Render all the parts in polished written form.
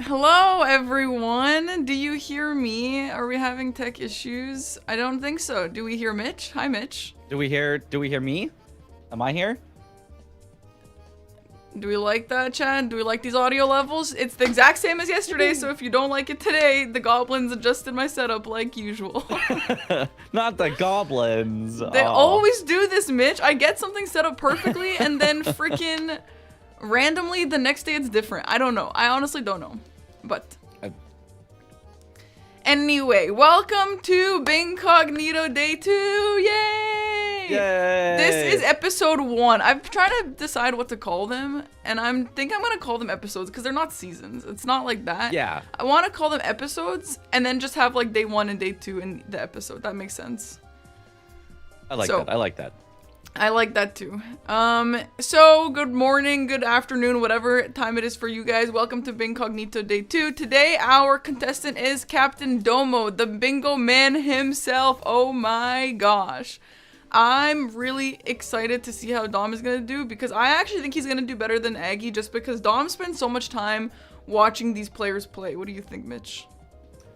Hello, everyone. Do you hear me? Are we having tech issues? I don't think so. Do we hear Mitch? Hi, Mitch. Do we hear me? Am I here? Do we like that, Chad? Do we like these audio levels? It's the exact same as yesterday, so if you don't like it today, the goblins adjusted my setup like usual. Not the goblins. They always do this, Mitch. I get something set up perfectly, and then freaking randomly the next day it's different. I don't know. I honestly don't know. But anyway, welcome to Bingcognito Day 2. Yay! Yay! This is episode 1. I'm trying to decide what to call them, and I'm gonna call them episodes because they're not seasons. It's not like that. Yeah. I want to call them episodes and then just have like day 1 and day 2 in the episode. That makes sense. I like that. I like that. I like that too. So good morning, good afternoon, whatever time it is for you guys. Welcome to Bingcognito Day 2. Today, our contestant is Captain Domo, the bingo man himself. Oh my gosh. I'm really excited to see how Dom is going to do because I actually think he's going to do better than Aggie just because Dom spends so much time watching these players play. What do you think, Mitch?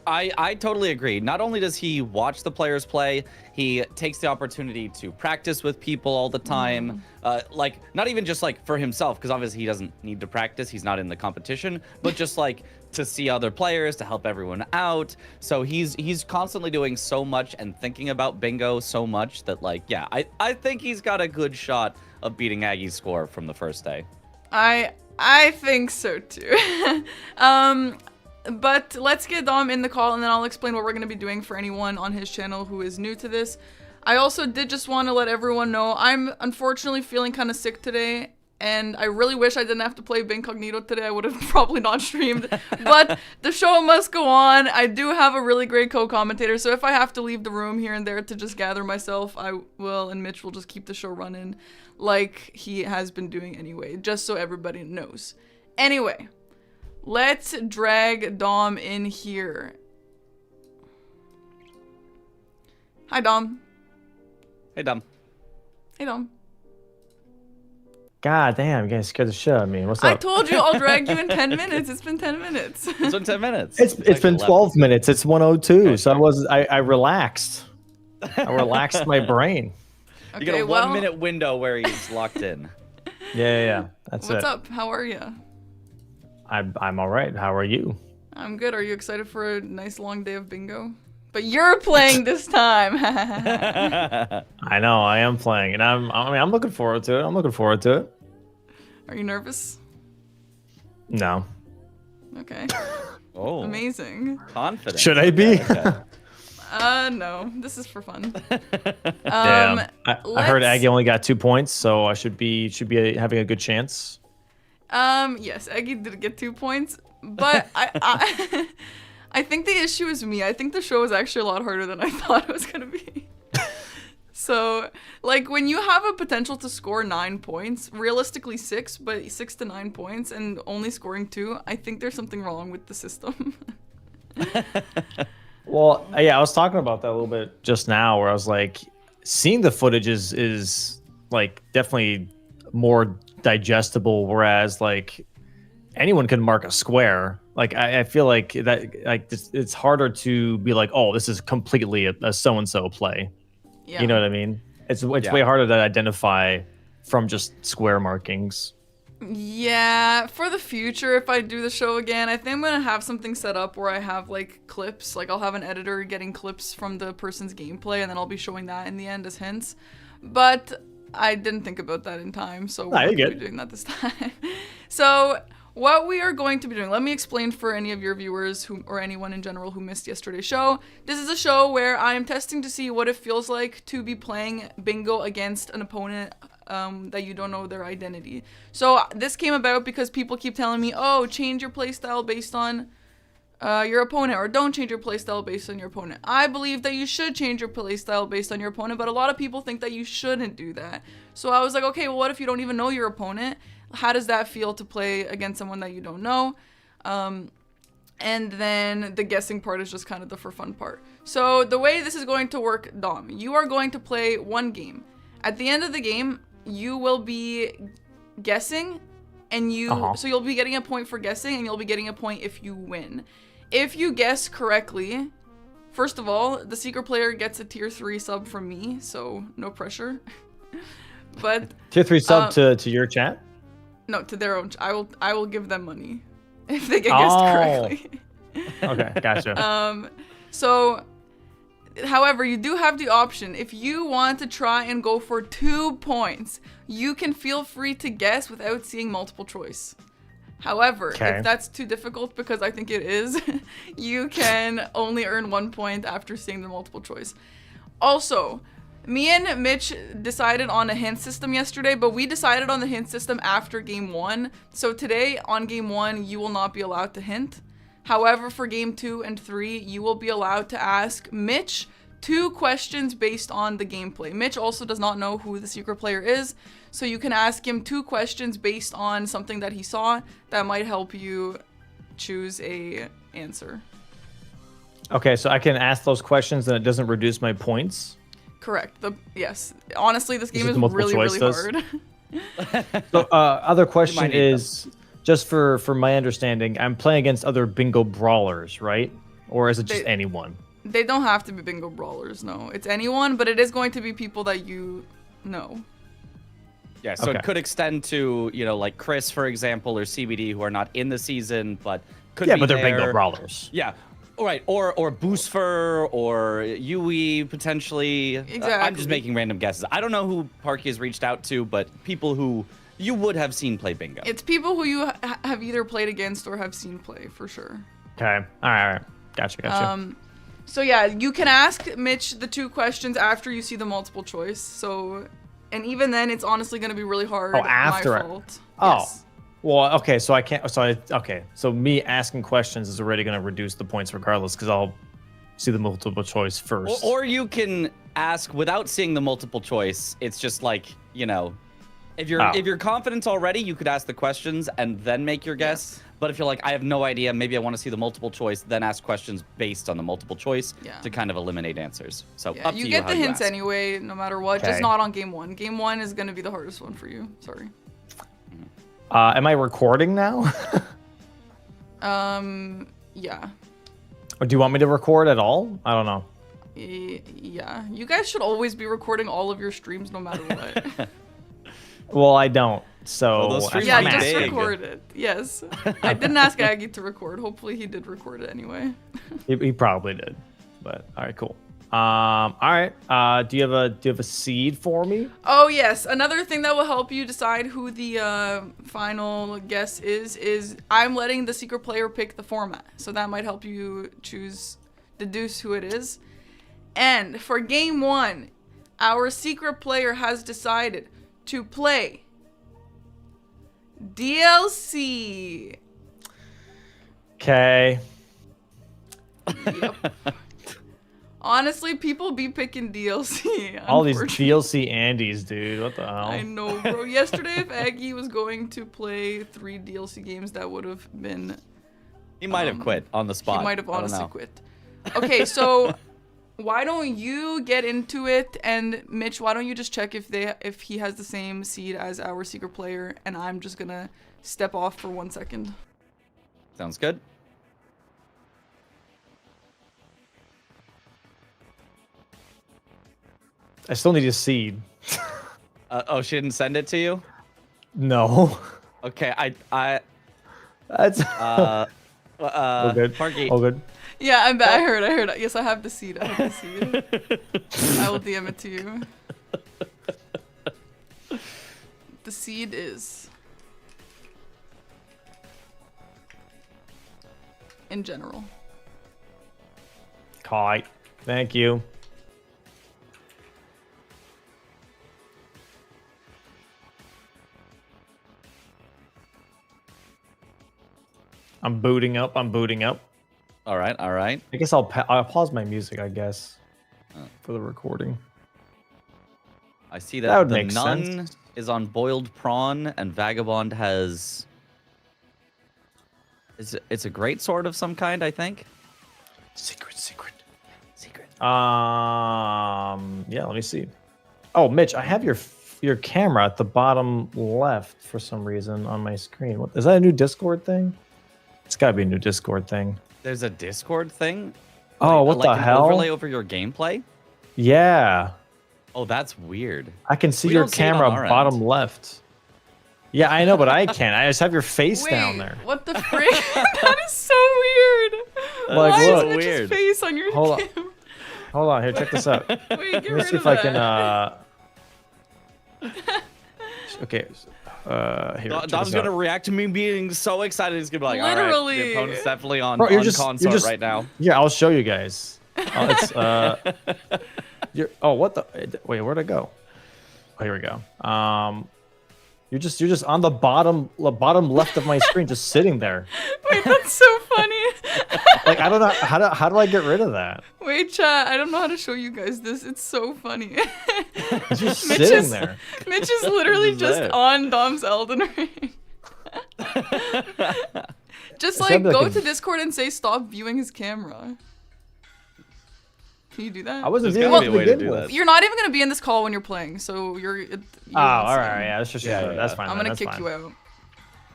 I totally agree. Not only does he watch the players play, he takes the opportunity to practice with people all the time. Like, not even just like for himself, because obviously he doesn't need to practice. He's not in the competition, but just like to see other players, to help everyone out. So he's constantly doing so much and thinking about bingo so much that like, yeah, I think he's got a good shot of beating Aggie's score from the first day. I think so too. But let's get Dom in the call and then I'll explain what we're going to be doing for anyone on his channel who is new to this. I also did just want to let everyone know I'm unfortunately feeling kind of sick today and I really wish I didn't have to play Bingcognito today. I would have probably not streamed, but the show must go on. I do have a really great co-commentator, so if I have to leave the room here and there to just gather myself, I will, and Mitch will just keep the show running like he has been doing anyway, just so everybody knows. Anyway. Let's drag Dom in here. Hi, Dom. Hey, Dom. Hey, Dom. God damn, you guys scared the shit out of me. What's up? I told you I'll drag you in 10 minutes. It's been 10 minutes. It's been 10 minutes. It's been 12 minutes. It's 1:02, so I relaxed. I relaxed my brain. You get a 1 minute window where he's locked in. Yeah. That's What's up? How are you? I'm all right. How are you? I'm good. Are you excited for a nice long day of bingo? But you're playing this time. I know. I am playing, and I'm looking forward to it. Are you nervous? No. Okay. Oh. Amazing. Confident. Should I be? Okay. No. This is for fun. Damn. I heard Aggie only got 2 points, so I should be having a good chance. Yes, Aggie did get 2 points, but I think the issue is me. I think the show is actually a lot harder than I thought it was gonna be. So, like, when you have a potential to score 9 points, realistically 6, but 6 to 9 points, and only scoring 2, I think there's something wrong with the system. Well, yeah, I was talking about that a little bit just now, where I was like, seeing the footage is like definitely more digestible, whereas like anyone can mark a square. Like I feel like that it's harder to be like, oh, this is completely a so-and-so play. Yeah. You know what I mean? It's way harder to identify from just square markings. Yeah, for the future, if I do the show again, I think I'm gonna have something set up where I have like clips, like I'll have an editor getting clips from the person's gameplay and then I'll be showing that in the end as hints. But I didn't think about that in time, so we're going to be doing that this time. So what we are going to be doing, let me explain for any of your viewers or anyone in general who missed yesterday's show. This is a show where I am testing to see what it feels like to be playing bingo against an opponent that you don't know their identity. So this came about because people keep telling me, oh, change your playstyle based on your opponent, or don't change your playstyle based on your opponent. I believe that you should change your playstyle based on your opponent, but a lot of people think that you shouldn't do that. So I was like, okay, well, what if you don't even know your opponent? How does that feel to play against someone that you don't know? And then the guessing part is just kind of the for fun part. So the way this is going to work, Dom, you are going to play one game. At the end of the game, you will be guessing and so you'll be getting a point for guessing, and you'll be getting a point if you win. If you guess correctly, first of all, the secret player gets a tier 3 sub from me, so no pressure. But tier 3 sub to your chat? No, to their own. I will give them money if they get guessed correctly. Okay, gotcha. So, however, you do have the option. If you want to try and go for 2 points, you can feel free to guess without seeing multiple choice. However, if that's too difficult, because I think it is, you can only earn 1 point after seeing the multiple choice. Also, me and Mitch decided on a hint system yesterday, but we decided on the hint system after game 1. So today, on game 1, you will not be allowed to hint. However, for game 2 and 3, you will be allowed to ask Mitch 2 questions based on the gameplay. Mitch also does not know who the secret player is, so you can ask him 2 questions based on something that he saw that might help you choose a answer. Okay, so I can ask those questions and it doesn't reduce my points? Correct. Yes. Honestly, this game is really, really hard. So, other question is, just for my understanding, I'm playing against other bingo brawlers, right? Or is it just anyone? They don't have to be bingo brawlers, no. It's anyone, but it is going to be people that you know. Yeah, so it could extend to, like Chris, for example, or CBD, who are not in the season, but could be but they're bingo brawlers. Yeah. Right, or Boostfer, or Yui, potentially. Exactly. I'm just making random guesses. I don't know who Parky has reached out to, but people who you would have seen play bingo. It's people who you have either played against or have seen play, for sure. Okay, all right. Gotcha. So yeah, you can ask Mitch the 2 questions after you see the multiple choice. So, and even then, it's honestly going to be really hard. Oh, after my it. fault. Oh. Yes. Well, okay, so I can't. So me asking questions is already going to reduce the points regardless because I'll see the multiple choice first. Or you can ask without seeing the multiple choice. It's just like, if you're confident already, you could ask the questions and then make your guess. Yes. But if you're like, I have no idea, maybe I want to see the multiple choice, then ask questions based on the multiple choice to kind of eliminate answers. So up to you. You get how the you hints ask. anyway, no matter what. Okay. Just not on game 1. Game 1 is going to be the hardest one for you. Sorry. Am I recording now? Yeah. Or do you want me to record at all? I don't know. Yeah. You guys should always be recording all of your streams no matter what. Well, I don't. So those streams Yeah, be just big. record it. Yes. I didn't ask Aggie to record. Hopefully he did record it anyway. he probably did. But all right, cool. All right. Do you have a seed for me? Oh yes, another thing that will help you decide who the final guess is I'm letting the secret player pick the format. So that might help you deduce who it is. And for game 1, our secret player has decided to play DLC. Okay. Yep. Honestly, people be picking DLC. All these DLC Andes, dude. What the hell? I know, bro. Yesterday, if Aggie was going to play 3 DLC games, that would have been... He might have quit on the spot. He might have honestly quit. Okay, so why don't you get into it? And Mitch, why don't you just check if he has the same seed as our secret player? And I'm just going to step off for 1 second. Sounds good. I still need a seed. She didn't send it to you? No. Okay, That's all good. Parky. All good. Yeah, I'm back. I heard. Yes, I have the seed. I will DM it to you. The seed is... in general. Kai. Thank you. I'm booting up. All right. I guess I'll pause my music, I guess, for the recording. I see That that, would the make Nun sense. is on Boiled Prawn, and Vagabond has... It's a great sword of some kind, I think. Secret. Yeah, let me see. Oh, Mitch, I have your your camera at the bottom left for some reason on my screen. What, is that a new Discord thing? It's got to be a new Discord thing. There's a Discord thing? Oh, what like the an hell? Overlay over your gameplay? Yeah. Oh, that's weird. I can see We your don't see it on camera our bottom end. left. Yeah, I know, but I can't. I just have your face Wait, down there. what the frick? That is so weird. Like, Why look. is Mitch's Weird. face on your Hold on. camera? Hold on, here, check this out. Wait, get Let me rid see of if I that. can. Okay. Here. check Dom's this gonna out. react to me being so excited. He's gonna be like, all right, Literally. the opponent's definitely on, Bro, on consort right now. Yeah, I'll show you guys. It's oh, what the? Wait, where'd I go? Oh, here we go. You're just on the bottom left of my screen, just sitting there. Wait, that's so funny. Like, I don't know how do I get rid of that? Wait, chat. I don't know how to show you guys this. It's so funny. It's just Mitch sitting is- there. Mitch is literally What is just that? on Dom's Elden Ring. Just It's like gotta be like go a- to Discord and say stop viewing his camera. Can you do that? I wasn't There's viewing gotta it be to a way to begin do with. that. You're not even gonna be in this call when you're playing, so you're. Oh, all right, yeah, that's just Yeah, that's yeah. fine. I'm then, gonna that's kick fine. you out.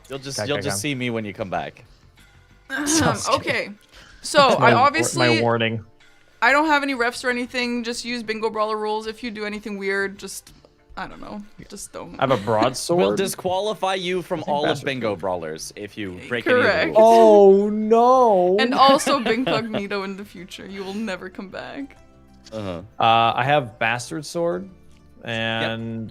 You'll just Okay, you'll okay. just see me when you come back. Sounds good. Okay, so I obviously my warning. I don't have any refs or anything. Just use Bingo Brawler rules. If you do anything weird, just I don't know, just don't. I have a broadsword. We'll disqualify you from all of bastard. Bingo Brawlers if you break Correct. any of the rules. Oh no! And also Bingcognito in the future. You will never come back. Uh-huh. I have bastard sword, and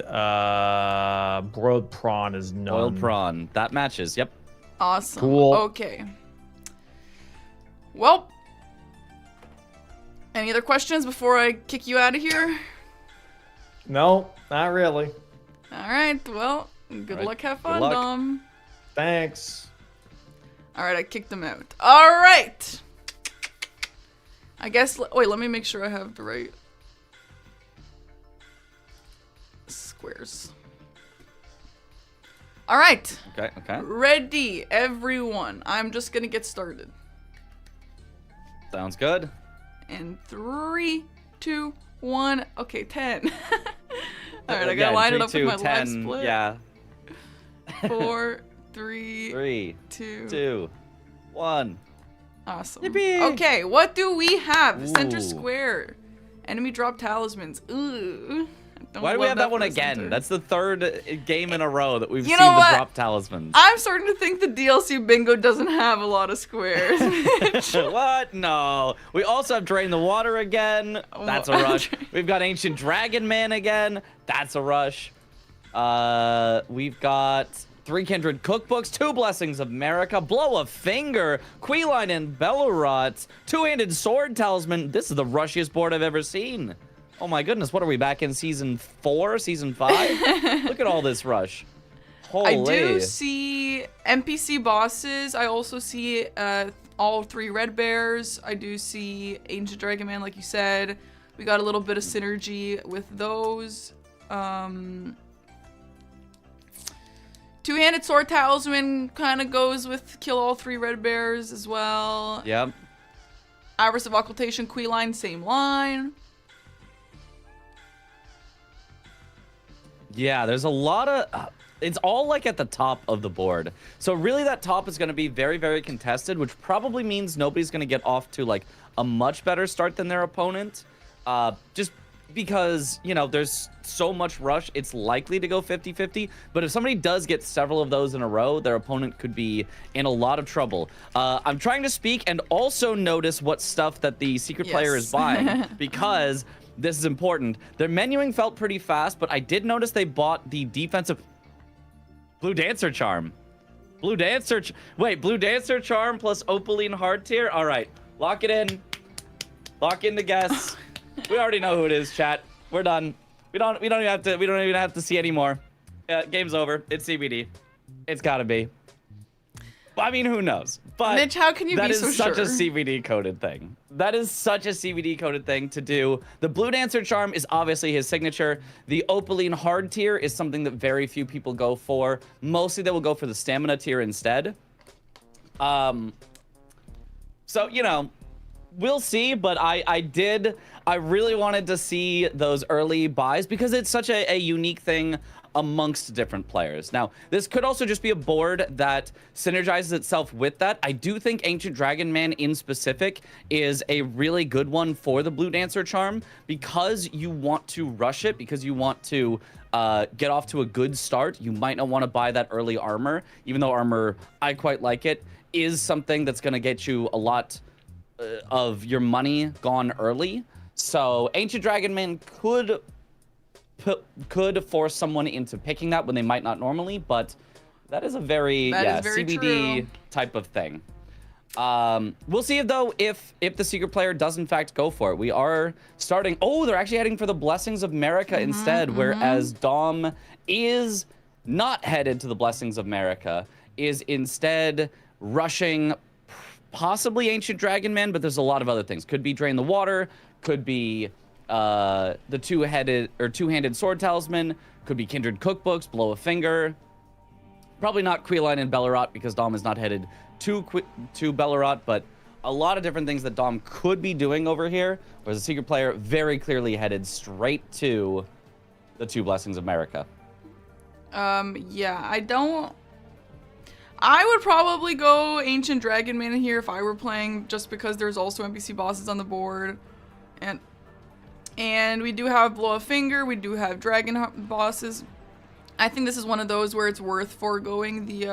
broiled prawn is none. Boiled prawn. That matches. Yep. Awesome. Cool. Okay. Well, any other questions before I kick you out of here? No, not really. All right. Well, good Right, luck. Have good fun, luck. Dom. Thanks. All right, I kicked him out. All right. I guess. Wait, let me make sure I have the right squares. All right. Okay. Okay. Ready, everyone. I'm just gonna get started. Sounds good. And 3, 2, 1. Okay, 10. All right, I Yeah, gotta line it up 3, with 2, my 10, live split. Yeah. 4, 3, 3, 2. 2, 1. Awesome. Yippee! Okay, what do we have? Center Ooh. square. Enemy drop talismans. Ooh. I don't Why do we love have that one for again? center. That's the third game in a row that we've You seen know the what? drop talismans. I'm starting to think the DLC bingo doesn't have a lot of squares. What? No. We also have Drain the Water again. That's a rush. We've got Ancient Dragon Man again. That's a rush. We've got 3 Kindred Cookbooks, 2 Blessings of America, Blow a Finger, Queeline and Bellerot, 2-Handed Sword Talisman. This is the rushiest board I've ever seen. Oh my goodness, what are we back in season 4, season 5? Look at all this rush. Holy. I do see NPC bosses. I also see all 3 red bears. I do see Ancient Dragon Man, like you said. We got a little bit of synergy with those. 2-Handed Sword Talisman kind of goes with kill all 3 red bears as well. Yep. Iris of Occultation, Queeline, same line. Yeah, there's a lot of... it's all like at the top of the board. So really that top is going to be very, very contested, which probably means nobody's going to get off to like a much better start than their opponent. Just because, you know, there's so much rush, it's likely to go 50-50. But if somebody does get several of those in a row, their opponent could be in a lot of trouble. I'm trying to speak and also notice what stuff that the secret player is Yes. buying because... this is important. Their menuing felt pretty fast, but I did notice they bought the defensive Blue Dancer Charm. Blue Dancer Charm plus Opaline Hard Tier. All right, lock it in. Lock in the guess. We already know who it is, chat. We're done. We don't even have to see anymore. Game's over. It's CBD. It's gotta be. I mean, who knows? But Mitch, how can you that be is so such sure? a CBD coded thing. That is such a CBD coded thing to do. The Blue Dancer Charm is obviously his signature. The Opaline Hard Tier is something that very few people go for. Mostly they will go for the Stamina Tier instead. So, you know, We'll see, but I really wanted to see those early buys because it's such a unique thing amongst different players. Now, this could also just be a board that synergizes itself with that. I do think Ancient Dragon Man in specific is a really good one for the Blue Dancer charm because you want to rush it, because you want to get off to a good start. You might not want to buy that early armor, even though armor, I quite like it, is something that's going to get you a lot of your money gone early. So Ancient Dragon Man could force someone into picking that when they might not normally, but that is a very CBD true. type of thing. We'll see if the secret player does in fact go for it. We are starting. Oh, they're actually heading for the Blessings of Marika instead, whereas Dom is not headed to the Blessings of Marika, is instead rushing possibly Ancient Dragon Man, but there's a lot of other things. Could be Drain the Water, could be the two-handed sword talisman, could be Kindred Cookbooks, Blow a Finger. Probably not Queeline and Bellerot because Dom is not headed to Bellerot, but a lot of different things that Dom could be doing over here, whereas the secret player very clearly headed straight to the two Blessings of Marika. Yeah, I would probably go Ancient Dragon Man here if I were playing, just because there's also NPC bosses on the board. And we do have Blow a Finger, we do have Dragon bosses. I think this is one of those where it's worth foregoing the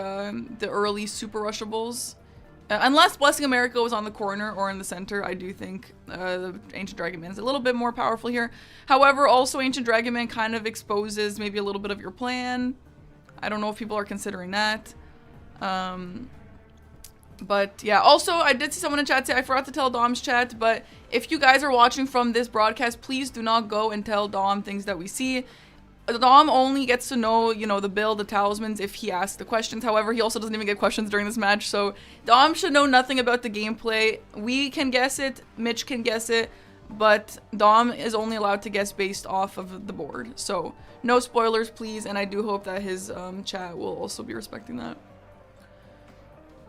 early super rushables. Unless Blessing America was on the corner or in the center, I do think the Ancient Dragon Man is a little bit more powerful here. However, also Ancient Dragon Man kind of exposes maybe a little bit of your plan. I don't know if people are considering that. But yeah, also I did see someone in chat say, I forgot to tell Dom's chat, but if you guys are watching from this broadcast, please do not go and tell Dom things that we see. Dom only gets to know, the build, the talismans if he asks the questions. However, he also doesn't even get questions during this match, so Dom should know nothing about the gameplay. We can guess it, Mitch can guess it, but Dom is only allowed to guess based off of the board. So no spoilers, please, and I do hope that his chat will also be respecting that.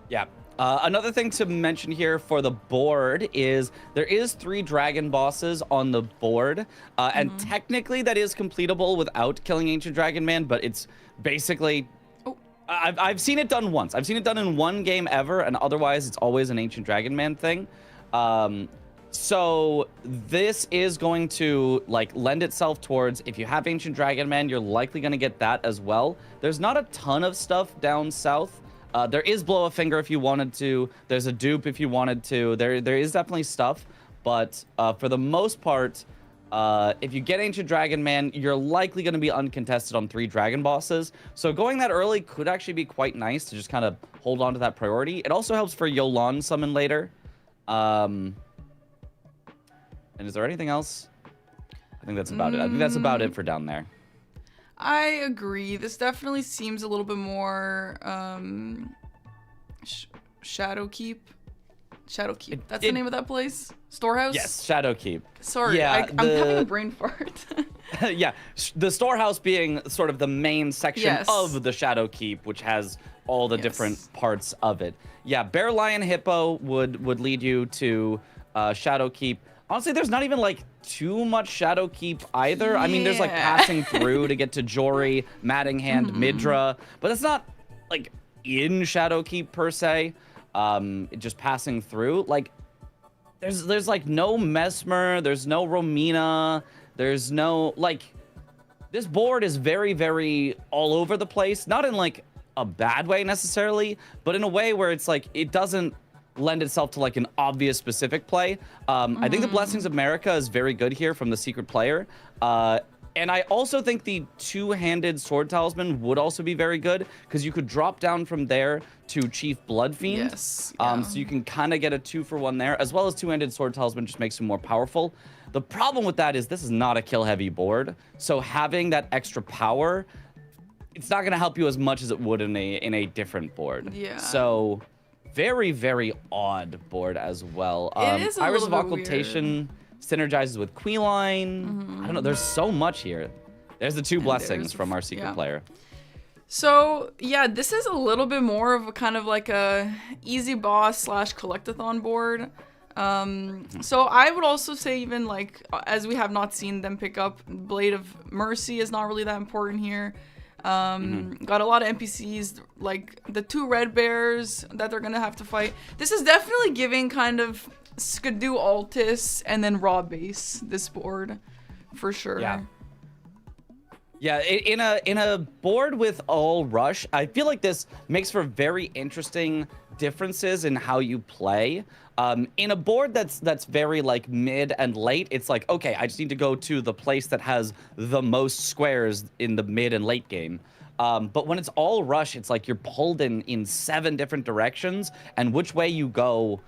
Yeah. Another thing to mention here for the board is there is 3 dragon bosses on the board, and technically that is completable without killing Ancient Dragon Man, but it's basically... Oh. I've seen it done once. I've seen it done in one game ever, and otherwise it's always an Ancient Dragon Man thing. So this is going to lend itself towards, if you have Ancient Dragon Man, you're likely going to get that as well. There's not a ton of stuff down south. There is Blow a Finger if you wanted to. There's a dupe if you wanted to. There is definitely stuff, but for the most part, if you get Ancient Dragon Man, you're likely going to be uncontested on 3 dragon bosses. So going that early could actually be quite nice to just kind of hold on to that priority. It also helps for Yolan summon later. And is there anything else? I think that's about it. I think that's about it for down there. I agree. This definitely seems a little bit more Shadowkeep. Shadowkeep. That's the name of that place? Storehouse? Yes, Shadowkeep. Sorry, yeah, I'm having a brain fart. Yeah, the storehouse being sort of the main section of the Shadowkeep, which has all the different parts of it. Yeah, Bear, Lion, Hippo would lead you to Shadowkeep. Honestly, there's not even too much Shadowkeep either. I mean, there's passing through to get to Jory, Maddinghand, Midra, but it's not in Shadowkeep per se. Just passing through. There's no Mesmer, there's no Romina, there's no this board is very, very all over the place. Not in a bad way necessarily, but in a way where it's it doesn't lend itself to an obvious specific play. I think the Blessings of Marika is very good here from the secret player. And I also think the two-handed sword talisman would also be very good because you could drop down from there to Chief Bloodfiend. Yes. Yeah. So you can kind of get a 2-for-1 there, as well as two-handed sword talisman just makes him more powerful. The problem with that is this is not a kill-heavy board, so having that extra power, it's not going to help you as much as it would in a different board. Yeah. So very, very odd board as well. It is a Iris of little bit Occultation synergizes with Queeline. I don't know. There's so much here. There's the 2 blessings from our secret player. So yeah, this is a little bit more of a kind of a easy boss / collectathon board. So I would also say even like as we have not seen them pick up, Blade of Mercy is not really that important here. Got a lot of NPCs like the 2 red bears that they're gonna have to fight. This is definitely giving kind of Skidoo Altis and then raw base this board for sure. Yeah, in a board with all rush, I feel like this makes for very interesting differences in how you play. In a board that's very like mid and late, it's like, okay, I just need to go to the place that has the most squares in the mid and late game. But when it's all rush, it's like you're pulled in 7 different directions, and which way you go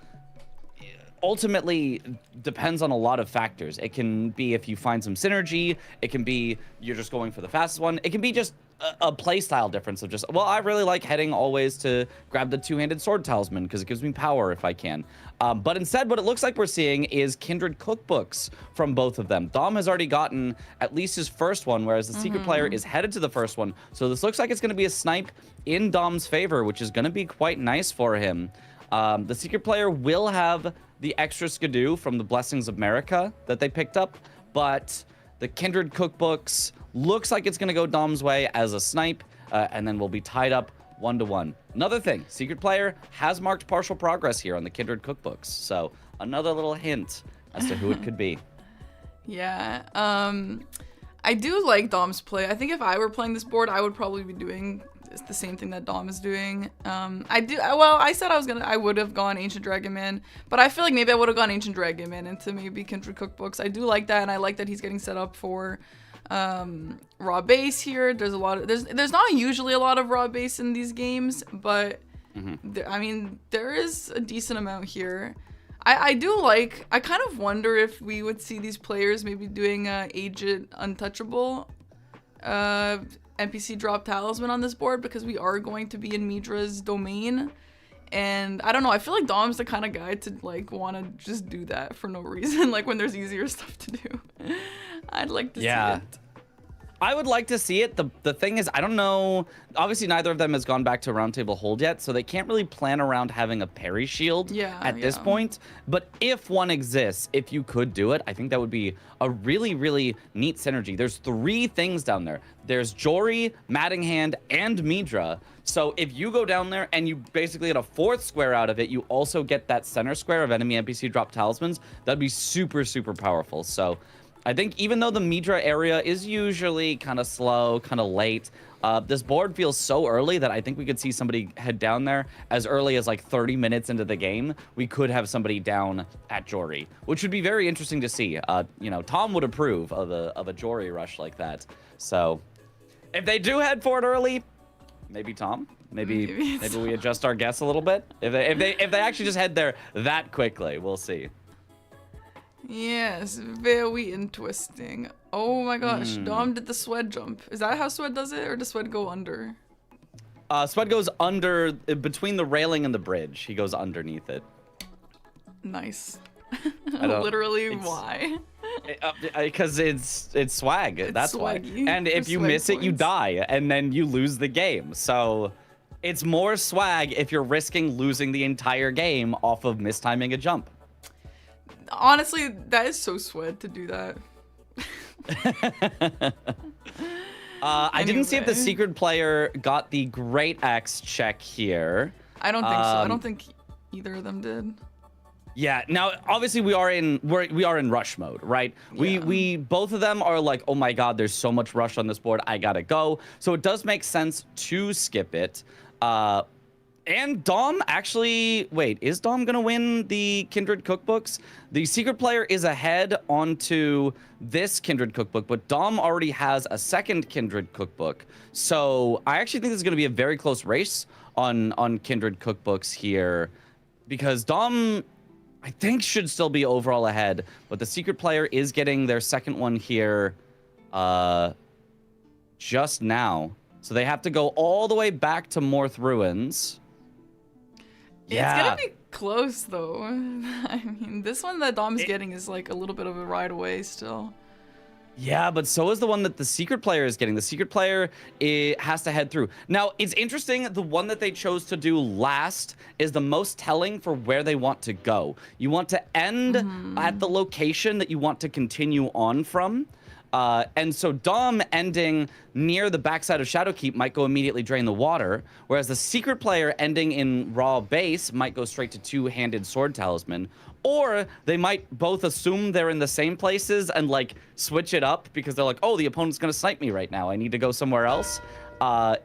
ultimately depends on a lot of factors. It can be if you find some synergy. It can be you're just going for the fastest one. It can be just a play style difference of just, well, I really like heading always to grab the 2-handed sword talisman because it gives me power if I can. But instead, what it looks like we're seeing is kindred cookbooks from both of them. Dom has already gotten at least his first one, whereas the secret player is headed to the first one. So this looks like it's going to be a snipe in Dom's favor, which is going to be quite nice for him. The secret player will have the extra Skidoo from the Blessings of America that they picked up, but the kindred cookbooks looks like it's going to go Dom's way as a snipe, and then we'll be tied up 1-1. Another thing, secret player has marked partial progress here on the kindred cookbooks, so another little hint as to who it could be. Yeah, I do like Dom's play. I think if I were playing this board, I would probably be doing the same thing that Dom is doing. I said I would have gone Ancient Dragon Man, but I feel like maybe I would have gone Ancient Dragon Man into maybe Kindred Cookbooks. I do like that, and I like that he's getting set up for raw base here. There's not usually a lot of raw base in these games, but I mean, there is a decent amount here. I kind of wonder if we would see these players maybe doing Aged Untouchable NPC drop talisman on this board, because we are going to be in Midra's domain. And I don't know, I feel like Dom's the kind of guy to like want to just do that for no reason, like when there's easier stuff to do. I'd like to see it. I would like to see it. The thing is, I don't know. Obviously, neither of them has gone back to Roundtable Hold yet, so they can't really plan around having a parry shield at this point. But if one exists, if you could do it, I think that would be a really, really neat synergy. There's 3 things down there. There's Jory, Maddinghand, and Midra. So if you go down there and you basically get a 4th square out of it, you also get that center square of enemy NPC drop talismans. That'd be super, super powerful. So I think even though the Midra area is usually kind of slow, kind of late, this board feels so early that I think we could see somebody head down there as early as like 30 minutes into the game. We could have somebody down at Jory, which would be very interesting to see. You know, Tom would approve of a Jory rush like that. So if they do head for it early, maybe Tom. Maybe we adjust our guess a little bit. If they actually just head there that quickly, we'll see. Yes, very interesting. Oh my gosh, Dom did the Swed jump. Is that how Swed does it, or does Swed go under? Swed goes under, between the railing and the bridge. He goes underneath it. Nice. Literally, why? Because it's swag. That's swaggy. why. And if you miss it, you die, and then you lose the game. So it's more swag if you're risking losing the entire game off of mistiming a jump. Honestly, that is so Swed to do that. I didn't see if the secret player got the Great Axe check here. I don't think so. I don't think either of them did. Yeah. Now, obviously, we are in rush mode, right? Yeah. We both of them are like, oh my god, there's so much rush on this board. I gotta go. So it does make sense to skip it. And Dom actually, wait, is Dom gonna win the Kindred Cookbooks? The secret player is ahead onto this Kindred Cookbook, but Dom already has a second Kindred Cookbook. So I actually think this is gonna be a very close race on Kindred Cookbooks here, because Dom, I think, should still be overall ahead, but the secret player is getting their second one here just now. So they have to go all the way back to Morth Ruins. Yeah. It's gonna be close though. I mean, this one that Dom's getting is like a little bit of a ride away still. Yeah, but so is the one that the secret player is getting. The secret player has to head through. Now, it's interesting. The one that they chose to do last is the most telling for where they want to go. You want to end at the location that you want to continue on from. And so Dom ending near the backside of Shadowkeep might go immediately drain the water, whereas the secret player ending in Raw Base might go straight to Two-Handed Sword Talisman. Or they might both assume they're in the same places and like switch it up because they're like, oh, the opponent's gonna snipe me right now. I need to go somewhere else.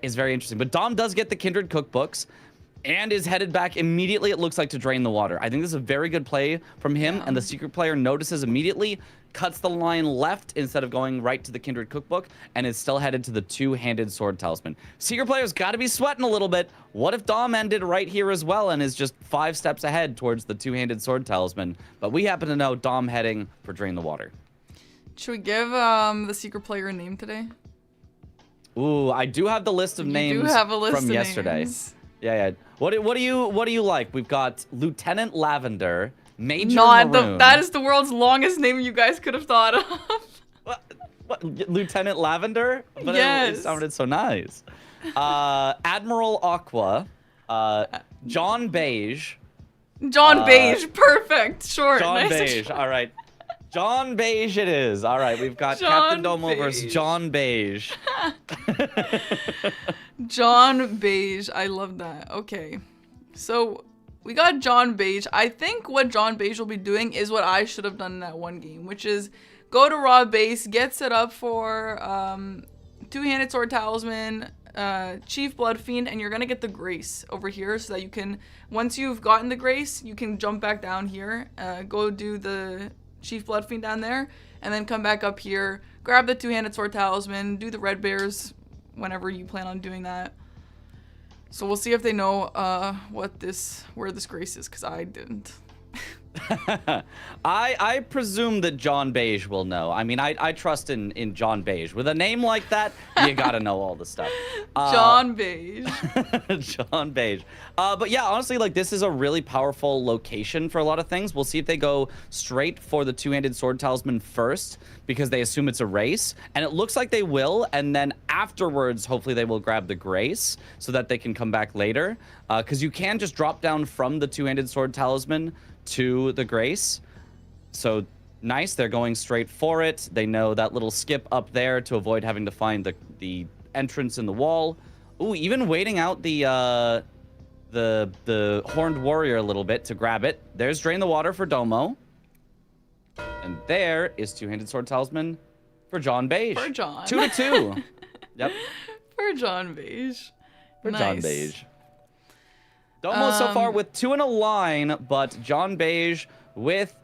Is very interesting. But Dom does get the Kindred cookbooks and is headed back immediately, it looks like, to drain the water. I think this is a very good play from him, and the secret player notices immediately, cuts the line left instead of going right to the Kindred cookbook, and is still headed to the Two-Handed Sword Talisman. Secret player's got to be sweating a little bit. What if Dom ended right here as well and is just 5 steps ahead towards the Two-Handed Sword Talisman? But we happen to know Dom heading for Drain the Water. Should we give the secret player a name today? Ooh, I do have the list of names You do have a list from of yesterday. names. Yeah. What do you like? We've got Lieutenant Lavender, Major Maroon. That is the world's longest name you guys could have thought of. What? Lieutenant Lavender? But Yes. It sounded so nice. Admiral Aqua, John Beige. John Beige, perfect. Short. John nice and Beige. short. All right. John Beige it is. All right, we've got John Captain Domo versus Beige. John Beige. John Beige, I love that. Okay, so we got John Beige. I think what John Beige will be doing is what I should have done in that one game, which is go to Raw Base, get set up for Two-Handed Sword Talisman, Chief Blood Fiend, and you're gonna get the Grace over here so that you can, once you've gotten the Grace, you can jump back down here, go do the Chief Blood Fiend down there, and then come back up here, grab the Two-Handed Sword Talisman, do the Red Bears whenever you plan on doing that. So we'll see if they know where this Grace is, because I didn't. I presume that John Beige will know. I mean, I trust in John Beige. With a name like that, you gotta know all the stuff. John Beige. John Beige. But yeah, honestly, like, this is a really powerful location for a lot of things. We'll see if they go straight for the Two-Handed Sword Talisman first, because they assume it's a race. And it looks like they will, and then afterwards, hopefully they will grab the Grace so that they can come back later. Because you can just drop down from the Two-Handed Sword Talisman to the Grace. So nice, they're going straight for it. They know that little skip up there to avoid having to find the entrance in the wall. Ooh, even waiting out the Horned Warrior a little bit to grab it. There's Drain the Water for Domo. And there is Two-Handed Sword Talisman for John Beige. For John. 2-2. Yep. For John Beige. For Nice. John Beige. Domo so far with 2 in a line, but John Beige with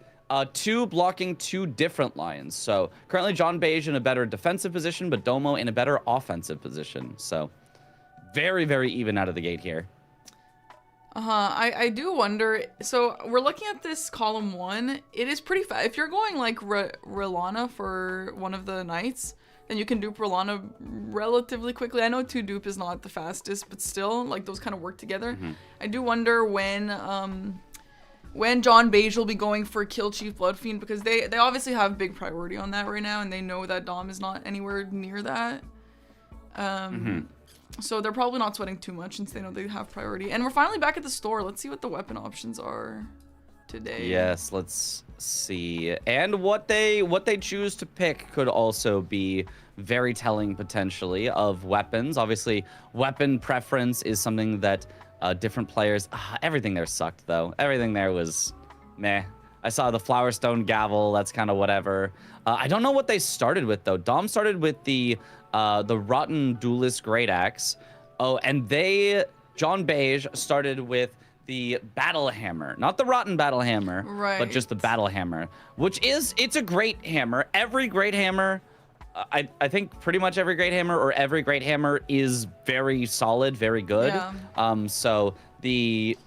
2 blocking 2 different lines. So currently John Beige in a better defensive position, but Domo in a better offensive position. So very, very even out of the gate here. I do wonder. So we're looking at this column 1. It is pretty fast. If you're going like Rilana for one of the knights, then you can dupe Rilana relatively quickly. I know 2 dupe is not the fastest, but still, like, those kind of work together. I do wonder when John Beige will be going for Kill Chief Bloodfiend, because they obviously have big priority on that right now, and they know that Dom is not anywhere near that. So they're probably not sweating too much since they know they have priority. And we're finally back at the store. Let's see what the weapon options are today. Yes, let's see. And what they choose to pick could also be very telling potentially of weapons. Obviously, weapon preference is something that different players... everything there sucked, though. Everything there was meh. I saw the Flowerstone Gavel. That's kind of whatever. I don't know what they started with, though. Dom started with the Rotten Duelist Great Axe. Oh, and John Beige started with the Battle Hammer. Not the Rotten Battle Hammer, but just the Battle Hammer, it's a great hammer. Every great hammer, I think pretty much every great hammer or every great hammer is very solid, very good. Yeah. So the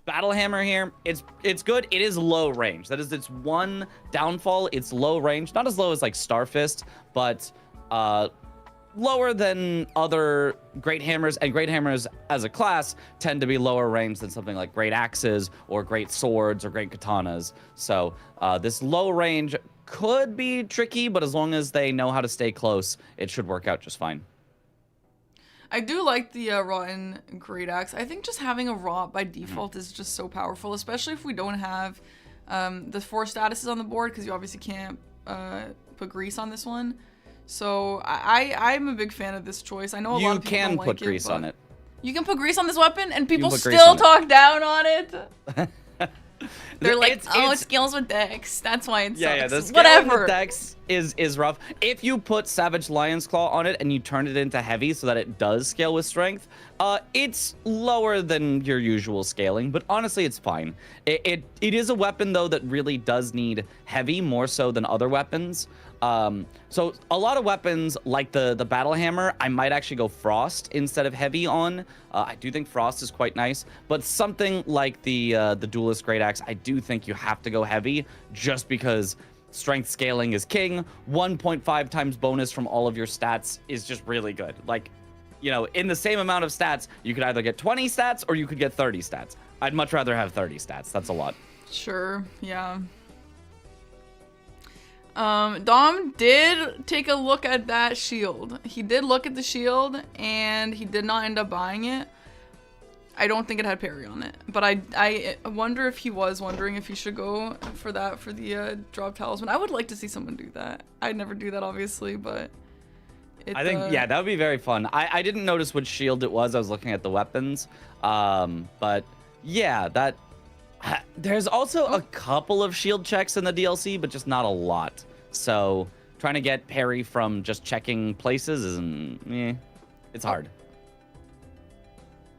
Battle Hammer here, it's good. It is low range. That is its one downfall. It's low range. Not as low as like Starfist, but lower than other great hammers, and great hammers as a class tend to be lower range than something like great axes or great swords or great katanas. So this low range could be tricky, but as long as they know how to stay close, it should work out just fine. I do like the Rotten Great Axe. I think just having a Rot by default is just so powerful, especially if we don't have the 4 statuses on the board, because you obviously can't put grease on this one. So I'm a big fan of this choice. I know a lot of people don't like it. You can put grease on it. You can put grease on this weapon, and people still talk down on it. They're like, it scales with Dex. That's why it sucks. Yeah, the Whatever. with Dex is rough. If you put Savage Lion's Claw on it and you turn it into heavy so that it does scale with strength, it's lower than your usual scaling, but honestly, it's fine. It is a weapon, though, that really does need heavy more so than other weapons. So a lot of weapons like the battle hammer, I might actually go frost instead of heavy on. I do think frost is quite nice, but something like the duelist great axe, I do think you have to go heavy just because strength scaling is king. 1.5 times bonus from all of your stats is just really good. Like, you know, in the same amount of stats, you could either get 20 stats or you could get 30 stats. I'd much rather have 30 stats. That's a lot. Sure, yeah. Dom did take a look at that shield. He did look at the shield, and he did not end up buying it. I don't think it had parry on it, but I wonder if he was wondering if he should go for that for the drop talisman. I would like to see someone do that. I'd never do that, obviously, but I think, yeah, that would be very fun. I didn't notice which shield it was. I was looking at the weapons, but yeah, that there's also a couple of shield checks in the DLC, but just not a lot. So trying to get parry from just checking places isn't, it's hard.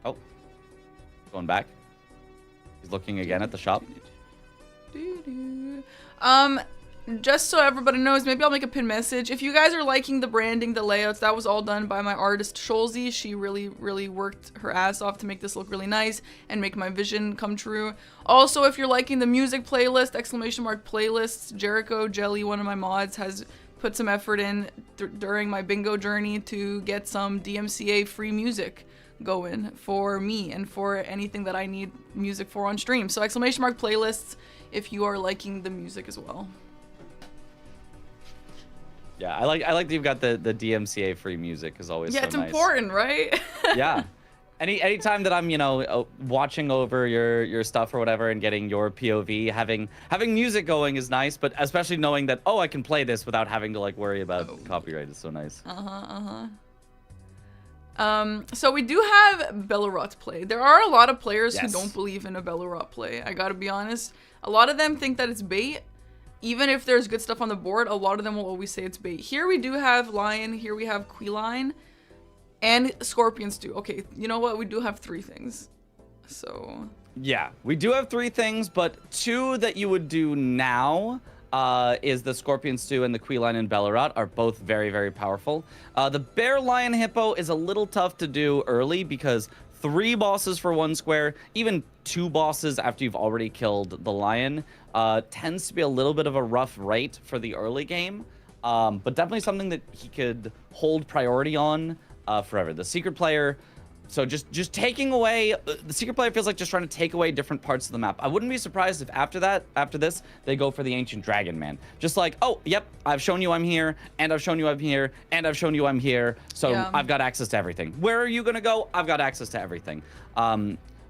Oh, going back. He's looking again at the shop. Just so everybody knows, maybe I'll make a pin message. If you guys are liking the branding, the layouts, that was all done by my artist Scholzy. She really worked her ass off to make this look really nice and make my vision come true. Also, if you're liking the music playlist, !playlists, Jericho Jelly, one of my mods, has put some effort in during my bingo journey to get some DMCA free music going for me and for anything that I need music for on stream. So !playlists if you are liking the music as well. Yeah, I like that you've got the DMCA free music is always so nice. Yeah, it's important, right? Yeah. Anytime that I'm, you know, watching over your stuff or whatever and getting your POV, having music going is nice, but especially knowing that, oh, I can play this without having to like worry about copyright is so nice. So we do have Bellerot play. There are a lot of players who Yes. don't believe in a Bellerot play. I gotta be honest. A lot of them think that it's bait. Even if there's good stuff on the board, a lot of them will always say it's bait. Here we do have Lion, here we have Queeline, and Scorpions too. Okay, you know what? We do have 3 things. So... Yeah, we do have 3 things, but 2 that you would do now is the Scorpion Stew and the Queeline and Bellerot are both very, very powerful. The Bear Lion Hippo is a little tough to do early because 3 bosses for 1 square, even 2 bosses after you've already killed the lion, tends to be a little bit of a rough rate for the early game, but definitely something that he could hold priority on forever. The secret player, so just taking away, the secret player feels like just trying to take away different parts of the map. I wouldn't be surprised if after this, they go for the Ancient Dragon Man. Just like, oh, yep, I've shown you I'm here, and I've shown you I'm here, and I've shown you I'm here, so yeah. I've got access to everything. Where are you gonna go? I've got access to everything.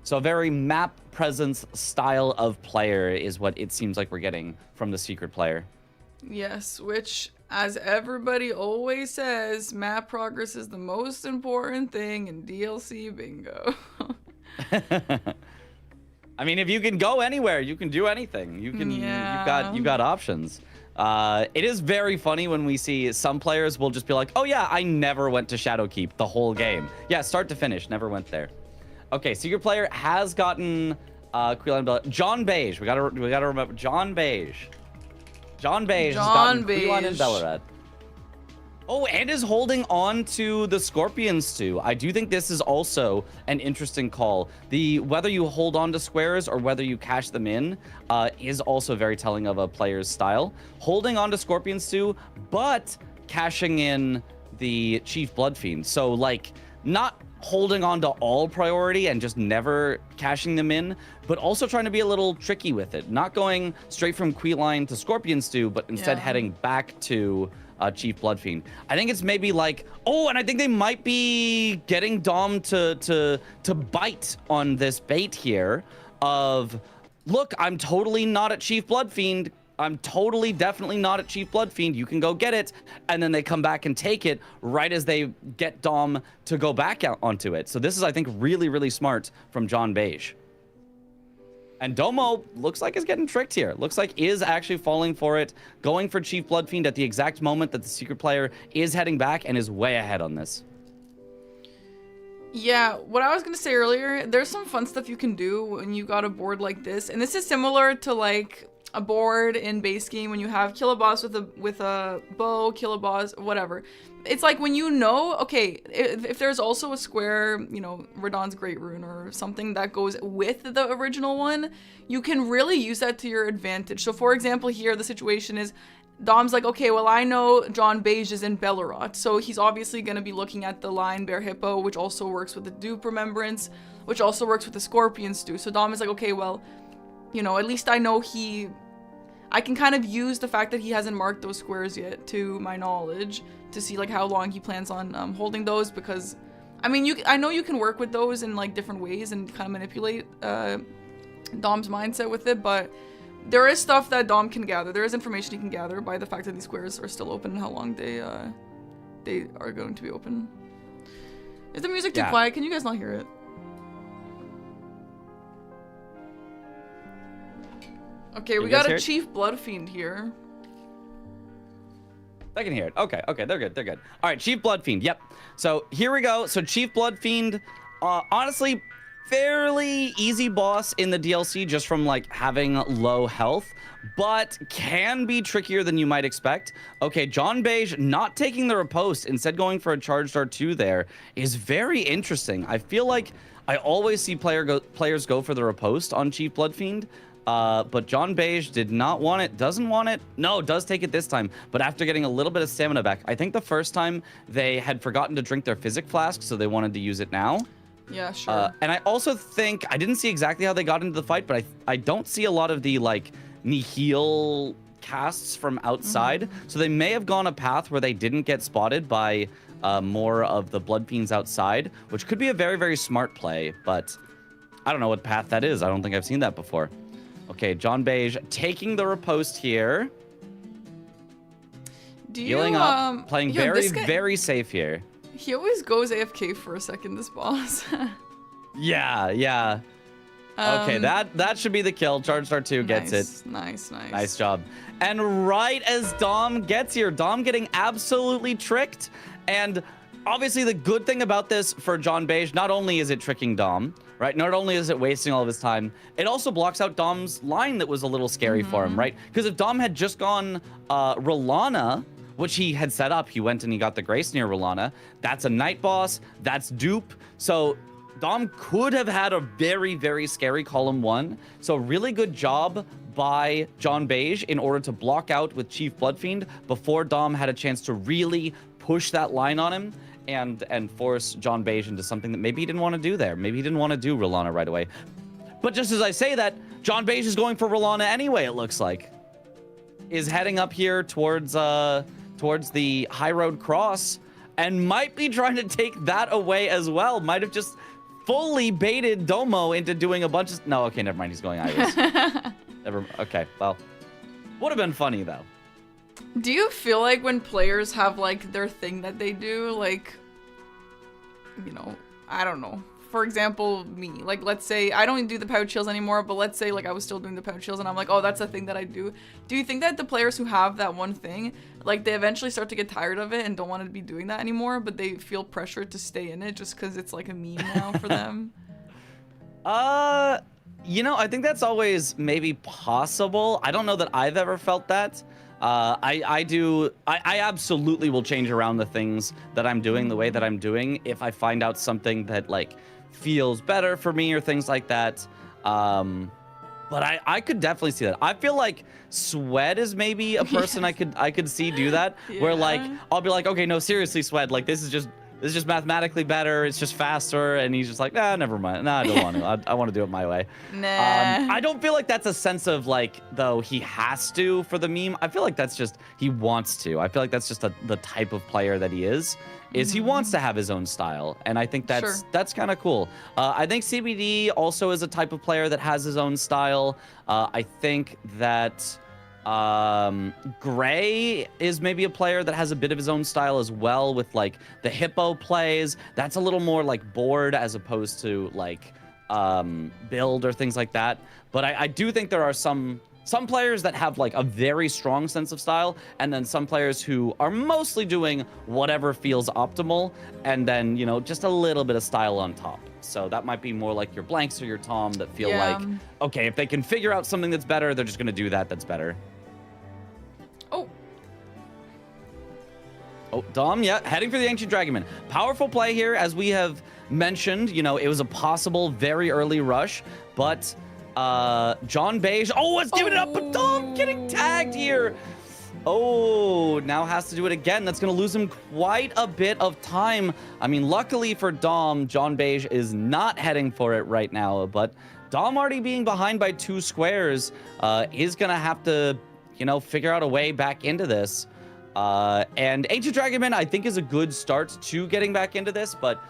So a very map presence style of player is what it seems like we're getting from the secret player. Yes, which, as everybody always says, map progress is the most important thing in DLC bingo. I mean, if you can go anywhere, you can do anything. You can, you've got options. It is very funny when we see some players will just be like, oh yeah, I never went to Shadowkeep the whole game. Yeah, start to finish, never went there. Okay, secret player has gotten Queeline Bell. John Beige, we gotta remember John Beige. John Beige has gotten Queeline and Bellerot. Oh, and is holding on to the Scorpions too. I do think this is also an interesting call. Whether you hold on to squares or whether you cash them in is also very telling of a player's style. Holding on to Scorpions too, but cashing in the Chief Bloodfiend. So like not holding on to all priority and just never cashing them in, but also trying to be a little tricky with it. Not going straight from Queeline to Scorpion Stew, but instead heading back to Chief Bloodfiend. I think it's maybe like, oh, and I think they might be getting Dom to bite on this bait here of, look, I'm totally not at Chief Bloodfiend. I'm totally definitely not at Chief Bloodfiend. You can go get it. And then they come back and take it right as they get Dom to go back out onto it. So this is, I think, really, really smart from John Beige. And Domo looks like is getting tricked here. Looks like is actually falling for it, going for Chief Bloodfiend at the exact moment that the secret player is heading back and is way ahead on this. Yeah, what I was gonna say earlier, there's some fun stuff you can do when you got a board like this. And this is similar to like a board in base game when you have kill a boss with a bow, kill a boss, whatever. It's like when you know, okay, if there's also a square, you know, Radon's Great Rune or something that goes with the original one, you can really use that to your advantage. So for example, here the situation is Dom's like, okay, well, I know John Beige is in Bellerot, so he's obviously going to be looking at the Lion Bear Hippo, which also works with the Dupe Remembrance, which also works with the Scorpion Stew. So Dom is like, okay, well, you know, at least I know I can kind of use the fact that he hasn't marked those squares yet to my knowledge to see like how long he plans on holding those, because I mean, I know you can work with those in like different ways and kind of manipulate Dom's mindset with it, but there is stuff that Dom can gather. There is information he can gather by the fact that these squares are still open and how long they are going to be open. Is the music too quiet? Can you guys not hear it? Okay, we got a Chief Bloodfiend here. I can hear it. Okay, they're good. All right, Chief Bloodfiend. Yep. So here we go. So Chief Bloodfiend, honestly, fairly easy boss in the DLC just from like having low health, but can be trickier than you might expect. Okay, John Beige not taking the riposte, instead going for a charged R2 there is very interesting. I feel like I always see players go for the riposte on Chief Bloodfiend. But John Beige did not want it, doesn't want it. No, does take it this time, but after getting a little bit of stamina back. I think the first time they had forgotten to drink their physic flask, so they wanted to use it now. Yeah, sure. And I also think, I didn't see exactly how they got into the fight, but I don't see a lot of the, like, Nihil casts from outside. So they may have gone a path where they didn't get spotted by more of the Blood Fiends outside, which could be a very, very smart play, but I don't know what path that is. I don't think I've seen that before. Okay, John Beige taking the riposte here. Healing up, playing very safe here. He always goes AFK for a second, this boss. Yeah. Okay, that should be the kill. Charged R2 gets it. Nice. Nice job. And right as Dom gets here, Dom getting absolutely tricked. And obviously the good thing about this for John Beige, not only is it tricking Dom, right? Not only is it wasting all of his time, it also blocks out Dom's line that was a little scary for him, right? Because if Dom had just gone Rolana, which he had set up, he went and he got the Grace near Rolana. That's a night boss. That's dupe. So Dom could have had a very, very scary column 1. So really good job by John Beige in order to block out with Chief Bloodfiend before Dom had a chance to really push that line on him and force John Beige into something that maybe he didn't want to do there. Maybe he didn't want to do Rolana right away. But just as I say that, John Beige is going for Rolana anyway, it looks like. Is heading up here towards the High Road Cross and might be trying to take that away as well. Might have just fully baited Domo into doing a bunch of... No, okay, never mind. He's going Iris. Okay, well, would have been funny, though. Do you feel like when players have, like, their thing that they do, like, you know, I don't know. For example, me, like, let's say I don't do the pouch heals anymore, but let's say, like, I was still doing the pouch heals and I'm like, oh, that's a thing that I do. Do you think that the players who have that one thing, like, they eventually start to get tired of it and don't want to be doing that anymore, but they feel pressured to stay in it just because it's, like, a meme now for them? You know, I think that's always maybe possible. I don't know that I've ever felt that. I absolutely will change around the things that I'm doing the way that I'm doing if I find out something that, like, feels better for me or things like that. But I could definitely see that. I feel like Swed is maybe a person I could see do that. Where like I'll be like, okay, no, seriously, Swed, like this is just mathematically better. It's just faster, and he's just like, nah, never mind. Nah, I don't want to. I want to do it my way. Nah. I don't feel like that's a sense of like though he has to for the meme. I feel like that's just he wants to. I feel like that's just the type of player that he is. He wants to have his own style, and I think that's kind of cool. I think CBD also is a type of player that has his own style. I think that Gray is maybe a player that has a bit of his own style as well, with like the hippo plays. That's a little more like board as opposed to like build or things like that. But I do think there are some players that have like a very strong sense of style, and then some players who are mostly doing whatever feels optimal, and then, you know, just a little bit of style on top. So that might be more like your Blanks or your Tom that feel like, okay, if they can figure out something that's better, they're just going to do that's better. Oh, Dom, yeah, heading for the Ancient Dragonman. Powerful play here, as we have mentioned. You know, it was a possible very early rush, but John Beige, let's give it up, but Dom getting tagged here. Oh, now has to do it again. That's going to lose him quite a bit of time. I mean, luckily for Dom, John Beige is not heading for it right now, but Dom already being behind by 2 squares is going to have to, you know, figure out a way back into this. And Ancient Dragonman, I think, is a good start to getting back into this, but,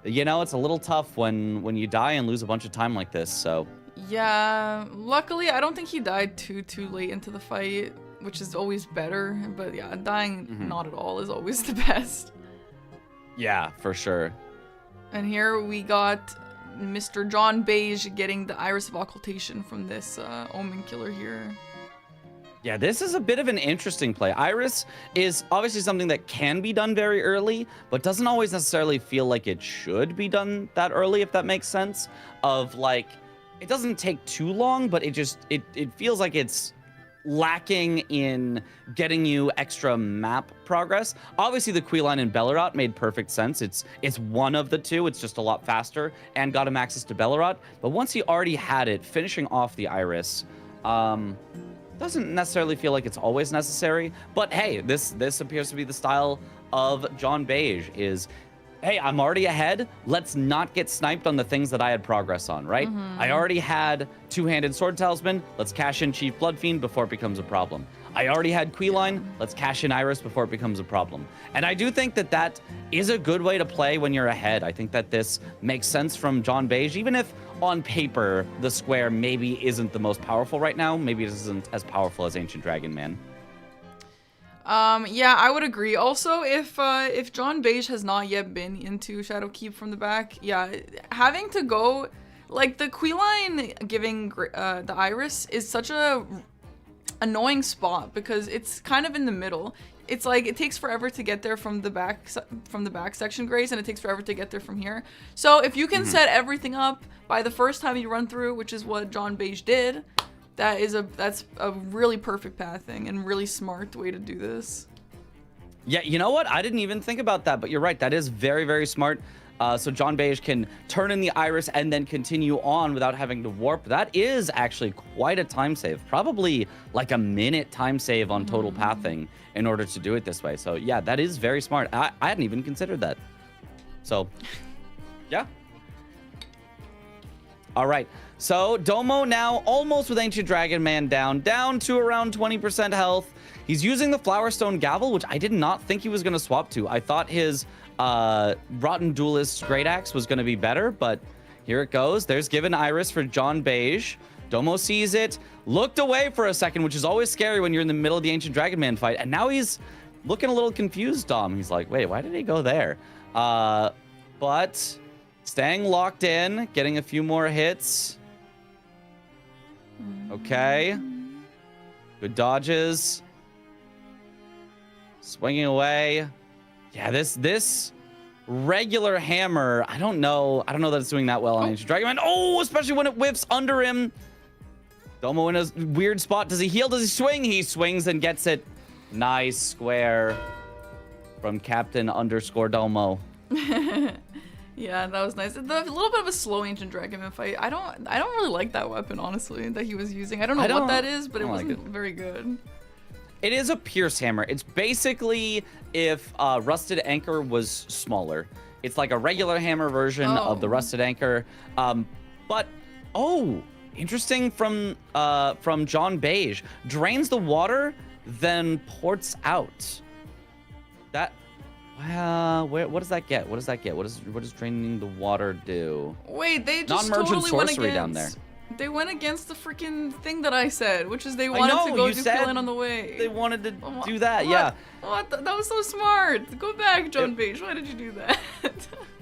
you know, it's a little tough when you die and lose a bunch of time like this, so... Yeah, luckily, I don't think he died too late into the fight, which is always better. But yeah, dying not at all is always the best. Yeah, for sure. And here we got Mr. John Beige getting the Iris of Occultation from this Omen Killer here. Yeah, this is a bit of an interesting play. Iris is obviously something that can be done very early, but doesn't always necessarily feel like it should be done that early, if that makes sense. Of like... It doesn't take too long, but it feels like it's lacking in getting you extra map progress. Obviously, the Queeline and Bellerot made perfect sense. It's one of the two. It's just a lot faster and got him access to Bellerot. But once he already had it, finishing off the Iris doesn't necessarily feel like it's always necessary. But hey, this appears to be the style of John Beige is... Hey, I'm already ahead. Let's not get sniped on the things that I had progress on, right? I already had Two-Handed Sword Talisman. Let's cash in Chief Bloodfiend before it becomes a problem. I already had Queeline. Let's cash in Iris before it becomes a problem. And I do think that is a good way to play when you're ahead. I think that this makes sense from John Beige, even if on paper the square maybe isn't the most powerful right now. Maybe it isn't as powerful as Ancient Dragonman. Yeah, I would agree. Also, if John Beige has not yet been into Shadowkeep from the back, yeah, having to go, like, the Queeline giving the Iris is such a annoying spot because it's kind of in the middle. It's like it takes forever to get there from the back section, Grace, and it takes forever to get there from here. So if you can set everything up by the first time you run through, which is what John Beige did, that's a really perfect pathing and really smart way to do this. Yeah, you know what? I didn't even think about that, but you're right. That is very, very smart. So John Beige can turn in the Iris and then continue on without having to warp. That is actually quite a time save. Probably like a minute time save on total pathing in order to do it this way. So yeah, that is very smart. I hadn't even considered that. So, yeah. All right. So Domo now almost with Ancient Dragonman down to around 20% health. He's using the Flowerstone Gavel, which I did not think he was going to swap to. I thought his Rotten Duelist Great Axe was going to be better, but here it goes. There's Given Iris for John Beige. Domo sees it, looked away for a second, which is always scary when you're in the middle of the Ancient Dragonman fight, and now he's looking a little confused, Dom. He's like, wait, why did he go there? But staying locked in, getting a few more hits. Okay. Good dodges. Swinging away. Yeah, this regular hammer, I don't know that it's doing that well on Ancient Dragonman. Oh, especially when it whiffs under him. Domo in a weird spot. Does he heal? Does he swing? He swings and gets it. Nice square from Captain _ Domo. Yeah, that was nice. A little bit of a slow ancient dragon fight. I don't really like that weapon, honestly, that he was using. I don't know what that is, but it wasn't very good. It is a pierce hammer. It's basically if Rusted Anchor was smaller. It's like a regular hammer version of the Rusted Anchor. But interesting from John Beige. Drains the water, then ports out. That what does that get? What does that get? What does draining the water do? Wait, they just non-merchant totally went sorcery against, down there. They went against the freaking thing that I said, which is they wanted to go do kill in on the way. They wanted to do that, yeah. What? That was so smart. Go back, John Beige. Why did you do that?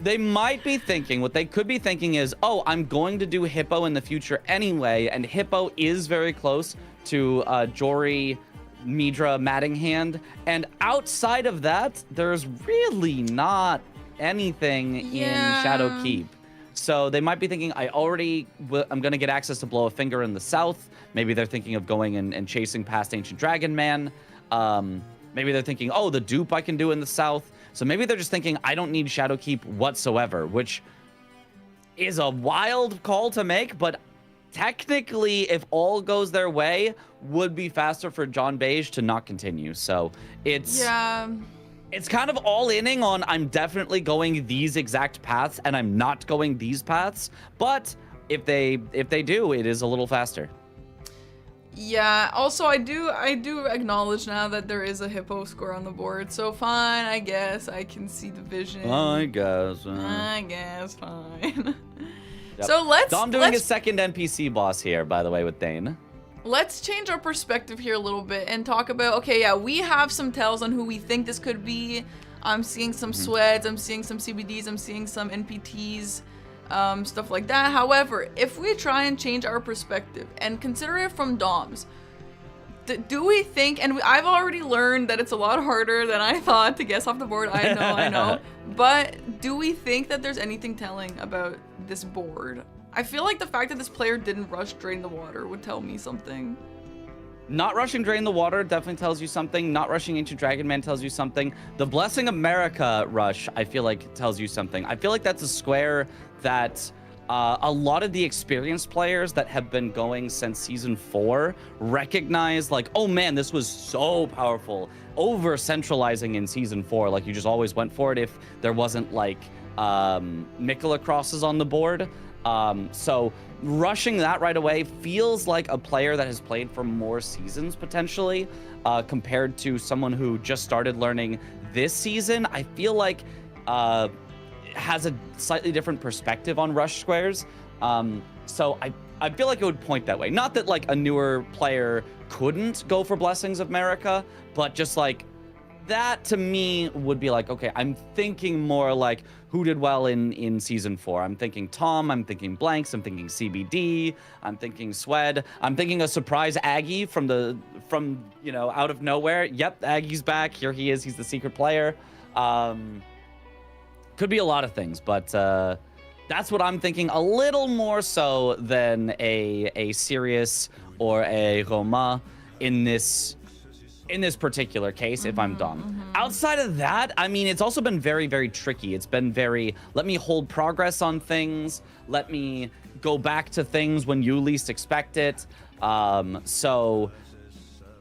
They might be thinking, what they could be thinking is, oh, I'm going to do Hippo in the future anyway, and Hippo is very close to Jory, Midra, Mattinghand, and outside of that, there's really not anything in Shadowkeep. So they might be thinking, I'm going to get access to Blow a Finger in the south. Maybe they're thinking of going and chasing past Ancient Dragon Man. Maybe they're thinking, oh, the dupe I can do in the south. So maybe they're just thinking, I don't need Shadowkeep whatsoever, which is a wild call to make, but technically, if all goes their way, would be faster for John Beige to not continue. So it's kind of all-inning on I'm definitely going these exact paths and I'm not going these paths. But if they do, it is a little faster. Yeah, also I do acknowledge now that there is a Hippo score on the board, so fine, I guess I can see the vision. I guess fine. Yep. So let's doing a second NPC boss here, by the way, with Dane. Let's change our perspective here a little bit and talk about, okay, yeah, we have some tells on who we think this could be. I'm seeing some sweats, I'm seeing some CBDs, I'm seeing some NPTs, stuff like that. However, if we try and change our perspective and consider it from DOMs, do we think, and I've already learned that it's a lot harder than I thought to guess off the board, I know, but do we think that there's anything telling about this board? I feel like the fact that this player didn't rush Drain the Water would tell me something. Not rushing Drain the Water definitely tells you something. Not rushing Ancient Dragon Man tells you something. The Blessing America rush, I feel like, tells you something. I feel like that's a square that a lot of the experienced players that have been going since Season 4 recognize, like, oh man, this was so powerful. Over-centralizing in Season 4, like, you just always went for it if there wasn't, like, Mikola crosses on the board. So rushing that right away feels like a player that has played for more seasons potentially, compared to someone who just started learning this season. I feel like has a slightly different perspective on rush squares. So I feel like it would point that way. Not that like a newer player couldn't go for Blessings of America, but just like that to me would be like, okay, I'm thinking more like who did well in Season 4. I'm thinking Tom, I'm thinking Blanks, I'm thinking CBD, I'm thinking Swed, I'm thinking a surprise Aggie from you know, out of nowhere. Yep, Aggie's back. Here he is. He's the secret player. Could be a lot of things, but that's what I'm thinking a little more so than a Sirius or a Roma in this particular case, if I'm Dom. Outside of that, I mean, it's also been very, very tricky. It's been very, let me hold progress on things. Let me go back to things when you least expect it. So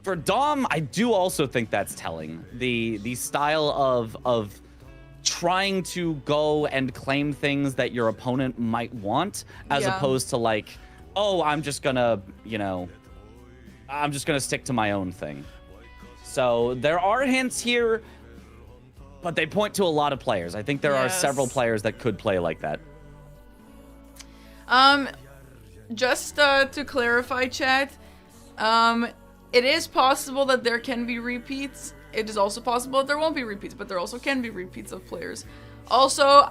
for Dom, I do also think that's telling. The style of trying to go and claim things that your opponent might want, as opposed to like, oh, I'm just gonna stick to my own thing. So there are hints here, but they point to a lot of players. I think there are several players that could play like that. Just to clarify, chat, it is possible that there can be repeats. It is also possible that there won't be repeats, but there also can be repeats of players. Also,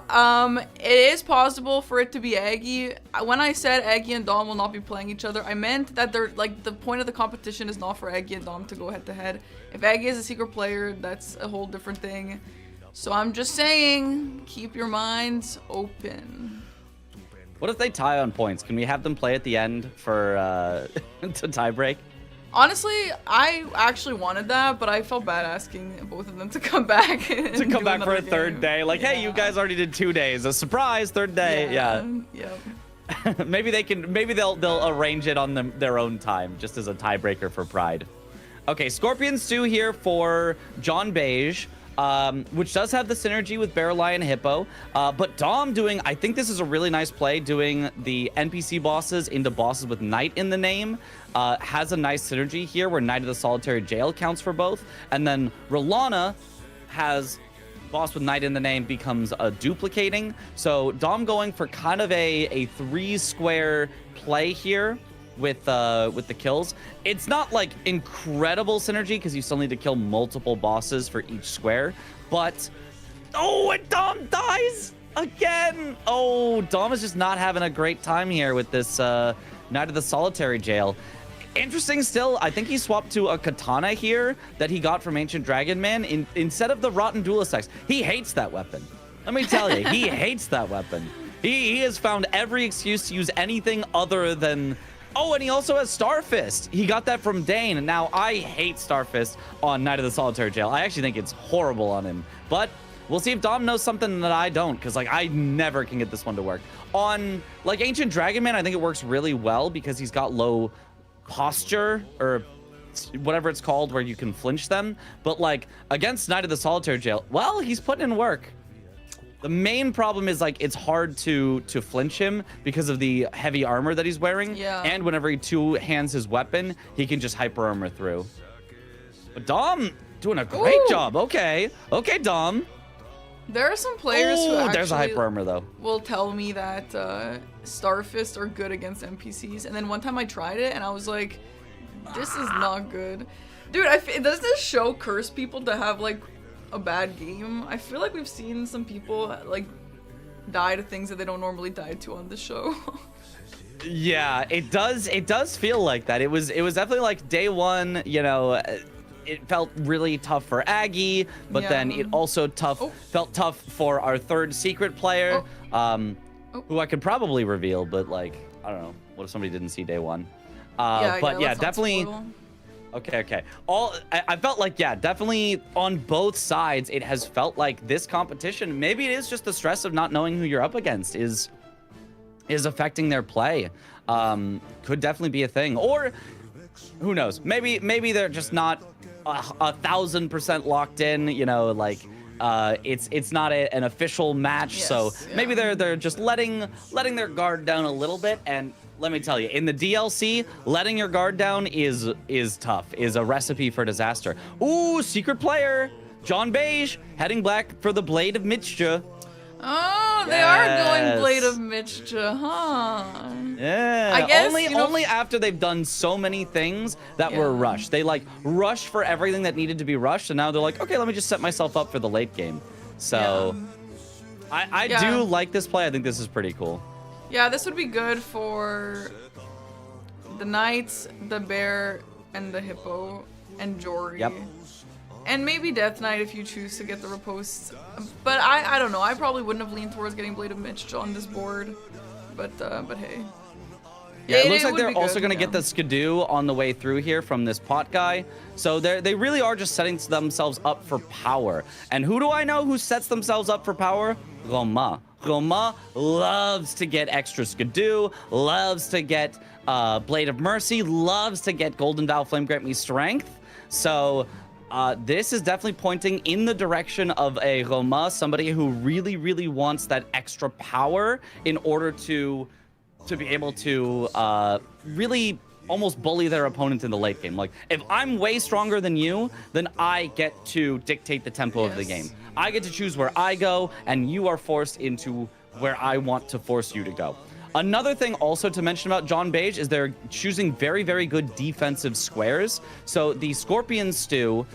it is possible for it to be Aggie. When I said Aggie and Dom will not be playing each other, I meant that they're like, the point of the competition is not for Aggie and Dom to go head to head. If Aggie is a secret player, that's a whole different thing. So I'm just saying, keep your minds open. What if they tie on points? Can we have them play at the end for to tie break? Honestly, I actually wanted that, but I felt bad asking both of them to come back. To come back for a third day. Like, hey, you guys already did 2 days. A surprise, third day. Yeah. Yep. Maybe they'll arrange it on their own time, just as a tiebreaker for Pride. Okay, Scorpion Stew here for John Beige, which does have the synergy with Bear, Lion, Hippo. But Dom doing, I think this is a really nice play, doing the NPC bosses into bosses with Knight in the name. Has a nice synergy here where Knight of the Solitary Jail counts for both. And then Rolana has boss with Knight in the name becomes a duplicating. So Dom going for kind of a 3-square play here with the kills. It's not like incredible synergy because you still need to kill multiple bosses for each square, but and Dom dies again. Dom is just not having a great time here with this Knight of the Solitary Jail. Interesting still, I think he swapped to a katana here that he got from Ancient Dragon Man instead of the Rotten Duelist Axe. He hates that weapon. Let me tell you, he hates that weapon. He has found every excuse to use anything other than... and he also has Starfist. He got that from Dane, and now I hate Starfist on Knight of the Solitary Jail. I actually think it's horrible on him. But we'll see if Dom knows something that I don't, because like I never can get this one to work. On like Ancient Dragon Man, I think it works really well because he's got low posture or whatever it's called where you can flinch them. But like against Knight of the Solitary Jail, well, he's putting in work. The main problem is like it's hard to flinch him because of the heavy armor that he's wearing. Yeah. And whenever he two-hands his weapon, he can just hyper armor through. But Dom doing a great job. Okay, Dom. There are some players who actually there's a hyper armor though. Will tell me that Starfist are good against NPCs, and then one time I tried it and I was like, this is not good. Dude, does this show curse people to have like a bad game? I feel like we've seen some people like die to things that they don't normally die to on this show. Yeah, it does feel like that. It was definitely like day one, you know, it felt really tough for Aggie, but then it also felt tough for our third secret player, who I could probably reveal, but like, I don't know, what if somebody didn't see day one? But yeah, definitely. Okay. I felt like, yeah, definitely on both sides, it has felt like this competition, maybe it is just the stress of not knowing who you're up against is affecting their play. Could definitely be a thing. Or who knows? Maybe they're just not 1,000% locked in, you know, like it's not an official match. Yes, so maybe they're just letting their guard down a little bit. And let me tell you, in the DLC, letting your guard down is tough, is a recipe for disaster. Ooh, secret player, John Beige, heading back for the Blade of Mitsja. Oh, they are going Blade of Mitsja, huh? Yeah. I guess, only after they've done so many things that were rushed. They like rushed for everything that needed to be rushed, and now they're like, okay, let me just set myself up for the late game. So I do like this play. I think this is pretty cool. Yeah, this would be good for the Knights, the Bear, and the Hippo, and Jory. Yep. And maybe Death Knight if you choose to get the riposte. But I don't know. I probably wouldn't have leaned towards getting Blade of Mitsja on this board. But hey. Yeah, it looks like they're also going to get the Skidoo on the way through here from this pot guy. So they really are just setting themselves up for power. And who do I know who sets themselves up for power? Roma. Roma loves to get extra Skidoo, loves to get Blade of Mercy, loves to get Golden Vow Flame Grant Me Strength. So this is definitely pointing in the direction of a Roma, somebody who really, really wants that extra power in order to be able to really almost bully their opponent in the late game. Like, if I'm way stronger than you, then I get to dictate the tempo of the game. I get to choose where I go, and you are forced into where I want to force you to go. Another thing also to mention about John Beige is they're choosing very, very good defensive squares. So the Scorpion Stew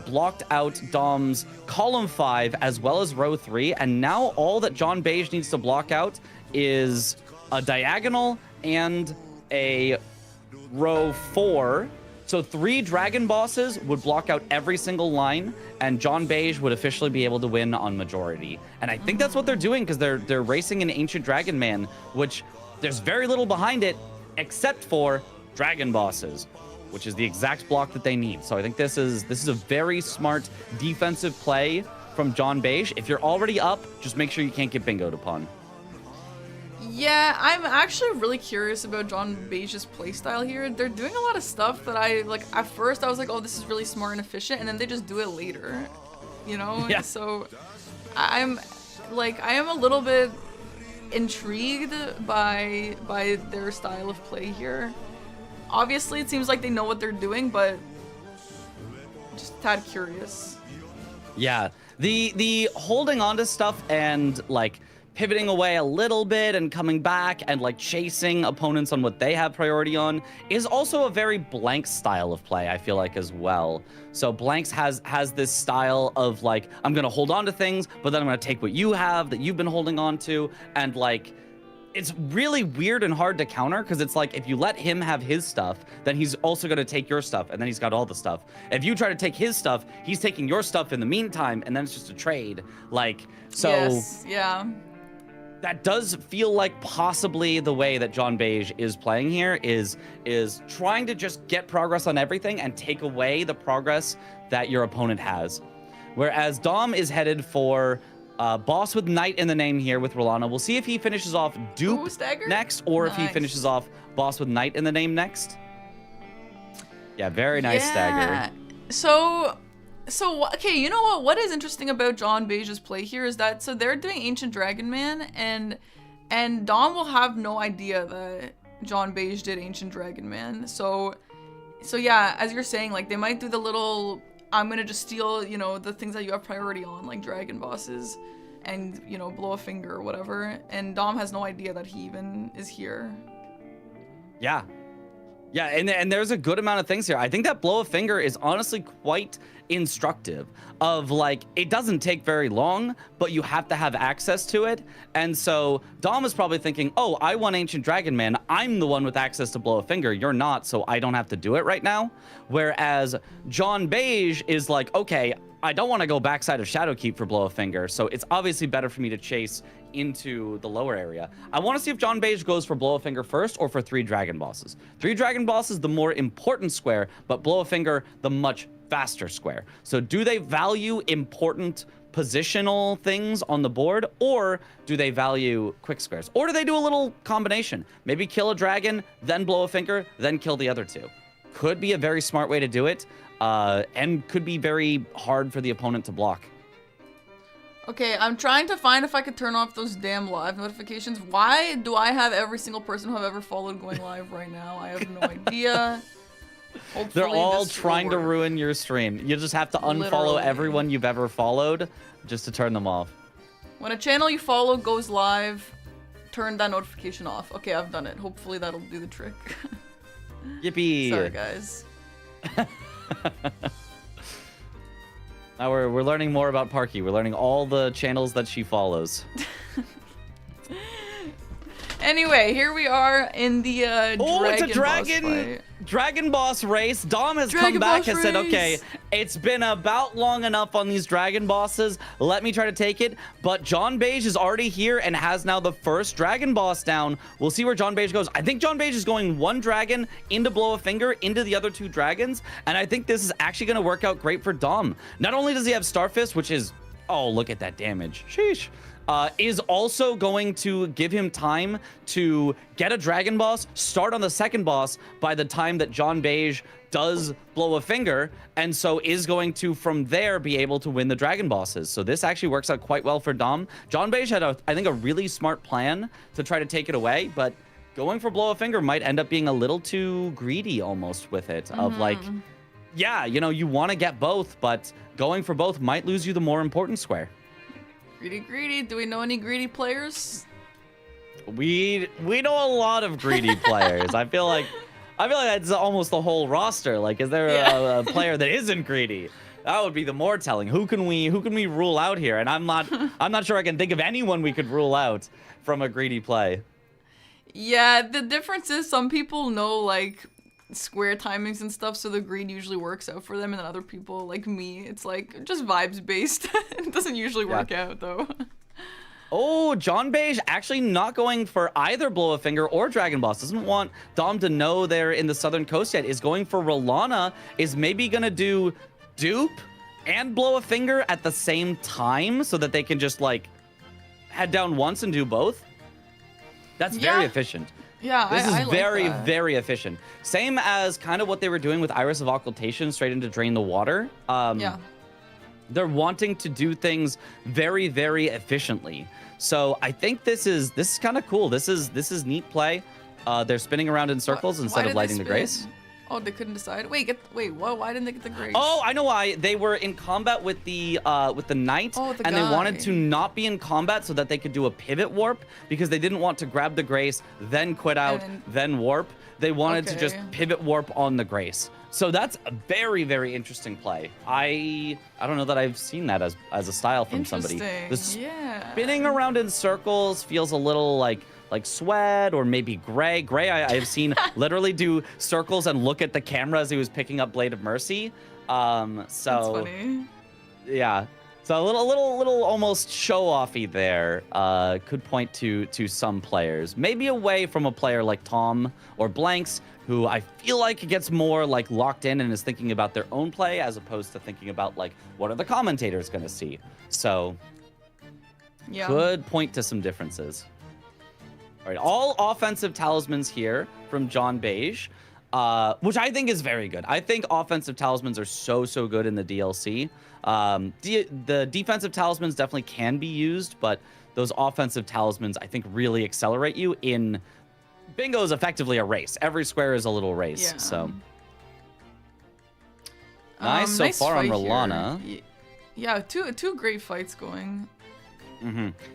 blocked out Dom's column 5 as well as row 3, and now all that John Beige needs to block out is a diagonal and a row 4. So 3 dragon bosses would block out every single line, and John Beige would officially be able to win on majority. And I think that's what they're doing, because they're racing an Ancient Dragon Man, which there's very little behind it except for dragon bosses. which is the exact block that they need. So I think this is a very smart defensive play from John Beige. If you're already up, just make sure you can't get bingoed upon. Yeah, I'm actually really curious about John Beige's playstyle here. They're doing a lot of stuff that I, like, at first I was like, oh, this is really smart and efficient, and then they just do it later, you know? Yeah. So I am a little bit intrigued by their style of play here. Obviously, it seems like they know what they're doing, but just a tad curious. Yeah, the holding on to stuff and like pivoting away a little bit and coming back and like chasing opponents on what they have priority on is also a very Blank style of play, I feel like, as well. So Blanks has this style of like, I'm gonna hold on to things, but then I'm gonna take what you have that you've been holding on to, and like it's really weird and hard to counter because it's like if you let him have his stuff, then he's also going to take your stuff, and then he's got all the stuff. If you try to take his stuff, he's taking your stuff in the meantime, and then it's just a trade. Like, so Yes, yeah. that does feel like possibly the way that John Beige is playing here is trying to just get progress on everything and take away the progress that your opponent has. Whereas Dom is headed for boss with Knight in the name here with Rolana. We'll see if he finishes off Dupe next, or if he finishes off boss with Knight in the name next. Yeah, very nice stagger. So okay, you know what? What is interesting about John Beige's play here is that they're doing Ancient Dragon Man, and Dom will have no idea that John Beige did Ancient Dragon Man. So yeah, as you're saying, like they might do the little, I'm gonna just steal, you know, the things that you have priority on, like dragon bosses, and, you know, blow a finger or whatever. And Dom has no idea that he even is here. Yeah. Yeah, and there's a good amount of things here. I think that blow a finger is honestly quite instructive of like, it doesn't take very long, but you have to have access to it. And so Dom is probably thinking, oh, I want Ancient Dragon Man. I'm the one with access to blow a finger. You're not, so I don't have to do it right now. Whereas John Beige is like, okay, I don't want to go backside of Shadowkeep for blow a finger, so it's obviously better for me to chase into the lower area. I want to see if John Beige goes for blow a finger first or for 3 dragon bosses. 3 dragon bosses, the more important square, but blow a finger, the much faster square. So do they value important positional things on the board, or do they value quick squares? Or do they do a little combination? Maybe kill a dragon, then blow a finger, then kill the other 2. Could be a very smart way to do it, and could be very hard for the opponent to block. Okay, I'm trying to find if I could turn off those damn live notifications. Why do I have every single person who I've ever followed going live right now? I have no idea. Hopefully They're all this will trying to work. ruin your stream. You just have to unfollow Literally. everyone you've ever followed just to turn them off. When a channel you follow goes live, turn that notification off. Okay, I've done it. Hopefully that'll do the trick. Yippee! Sorry, guys. Now we're learning more about Parky. We're learning all the channels that she follows. Anyway, here we are in the Oh, it's a dragon boss fight. dragon boss race. Dom has Dragon come back boss and said, race. okay, it's been about long enough on these dragon bosses. Let me try to take it. But John Beige is already here and has now the first dragon boss down. We'll see where John Beige goes. I think John Beige is going 1 dragon into blow a finger into the other 2 dragons. And I think this is actually going to work out great for Dom. Not only does he have Starfist, which is, oh, look at that damage. Sheesh. Is also going to give him time to get a dragon boss, start on the second boss by the time that John Beige does blow a finger, and so is going to, from there, be able to win the dragon bosses. So this actually works out quite well for Dom. John Beige had, I think, a really smart plan to try to take it away, but going for blow a finger might end up being a little too greedy almost with it, of like, yeah, you know, you want to get both, but going for both might lose you the more important square. Greedy. Do we know any greedy players? We know a lot of greedy players. I feel like that's almost the whole roster. Like, is there a player that isn't greedy? That would be the more telling. Who can we rule out here? And I'm not sure I can think of anyone we could rule out from a greedy play. Yeah, the difference is some people know like square timings and stuff, so the greed usually works out for them, and then other people like me, it's like just vibes based. It doesn't usually work out though. Oh, John Beige actually not going for either Blow a Finger or Dragon Boss. Doesn't want Dom to know they're in the Southern Coast yet. Is going for Rolana. Is maybe going to do Dupe and Blow a Finger at the same time so that they can just, like, head down once and do both. That's very efficient. Yeah, this is I like very, that. very efficient. Same as kind of what they were doing with Iris of Occultation straight into Drain the Water. Yeah. They're wanting to do things very, very efficiently. So I think this is kind of cool. This is neat play. They're spinning around in circles instead of lighting the grace. Oh, they couldn't decide. Wait, what? Why didn't they get the grace? Oh, I know why. They were in combat with the knight, Oh, the and they wanted guy. to not be in combat so that they could do a pivot warp because they didn't want to grab the grace, then quit out, And- then warp. They wanted to just Okay. pivot warp on the grace. So that's a very, very interesting play. I don't know that I've seen that as a style from somebody. Interesting. The Yeah. spinning around in circles feels a little like Sweat or maybe Gray. Gray, I have seen literally do circles and look at the camera as he was picking up Blade of Mercy. That's funny. Yeah. So a little almost show-offy there. Could point to some players. Maybe away from a player like Tom or Blanks, who I feel like gets more like locked in and is thinking about their own play as opposed to thinking about like what are the commentators going to see. So Yeah. could point to some differences. All right, all offensive talismans here from John Beige, which I think is very good. I think offensive talismans are so good in the DLC. The defensive talismans definitely can be used, but those offensive talismans I think really accelerate you in... Bingo is effectively a race. Every square is a little race, Yeah. so... Nice so nice far on fight Rolana. here. Yeah, two great fights going.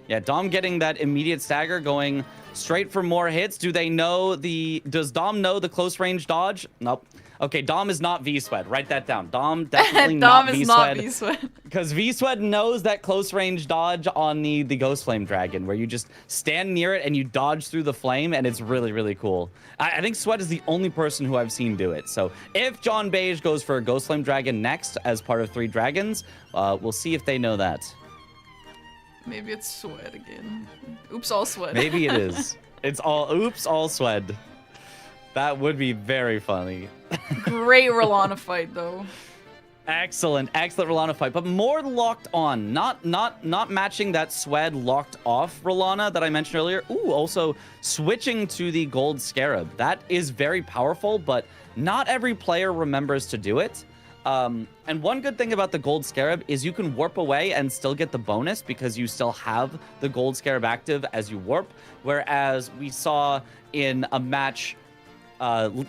Yeah, Dom getting that immediate stagger, going straight for more hits. Does Dom know the close range dodge? Nope. Okay, Dom is not V-Sweat. Write that down. Dom definitely Dom not is not V-Sweat. V-Sweat. Because V-Sweat knows that close range dodge on the Ghost Flame Dragon, where you just stand near it and you dodge through the flame, and it's really, really cool. I think Sweat is the only person who I've seen do it. So if John Beige goes for a Ghost Flame Dragon next as part of 3 dragons, we'll see if they know that. Maybe it's Sweat again. Oops, all Sweat. Maybe it is. It's all oops, all Sweat. That would be very funny. Great Rolana fight though. Excellent Rolana fight, but more locked on, not matching that Swed locked off Rolana that I mentioned earlier. Ooh, also switching to the Gold Scarab. That is very powerful, but not every player remembers to do it. And one good thing about the Gold Scarab is you can warp away and still get the bonus because you still have the Gold Scarab active as you warp, whereas we saw in a match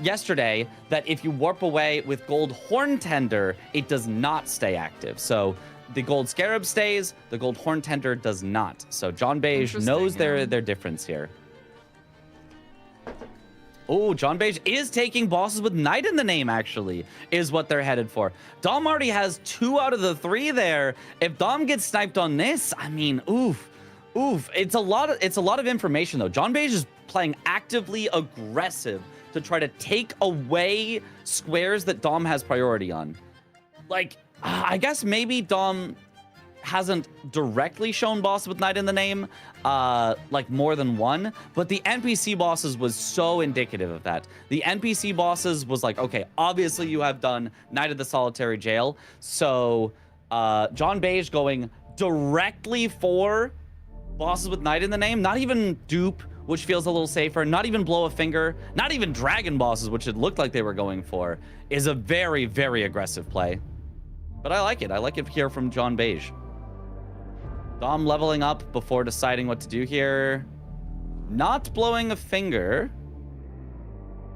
yesterday that if you warp away with Gold Horn Tender, it does not stay active. So the Gold Scarab stays, the Gold Horn Tender does not. So John Beige knows their difference here. Oh, John Beige is taking bosses with Knight in the name, actually, is what they're headed for. Dom already has 2 out of the 3 there. If Dom gets sniped on this, I mean, oof. It's a lot of information, though. John Beige is playing actively aggressive to try to take away squares that Dom has priority on. Like, I guess maybe Dom hasn't directly shown boss with Knight in the name, like more than one, but the NPC bosses was so indicative of that. The NPC bosses was like, okay, obviously you have done Knight of the Solitary Jail, so John Beige going directly for bosses with Knight in the name, not even dupe, which feels a little safer, not even blow a finger, not even dragon bosses, which it looked like they were going for, is a very, very aggressive play. But I like it. I like it here from John Beige. Dom leveling up before deciding what to do here. Not blowing a finger.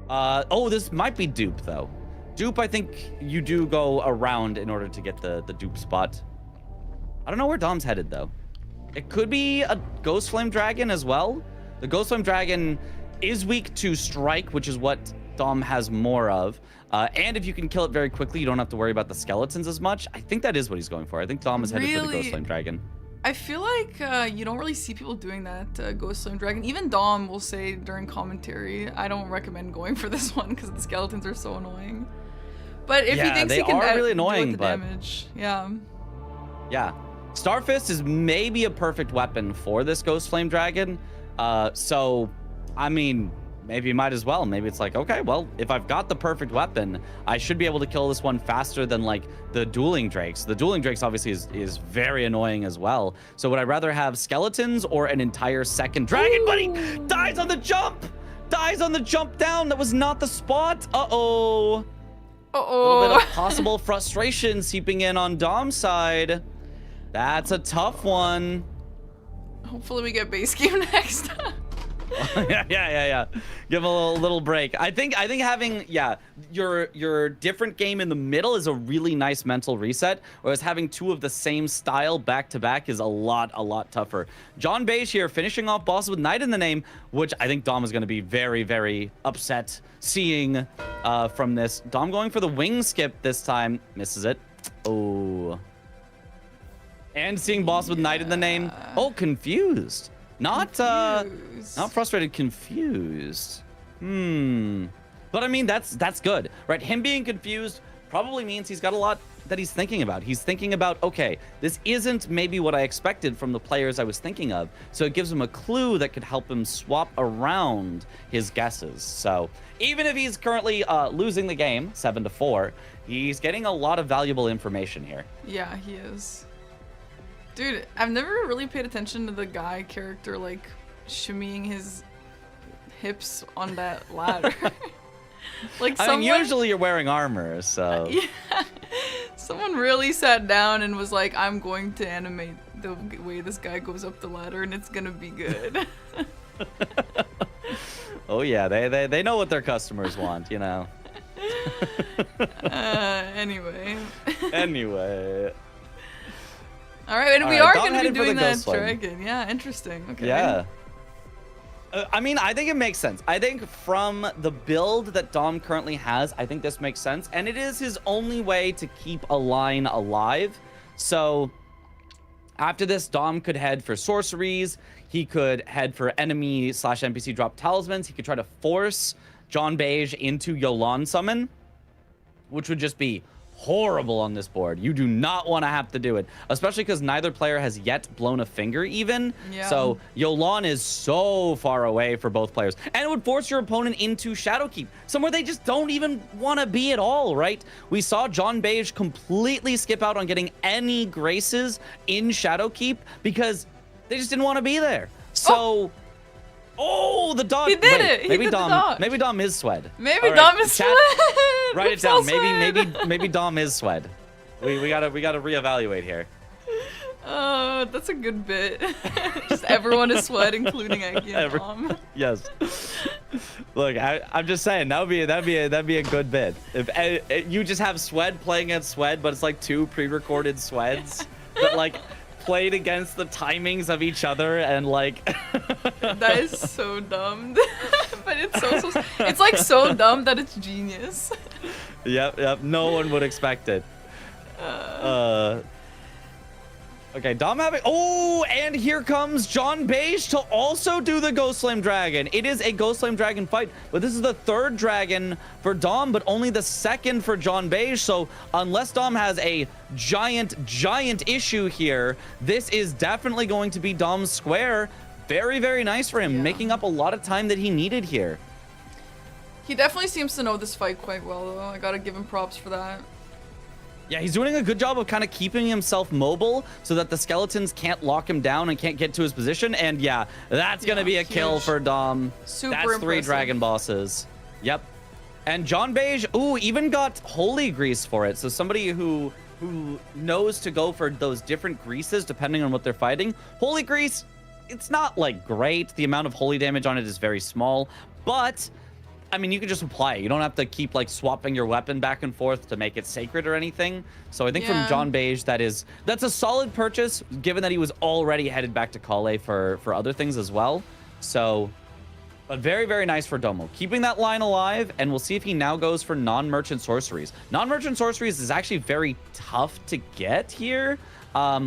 Oh, this might be dupe, though. Dupe, I think you do go around in order to get the dupe spot. I don't know where Dom's headed, though. It could be a Ghost Flame Dragon as well. The Ghost Flame Dragon is weak to strike, which is what Dom has more of. And if you can kill it very quickly, you don't have to worry about the skeletons as much. I think that is what he's going for. I think Dom is headed for the Ghost Flame Dragon. I feel like you don't really see people doing that, Ghost Flame Dragon. Even Dom will say during commentary, I don't recommend going for this one because the skeletons are so annoying. But if he thinks he can really do annoying, the but damage, yeah. Yeah. Starfist is maybe a perfect weapon for this Ghost Flame Dragon. So, I mean, maybe you might as well. Maybe it's like, okay, well, if I've got the perfect weapon, I should be able to kill this one faster than like the dueling drakes. The dueling drakes obviously is very annoying as well. So would I rather have skeletons or an entire second dragon? But he dies on the jump! Dies on the jump down. That was not the spot. Uh-oh. Uh-oh. A little bit of possible frustration seeping in on Dom's side. That's a tough one. Hopefully we get base game next. yeah. Give him a little break. I think having your different game in the middle is a really nice mental reset, whereas having two of the same style back to back is a lot tougher. John Beige here finishing off bosses with Knight in the name, which I think Dom is going to be very upset seeing from this. Dom going for the wing skip this time, misses it. Oh. And seeing boss with Knight in the name. Oh, confused. Not frustrated, confused. But I mean, that's good, right? Him being confused probably means he's got a lot that he's thinking about. He's thinking about, okay, this isn't maybe what I expected from the players I was thinking of. So it gives him a clue that could help him swap around his guesses. So even if he's currently losing the game 7-4, he's getting a lot of valuable information here. Yeah, he is. Dude, I've never really paid attention to the guy character, like, shimmying his hips on that ladder. Like, I mean, usually you're wearing armor, so... Yeah. Someone really sat down and was like, I'm going to animate the way this guy goes up the ladder, and it's gonna be good. Oh, yeah, they know what their customers want, you know. Anyway. Anyway... All right, and All we right, are Dom going to be headed for the doing that Ghost Flame. dragon. Yeah, interesting. Okay. Yeah. I mean, I think it makes sense. I think from the build that Dom currently has, I think this makes sense. And it is his only way to keep a line alive. So after this, Dom could head for sorceries. He could head for enemy/NPC drop talismans. He could try to force John Beige into Yolan summon, which would just be horrible on this board. You do not want to have to do it, especially because neither player has yet blown a finger even. Yeah. So Yolan is so far away for both players, and it would force your opponent into Shadowkeep, somewhere they just don't even want to be at all, right? We saw John Beige completely skip out on getting any graces in Shadowkeep because they just didn't want to be there. So oh, the dodge. He did it. He Maybe did the Dom. dodge. Maybe Dom is Swed. Maybe All Dom right, is chat, Swed. Write it It's down. all Swed. Maybe Dom is Swed. We gotta reevaluate here. That's a good bit. Just everyone is Swed, including Aki and Dom. Yes. Look, I'm just saying that'd be a good bit. If you just have Swed playing against Swed, but it's like two pre-recorded Sweds that like played against the timings of each other and like. That is so dumb. But it's so it's like so dumb that it's genius. Yep. No one would expect it. Okay, Dom having... Oh, and here comes John Beige to also do the Ghost Flame Dragon. It is a Ghost Flame Dragon fight, but this is the third dragon for Dom, but only the second for John Beige. So unless Dom has a giant issue here, this is definitely going to be Dom's square. Very nice for him, making up a lot of time that he needed here. He definitely seems to know this fight quite well, though. I gotta give him props for that. Yeah, he's doing a good job of kind of keeping himself mobile so that the skeletons can't lock him down and can't get to his position. And yeah, that's going to be a kill for Dom. Super That's 3 impressive. dragon bosses. Yep. And John Beige, even got Holy Grease for it. So somebody who knows to go for those different greases depending on what they're fighting. Holy Grease, it's not like great. The amount of holy damage on it is very small, but I mean, you can just apply it. You don't have to keep like swapping your weapon back and forth to make it sacred or anything. So I think from John Beige, that's a solid purchase, given that he was already headed back to Kale for other things as well. So, but very nice for Domo. Keeping that line alive, and we'll see if he now goes for non-merchant sorceries. Non-merchant sorceries is actually very tough to get here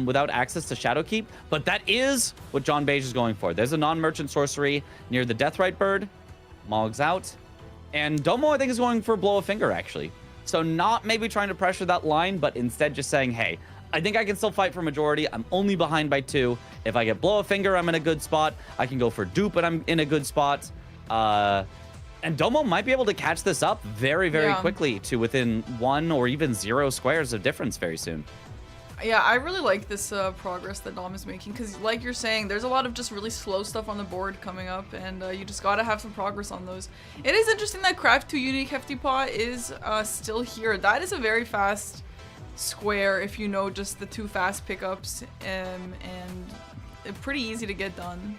without access to Shadowkeep, but that is what John Beige is going for. There's a non-merchant sorcery near the Deathrite Bird. Mog's out. And Domo, I think, is going for blow a finger, actually. So not maybe trying to pressure that line, but instead just saying, hey, I think I can still fight for majority. I'm only behind by 2. If I get blow a finger, I'm in a good spot. I can go for dupe, and I'm in a good spot. And Domo might be able to catch this up very, very quickly to within 1 or even 0 squares of difference very soon. Yeah, I really like this progress that Dom is making because, like you're saying, there's a lot of just really slow stuff on the board coming up, and you just gotta have some progress on those. It is interesting that Craft 2 Unique Hefty Pot is still here. That is a very fast square if you know just the 2 fast pickups, and pretty easy to get done.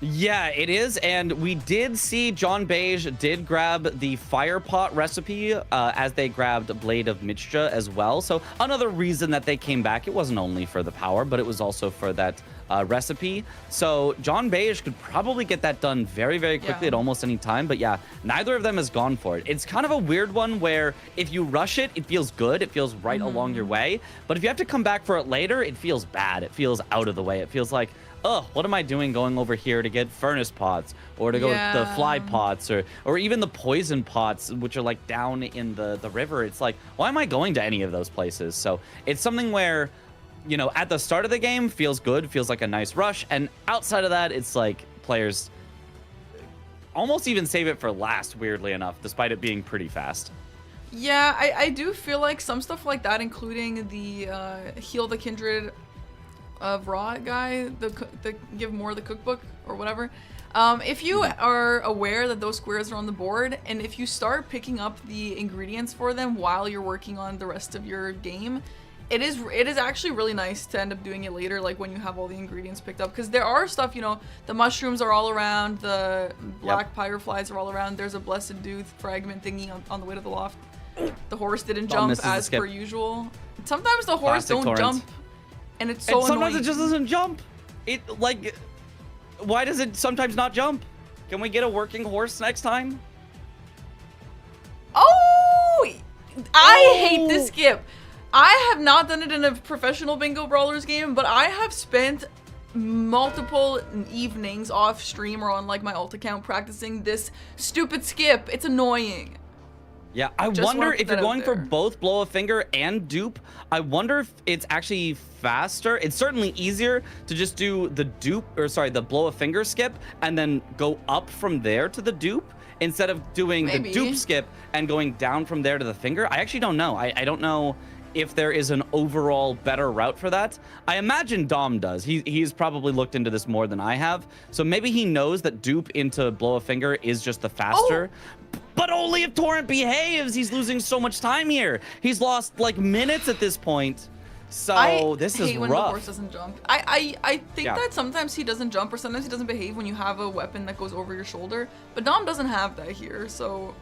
Yeah, it is, and we did see John Beige did grab the fire pot recipe as they grabbed Blade of Mitsja as well. So another reason that they came back, it wasn't only for the power, but it was also for that recipe. So John Beige could probably get that done very, very quickly at almost any time. But yeah, neither of them has gone for it. It's kind of a weird one where if you rush it, it feels good. It feels right along your way. But if you have to come back for it later, it feels bad. It feels out of the way. It feels like, oh, what am I doing going over here to get furnace pots or to go the fly pots or even the poison pots, which are like down in the river? It's like, why am I going to any of those places? So it's something where, you know, at the start of the game feels good, feels like a nice rush. And outside of that, it's like players almost even save it for last, weirdly enough, despite it being pretty fast. Yeah, I do feel like some stuff like that, including the Heal the Kindred of Raw guy, the Give More the cookbook or whatever. If you are aware that those squares are on the board, and if you start picking up the ingredients for them while you're working on the rest of your game, it is actually really nice to end up doing it later, like when you have all the ingredients picked up, because there are stuff, you know, the mushrooms are all around, the black pyreflies are all around, there's a blessed tooth fragment thingy on the way to the loft. The horse didn't jump as per usual. Sometimes the horse don't jump. And it's so sometimes annoying. It just doesn't jump. It, like, why does it sometimes not jump? Can we get a working horse next time? Oh! I hate this skip. I have not done it in a professional Bingo Brawlers game, but I have spent multiple evenings off stream or on like my alt account practicing this stupid skip. It's annoying. Yeah, I wonder if you're going for both blow a finger and dupe, I wonder if it's actually faster. It's certainly easier to just do the dupe, or sorry, the blow a finger skip and then go up from there to the dupe instead of doing the dupe skip and going down from there to the finger. I actually don't know. I don't know if there is an overall better route for that. I imagine Dom does. He's probably looked into this more than I have. So maybe he knows that dupe into blow a finger is just the faster. But only if Torrent behaves. He's losing so much time here. He's lost like minutes at this point. So this is rough. I hate when the horse doesn't jump. I think that sometimes he doesn't jump or sometimes he doesn't behave when you have a weapon that goes over your shoulder. But Dom doesn't have that here. So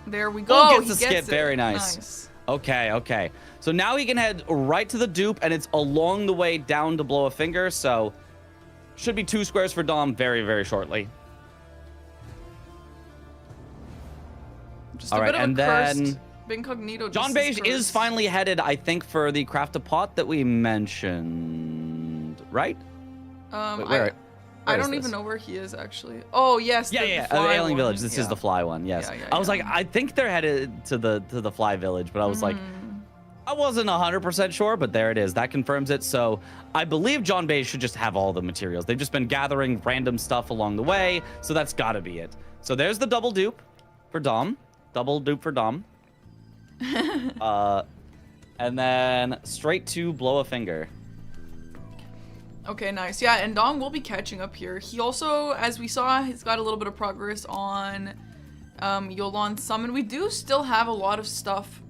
there we go. Oh, he gets the skip. Very nice. Okay. So now he can head right to the dupe, and it's along the way down to blow a finger. So should be 2 squares for Dom very, very shortly. Just a bit of a cursed Bingcognito. John Beige is finally headed, I think, for the craft a pot that we mentioned, right? I don't even know where he is actually. Oh yes, the Alien Village. This is the fly one. Yes, I was like, I think they're headed to the fly village, but I was like, I wasn't 100% sure, but there it is. That confirms it. So I believe John Beige should just have all the materials. They've just been gathering random stuff along the way, so that's got to be it. So there's the double dupe for Dom. Double dupe for Dom. And then straight to blow a finger. Okay, nice. Yeah, and Dom will be catching up here. He also, as we saw, he's got a little bit of progress on Yolan Summon. We do still have a lot of stuff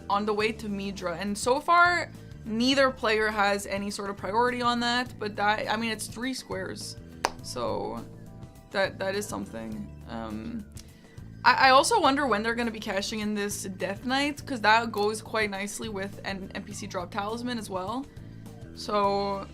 on the way to Midra, and so far neither player has any sort of priority on that, but that, I mean, it's 3 squares, so that is something. I also wonder when they're going to be cashing in this Death Knight, because that goes quite nicely with an NPC drop talisman as well. So...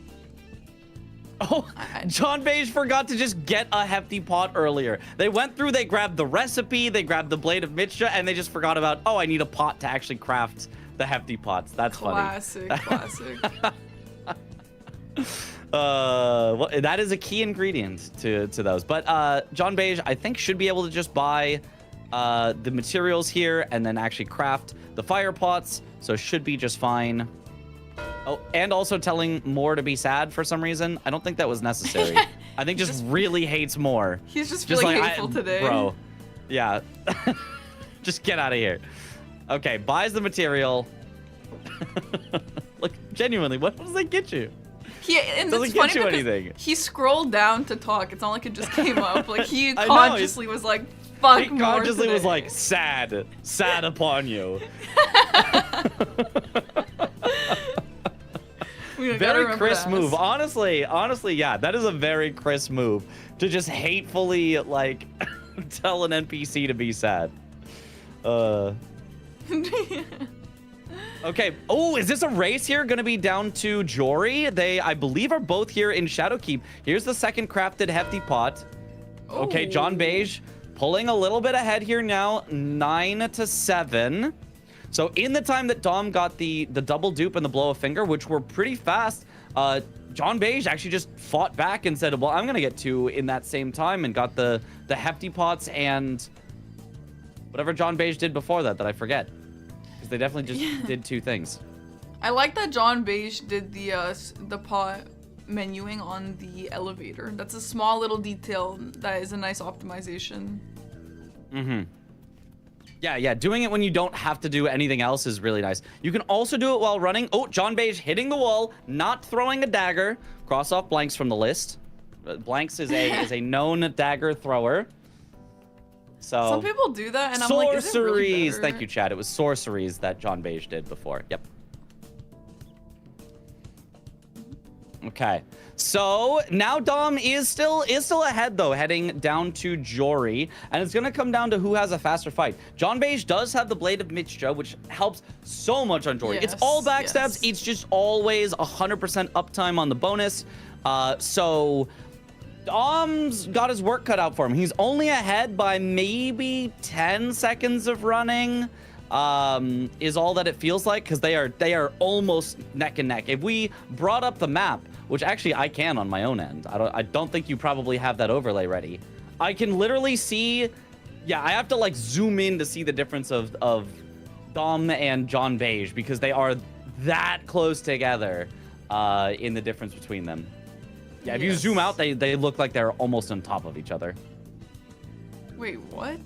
Oh, John Beige forgot to just get a hefty pot earlier. They went through, they grabbed the recipe, they grabbed the Blade of Mitsja, and they just forgot about, oh, I need a pot to actually craft the hefty pots. That's classic, funny. Classic. Well, that is a key ingredient to those. But John Beige, I think, should be able to just buy the materials here and then actually craft the fire pots. So should be just fine. Oh, and also telling Moore to be sad for some reason. I don't think that was necessary. I think just really hates Moore. He's just feeling hateful today. Bro, yeah. Just get out of here. Okay, buys the material. Like, genuinely, what does that get you? And doesn't it's get funny you because anything. he scrolled down to talk. It's not like it just came up. Like, he I know, consciously was like, fuck He more consciously was today. like, sad upon you. We gotta Very remember crisp to move. ask. Honestly, yeah, that is a very crisp move to just hatefully like tell an NPC to be sad. Okay. Oh, is this a race here? Gonna be down to Jory. They, I believe, are both here in Shadowkeep. Here's the second crafted hefty pot. Okay, John Ooh. Beige pulling a little bit ahead here now, 9-7. So in the time that Dom got the double dupe and the blow of finger, which were pretty fast, John Beige actually just fought back and said, well, I'm going to get 2 in that same time, and got the hefty pots and whatever John Beige did before that I forget. Because they definitely just did 2 things. I like that John Beige did the pot menuing on the elevator. That's a small little detail that is a nice optimization. Mm-hmm. Yeah, doing it when you don't have to do anything else is really nice. You can also do it while running. Oh, John Beige hitting the wall, not throwing a dagger. Cross off Blanks from the list. Blanks is a known dagger thrower. So Some people do that, and I'm like, is it really sorceries. better? Thank you, Chad. It was sorceries that John Beige did before. Yep. Okay. So now Dom is still ahead though, heading down to Jory, and it's gonna come down to who has a faster fight. John Beige does have the Blade of Michja, which helps so much on Jory. It's all backstabs. Yes. It's just always 100% uptime on the bonus. So Dom's got his work cut out for him. He's only ahead by maybe 10 seconds of running. Is all that it feels like, because they are almost neck and neck. If we brought up the map, which actually I can on my own end, I don't think you probably have that overlay ready. I can literally see, yeah, I have to like zoom in to see the difference of Dom and John Beige, because they are that close together in the difference between them. Yeah, if you zoom out, they look like they're almost on top of each other. Wait, what?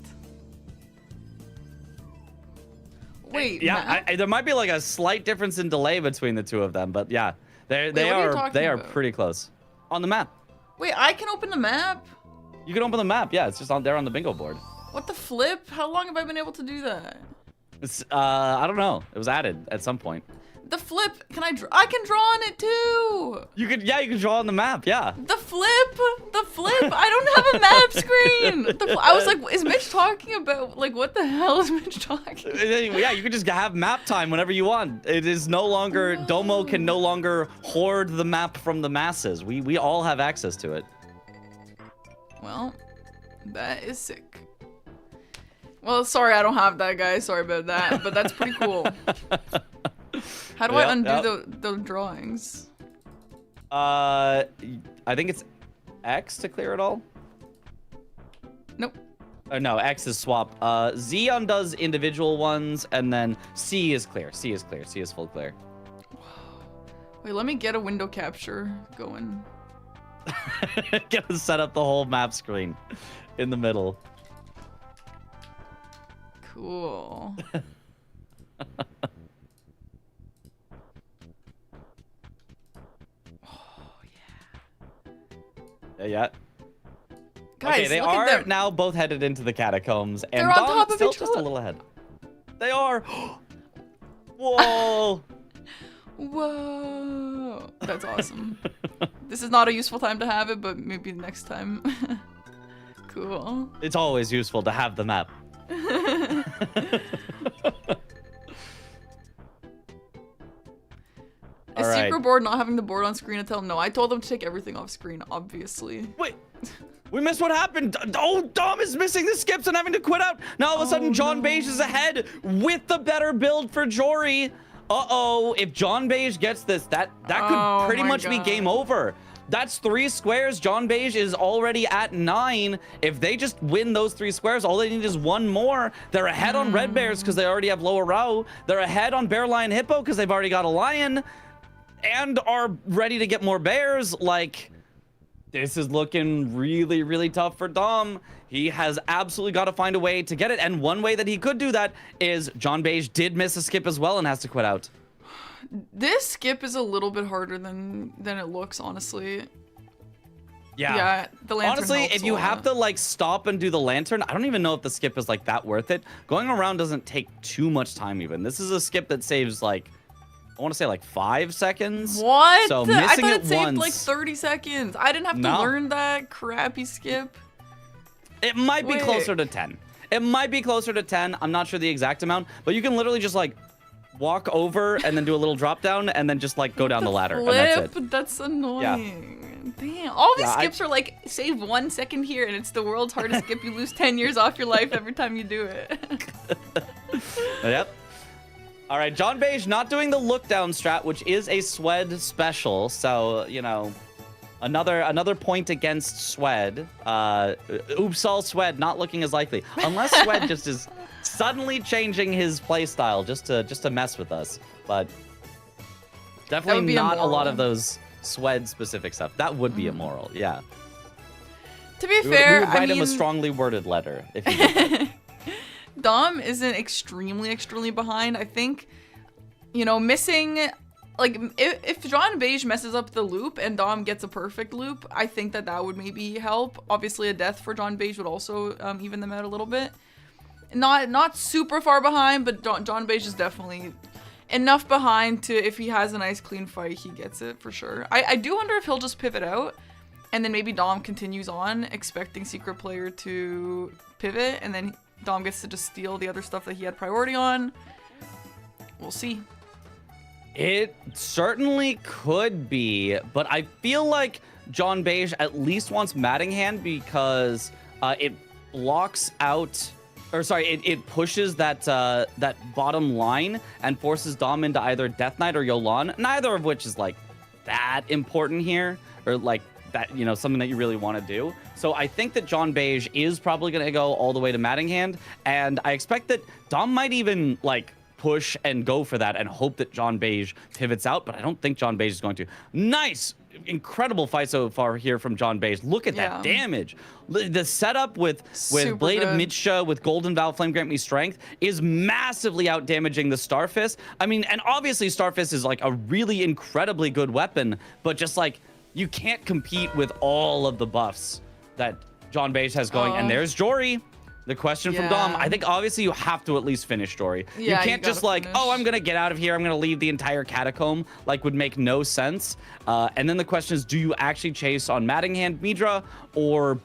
Wait, yeah, there might be like a slight difference in delay between the two of them, but yeah, they what are you talking are about? pretty close on the map. Wait, I can open the map? You can open the map. Yeah, it's just on there on the bingo board. What the flip? How long have I been able to do that? It's I don't know. It was added at some point. The flip, I can draw on it too. You could draw on the map. Yeah. The flip. I don't have a map screen. I was like, is Mitch talking about, like, what the hell is Mitch talking about? Yeah, you could just have map time whenever you want. It is no longer, Domo can no longer hoard the map from the masses. We all have access to it. Well, that is sick. Well, sorry I don't have that, guys. Sorry about that, but that's pretty cool. How do I undo the drawings? I think it's X to clear it all. Nope. No, X is swap. Z undoes individual ones, and then C is clear. C is clear. C is full clear. Wait, let me get a window capture going. Gotta set up the whole map screen in the middle. Cool. Yeah. Guys, okay, they look at are them. now both headed into the catacombs, and They're on Dom top of still each just other. a little ahead. They are. Whoa. Whoa. That's awesome. This is not a useful time to have it, but maybe next time. Cool. It's always useful to have the map. Is All right. secret board not having the board on screen until no? I told them to take everything off screen, obviously. Wait, we missed what happened. Oh, Dom is missing the skips and having to quit out. Now all of a sudden, John Beige is ahead with the better build for Jory. Uh-oh, if John Beige gets this, that could pretty much be game over. That's 3 squares. John Beige is already at 9. If they just win those 3 squares, all they need is 1 more. They're ahead on Red Bears because they already have lower row. They're ahead on Bear, Lion, Hippo because they've already got a lion and are ready to get more bears. Like, this is looking really, really tough for Dom. He has absolutely got to find a way to get it. And one way that he could do that is John Beige did miss a skip as well and has to quit out. This skip is a little bit harder than it looks, honestly. Yeah. The lantern honestly, helps if a you lot. have to like stop and do the lantern, I don't even know if the skip is like that worth it. Going around doesn't take too much time even. This is a skip that saves like, I want to say like 5 seconds. What? So I missing thought it it saved once, like 30 seconds. I didn't have to No. learn that crappy skip. it might be Wait. closer to 10. It might be closer to 10. I'm not sure the exact amount, but you can literally just like walk over and then do a little drop down and then just like go down the ladder and that's it. That's annoying. Damn. All these Yeah, skips are like, save 1 second here and it's the world's hardest skip. You lose 10 years off your life every time you do it. Yep. All right, John Beige not doing the look down strat, which is a Swed special. So, you know, another point against Swed. Oops, all Swed not looking as likely. Unless Swed just is suddenly changing his playstyle just to mess with us. But definitely be not a lot immoral. of those Swed specific stuff. That would be immoral, yeah. To be We fair, would write I him a mean, strongly worded letter if he did. Dom isn't extremely behind. I think, you know, missing, like, if John Beige messes up the loop and Dom gets a perfect loop, I think that would maybe help. Obviously, a death for John Beige would also even them out a little bit. Not super far behind, but John Beige is definitely enough behind to, if he has a nice clean fight, he gets it for sure. I do wonder if he'll just pivot out, and then maybe Dom continues on, expecting Secret Player to pivot, and then Dom gets to just steal the other stuff that he had priority on. We'll see. It certainly could be, but I feel like John Beige at least wants Matting Hand because it blocks out, or sorry, it pushes that that bottom line and forces Dom into either Death Knight or Yolan, neither of which is like that important here, or like that, you know, something that you really want to do. So I think that John Beige is probably going to go all the way to Matting Hand, and I expect that Dom might even like push and go for that and hope that John Beige pivots out, but I don't think John Beige is going to. Nice! Incredible fight so far here from John Beige. Look at that damage. The setup with Super Blade of good. Midsha with Golden Vow Flame Grant Me Strength is massively out damaging the Starfist. I mean, and obviously Starfist is like a really incredibly good weapon, but just like you can't compete with all of the buffs that John Beige has going. And there's Jory. The question from Dom, I think obviously you have to at least finish Jory. Yeah, you can't just gotta like, finish. oh, I'm going to get out of here. I'm going to leave the entire catacomb. Like, would make no sense. And then the question is, do you actually chase on Matting Hand Midra, or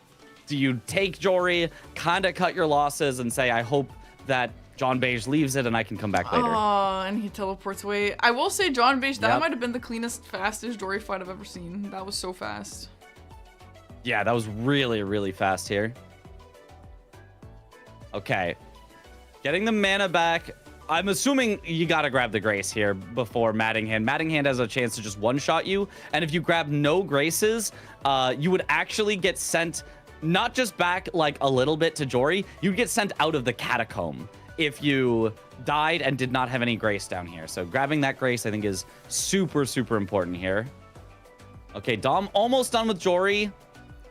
do you take Jory, kind of cut your losses and say, I hope that John Beige leaves it and I can come back later? Oh, and he teleports away. I will say John Beige, that Yep. might have been the cleanest, fastest Jory fight I've ever seen. That was so fast. Yeah, that was really, really fast here. Okay. Getting the mana back. I'm assuming you gotta grab the Grace here before Matting Hand. Matting Hand has a chance to just one-shot you, and if you grab no Graces, you would actually get sent not just back like a little bit to Jory, you'd get sent out of the catacomb if you died and did not have any Grace down here. So grabbing that Grace, I think, is super, super important here. Okay, Dom almost done with Jory.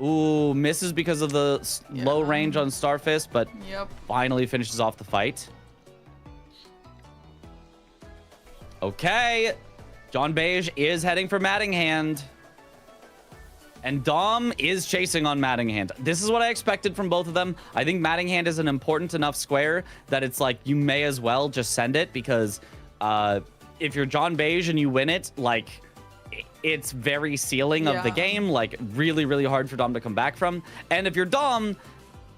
Ooh, misses because of the low range on Starfist, but finally finishes off the fight. Okay, John Beige is heading for Matting Hand. And Dom is chasing on Matting Hand. This is what I expected from both of them. I think Matting Hand is an important enough square that it's like you may as well just send it, because if you're John Beige and you win it, like, it's very sealing of the game, like really, really hard for Dom to come back from. And if you're Dom,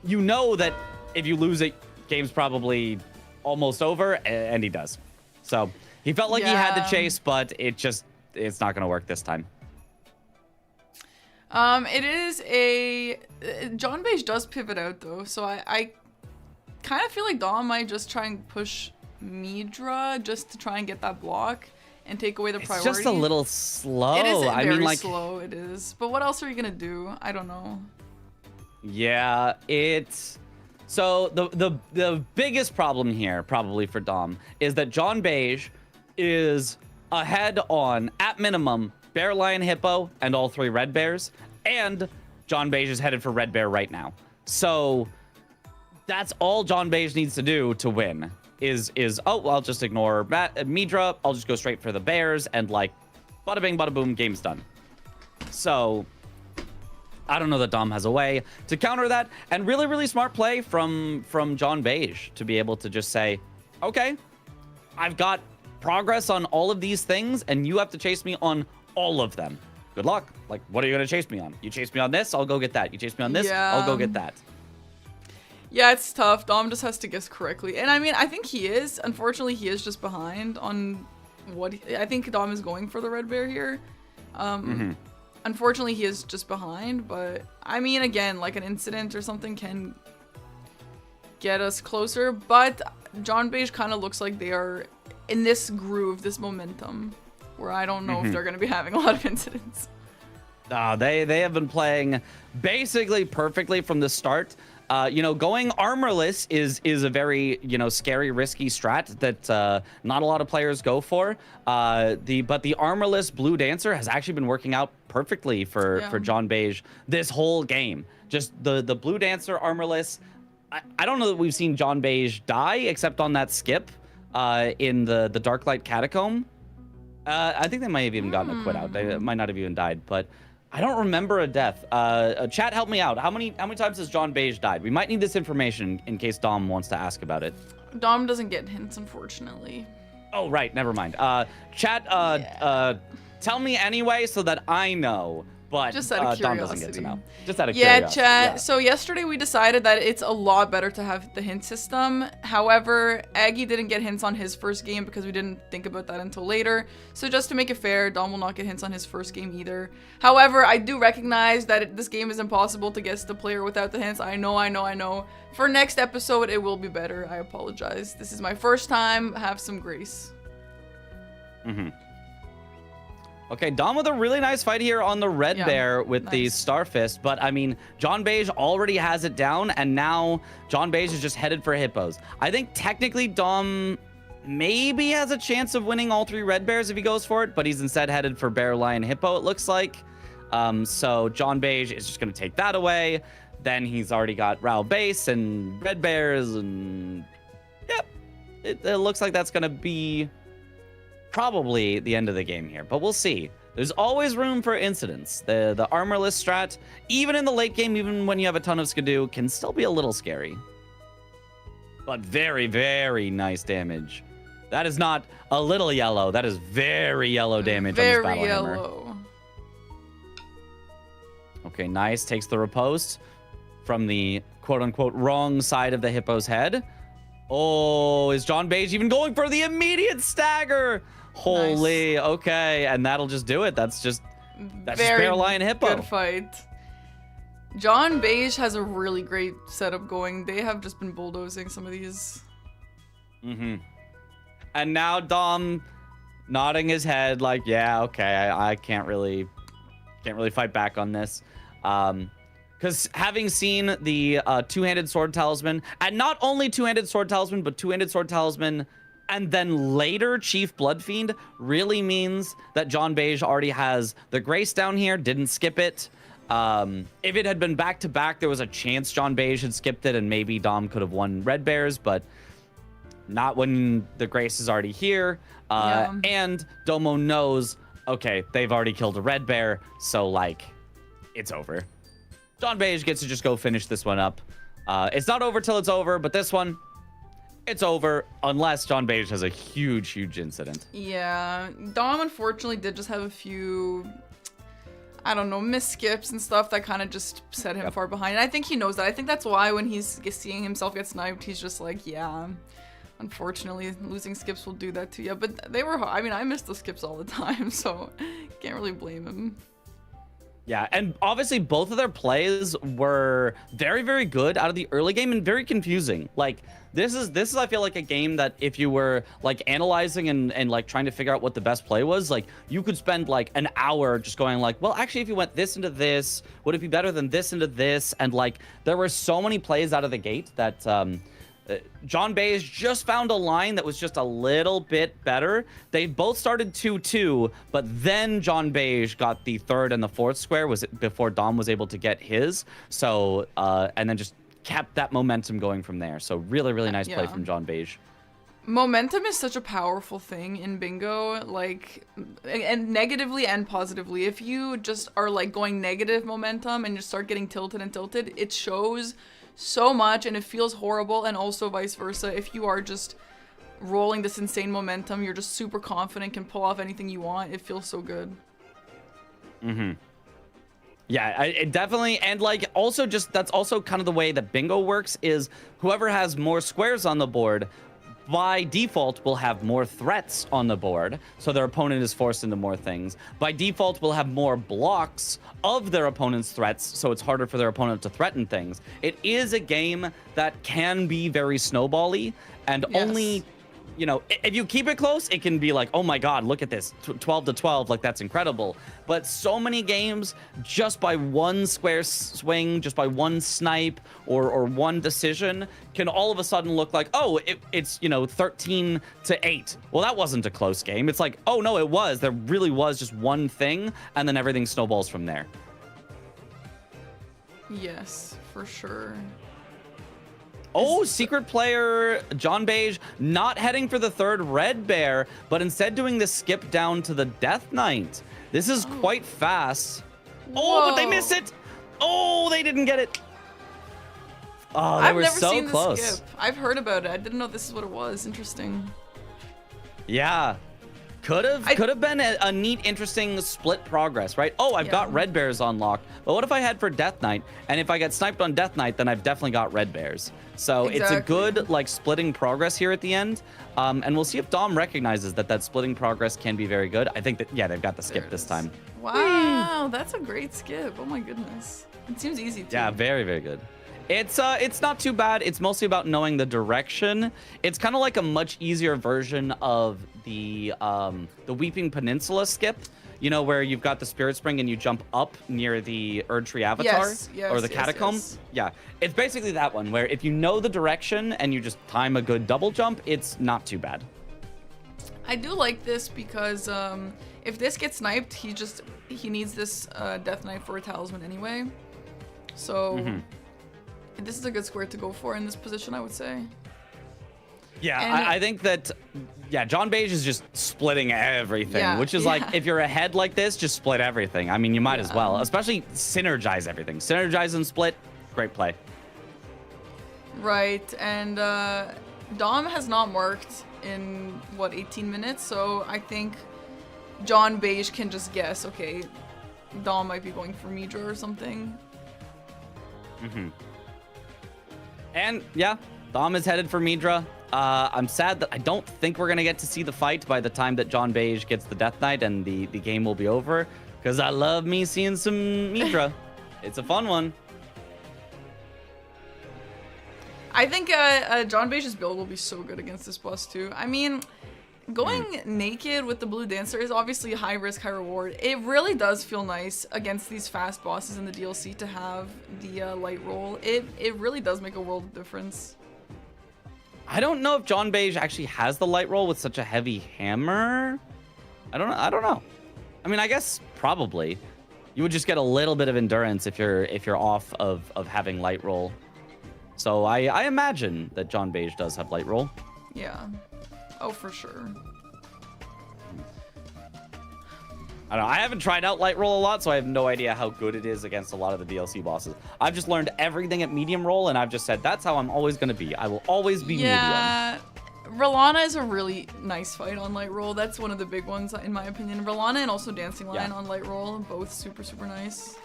you know that if you lose it, game's probably almost over, and he does. So he felt like he had to chase, but it's not going to work this time. It is a... John Beige does pivot out, though, so I kind of feel like Dom might just try and push Midra just to try and get that block. and take away the It's priority. just a little slow. It is I very mean, like, slow. It is. But what else are you gonna do? I don't know. yeah, it's so the biggest problem here, probably for Dom, is that John Beige is ahead on, at minimum, Bear, Lion, Hippo, and all 3 Red Bears, and John Beige is headed for Red Bear right now. So that's all John Beige needs to do to win. Is oh, well, I'll just ignore Midra. I'll just go straight for the Bears, and like, bada bing, bada boom, game's done. So I don't know that Dom has a way to counter that, and really, really smart play from John Beige to be able to just say, okay, I've got progress on all of these things, and you have to chase me on all of them. Good luck. Like, what are you gonna chase me on? You chase me on this, I'll go get that. You chase me on this, I'll go get that. Yeah, it's tough. Dom just has to guess correctly. And I mean, I think he is. Unfortunately, he is just behind on what I think Dom is going for the Red Bear here. Unfortunately, he is just behind. But I mean, again, like an incident or something can get us closer. But John Beige kind of looks like they are in this groove, this momentum, where I don't know if they're going to be having a lot of incidents. They have been playing basically perfectly from the start. You know, going armorless is a very, you know, scary, risky strat that not a lot of players go for. But the armorless Blue Dancer has actually been working out perfectly for John Beige this whole game. Just the Blue Dancer armorless. I don't know that we've seen John Beige die except on that skip in the Darklight Catacomb. I think they might have even gotten a quit out. They might not have even died, but I don't remember a death. Chat, help me out. How many times has John Beige died? We might need this information in case Dom wants to ask about it. Dom doesn't get hints, unfortunately. Oh, right. Never mind. Chat, tell me anyway so that I know. But just out of Dom doesn't get to curiosity. know. Just out of Yeah, curiosity. chat. Yeah. So yesterday we decided that it's a lot better to have the hint system. However, Aggie didn't get hints on his first game because we didn't think about that until later. So just to make it fair, Dom will not get hints on his first game either. However, I do recognize that this game is impossible to guess the player without the hints. I know. For next episode, it will be better. I apologize. This is my first time. Have some grace. Okay, Dom with a really nice fight here on the Red Bear with the nice. Starfist. But, I mean, John Beige already has it down, and now John Beige is just headed for Hippos. I think technically Dom maybe has a chance of winning all 3 Red Bears if he goes for it, but he's instead headed for Bear, Lion, Hippo, it looks like. So John Beige is just going to take that away. Then he's already got Rao Base and Red Bears, and yep, it looks like that's going to be probably the end of the game here, but we'll see. There's always room for incidents. The armorless strat, even in the late game, even when you have a ton of Skidoo, can still be a little scary. But very, very nice damage. That is not a little yellow. That is very yellow damage on this battle hammer. Very yellow. Okay, nice. Takes the riposte from the quote-unquote wrong side of the Hippo's head. Oh, is John Beige even going for the immediate stagger? Holy, nice. Okay, and that'll just do it. That's just Bear, Lion, Hippo. Good fight. John Beige has a really great setup going. They have just been bulldozing some of these. And now Dom nodding his head like, yeah, okay, I can't really fight back on this. Because having seen the two-handed sword talisman, and not only two-handed sword talisman, but two-handed sword talisman, and then later Chief Bloodfiend, really means that John Beige already has the Grace down here, didn't skip it. If it had been back-to-back, there was a chance John Beige had skipped it, and maybe Dom could have won Red Bears, but not when the Grace is already here. And Domo knows, okay, they've already killed a Red Bear, so, like, it's over. John Beige gets to just go finish this one up. It's not over till it's over, but this one, it's over unless John Beige has a huge, huge incident. Yeah, Dom unfortunately did just have a few, I don't know, misskips and stuff that kind of just set him far behind. And I think he knows that. I think that's why when he's seeing himself get sniped, he's just like, yeah, unfortunately, losing skips will do that to you. But they were, I mean, I miss the skips all the time, so can't really blame him. Yeah, and obviously both of their plays were very, very good out of the early game and very confusing. Like this is I feel like a game that if you were like analyzing and like trying to figure out what the best play was, like you could spend like an hour just going like, well, actually if you went this into this, would it be better than this into this? And like there were so many plays out of the gate that John Beige just found a line that was just a little bit better. They both started 2-2, but then John Beige got the third and the fourth square was before Dom was able to get his. So, and then just kept that momentum going from there. So really, really nice play from John Beige. Momentum is such a powerful thing in bingo, like, and negatively and positively. If you just are like going negative momentum and just start getting tilted and tilted, it shows so much and it feels horrible. And also vice versa, if you are just rolling this insane momentum, you're just super confident, can pull off anything you want, it feels so good. Yeah, it definitely, and like also just that's also kind of the way that bingo works is whoever has more squares on the board by default will have more threats on the board, so their opponent is forced into more things. By default will have more blocks of their opponent's threats, so it's harder for their opponent to threaten things. It is a game that can be very snowbally, and only, you know, if you keep it close, it can be like, oh my god, look at this, 12 to 12, like that's incredible. But so many games, just by one square swing, just by one snipe or one decision, can all of a sudden look like, oh, it's, you know, 13 to 8. Well, that wasn't a close game. It's like, oh no, it was. There really was just one thing, and then everything snowballs from there. Yes, for sure. Oh, secret player John Beige not heading for the third red bear, but instead doing the skip down to the Death Knight. This is quite fast. Oh, but they miss it. Oh, they didn't get it. Oh, they were so close. I've never seen the skip. I've heard about it. I didn't know this is what it was. Interesting. Yeah. Could have been a neat, interesting split progress, right? Oh, I've got red bears unlocked. But what if I head for Death Knight? And if I get sniped on Death Knight, then I've definitely got red bears. So it's a good, like, splitting progress here at the end. And we'll see if Dom recognizes that splitting progress can be very good. I think that, yeah, they've got the skip this time. Wow, that's a great skip. Oh my goodness. It seems easy too. Yeah, very, very good. It's not too bad. It's mostly about knowing the direction. It's kind of like a much easier version of the Weeping Peninsula skip, you know, where you've got the Spirit Spring and you jump up near the Erdtree Avatar or the Catacomb. Yeah, it's basically that one where if you know the direction and you just time a good double jump, it's not too bad. I do like this because if this gets sniped, he needs this Death Knight for a talisman anyway. So this is a good square to go for in this position, I would say. Yeah, I think that, John Beige is just splitting everything, which is like, if you're ahead like this, just split everything. I mean, you might as well, especially synergize everything. Synergize and split, great play. Right, and Dom has not marked in, what, 18 minutes? So I think John Beige can just guess, okay, Dom might be going for Midra or something. And yeah, Dom is headed for Midra. I'm sad that I don't think we're gonna get to see the fight by the time that John Beige gets the Death Knight and the game will be over, because I love me seeing some Midra. It's a fun one. I think John Beige's build will be so good against this boss too. I mean, going naked with the Blue Dancer is obviously high risk, high reward. It really does feel nice against these fast bosses in the DLC to have the light roll. It really does make a world of difference. I don't know if John Beige actually has the light roll with such a heavy hammer. I don't know. I mean, I guess probably. You would just get a little bit of endurance if you're off of having light roll. So I imagine that John Beige does have light roll. Yeah. Oh, for sure. I don't know. I haven't tried out light roll a lot, so I have no idea how good it is against a lot of the DLC bosses. I've just learned everything at medium roll, and I've just said that's how I'm always going to be. I will always be medium. Rolana is a really nice fight on light roll. That's one of the big ones, in my opinion. Rolana and also Dancing Lion on light roll, both super, super nice.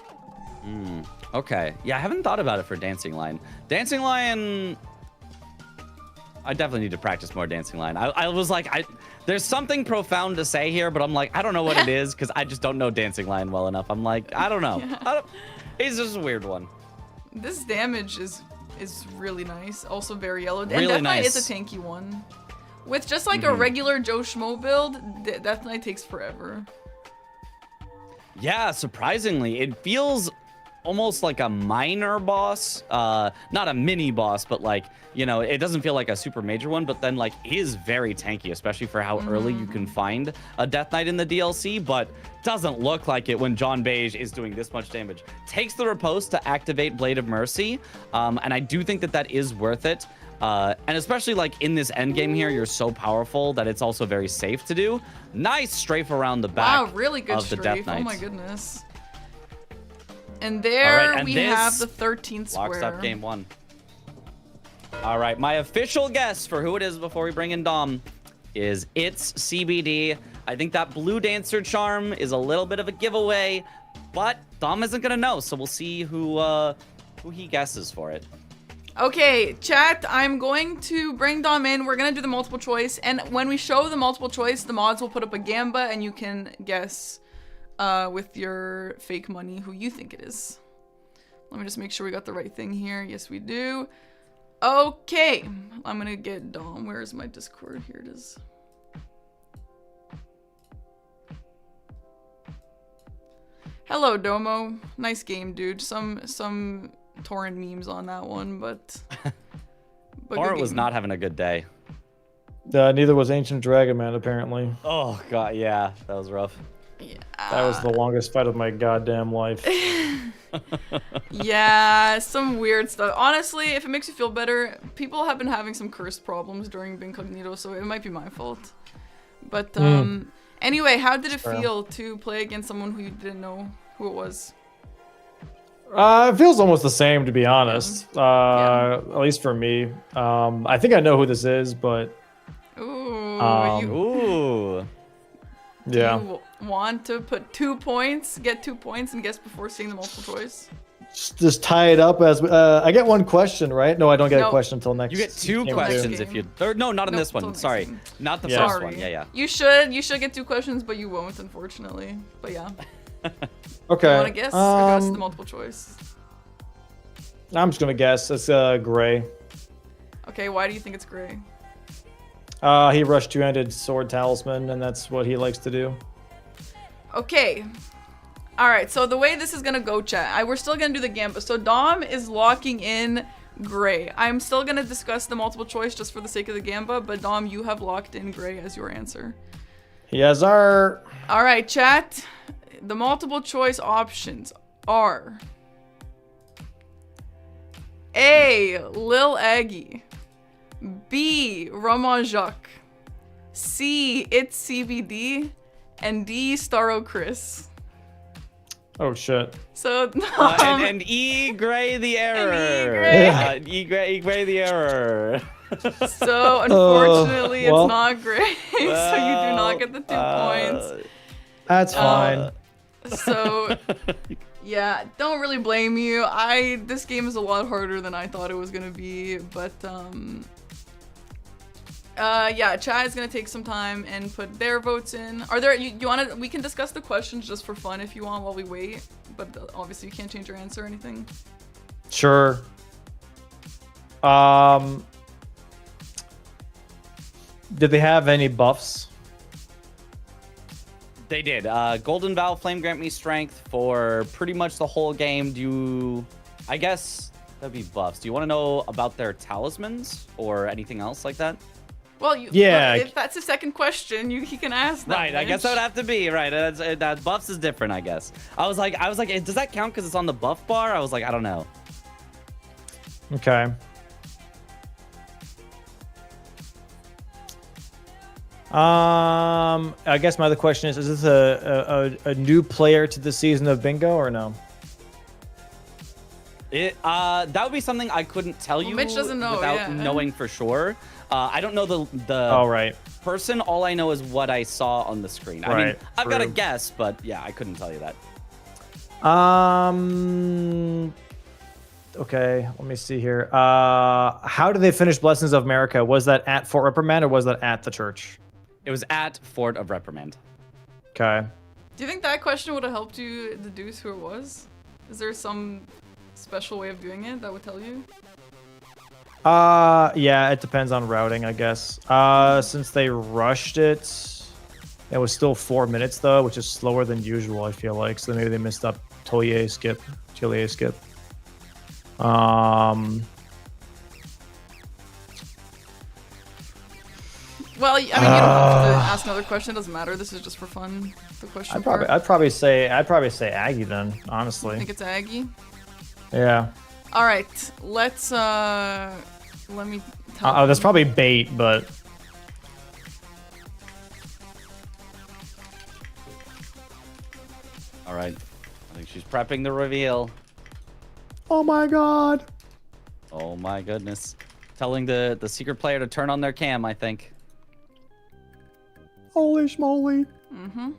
Okay. Yeah, I haven't thought about it for Dancing Lion. Dancing Lion... I definitely need to practice more dancing line. I was like, there's something profound to say here, but I'm like, I don't know what it is because I just don't know dancing line well enough. I'm like, I don't know. Yeah. It's just a weird one. This damage is really nice. Also very yellow. And Really Death Knight nice. is a tanky one. With just like a regular Joe Schmo build, Death Knight takes forever. Yeah, surprisingly, it feels almost like a minor boss. Not a mini boss, but like, you know, it doesn't feel like a super major one, but then like is very tanky, especially for how early you can find a Death Knight in the DLC, but doesn't look like it when John Beige is doing this much damage. Takes the riposte to activate Blade of Mercy, and I do think that that is worth it. And especially like in this end game here, you're so powerful that it's also very safe to do. Nice strafe around the back. Wow, really good of the Death strafe. Oh Knight. my goodness. And there and we this have the 13th locks square. up game 1. All right, my official guess for who it is before we bring in Dom is it's CBD. I think that blue dancer charm is a little bit of a giveaway, but Dom isn't gonna know, so we'll see who he guesses for it. Okay, chat, I'm going to bring Dom in. We're going to do the multiple choice. And when we show the multiple choice, the mods will put up a gamba and you can guess with your fake money who you think it is. Let me just make sure we got the right thing here. Yes, we do. Okay, I'm going to get Dom. Where is my Discord? Here it is. Hello, Domo. Nice game, dude. Some torrent memes on that one, but Torrent was not having a good day. Neither was Ancient Dragon Man, apparently. Oh god, yeah, that was rough. Yeah. That was the longest fight of my goddamn life. Yeah, some weird stuff. Honestly, if it makes you feel better, people have been having some cursed problems during Bingcognito, so it might be my fault. But anyway, how did it feel to play against someone who you didn't know who it was? It feels almost the same, to be honest. At least for me. I think I know who this is, but Ooh, Ooh. yeah. you want to put 2 points, get 2 points, and guess before seeing the multiple choice? Just tie it up as I get one question, right? No, I don't get a No. question until next. You get 2 game questions two. if you or no, not in Nope, this till one. next Sorry. game. Not the Yeah. first Sorry. one. Yeah, yeah. You should get 2 questions, but you won't, unfortunately. But yeah. Okay. You want to guess or guess the multiple choice? I'm just gonna guess. It's Gray. Okay, why do you think it's gray? He rushed two-handed sword talisman, and that's what he likes to do. Okay. Alright, so the way this is gonna go, chat, we're still gonna do the gambit. So Dom is locking in gray. I'm still gonna discuss the multiple choice just for the sake of the gamba, but Dom, you have locked in gray as your answer. Yes, our. Alright, chat. The multiple choice options are A. Lil Aggie, B. Roman Jacques, C. It's CBD, and D. Starro Chris. Oh shit. So And E Gray the error. Gray. E Gray the error. So unfortunately, well. it's not gray. So you do not get the 2 points. That's fine. So yeah, don't really blame you. This game is a lot harder than I thought it was gonna be, but yeah, chat is gonna take some time and put their votes in. Are there we can discuss the questions just for fun if you want while we wait, but obviously you can't change your answer or anything. Sure. Did they have any buffs? They did. Golden Vow, Flame Grant Me Strength for pretty much the whole game. I guess that'd be buffs. Do you want to know about their talismans or anything else like that? Well, Yeah. if that's the second question, he can ask that. Right, I guess that would have to be right. That buffs is different, I guess. I was like, does that count because it's on the buff bar? I was like, I don't know. Okay. I guess my other question is this a new player to the season of Bingo or no? That would be something I couldn't tell you Mitch doesn't know, without yeah. knowing for sure. I don't know the Oh, right. person. All I know is what I saw on the screen. I mean, Right, I've got a true. guess, but yeah, I couldn't tell you that. Okay, let me see here. How did they finish Blessings of America? Was that at Fort Reprimand or was that at the church? It was at Fort of Reprimand. Okay. Do you think that question would have helped you deduce who it was? Is there some special way of doing it that would tell you? Yeah, it depends on routing, I guess. Since they rushed it, it was still 4 minutes though, which is slower than usual, I feel like. So maybe they missed up Tolier skip, Chilier skip. Well, I mean, you don't have to ask another question. It doesn't matter. This is just for fun. The question. I'd probably say Aggie then, honestly. I think it's Aggie. Yeah. All right, let's let me. Tell That's probably bait, but. All right. I think she's prepping the reveal. Oh my god. Oh my goodness. Telling the secret player to turn on their cam, I think. Holy schmoly. Mm-hmm.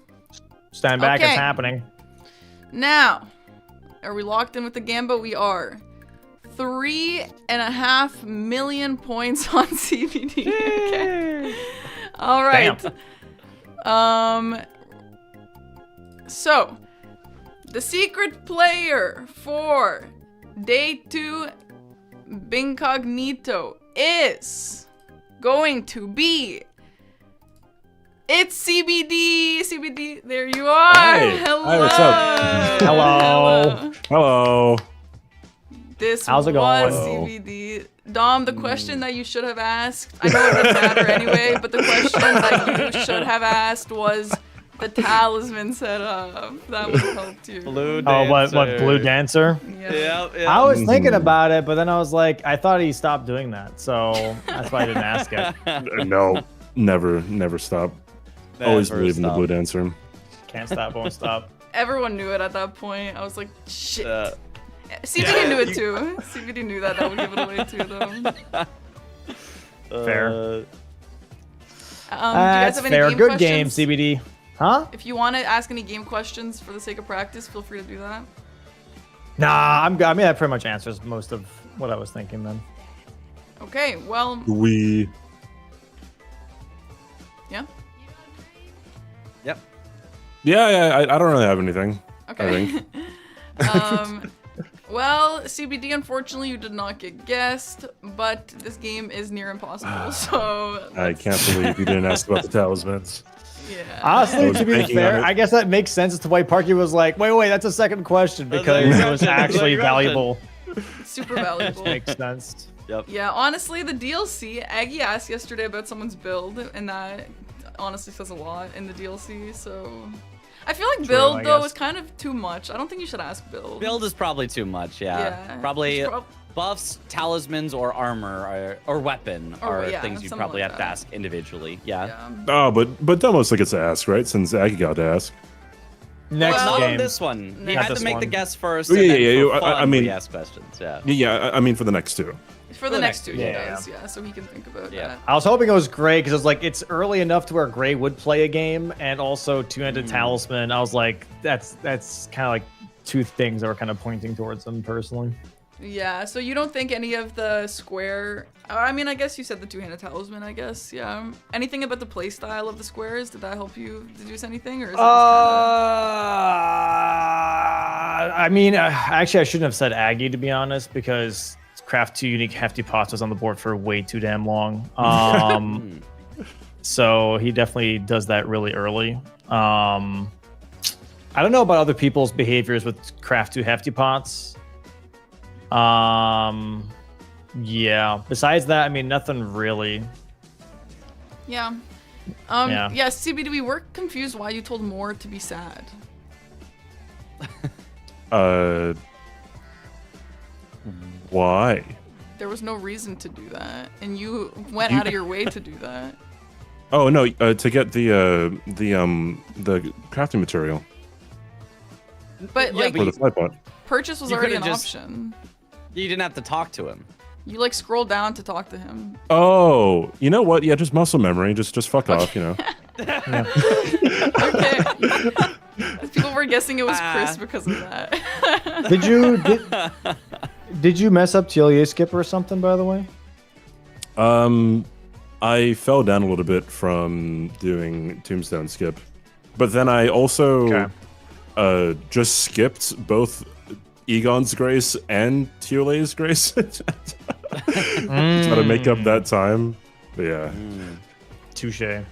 Stand back, Okay. it's happening. Now, are we locked in with the gambit? We are. 3.5 million points on CBD. Okay. All right. So, the secret player for day 2 Bingcognito is going to be. It's CBD. CBD, there you are. Hi. Hello. Hi, what's up? Hello. Hello. This How's it was going? CBD. Dom, the question that you should have asked, I know it doesn't matter anyway, but the question that you should have asked was the talisman setup. That would have helped you. Blue Oh, what Blue Dancer? Yeah. I was thinking about it, but then I was like, I thought he stopped doing that, so that's why I didn't ask it. No, never stop. Always believe in the blue dancer. Can't stop, won't stop. Everyone knew it at that point. I was like, shit. CBD knew it too. CBD knew that would give it away too, though. Fair. Do you guys That's have any fair. game Good questions? game, CBD. Huh? If you want to ask any game questions for the sake of practice, feel free to do that. Nah, I'm good. I mean, that pretty much answers most of what I was thinking then. Okay, well, We. yeah. Yep. Yeah, I don't really have anything. Okay. I think. Well, CBD, unfortunately, you did not get guessed, but this game is near impossible, so... I can't believe you didn't ask about the talismans. Yeah. Honestly, to be banking fair, on it. I guess that makes sense as to why Parky was like, wait, that's a second question because it was actually valuable. It's super valuable. Makes sense. Yep. Yeah, honestly, the DLC, Aggie asked yesterday about someone's build, and that honestly says a lot in the DLC, so... I feel like I build, though, guess. is kind of too much. I don't think you should ask build. Build is probably too much, yeah. Yeah. Probably It's buffs, talismans, or armor or weapon Or, are yeah, things you something probably like have to that. ask individually. Yeah. Yeah. Oh, but Dom mostly gets to ask, right? Since Aggie got to ask. Next Well- Not on game. this one. You Not had to this make the one. guess first. Oh, and yeah, then yeah, for I fun, mean- we ask questions. Yeah. Yeah, I mean for the next two. For the next two, he yeah, does, yeah, so he can think about Yeah. that. I was hoping it was Gray because it was like it's early enough to where Gray would play a game and also two-handed talisman. I was like, that's kind of like two things that were kind of pointing towards them personally. Yeah, so you don't think any of the square... I mean, I guess you said the two-handed talisman, I guess, yeah. Anything about the playstyle of the squares? Did that help you deduce anything, or is it just I mean, actually, I shouldn't have said Aggie to be honest, because Craft 2 Unique Hefty Pots was on the board for way too damn long. So he definitely does that really early. I don't know about other people's behaviors with Craft 2 Hefty Pots. Yeah. Besides that, I mean, nothing really. Yeah. Yeah. Yeah, CBD, we were confused why you told Moore to be sad. Why? There was no reason to do that, and you went out of your way to do that. Oh no, to get the crafting material But, Yeah, like, for the fly pot. purchase was You already an could've just- option. You didn't have to talk to him. You, like, scroll down to talk to him. Oh, you know what? Yeah, just muscle memory. Just fuck off, you know. Okay. People were guessing it was Chris because of that. Did you mess up TLA skip or something, by the way? I fell down a little bit from doing Tombstone skip, but then I also just skipped both Egon's Grace and Tiola's Grace to try to make up that time. But yeah. Touche.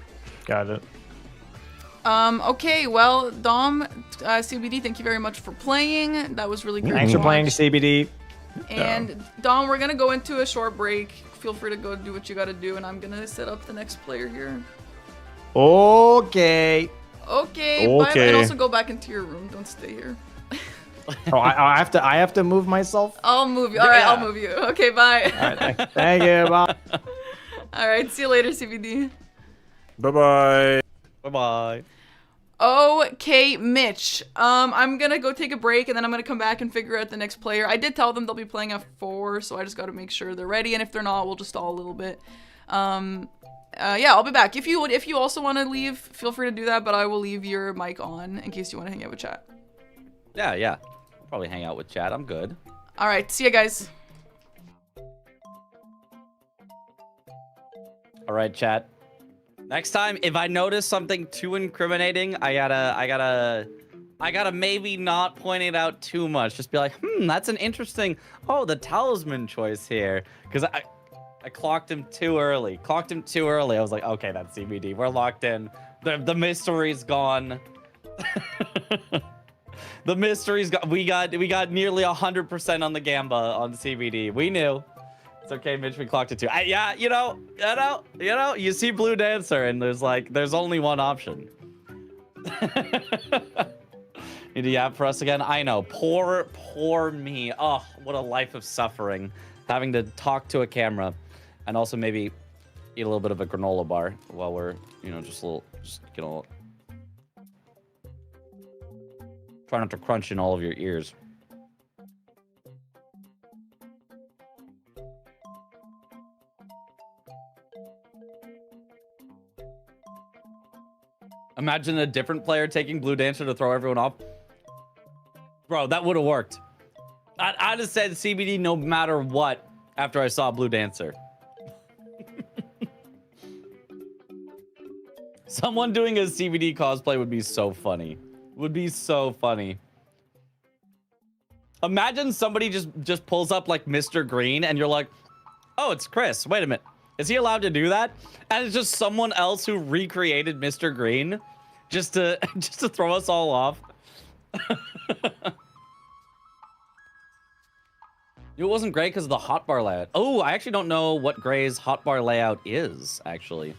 Got it. Okay, well, Dom, CBD, thank you very much for playing. That was really good. Thanks for playing, CBD. And Dom, we're gonna go into a short break. Feel free to go do what you gotta do, and I'm gonna set up the next player here. Okay. Okay. Bye. And also go back into your room. Don't stay here. Oh, I have to move myself. I'll move you. All right, I'll move you. Okay, bye. All right, thank you. Bye. All right, see you later, CBD. Bye-bye. Bye-bye. Okay, Mitch. I'm gonna go take a break, and then I'm gonna come back and figure out the next player. I did tell them they'll be playing at 4, so I just gotta make sure they're ready, and if they're not, we'll just stall a little bit. Yeah, I'll be back. If you also want to leave, feel free to do that, but I will leave your mic on in case you want to hang out with chat. Yeah. Probably hang out with chat. I'm good. All right, see you guys. All right, chat. Next time, if I notice something too incriminating, I gotta maybe not point it out too much. Just be like, that's an interesting. Oh, the talisman choice here, because I clocked him too early. I was like, okay, that's CBD. We're locked in. The mystery's gone. The mystery's gone. We got nearly 100% on the Gamba on CBD. We knew. It's okay, Mitch. We clocked it too. Yeah, you know. You see Blue Dancer, and there's only one option. Need a yap for us again? I know. Poor me. Oh, what a life of suffering. Having to talk to a camera, and also maybe eat a little bit of a granola bar while we're, try not to crunch in all of your ears. Imagine a different player taking Blue Dancer to throw everyone off. Bro, that would have worked. I'd have said CBD no matter what after I saw Blue Dancer. Someone doing a CBD cosplay would be so funny. Imagine somebody just pulls up like Mr. Green and you're like, oh, it's Chris. Wait a minute. Is he allowed to do that? And it's just someone else who recreated Mr. Green just to throw us all off. It wasn't great because of the hotbar layout. Oh, I actually don't know what Gray's hotbar layout is, actually.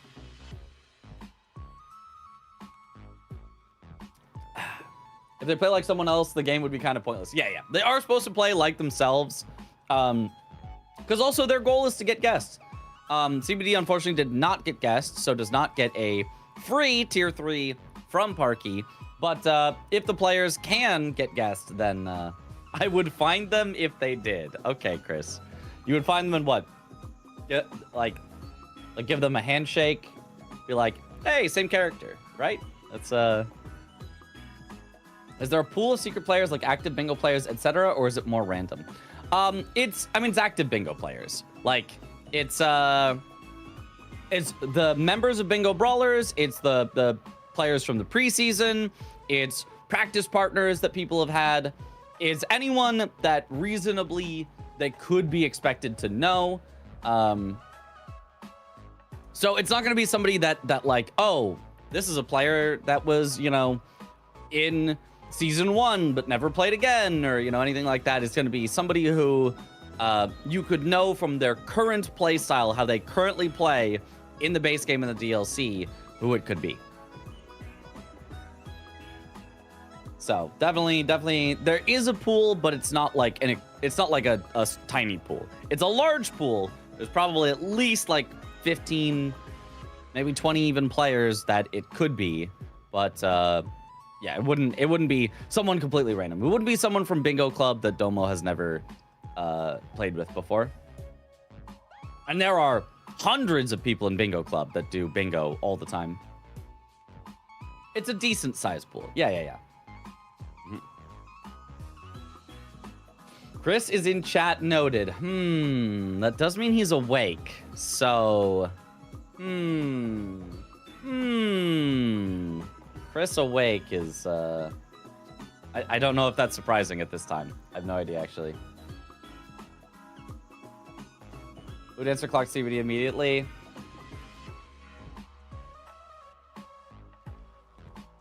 If they play like someone else, the game would be kind of pointless. Yeah. They are supposed to play like themselves. Because also their goal is to get guests. CBD unfortunately did not get guests, so does not get a free tier 3 from Parky. But if the players can get guests, then I would find them if they did. Okay, Chris. You would find them in what? Like give them a handshake. Be like, hey, same character, right? That's Is there a pool of secret players like active bingo players, etc., or is it more random? It's active bingo players. Like it's the members of Bingo Brawlers, it's the players from the preseason, it's practice partners that people have had, it's anyone that reasonably they could be expected to know. So it's not gonna be somebody that like, oh, this is a player that was, in season 1 but never played again, or anything like that. It's going to be somebody who you could know from their current play style, how they currently play in the base game and the DLC, who it could be. So definitely there is a pool, but it's not like a tiny pool. It's a large pool. There's probably at least like 15, maybe 20 even players that it could be, but yeah, it wouldn't be someone completely random. It wouldn't be someone from Bingo Club that Domo has never played with before. And there are hundreds of people in Bingo Club that do bingo all the time. It's a decent sized pool. Yeah. Chris is in chat, noted. That does mean he's awake. So, Chris awake is, I don't know if that's surprising at this time. I have no idea, actually. Would answer clock CBD immediately.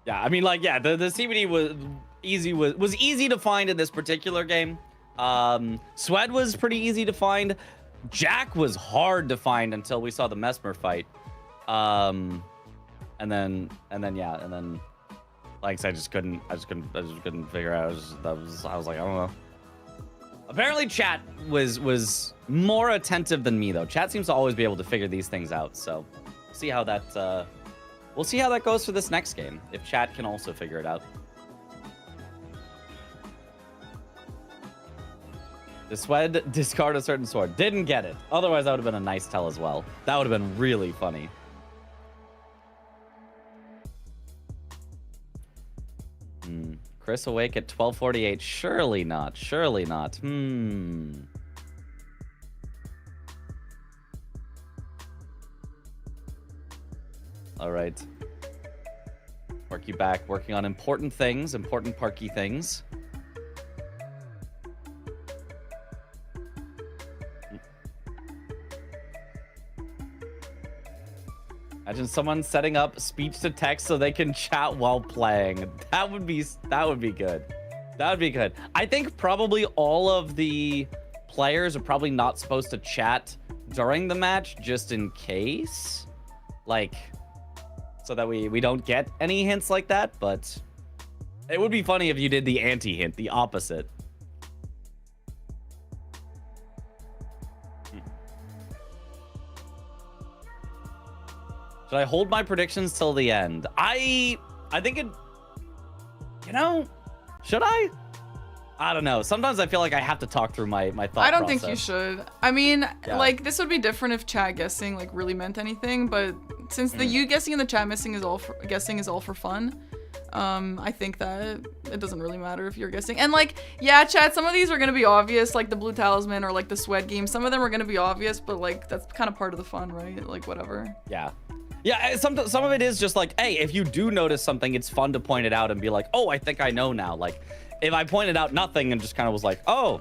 Yeah, I mean, like, yeah, the CBD was easy to find in this particular game. Swed was pretty easy to find. Jack was hard to find until we saw the Mesmer fight. And then like I said, I just couldn't figure out. I was like, I don't know. Apparently chat was more attentive than me though. Chat seems to always be able to figure these things out, so see how that we'll see how that goes for this next game, if chat can also figure it out. The Swed discard a certain sword. Didn't get it. Otherwise, that would have been a nice tell as well. That would have been really funny. Chris awake at 12:48. Surely not. Surely not. All right. Parky back, working on important things, important Parky things. Imagine someone setting up speech to text so they can chat while playing. That would be good. That would be good. I think probably all of the players are probably not supposed to chat during the match, just in case. Like, so that we don't get any hints like that, but it would be funny if you did the anti-hint, the opposite. Should I hold my predictions till the end? I think it, you know, should I? I don't know. Sometimes I feel like I have to talk through my thought I don't process. think you should. I mean, Yeah. like, this would be different if chat guessing, like, really meant anything, but since the you guessing and the chat missing is all for, guessing is all for fun, I think that it doesn't really matter if you're guessing. And, like, yeah, chat, some of these are gonna be obvious, like the Blue Talisman or, like, the Swed game. Some of them are gonna be obvious, but, like, that's kind of part of the fun, right? Like, whatever. Yeah. Yeah, some of it is just like, hey, if you do notice something, it's fun to point it out and be like, oh, I think I know now. Like, if I pointed out nothing and just kind of was like, oh,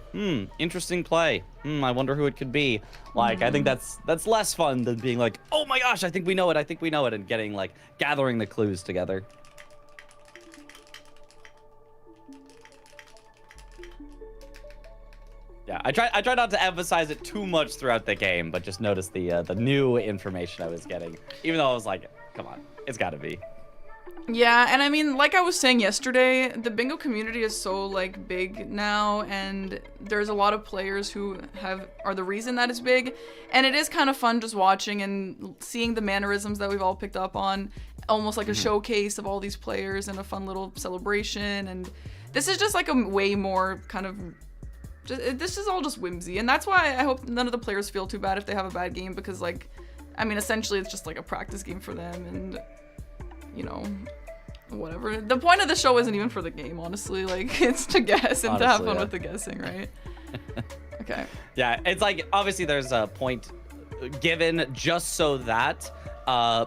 interesting play. I wonder who it could be. Like, I think that's less fun than being like, oh my gosh, I think we know it, and getting, like, gathering the clues together. Yeah, I try not to emphasize it too much throughout the game, but just notice the new information I was getting. Even though I was like, come on, it's gotta be. Yeah, and I mean, like I was saying yesterday, the bingo community is so, like, big now, and there's a lot of players who are the reason that it's big, and it is kind of fun just watching and seeing the mannerisms that we've all picked up on, almost like a showcase of all these players and a fun little celebration, and this is just like a way more kind of, this is all just whimsy, and that's why I hope none of the players feel too bad if they have a bad game, because, like, I mean, essentially it's just like a practice game for them, and, you know, whatever. The point of the show isn't even for the game, honestly. Like, it's to guess and to have fun with the guessing, right? Okay. Yeah, it's like, obviously there's a point given just so that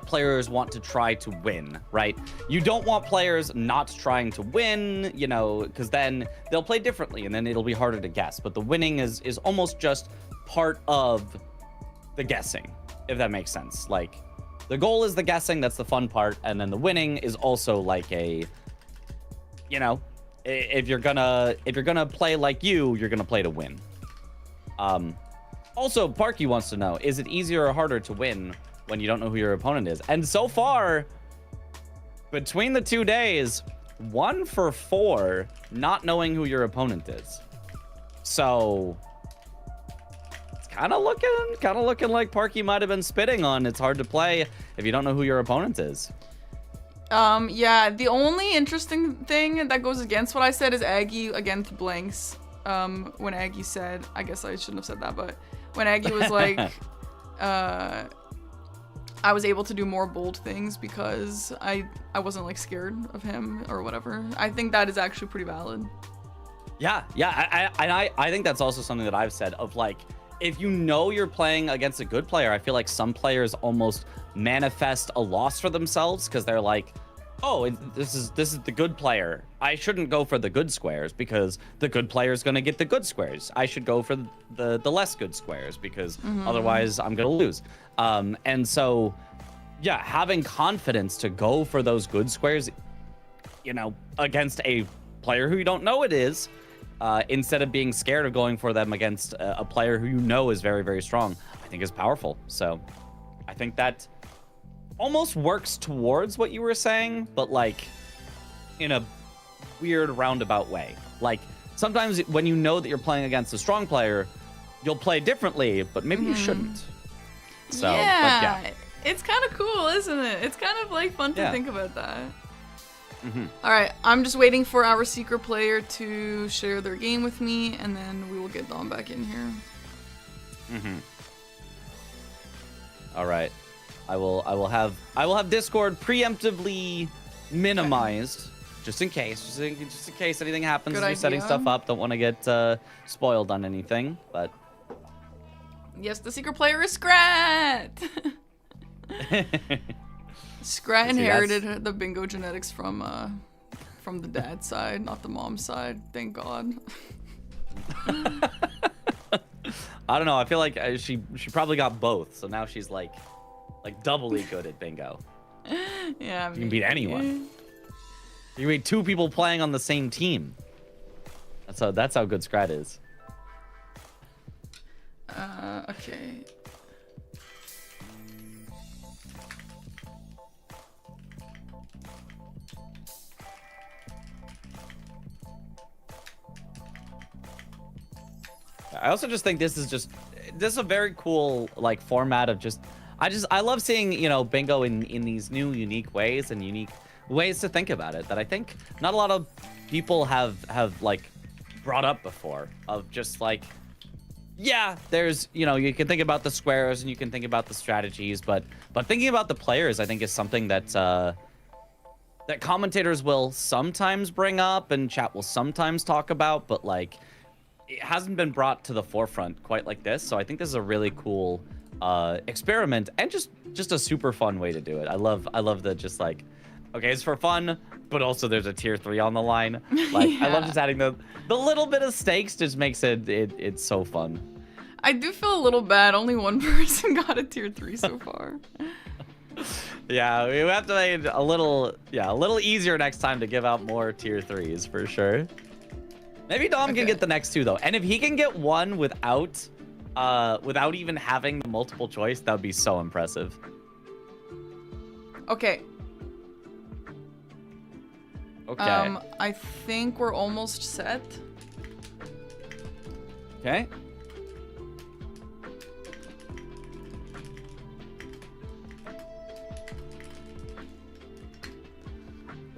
players want to try to win, right? You don't want players not trying to win, you know, because then they'll play differently and then it'll be harder to guess. But the winning is almost just part of the guessing, if that makes sense. Like, the goal is the guessing, that's the fun part, and then the winning is also like a, you know, if you're gonna play like you're gonna play to win. Also, Parky wants to know, is it easier or harder to win when you don't know who your opponent is? And so far, between the 2 days, 1 for 4 not knowing who your opponent is. So it's kind of looking like Parky might have been spitting on it's hard to play if you don't know who your opponent is. Yeah, the only interesting thing that goes against what I said is Aggie against blanks. When Aggie said, I guess I shouldn't have said that, but when Aggie was like, I was able to do more bold things because I wasn't, like, scared of him or whatever. I think that is actually pretty valid. Yeah. I think that's also something that I've said of like, if you know you're playing against a good player, I feel like some players almost manifest a loss for themselves because they're like, oh, this is the good player. I shouldn't go for the good squares because the good player is going to get the good squares. I should go for the less good squares because otherwise I'm going to lose. And so, yeah, having confidence to go for those good squares, you know, against a player who you don't know it is, instead of being scared of going for them against a player who you know is very, very strong, I think is powerful. So I think that almost works towards what you were saying, but like in a weird roundabout way. Like sometimes when you know that you're playing against a strong player, you'll play differently, but maybe you shouldn't. So, yeah, it's kind of cool, isn't it? It's kind of like fun to think about that. All right, I'm just waiting for our secret player to share their game with me, and then we will get Dom back in here. All right. I will have Discord preemptively minimized just in case anything happens Good as you're setting idea. stuff up. Don't want to get spoiled on anything, but Yes, the secret player is Scrat. Scrat inherited the bingo genetics from the dad's side, not the mom's side. Thank God. I don't know. I feel like she probably got both, so now she's like doubly good at bingo. Yeah, You can beat anyone. You can beat two people playing on the same team. That's how good Scrat is. Okay. I also just think this is a very cool like format of I love seeing, you know, bingo in these new unique ways and unique ways to think about it that I think not a lot of people have like brought up before, of just like, yeah, there's, you know, you can think about the squares and you can think about the strategies, but thinking about the players I think is something that that commentators will sometimes bring up and chat will sometimes talk about, but like it hasn't been brought to the forefront quite like this. So I think this is a really cool experiment and just a super fun way to do it. I love the just like, okay, it's for fun, but also there's a tier 3 on the line. Like I love just adding the little bit of stakes, just makes it's so fun. I do feel a little bad. Only one person got a tier 3 so far. Yeah, we have to make it a little easier next time to give out more tier 3s for sure. Maybe Dom can get the next 2 though, and if he can get one without even having the multiple choice, that would be so impressive. Okay. Okay. I think we're almost set. Okay.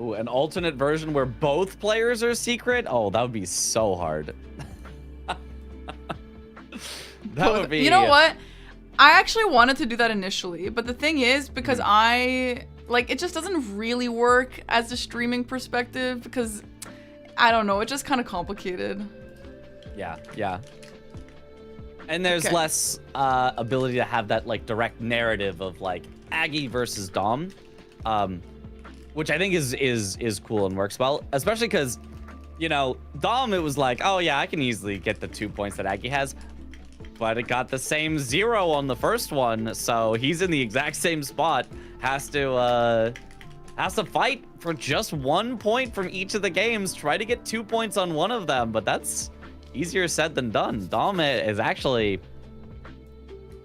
Ooh, an alternate version where both players are secret? Oh, that would be so hard. That would be... You know what? I actually wanted to do that initially, but the thing is, because it just doesn't really work as a streaming perspective, because, I don't know, it's just kind of complicated. Yeah. And there's less ability to have that, like, direct narrative of, like, Aggie versus Dom. Which I think is cool and works well, especially because, you know, Dom, it was like, oh yeah, I can easily get the 2 points that Aggie has, but it got the same 0 on the first one, so he's in the exact same spot, has to fight for just 1 point from each of the games, try to get 2 points on one of them, but that's easier said than done. Dom is actually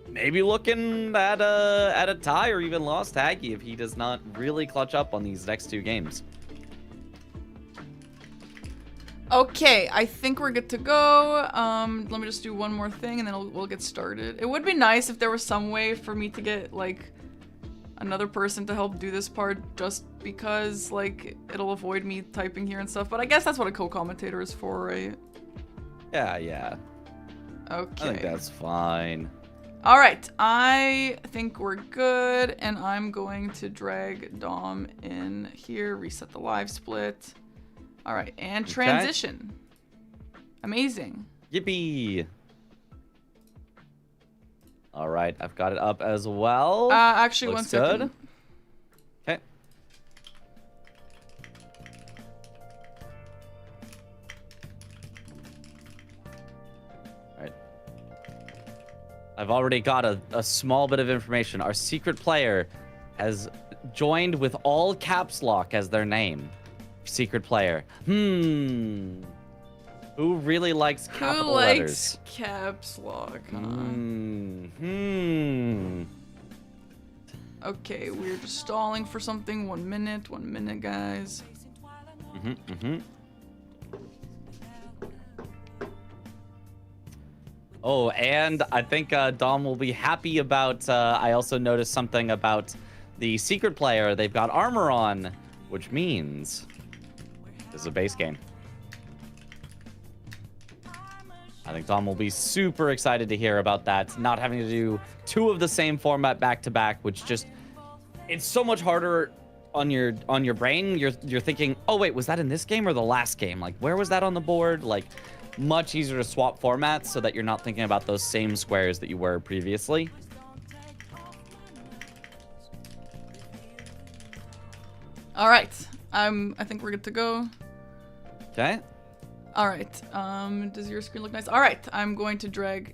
maybe looking at a tie or even lost Aggie if he does not really clutch up on these next 2 games. Okay, I think we're good to go. Let me just do one more thing and then we'll get started. It would be nice if there was some way for me to get, like, another person to help do this part, just because, like, it'll avoid me typing here and stuff. But I guess that's what a co-commentator is for, right? Yeah. Okay. I think that's fine. All right, I think we're good, and I'm going to drag Dom in here, reset the live split. All right, and transition. Amazing. Yippee! All right, I've got it up as well. Actually, Looks 1 second. good. Okay. All right. I've already got a small bit of information. Our secret player has joined with all caps lock as their name. Secret player. Who really likes capital letters? Caps lock, huh? Okay, we're just stalling for something. 1 minute, 1 minute, guys. Oh, and I think Dom will be happy about, I also noticed something about the secret player. They've got armor on, which means this is a base game. I think Dom will be super excited to hear about that. Not having to do 2 of the same format back to back, which just, it's so much harder on your brain. You're thinking, oh wait, was that in this game or the last game? Like, where was that on the board? Like, much easier to swap formats so that you're not thinking about those same squares that you were previously. All right, I think we're good to go. Okay. All right. Does your screen look nice? All right, I'm going to drag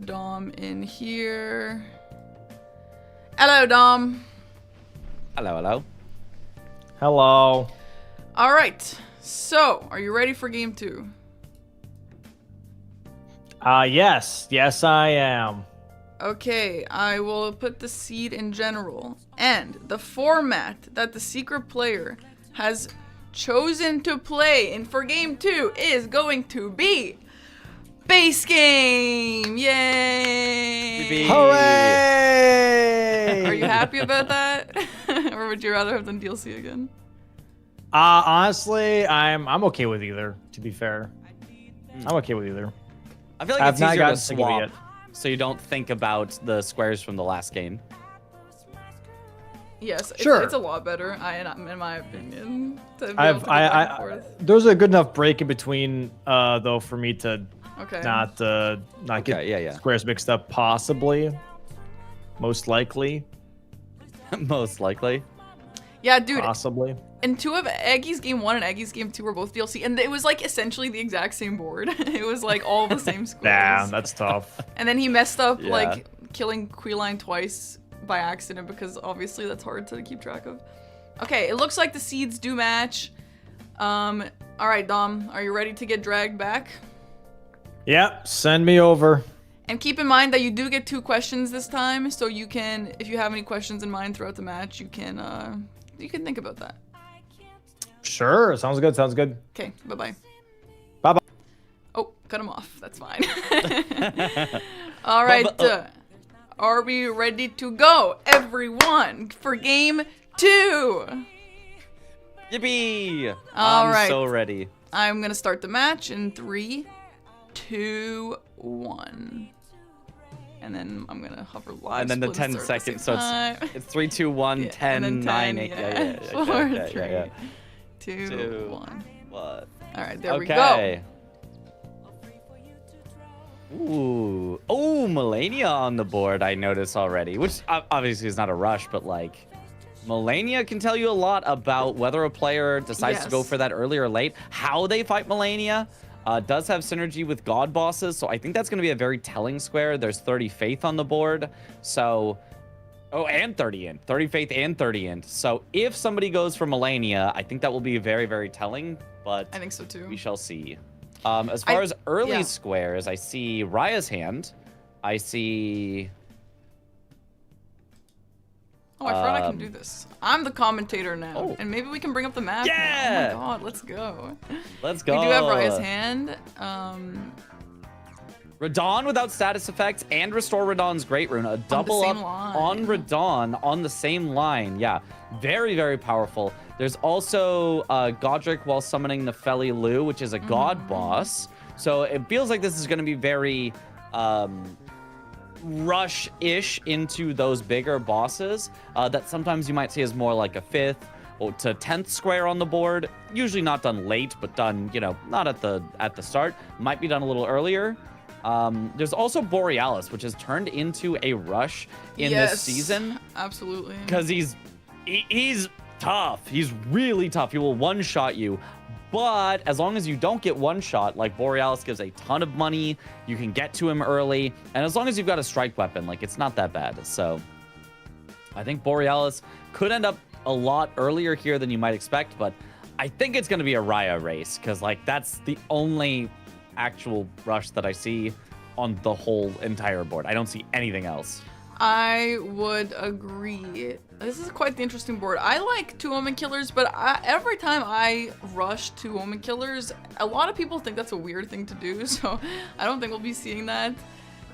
Dom in here. Hello, Dom. Hello, hello. Hello. All right. So, are you ready for game 2? Yes. Yes, I am. Okay, I will put the seed in general. And the format that the secret player has chosen to play in for game 2 is going to be base game. Yay! Yippee. Hooray! Are you happy about that? Or would you rather have done DLC again? Honestly, I'm okay with either, to be fair. I'm okay with either. I feel like I've it's not easier to gotten sick of it swap, yet. so you don't think about the squares from the last game. Yes, Sure. it's a lot better, in my opinion. To be able to go back and forth. There's a good enough break in between, though, for me to Okay. not get Okay, yeah. squares mixed up. Possibly, most likely, Most likely. Yeah, dude. possibly. And 2 of Eggy's game 1 and Eggy's game 2 were both DLC, and it was like essentially the exact same board. It was like all the same squares. Damn, that's tough. And then he messed up Yeah. like killing Queeline twice by accident because obviously that's hard to keep track of. Okay, it looks like the seeds do match. All right, Dom, are you ready to get dragged back? Yep, send me over. And keep in mind that you do get 2 questions this time, so you can, if you have any questions in mind throughout the match, you can think about that. Sure, sounds good. Sounds good. Okay, bye-bye. Bye-bye. Oh, cut him off. That's fine. All right. Are we ready to go, everyone, for game 2? Yippee! All I'm right. so ready. I'm going to start the match in 3, 2, 1. And then I'm going to hover live. And then the split 10 start at the seconds. same So time. it's 3, 2, 1, Yeah, 10, and then 9, 10, 8. yeah. 4, 3, 2, 2, 1. What? All right, there we go. Okay. Ooh. Oh, Melania on the board, I notice already. Which obviously is not a rush, but like... Melania can tell you a lot about whether a player decides to go Yes. for that early or late. How they fight Melania does have synergy with God bosses, so I think that's going to be a very telling square. There's 30 Faith on the board, so... Oh, and 30 Int. 30 Faith and 30 Int. So if somebody goes for Melania, I think that will be very, very telling, but I think so too. we shall see. As far as early yeah. squares, I see Raya's hand. I see... Oh, I forgot I can do this. I'm the commentator now. Oh. And maybe we can bring up the map now. Yeah! Oh my god, let's go. Let's go. We do have Raya's hand. Radon without status effects and restore Radon's Great Rune. A double same up line. on Radon on the same line. Yeah, very, very powerful. There's also Godric while summoning Nefeli Lu, which is a god boss. So it feels like this is going to be very rush-ish into those bigger bosses that sometimes you might see as more like a 5th to 10th square on the board. Usually not done late, but done, you know, not at the start. Might be done a little earlier. There's also Borealis, which has turned into a rush in this season. Absolutely. Because he's tough. He's really tough. He will one-shot you. But as long as you don't get one-shot, like Borealis gives a ton of money, you can get to him early. And as long as you've got a strike weapon, like, it's not that bad. So I think Borealis could end up a lot earlier here than you might expect. But I think it's going to be a Raya race because, like, that's the only actual rush that I see on the whole entire board. I don't see anything else. I would agree. This is quite the interesting board. I like 2 Omen Killers, but every time I rush 2 Omen Killers, a lot of people think that's a weird thing to do, so I don't think we'll be seeing that.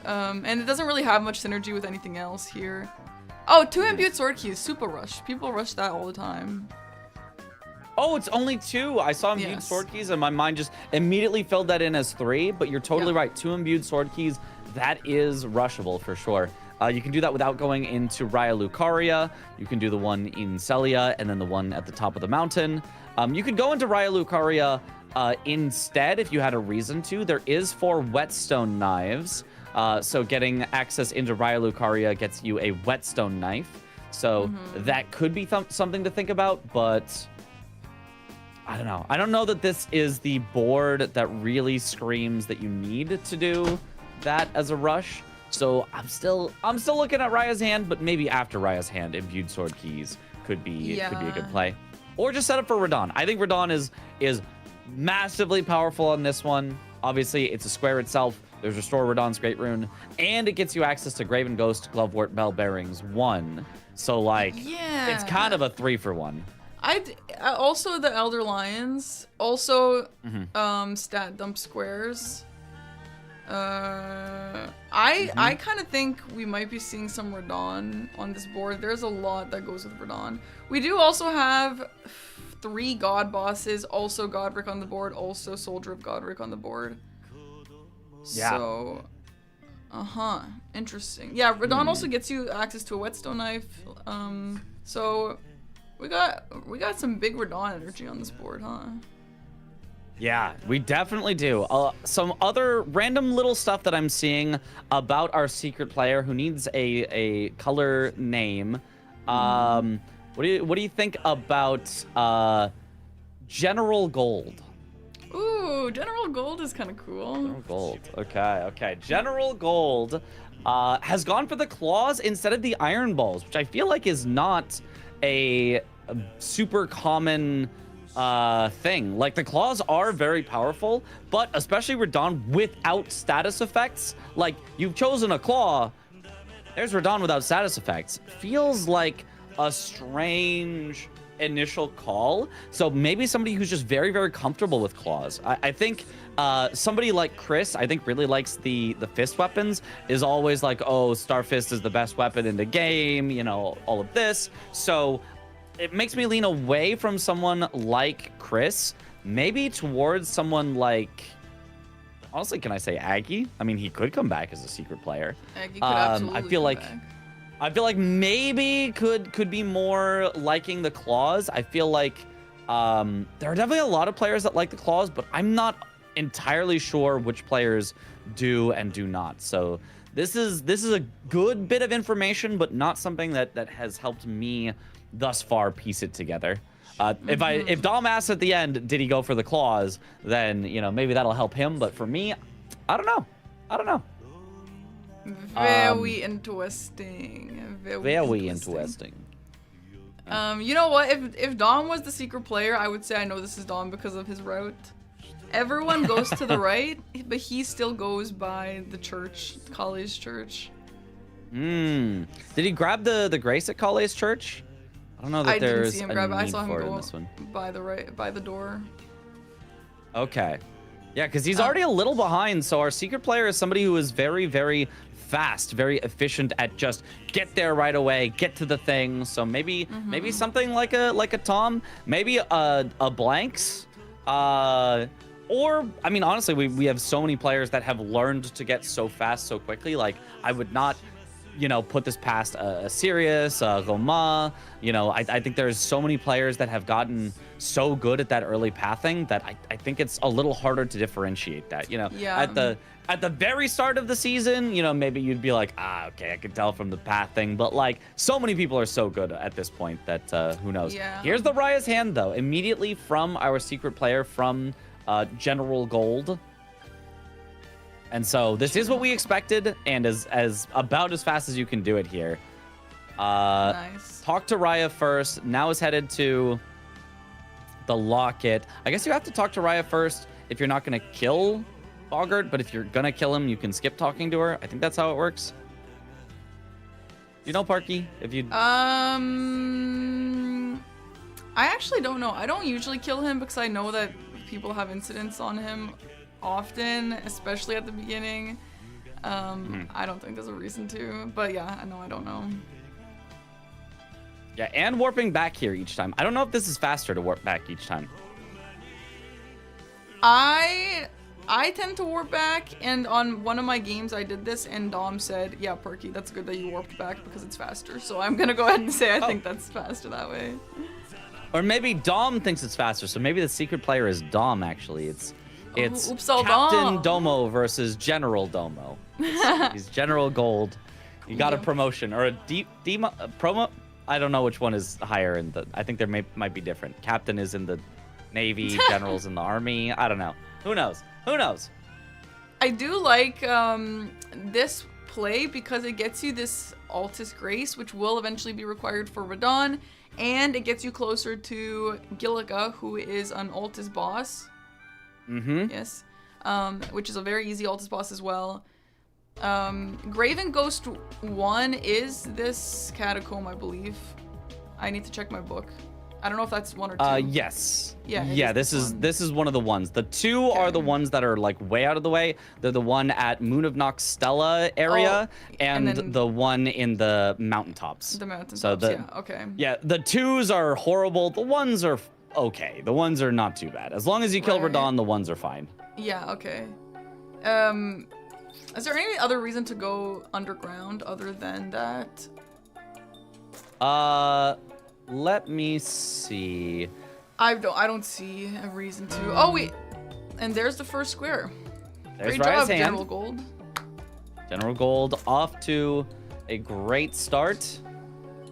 And it doesn't really have much synergy with anything else here. Oh, 2 Imbued Sword Keys, Super Rush. People rush that all the time. Oh, it's only 2. I saw Imbued Sword Keys, and my mind just immediately filled that in as 3, but you're totally right. 2 Imbued Sword Keys, that is rushable for sure. You can do that without going into Raya Lucaria. You can do the one in Celia and then the one at the top of the mountain. You could go into Raya Lucaria instead if you had a reason to. There is 4 whetstone knives. So getting access into Raya Lucaria gets you a whetstone knife. So that could be something to think about, but I don't know. I don't know that this is the board that really screams that you need to do that as a rush. So I'm still looking at Raya's hand, but maybe after Raya's hand, Imbued Sword Keys could be a good play. Or just set up for Radon. I think Radon is massively powerful on this one. Obviously, it's a square itself. There's Restore Radon's Great Rune, and it gets you access to Graven Ghost, Glovewort, Bell Bearings 1. So like, it's kind of a 3-for-1. Also the Elder Lions, also stat dump squares. I kind of think we might be seeing some Radon on this board. There's a lot that goes with Radon. We do also have 3 God bosses, also Godric on the board, also Soldier of Godric on the board. Yeah. So, interesting. Yeah, Radon also gets you access to a whetstone knife. So we got some big Radon energy on this board, huh? Yeah, we definitely do. Some other random little stuff that I'm seeing about our secret player who needs a color name. What do you think about General Gold? Ooh, General Gold is kind of cool. General Gold. Okay. General Gold has gone for the claws instead of the iron balls, which I feel like is not a super common thing. Like, the claws are very powerful, but especially Radon without status effects. Like, you've chosen a claw, there's Radon without status effects. Feels like a strange initial call. So maybe somebody who's just very, very comfortable with claws. I think somebody like Chris, I think really likes the fist weapons, is always like, oh, Starfist is the best weapon in the game, you know, all of this. So it makes me lean away from someone like Chris, maybe towards someone like, honestly, can I say Aggie? I mean, he could come back as a secret player. Aggie could absolutely I feel like back. I feel like maybe could be more liking the claws. I feel like there are definitely a lot of players that like the claws, but I'm not entirely sure which players do and do not. So this is a good bit of information, but not something that has helped me thus far piece it together. If Dom asks at the end, did he go for the claws, then, you know, maybe that'll help him. But for me, I don't know. Very interesting. Very interesting. You know what? If Dom was the secret player, I would say I know this is Dom because of his route. Everyone goes to the right, but he still goes by the church, Kale's church. Did he grab the grace at Kale's church? I don't know that I didn't there's see him a grab it. I need saw him for it in go this one. by the door. Okay. Yeah, because he's already a little behind, so our secret player is somebody who is very, very fast, very efficient at just get there right away, get to the thing. So maybe something like a Tom, maybe a Blanks, or I mean, honestly, we have so many players that have learned to get so fast so quickly. Like, I would not put this past a Sirius, Roma. I think there's so many players that have gotten so good at that early pathing that I think it's a little harder to differentiate that. Yeah. At the very start of the season, maybe you'd be like, okay, I can tell from the pathing. But like, so many people are so good at this point that who knows? Yeah. Here's the Raya's hand though, immediately from our secret player from General Gold. And so this is what we expected, and as about as fast as you can do it here. Nice. Talk to Raya first. Now is headed to the locket. I guess you have to talk to Raya first if you're not going to kill Bogart, but if you're going to kill him, you can skip talking to her. I think that's how it works. You know, Parky? If you... I actually don't know. I don't usually kill him because I know that people have incidents on him often, especially at the beginning. I don't think there's a reason to, but yeah, I don't know. Yeah, and warping back here each time. I don't know if this is faster to warp back each time. I tend to warp back, and on one of my games I did this, and Dom said, yeah, Perky, that's good that you warped back because it's faster. So I'm gonna go ahead and say I think that's faster that way. Or maybe Dom thinks it's faster, so maybe the secret player is Dom, actually. It's Oops, all Captain Dom. Domo versus General Domo. He's General Gold. You got a promotion, or a promo. I don't know which one is higher in the... I think there might be different. Captain is in the Navy, General's in the Army. I don't know. Who knows? Who knows? I do like this play because it gets you this Altus Grace, which will eventually be required for Radon, and it gets you closer to Gilliga, who is an Altus boss. Mm-hmm. Yes. Which is a very easy Altus boss as well. Graven Ghost 1 is this Catacomb, I believe. I need to check my book. I don't know if that's 1 or 2. Yes. Yeah, this is one of the ones. The 2 are the ones that are like way out of the way. They're the one at Moon of Nox Stella area, and then the one in the mountaintops. The mountaintops, yeah, okay. Yeah, the 2s are horrible. The 1s are okay. The 1s are not too bad. As long as you kill Right. Radon, the 1s are fine. Yeah, okay. Is there any other reason to go underground other than that? Let me see. I don't see a reason to. Oh wait, and there's the first square. There's Great Raya's job, hand. General Gold. General Gold off to a great start,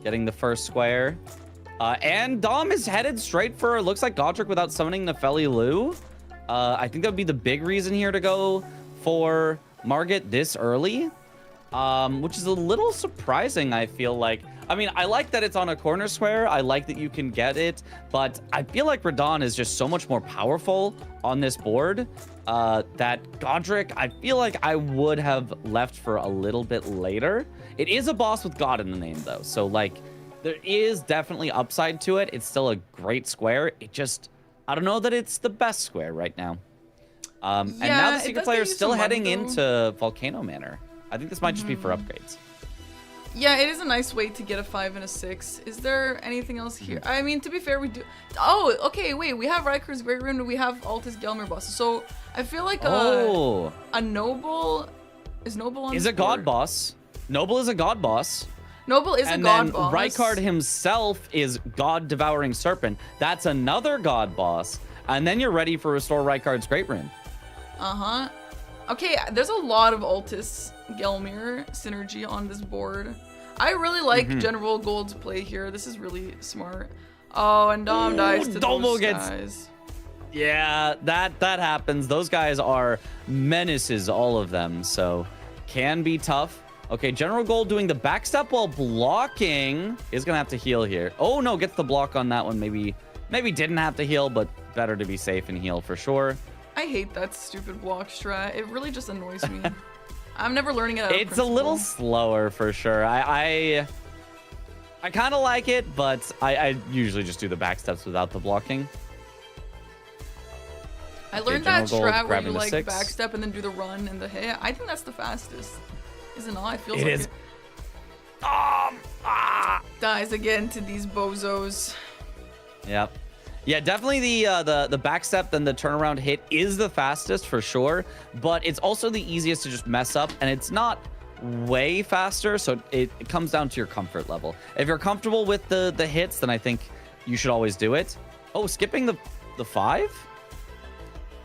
getting the first square. And Dom is headed straight for, looks like Godric without summoning Nefeli Lu. I think that would be the big reason here to go for Margit this early, which is a little surprising, I feel like. I mean, I like that it's on a corner square. I like that you can get it, but I feel like Radon is just so much more powerful on this board that Godric, I feel like I would have left for a little bit later. It is a boss with God in the name, though, so like there is definitely upside to it. It's still a great square. It just, I don't know that it's the best square right now. And now the secret player is still heading into Volcano Manor. I think this might just be for upgrades. Yeah, it is a nice way to get a 5 and a 6. Is there anything else here? I mean, to be fair, we do... Oh, okay, wait. We have Riker's Great Rune, we have Altus Gelmir bosses. So, I feel like a Noble... Is Noble on Is this a god board? boss. Noble is a god boss. Noble is a god boss. And then Rykard himself is God Devouring Serpent. That's another god boss. And then you're ready for Restore Rykard's Great Rune. Uh-huh. Okay, there's a lot of Altus Gelmir synergy on this board. I really like General Gold's play here. This is really smart. Oh, and Dom dies to Domo those gets- guys. Yeah, that happens. Those guys are menaces, all of them. So can be tough. Okay, General Gold doing the backstep while blocking is gonna have to heal here. Oh no, gets the block on that one. Maybe didn't have to heal, but better to be safe and heal for sure. I hate that stupid block strat. It really just annoys me. I'm never learning it out of It's a little slower for sure. I kind of like it, but I usually just do the backsteps without the blocking. I learned that General Gold strat where grabbing you the like 6. backstep and then do the run and the hit. I think that's the fastest. Is it not? It feels It like is. it dies again to these bozos. Yep. Yeah, definitely the backstep and the turnaround hit is the fastest for sure, but it's also the easiest to just mess up, and it's not way faster. So it comes down to your comfort level. If you're comfortable with the hits, then I think you should always do it. Oh, skipping the 5?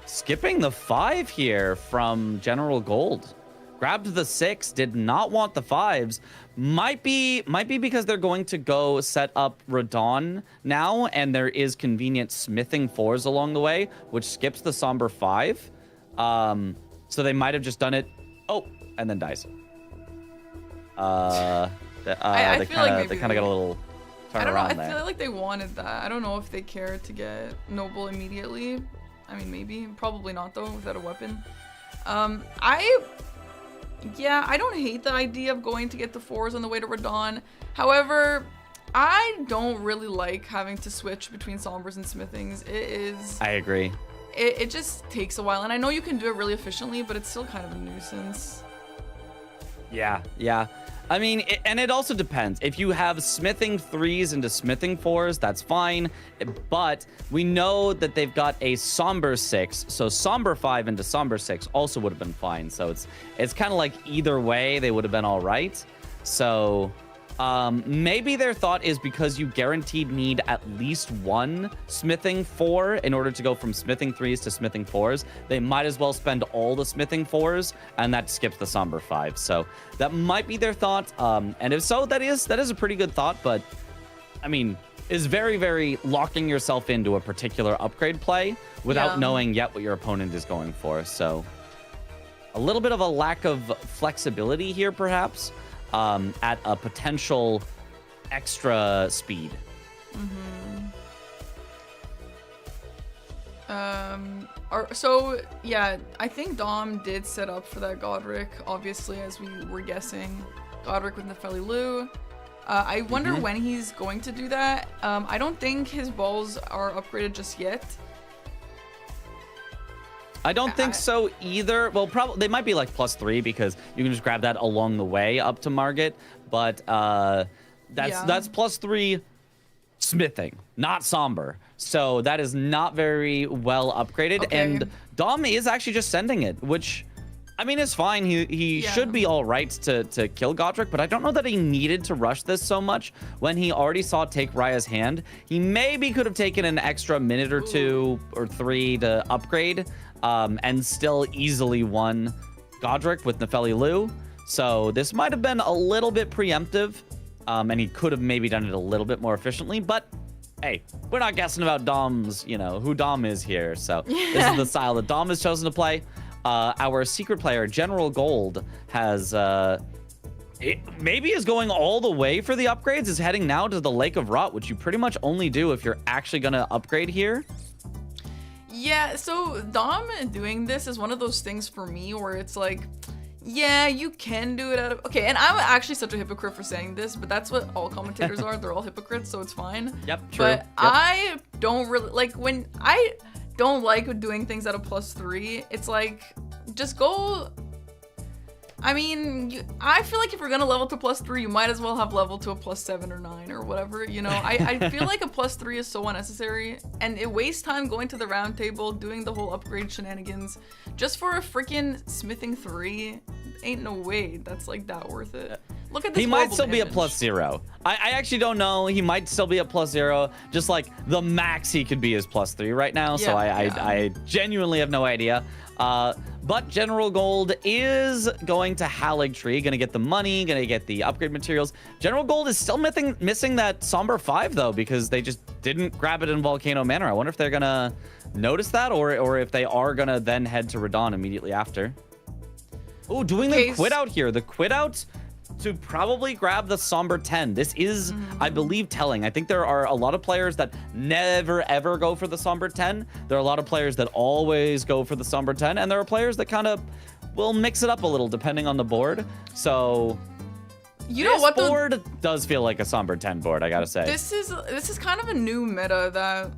Skipping the 5 here from General Gold. Grabbed the 6, did not want the 5s. Might be because they're going to go set up Radon now, and there is convenient smithing 4s along the way, which skips the Somber 5. So they might have just done it. Oh, and then dies. I They feel like maybe kind of got a little turn I don't know. around I there. feel like they wanted that. I don't know if they care to get Noble immediately. I mean, maybe. Probably not, though, without a weapon. Yeah, I don't hate the idea of going to get the 4s on the way to Radon. However, I don't really like having to switch between Sombers and Smithings. I agree. It just takes a while. And I know you can do it really efficiently, but it's still kind of a nuisance. Yeah. I mean, it also depends. If you have smithing 3s into smithing 4s, that's fine. But we know that they've got a somber 6, so somber 5 into somber 6 also would have been fine. So it's kind of like either way, they would have been all right. So maybe their thought is because you guaranteed need at least one smithing 4 in order to go from smithing 3s to smithing 4s. They might as well spend all the smithing 4s, and that skips the somber 5. So that might be their thought. And if so, that is a pretty good thought. But I mean, is very, very locking yourself into a particular upgrade play without knowing yet what your opponent is going for. So a little bit of a lack of flexibility here, perhaps. At a potential extra speed. So yeah, I think Dom did set up for that Godric, obviously, as we were guessing. Godric with Nefeli Lu. I wonder when he's going to do that. I don't think his balls are upgraded just yet. I don't think so either. Well, probably they might be like +3 because you can just grab that along the way up to Margit. But that's +3 smithing, not somber. So that is not very well upgraded. Okay. And Dom is actually just sending it, which I mean is fine. He should be all right to kill Godric, but I don't know that he needed to rush this so much when he already saw take Raya's hand. He maybe could have taken an extra minute or 2 or 3 to upgrade. And still easily won Godric with Nefeli Lu. So this might have been a little bit preemptive, and he could have maybe done it a little bit more efficiently. But hey, we're not guessing about Dom's, who Dom is here. So this is the style that Dom has chosen to play. Our secret player, General Gold, has maybe is going all the way for the upgrades, is heading now to the Lake of Rot, which you pretty much only do if you're actually going to upgrade here. Yeah, so Dom doing this is one of those things for me where it's like, yeah, you can do it out of... Okay, and I'm actually such a hypocrite for saying this, but that's what all commentators are. They're all hypocrites, so it's fine. Yep, true. But yep. I don't really... Like, when I don't like doing things at a +3, it's like, just go... I mean, I feel like if you're gonna level to +3, you might as well have leveled to a +7 or 9 or whatever, I feel like a +3 is so unnecessary, and it wastes time going to the round table, doing the whole upgrade shenanigans, just for a freaking smithing 3. Ain't no way that's like that worth it. Look at this. He might still be a image. +0. I actually don't know. He might still be a +0. Just like the max he could be is +3 right now. So I genuinely have no idea. But General Gold is going to Halig Tree, gonna get the money, gonna get the upgrade materials. General Gold is still missing that Somber 5 though, because they just didn't grab it in Volcano Manor. I wonder if they're gonna notice that, or if they are gonna then head to Radon immediately after. Oh, doing the quit out here. The quit out to probably grab the Somber 10. This is, I believe, telling. I think there are a lot of players that never, ever go for the Somber 10. There are a lot of players that always go for the Somber 10. And there are players that kind of will mix it up a little depending on the board. So this board does feel like a Somber 10 board, I gotta say. This is kind of a new meta that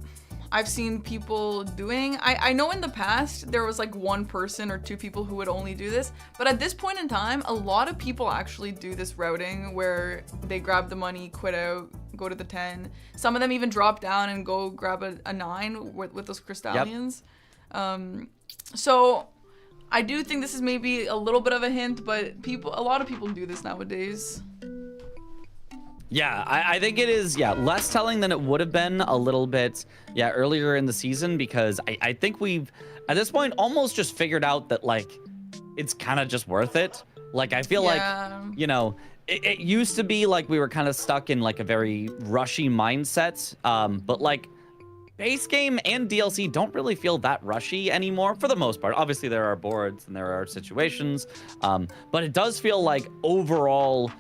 I've seen people doing. I know in the past there was like 1 person or 2 people who would only do this, but at this point in time, a lot of people actually do this routing where they grab the money, quit out, go to the 10. Some of them even drop down and go grab a 9 with those Crystallions. So I do think this is maybe a little bit of a hint, but a lot of people do this nowadays. Yeah, I think it is, less telling than it would have been a little bit, earlier in the season, because I think we've, at this point, almost just figured out that, like, it's kind of just worth it. Like, I feel like, you know, it used to be like we were kind of stuck in, like, a very rushy mindset, but, like, base game and DLC don't really feel that rushy anymore for the most part. Obviously, there are boards and there are situations, but it does feel like overall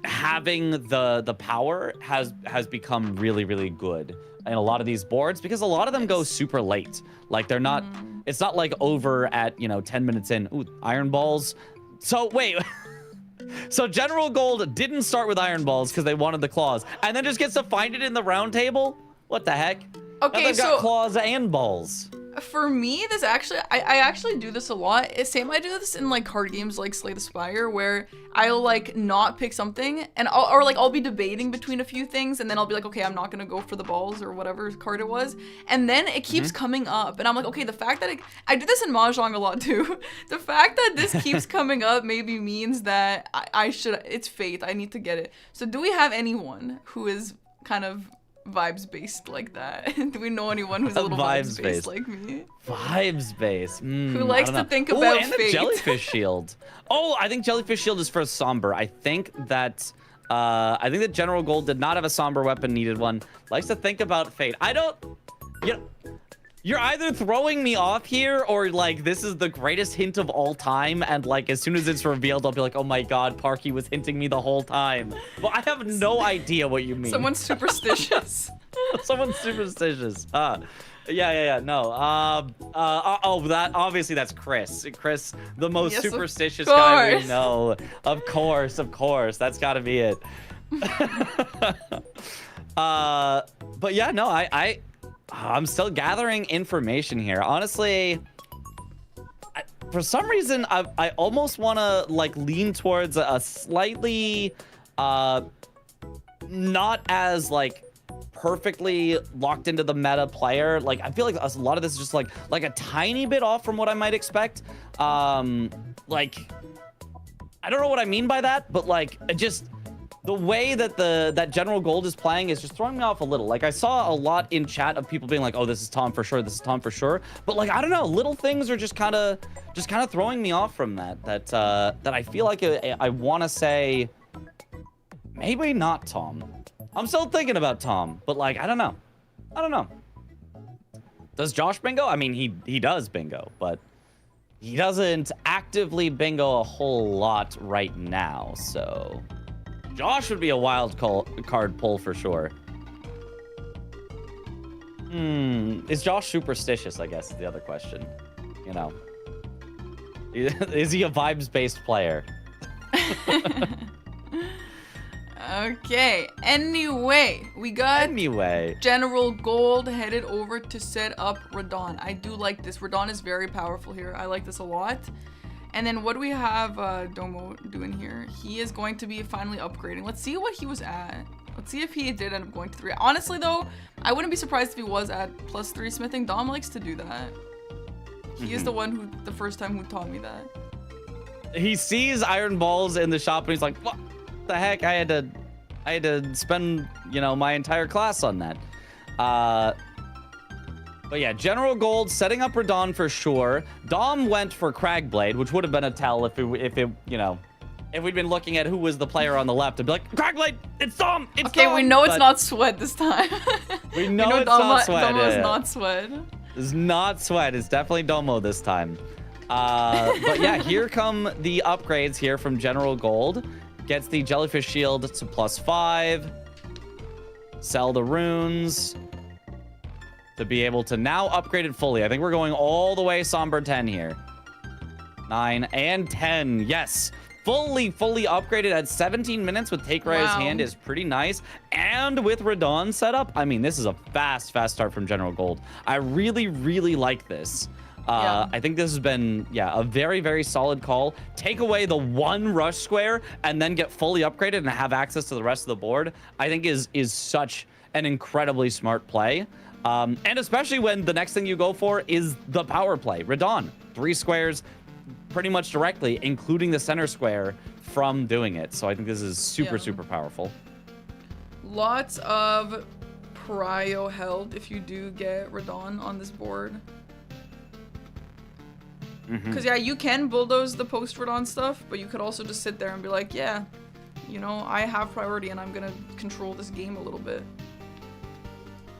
having the power has become really, really good in a lot of these boards, because a lot of them go super late. Like, they're not, it's not like over at, you know, 10 minutes in. Ooh, iron balls. So wait, so General Gold didn't start with iron balls because they wanted the claws, and then just gets to find it in the round table? What the heck? Okay, now they've got claws and balls. For me, this actually, I actually do this a lot. Same, I do this in like card games like Slay the Spire, where I'll like not pick something, and I'll be debating between a few things, and then I'll be like, okay, I'm not gonna go for the balls or whatever card it was, and then it keeps coming up, and I'm like, okay, the fact that I do this in Mahjong a lot too. The fact that this keeps coming up maybe means that I should. It's fate. I need to get it. So, do we have anyone who is kind of vibes based like that? Do we know anyone who's a little vibes based like me? Vibes based. Who likes to think Ooh, about and fate? The Jellyfish Shield. Oh, I think Jellyfish Shield is for Somber. I think that General Gold did not have a Somber weapon, needed one. Likes to think about fate. I don't. You know, you're either throwing me off here, or like this is the greatest hint of all time, and like as soon as it's revealed, I'll be like, oh my god, Parky was hinting me the whole time. But I have no idea what you mean. Someone's superstitious. Someone's superstitious. No. That obviously that's Chris. Chris, the most Yes, superstitious guy we know. Of course. That's got to be it. But yeah, no, I'm still gathering information here. Honestly, for some reason, I almost want to like lean towards a slightly not as like perfectly locked into the meta player. Like, I feel like a lot of this is just like a tiny bit off from what I might expect. Like, I don't know what I mean by that, but like just the way that that General Gold is playing is just throwing me off a little. Like, I saw a lot in chat of people being like, oh, this is Tom for sure, this is Tom for sure. But like, I don't know, little things are just kind of throwing me off from that I feel like I want to say maybe not Tom. I'm still thinking about Tom, but like, I don't know. Does Josh bingo? I mean, he does bingo, but he doesn't actively bingo a whole lot right now, so Josh would be a wild card pull for sure. Is Josh superstitious, I guess, is the other question. You know. Is he a vibes-based player? Okay, anyway, we got General Gold headed over to set up Radon. I do like this. Radon is very powerful here. I like this a lot. And then what do we have Domo doing here? He is going to be finally upgrading. Let's see what he was at. Let's see if he did end up going to 3. Honestly, though, I wouldn't be surprised if he was at +3 smithing. Dom likes to do that. He is the first time who taught me that. He sees iron balls in the shop and he's like, what the heck? I had to spend, you know, my entire class on that. But yeah, General Gold setting up Radon for sure. Dom went for Cragblade, which would have been a tell if we'd been looking at who was the player on the left and be like, Cragblade, it's Dom, it's Dom! We know it's not Sweat this time. we know it's not Sweat. Domo is not Sweat. It's not Sweat, it's definitely Domo this time. But yeah, here come the upgrades here from General Gold. Gets the Jellyfish Shield to +5. Sell the runes to be able to now upgrade it fully. I think we're going all the way Somber 10 here. 9 and 10. Yes. Fully upgraded at 17 minutes with Take Raya's hand is pretty nice. And with Radon set up, I mean, this is a fast start from General Gold. I really like this. I think this has been, a very, very solid call. Take away the one rush square and then get fully upgraded and have access to the rest of the board, I think is such an incredibly smart play. And especially when the next thing you go for is the power play. Radon, 3 squares, pretty much directly, including the center square, from doing it. So I think this is super powerful. Lots of prio held if you do get Radon on this board. Because, yeah, you can bulldoze the post-Radon stuff, but you could also just sit there and be like, yeah, you know, I have priority and I'm going to control this game a little bit.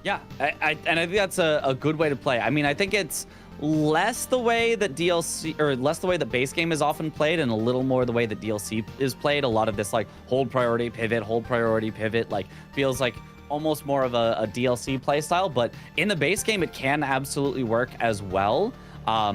Yeah, and I think that's a good way to play. I mean, I think it's less the way that DLC, or less the way that base game is often played, and a little more the way that DLC is played. A lot of this, like, hold priority, pivot, like, feels like almost more of a DLC play style. But in the base game, it can absolutely work as well.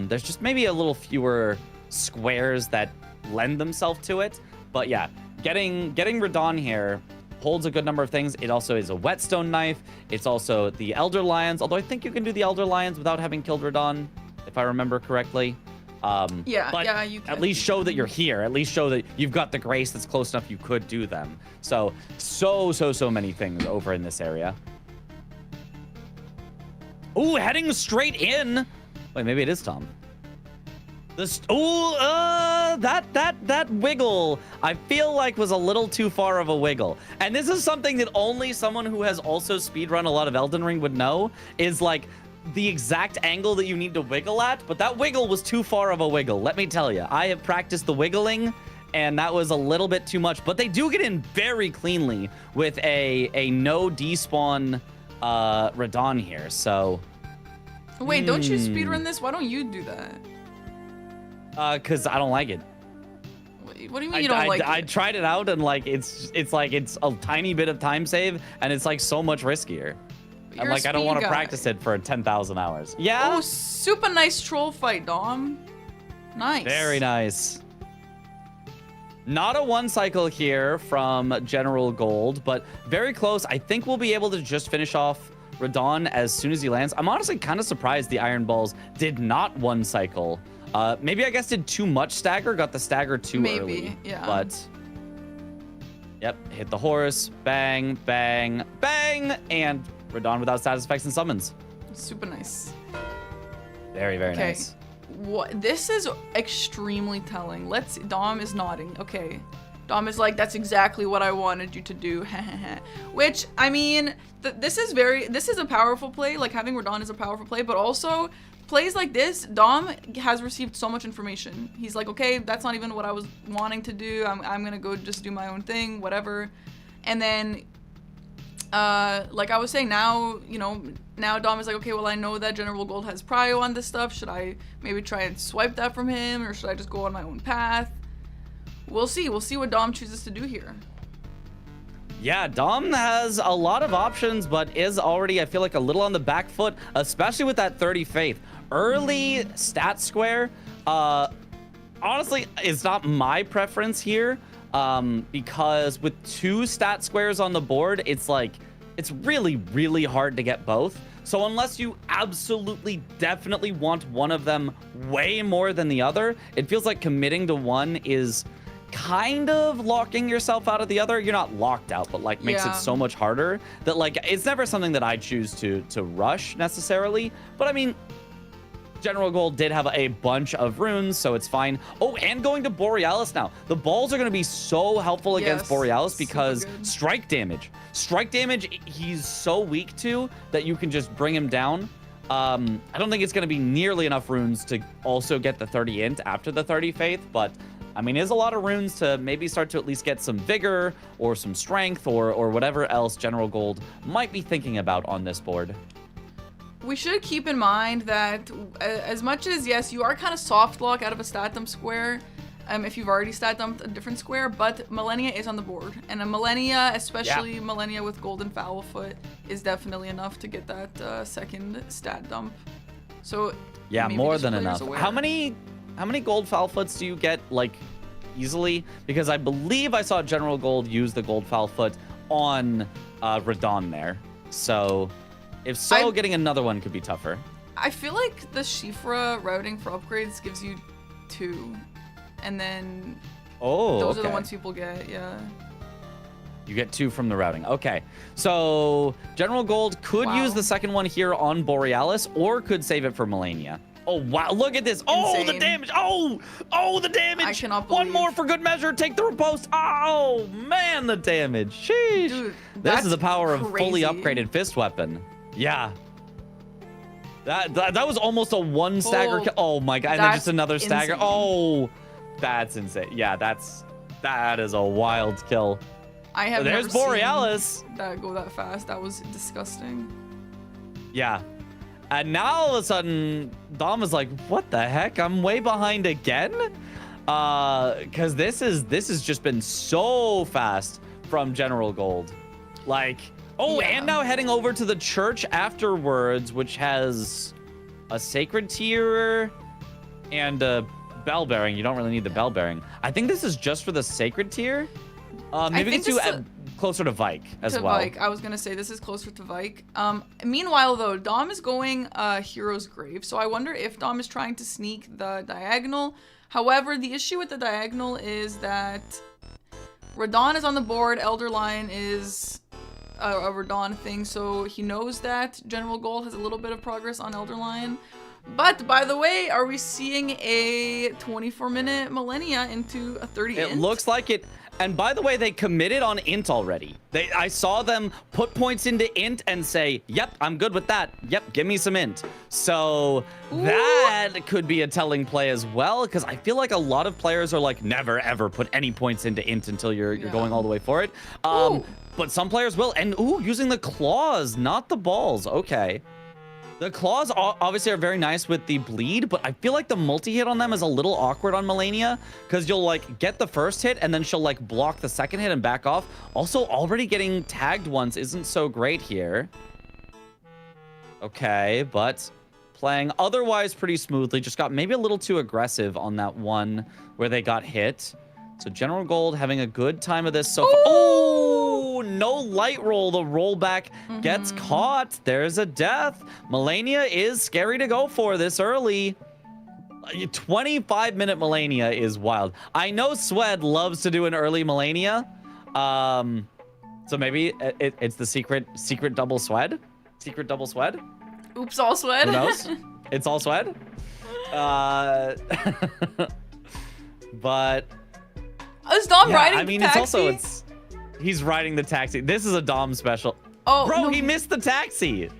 There's just maybe a little fewer squares that lend themselves to it. But yeah, getting Radon here holds a good number of things. It also is a whetstone knife. It's also the Elder Lions, although I think you can do the Elder Lions without having killed Radon, if I remember correctly. Yeah, you can. At least show that you're here. At least show that you've got the grace that's close enough you could do them. So many things over in this area. Ooh, heading straight in. Wait, maybe it is Tom. That wiggle, I feel like was a little too far of a wiggle. And this is something that only someone who has also speedrun a lot of Elden Ring would know, is like the exact angle that you need to wiggle at, but that wiggle was too far of a wiggle. Let me tell you, I have practiced the wiggling, and that was a little bit too much, but they do get in very cleanly with a no despawn Radon here, so. Wait, don't you speedrun this? Why don't you do that? Cause I don't like it. What do you mean you don't like it? I tried it out, and like it's a tiny bit of time save, and it's like so much riskier. And like I don't want to practice it for 10,000 hours. Yeah. Oh, super nice troll fight, Dom. Nice. Very nice. Not a one cycle here from General Gold, but very close. I think we'll be able to just finish off Radon as soon as he lands. I'm honestly kind of surprised the Iron Balls did not one cycle. Maybe I guess did too much stagger, got the stagger too early. Yeah. But yep, hit the horse, bang, bang, bang, and Radon without status effects and summons. Super nice. Very nice. What? This is extremely telling. Dom is nodding. Okay. Dom is like, that's exactly what I wanted you to do. Which, I mean, this is a powerful play. Like, having Radon is a powerful play, but also plays like this, Dom has received so much information. He's like, okay, that's not even what I was wanting to do. I'm gonna go just do my own thing, whatever. And then, like I was saying, now Dom is like, okay, well, I know that General Gold has prio on this stuff. Should I maybe try and swipe that from him, or should I just go on my own path? We'll see. We'll see what Dom chooses to do here. Yeah, Dom has a lot of options, but is already, I feel like, a little on the back foot, especially with that 30 faith. Early stat square, honestly, it's not my preference here, because with 2 stat squares on the board, it's like, it's really hard to get both. So unless you absolutely, definitely want one of them way more than the other, it feels like committing to one is kind of locking yourself out of the other. You're not locked out, but like makes it so much harder that like it's never something that I choose to rush necessarily. But I mean, General Gold did have a bunch of runes, so it's fine. Oh, and going to Borealis now. The balls are going to be so helpful against Borealis because strike damage. Strike damage, he's so weak to that you can just bring him down. I don't think it's going to be nearly enough runes to also get the 30 int after the 30 faith, but I mean, it's a lot of runes to maybe start to at least get some vigor or some strength or whatever else General Gold might be thinking about on this board. We should keep in mind that as much as, yes, you are kind of soft lock out of a stat dump square, if you've already stat dumped a different square, but Millennia is on the board. And a Millennia, especially Millennia with Golden Foulfoot, is definitely enough to get that second stat dump. So yeah, more than enough. How many Gold Foulfoots do you get, like, easily? Because I believe I saw General Gold use the Gold Foulfoot on Radon there. So if so, getting another one could be tougher. I feel like the Shifra routing for upgrades gives you 2. And then those are the ones people get, yeah. You get 2 from the routing. Okay. So General Gold could use the second one here on Borealis or could save it for Melania. Oh, wow. Look at this. Oh, the damage. Oh, the damage. I cannot One believe. more for good measure. Take the riposte. Oh, man, the damage. Sheesh. Dude, this is the power crazy. of fully upgraded fist weapon. Yeah. That was almost a 1 stagger kill. Oh, my God. And then just another stagger. Insane. Oh, that's insane. Yeah, that is a wild kill. I have There's never Borealis. seen that go that fast. That was disgusting. Yeah. And now all of a sudden, Dom is like, what the heck? I'm way behind again? Because this has just been so fast from General Gold. Like, and now heading over to the church afterwards, which has a sacred tier and a bell bearing. You don't really need the bell bearing. I think this is just for the sacred tier. Maybe we can do closer to Vike as well. Vike. I was gonna say this is closer to Vike. Meanwhile, though, Dom is going Hero's Grave, so I wonder if Dom is trying to sneak the diagonal. However, the issue with the diagonal is that Radon is on the board. Elder Lion is a Radon thing, so he knows that General Gold has a little bit of progress on Elder Lion. But, by the way, are we seeing a 24-minute Millennia into a 30 It int? looks like it. And by the way, they committed on int already. I saw them put points into int and say, yep, I'm good with that. Yep, give me some int. So that could be a telling play as well, because I feel like a lot of players are like, never, ever put any points into int until you're going all the way for it. But some players will. And, using the claws, not the balls. Okay. The claws obviously are very nice with the bleed, but I feel like the multi-hit on them is a little awkward on Melania, because you'll like get the first hit and then she'll like block the second hit and back off. Also, already getting tagged once isn't so great here. Okay, but playing otherwise pretty smoothly. Just got maybe a little too aggressive on that one where they got hit. So General Gold having a good time of this so far. Oh, no light roll. The rollback gets caught. There's a death. Melania is scary to go for this early. 25-minute Melania is wild. I know Swed loves to do an early Melania. So maybe it's the secret double Swed? Secret double Swed? Oops, all Swed. Who knows? It's all Swed? But... Is Dom riding the taxi? It's also, he's riding the taxi. This is a Dom special. Oh, bro, no. he missed the taxi.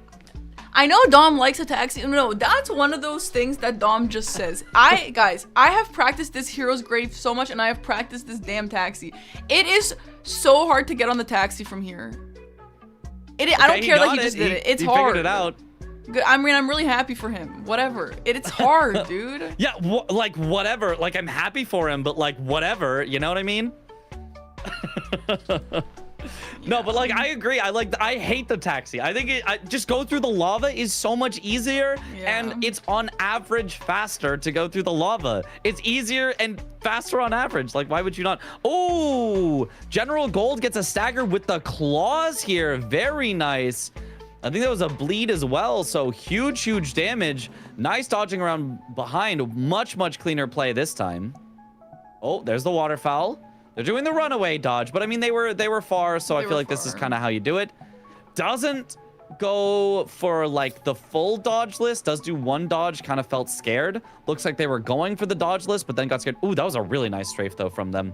I know Dom likes a taxi. No, that's one of those things that Dom just says. Guys, I have practiced this Hero's Grave so much, and I have practiced this damn taxi. It is so hard to get on the taxi from here. I don't care that he just did it. It's hard. He figured it out. Good. I mean, I'm really happy for him. Whatever. It's hard, dude. Yeah, like whatever. Like I'm happy for him, but like whatever. You know what I mean? No, but like I agree. I hate the taxi. I think just go through the lava is so much easier, and it's on average faster to go through the lava. It's easier and faster on average. Like why would you not? Oh, General Gold gets a stagger with the claws here. Very nice. I think that was a bleed as well, so huge damage. Nice dodging around behind. Much cleaner play this time. Oh, there's the waterfowl. They're doing the runaway dodge, but I mean, they were far, so I feel like this is kind of how you do it. Doesn't go for like the full dodge list. Does do one dodge, kind of felt scared. Looks like they were going for the dodge list, but then got scared. Ooh, that was a really nice strafe though from them.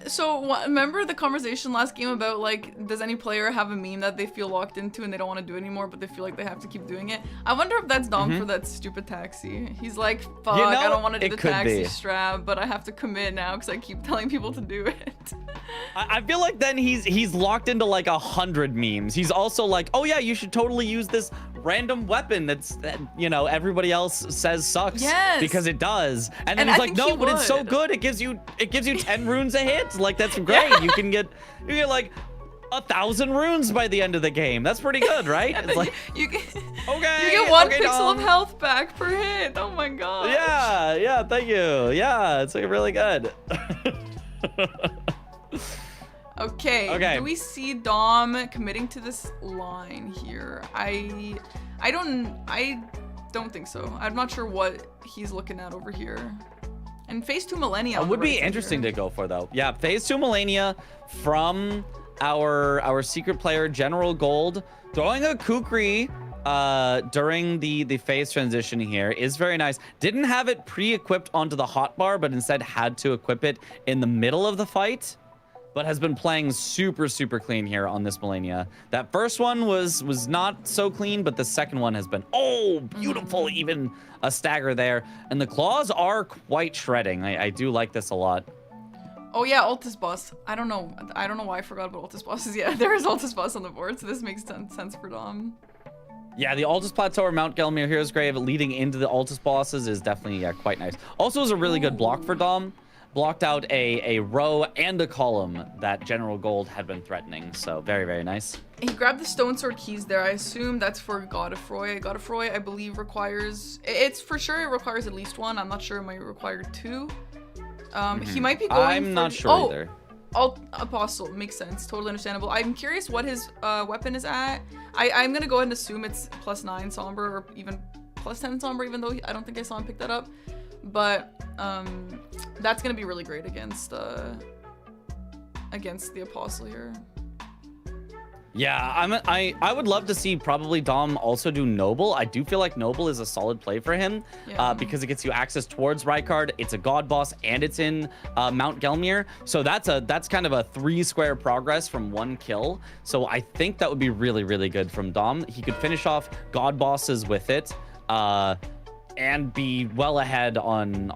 So remember the conversation last game about like, does any player have a meme that they feel locked into and they don't want to do anymore, but they feel like they have to keep doing it? I wonder if that's Dom for that stupid taxi. He's like, fuck, I don't want to do the taxi strap, but I have to commit now because I keep telling people to do it. I feel like then he's locked into like 100 memes. He's also like, oh yeah, you should totally use this random weapon that you know everybody else says sucks because it does, and then he's like, no, but it's so good. It gives you 10 runes a hit. Like that's great. You can get like 1,000 runes by the end of the game. That's pretty good, right? It's like you get okay, you get 1 pixel of health back per hit. Oh my god. Yeah, thank you. Yeah, it's like really good. Okay. Do we see Dom committing to this line here? I don't think so. I'm not sure what he's looking at over here. And phase 2 Millennia. It would be interesting to go for though. Yeah, phase 2 Millennia from our secret player General Gold, throwing a Kukri during the phase transition here is very nice. Didn't have it pre-equipped onto the hotbar, but instead had to equip it in the middle of the fight. But has been playing super clean here on this Millennia. That first one was not so clean, but the second one has been beautiful, even a stagger there. And the claws are quite shredding. I do like this a lot. Oh yeah, Altus Boss. I don't know why I forgot about Altus Bosses. Yeah, there is Altus Boss on the board, so this makes sense for Dom. Yeah, the Altus Plateau or Mount Gelmir Hero's Grave leading into the Altus bosses is definitely quite nice. Also is a really good block for Dom. Blocked out a row and a column that General Gold had been threatening, so very nice. He grabbed the Stone Sword keys there. I assume that's for God of Roy. God of Roy, I believe, requires... It's for sure it requires at least one. I'm not sure it might require two. He might be going I'm not sure either. Apostle. Makes sense. Totally understandable. I'm curious what his weapon is at. I'm going to go ahead and assume it's +9 Somber or even +10 Somber, even though I don't think I saw him pick that up. But that's gonna be really great against the Apostle here. Yeah, I would love to see probably Dom also do Noble. I do feel like Noble is a solid play for him because it gets you access towards Rykard. It's a God boss and it's in Mount Gelmir, so that's kind of a 3-square progress from 1 kill. So I think that would be really good from Dom. He could finish off God bosses with it. And be well ahead on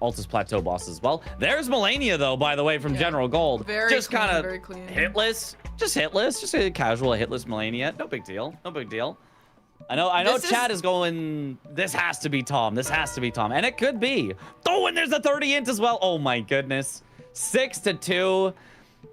Altus Plateau boss as well. There's Millennia though, by the way, from General Gold. Just kind of hitless. Just hitless. Just a casual hitless Millennia. No big deal. No big deal. I know Chad is going, this has to be Tom. This has to be Tom. And it could be. Oh, and there's a 30 int as well. Oh my goodness. 6-2.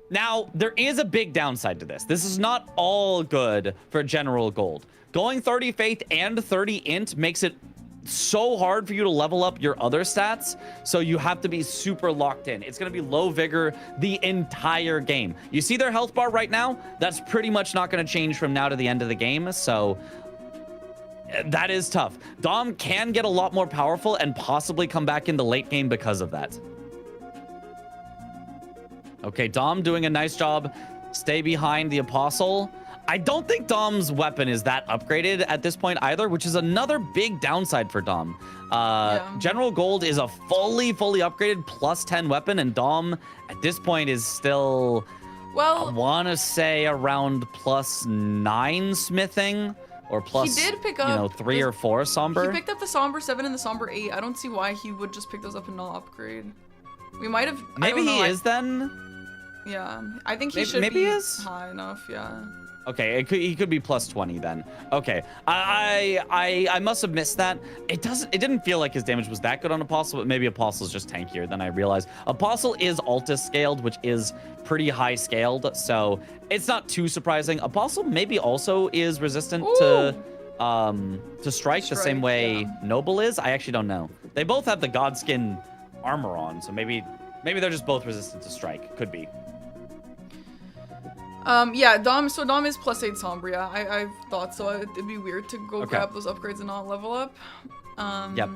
Now, there is a big downside to this. This is not all good for General Gold. Going 30 Faith and 30 int makes it so hard for you to level up your other stats, so you have to be super locked in. It's going to be low vigor the entire game. You see their health bar right now? That's pretty much not going to change from now to the end of the game, so that is tough. Dom can get a lot more powerful and possibly come back in the late game because of that. Okay, Dom doing a nice job. Stay behind the Apostle. I don't think Dom's weapon is that upgraded at this point either, which is another big downside for Dom. General Gold is a fully upgraded +10 weapon, and Dom at this point is still, well, I want to say around +9 smithing or plus, he did pick up, 3 or 4 Somber. He picked up the Somber 7 and the Somber 8. I don't see why he would just pick those up and not upgrade. We might have... Maybe he is then? Yeah, I think he should be high enough, yeah. Okay, he could be +20 then. Okay, I must have missed that. It didn't feel like his damage was that good on Apostle, but maybe Apostle's just tankier than I realized. Apostle is Altus scaled, which is pretty high scaled, so it's not too surprising. Apostle maybe also is resistant to strike the same way Noble is. I actually don't know. They both have the Godskin armor on, so maybe they're just both resistant to strike. Could be. Yeah, Dom is +8 Sombra. Yeah, I thought so. It'd be weird to go grab those upgrades and not level up. Yep.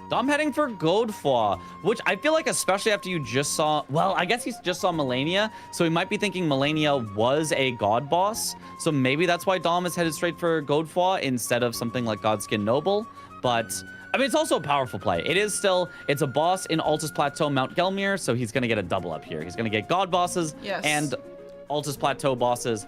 Dom heading for Godefroy, which I feel like especially after you just saw, well, I guess he just saw Millennia, so he might be thinking Millennia was a god boss. So maybe that's why Dom is headed straight for Godefroy instead of something like Godskin Noble. But I mean, it's also a powerful play. It's a boss in Altus Plateau Mount Gelmir, so he's gonna get a double up here. He's gonna get god bosses and Altus Plateau bosses.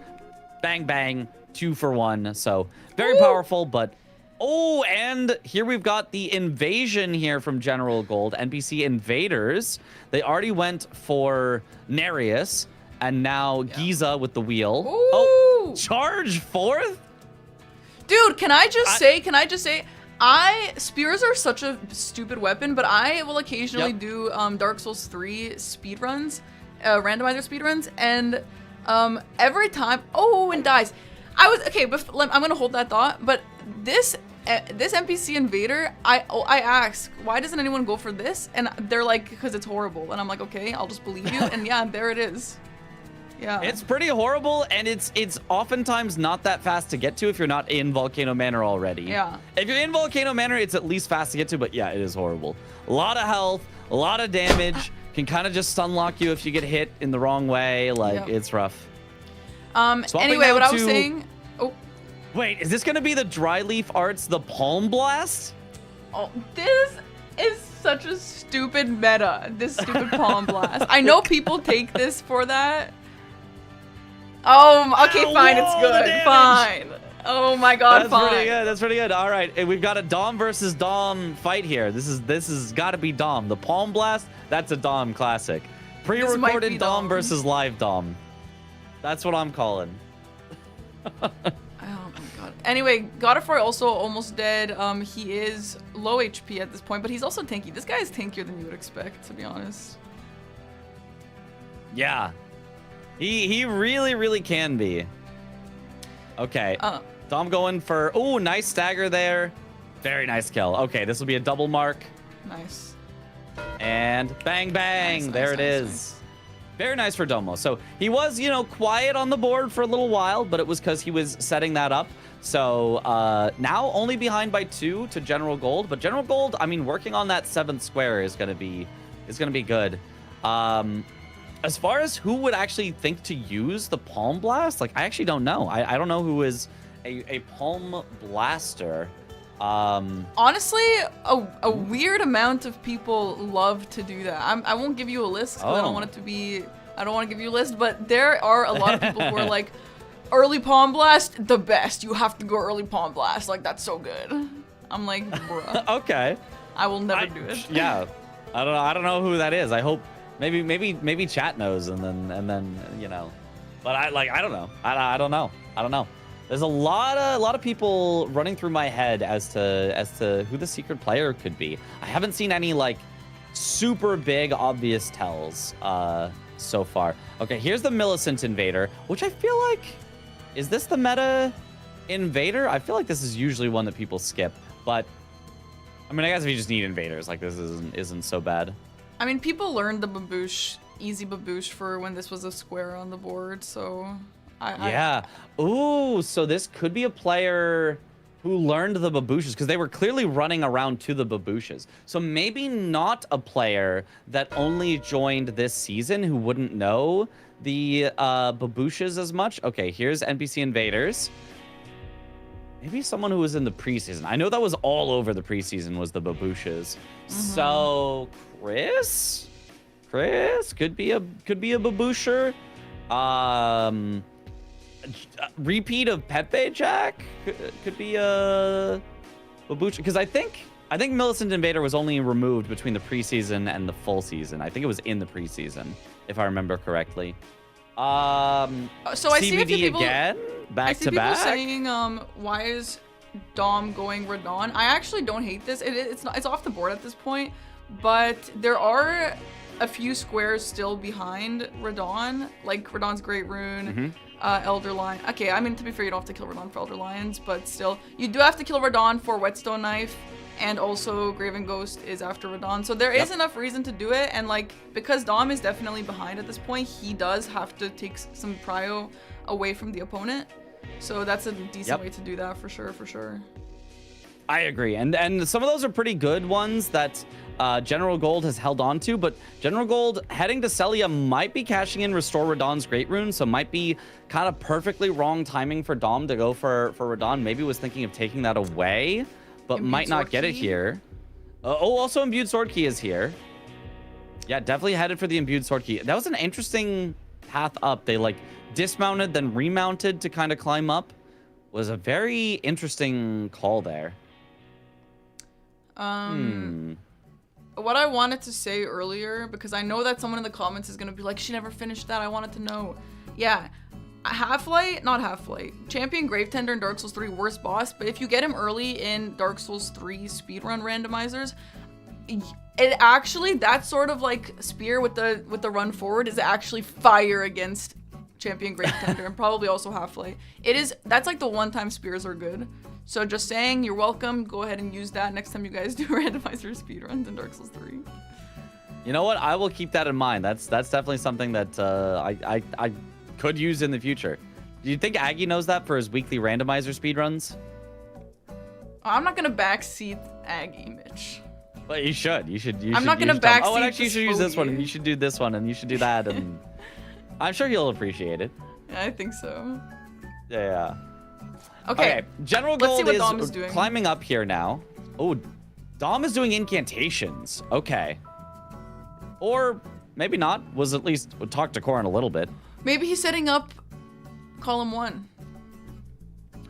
Bang, bang, 2 for 1. So very powerful, but... Oh, and here we've got the invasion here from General Gold. NPC invaders. They already went for Nereus, and now Giza with the wheel. Ooh. Oh, charge 4th? Dude, can I just say, spears are such a stupid weapon, but I will occasionally do Dark Souls 3 speedruns, randomizer speedruns, and every time, and dies. I'm gonna hold that thought, but this NPC invader, I ask, why doesn't anyone go for this? And they're like, because it's horrible. And I'm like, okay, I'll just believe you. And yeah, there it is. Yeah. It's pretty horrible, and it's oftentimes not that fast to get to if you're not in Volcano Manor already. Yeah. If you're in Volcano Manor, it's at least fast to get to, but yeah, it is horrible. A lot of health, a lot of damage, can kind of just stun lock you if you get hit in the wrong way. Like, it's rough. Anyway, what I was saying... Oh. Wait, is this going to be the Dry Leaf Arts, the Palm Blast? Oh, this is such a stupid meta, this stupid Palm Blast. I know people take this for that. Oh, okay, fine, it's good. Fine. Oh my god, fine. That's pretty good. That's pretty good. All right, and we've got a Dom versus Dom fight here. This is got to be Dom. The Palm Blast, that's a Dom classic. Pre-recorded Dom versus live Dom. That's what I'm calling. Oh my god. Anyway, Godfrey also almost dead. He is low HP at this point, but he's also tanky. This guy is tankier than you would expect, to be honest. Yeah. He really, really can be. Okay. Dom going for... Oh, nice stagger there. Very nice kill. Okay, this will be a double mark. Nice. And bang, bang. Nice, there nice, it nice, is. nice. Very nice for Domo. So he was, you know, quiet on the board for a little while, but it was because he was setting that up. So now only behind by 2 to General Gold. But General Gold, I mean, working on that 7th square is gonna be good. As far as who would actually think to use the Palm Blast, like I actually don't know. I don't know who is a Palm Blaster. Honestly, a weird amount of people love to do that. I won't give you a list because I don't want it to be. I don't want to give you a list, but there are a lot of people who are like, early Palm Blast, the best. You have to go early Palm Blast. Like that's so good. I'm like, bruh. Okay. I will never do it. Yeah. I don't know who that is. I hope maybe chat knows and then you know. But I don't know. I don't know. There's a lot of people running through my head as to who the secret player could be. I haven't seen any like super big obvious tells so far. Okay, here's the Millicent Invader, which I feel like is this the meta Invader? I feel like this is usually one that people skip, but I mean, I guess if you just need invaders, like this isn't so bad. I mean, people learned the baboosh, easy baboosh for when this was a square on the board, so yeah. Ooh, so this could be a player who learned the babooshes because they were clearly running around to the babooshes. So maybe not a player that only joined this season who wouldn't know the babooshes as much. Okay, here's NPC Invaders. Maybe someone who was in the preseason. I know that was all over the preseason was the babooshes. So Chris could be a baboosher. Repeat of Pepe Jack could be a baboosh because I think Millicent Invader was only removed between the preseason and the full season. I think it was in the preseason if I remember correctly. So I see a few people again back to people back. saying why is Dom going Radon? I actually don't hate this. It's off the board at this point, but there are a few squares still behind Radon, like Radon's Great Rune, Elder Lion. Okay, I mean, to be fair, you don't have to kill Radon for Elder Lions, but still, you do have to kill Radon for Whetstone Knife, and also Graven Ghost is after Radon. So there is enough reason to do it, and like, because Dom is definitely behind at this point, he does have to take some prio away from the opponent. So that's a decent way to do that for sure. I agree, and some of those are pretty good ones that General Gold has held on to, but General Gold heading to Celia might be cashing in Restore Radon's Great Rune, so might be kind of perfectly wrong timing for Dom to go for Radon. Maybe was thinking of taking that away, but might not get it here. Also Imbued Sword Key is here. Yeah, definitely headed for the Imbued Sword Key. That was an interesting path up. They like dismounted, then remounted to kind of climb up. Was a very interesting call there. What I wanted to say earlier, because I know that someone in the comments is going to be like, she never finished that, I wanted to know. Yeah, Champion Gravetender in Dark Souls 3, worst boss, but if you get him early in Dark Souls 3 speedrun randomizers, it actually, that sort of like spear with the run forward is actually fire against Champion Gravetender and probably also Half-Light. That's like the one time spears are good. So just saying, you're welcome. Go ahead and use that next time you guys do randomizer speedruns in Dark Souls 3. You know what? I will keep that in mind. That's definitely something that could use in the future. Do you think Aggie knows that for his weekly randomizer speedruns? I'm not gonna backseat Aggie, Mitch. But you should. I'm not gonna backseat. Oh, backseat and actually, you should use this one, and Spogie. you should do this one, and you should do that, and I'm sure he'll appreciate it. Yeah, I think so. Yeah. Okay. General Let's see Gold what Dom is doing. climbing up here now. Oh, Dom is doing incantations. Okay. Or maybe not. Was at least talk to Corin a little bit. Maybe he's setting up column 1.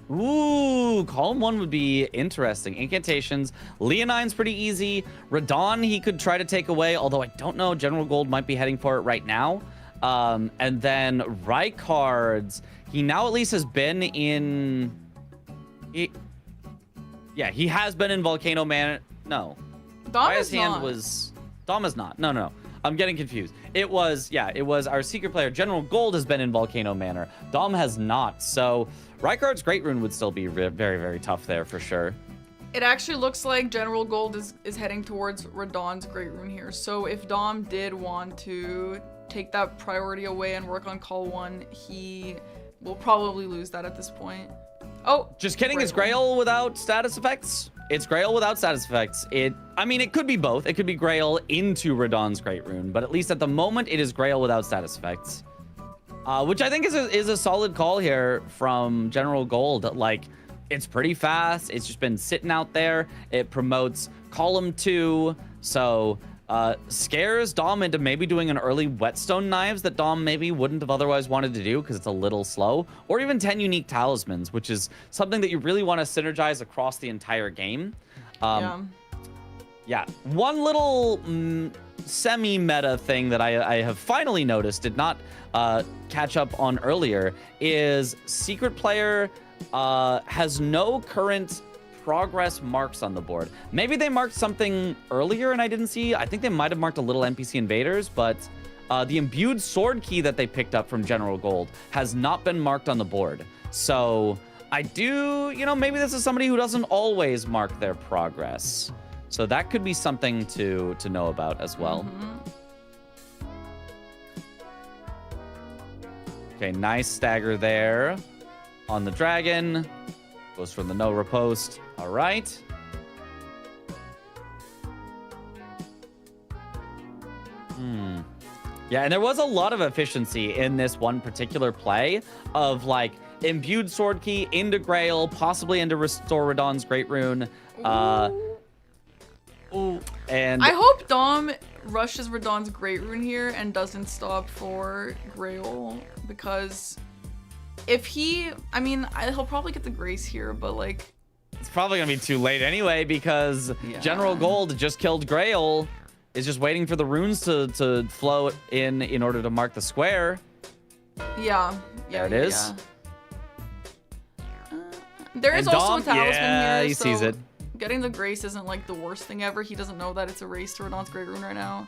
Ooh, column 1 would be interesting. Incantations. Leonine's pretty easy. Radon he could try to take away, although I don't know. General Gold might be heading for it right now. And then Rykard's, he now at least has been in... Yeah, he has been in Volcano Man. No. Dom Raya's is hand not. was... Dom is not. No. I'm getting confused. It was our secret player. General Gold has been in Volcano Manor. Dom has not. So Rykard's Great Rune would still be very, very tough there for sure. It actually looks like General Gold is heading towards Radon's Great Rune here. So if Dom did want to take that priority away and work on call 1, he will probably lose that at this point. Oh, Just kidding. It's Grail without status effects. It's Grail without status effects. I mean, it could be both. It could be Grail into Radon's Great Rune, but at least at the moment, it is Grail without status effects. Which I think is a solid call here from General Gold. Like, it's pretty fast. It's just been sitting out there. It promotes column 2, so scares Dom into maybe doing an early whetstone knives that Dom maybe wouldn't have otherwise wanted to do because it's a little slow, or even 10 unique talismans, which is something that you really want to synergize across the entire game. Yeah, one little semi-meta thing that I have finally noticed, did not catch up on earlier, is secret player has no current progress marks on the board. Maybe they marked something earlier and I didn't see. I think they might have marked a little NPC invaders, but the imbued sword key that they picked up from General Gold has not been marked on the board. So I do, maybe this is somebody who doesn't always mark their progress. So that could be something to know about as well. Okay, nice stagger there on the dragon. Goes from the no riposte. All right. Yeah, and there was a lot of efficiency in this one particular play of like imbued sword key into Grail, possibly into Restore Radon's Great Rune. And I hope Dom rushes Radon's Great Rune here and doesn't stop for Grail, because if he'll probably get the Grace here, but like... It's probably going to be too late anyway, because General Gold just killed Grail, is just waiting for the runes to flow in order to mark the square. Yeah. There it is. There is And also Dom, a talisman here, he sees it. Getting the Grace isn't like the worst thing ever. He doesn't know that it's a race to Radon's Great Rune right now.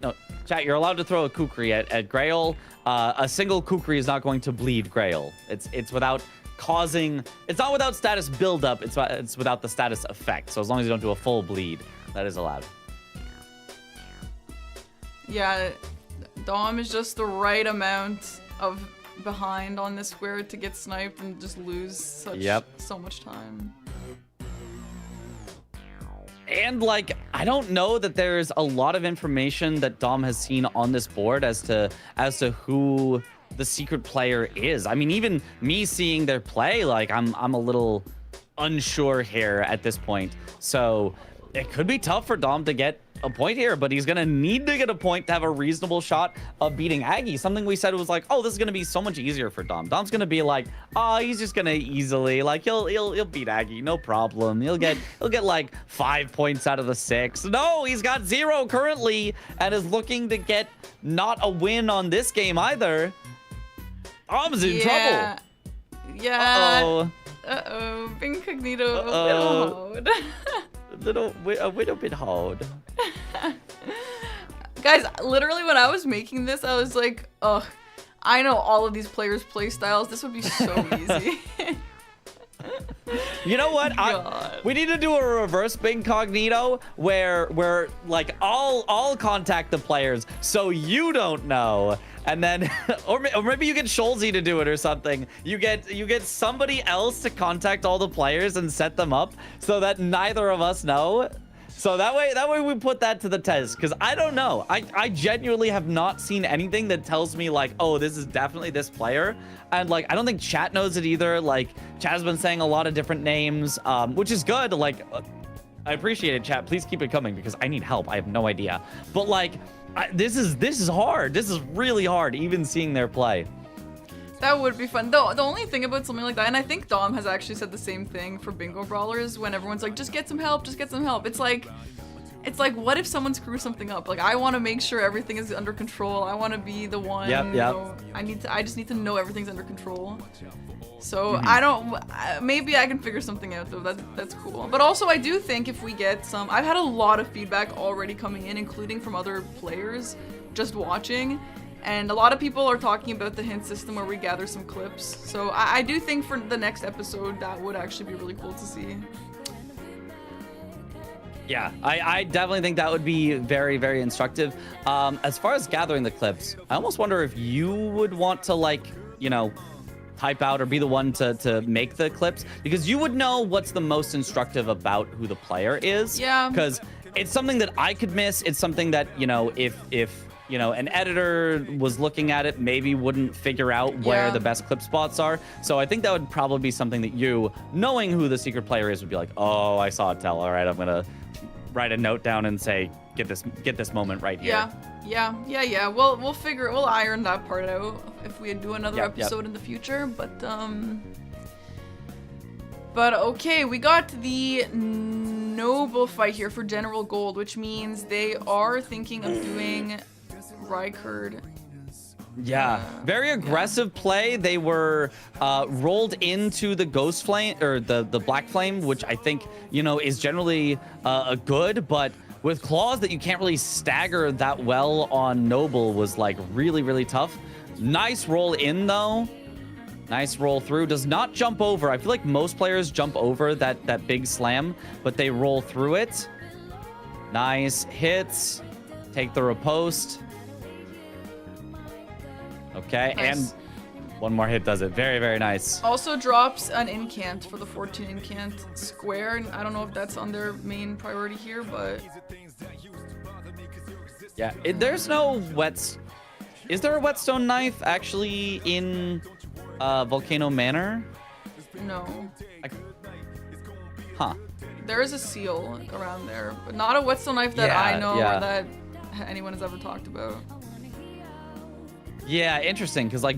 No, chat, you're allowed to throw a kukri at Grail. A single kukri is not going to bleed Grail. It's without causing... It's not without status buildup. It's without the status effect. So as long as you don't do a full bleed, that is allowed. Yeah, Dom is just the right amount of behind on this square to get sniped and just lose so much time. And like, I don't know that there's a lot of information that Dom has seen on this board as to who the secret player is. I mean, even me seeing their play, like I'm a little unsure here at this point. So it could be tough for Dom to get a point here, but he's gonna need to get a point to have a reasonable shot of beating Aggie. Something we said was like, oh, this is gonna be so much easier for Dom. Dom's gonna be like, oh, he's just gonna easily, like, he'll beat Aggie, no problem. He'll get like 5 points out of the 6. No, he's got 0 currently and is looking to get not a win on this game either. Dom's in trouble. Yeah. Uh-oh. Bingcognito, a little bit hard. Guys, literally when I was making this, I was like, ugh, I know all of these players' play styles. This would be so easy. You know what? God. We need to do a reverse Bingcognito where like I'll contact the players so you don't know. And then, or maybe you get Scholzy to do it or something. You get somebody else to contact all the players and set them up so that neither of us know. So that way we put that to the test, because I don't know. I genuinely have not seen anything that tells me like, oh, this is definitely this player. And like, I don't think chat knows it either. Like, chat has been saying a lot of different names, which is good. Like, I appreciate it, chat. Please keep it coming because I need help. I have no idea. But like, this is hard. This is really hard, even seeing their play. That would be fun. The only thing about something like that, and I think Dom has actually said the same thing for bingo brawlers, when everyone's like, just get some help, just get some help. It's like, what if someone screws something up? Like, I want to make sure everything is under control. I want to be the one. Yep. You know, I just need to know everything's under control. So I don't. Maybe I can figure something out though. That's cool. But also, I do think if we get some, I've had a lot of feedback already coming in, including from other players, just watching. And a lot of people are talking about the hint system where we gather some clips. So I do think for the next episode, that would actually be really cool to see. Yeah, I definitely think that would be very, very instructive. As far as gathering the clips, I almost wonder if you would want to, like, you know, type out or be the one to make the clips, because you would know what's the most instructive about who the player is. Yeah. Because it's something that I could miss. It's something that, you know, if you know, an editor was looking at it, maybe wouldn't figure out where the best clip spots are. So I think that would probably be something that you, knowing who the secret player is, would be like, oh, I saw it tell. All right, I'm gonna write a note down and say, get this moment right here. Yeah. We'll iron that part out if we do another episode in the future. But okay, we got the noble fight here for General Gold, which means they are thinking of doing Rykard. Yeah, very aggressive play. They were rolled into the Ghost Flame, or the Black Flame, which I think, you know, is generally a good, but with claws that you can't really stagger that well on Noble was like really, really tough. Nice roll in though. Nice roll through. Does not jump over. I feel like most players jump over that big slam, but they roll through it. Nice hits. Take the riposte. Okay, nice. And one more hit does it. Very, very nice. Also drops an incant for the 14 incant square. I don't know if that's on their main priority here, but yeah, there's no wet. Is there a whetstone knife actually in Volcano Manor? No. Huh. There is a seal around there, but not a whetstone knife that I know or that anyone has ever talked about. Yeah, interesting, because like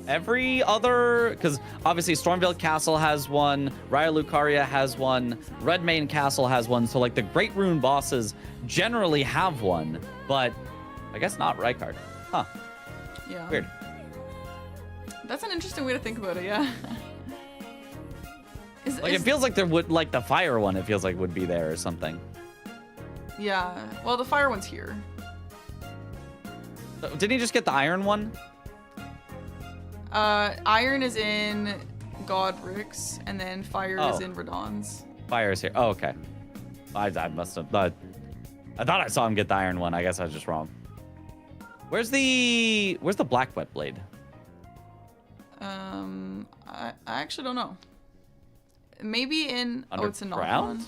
every other, because obviously Stormveil Castle has one, Raya Lucaria has one, Redmane Castle has one, so like the Great Rune bosses generally have one, but I guess not Rykard. Huh. Yeah. Weird. That's an interesting way to think about it, yeah. It feels like there would, like the fire one, it feels like would be there or something. Yeah, well the fire one's here. Didn't he just get the iron one? Iron is in Godric's, and then fire is in Radon's. Fire is here. Oh, okay. I must have. I thought I saw him get the iron one. I guess I was just wrong. Where's the black wet blade? I actually don't know. Maybe in it's in Underground?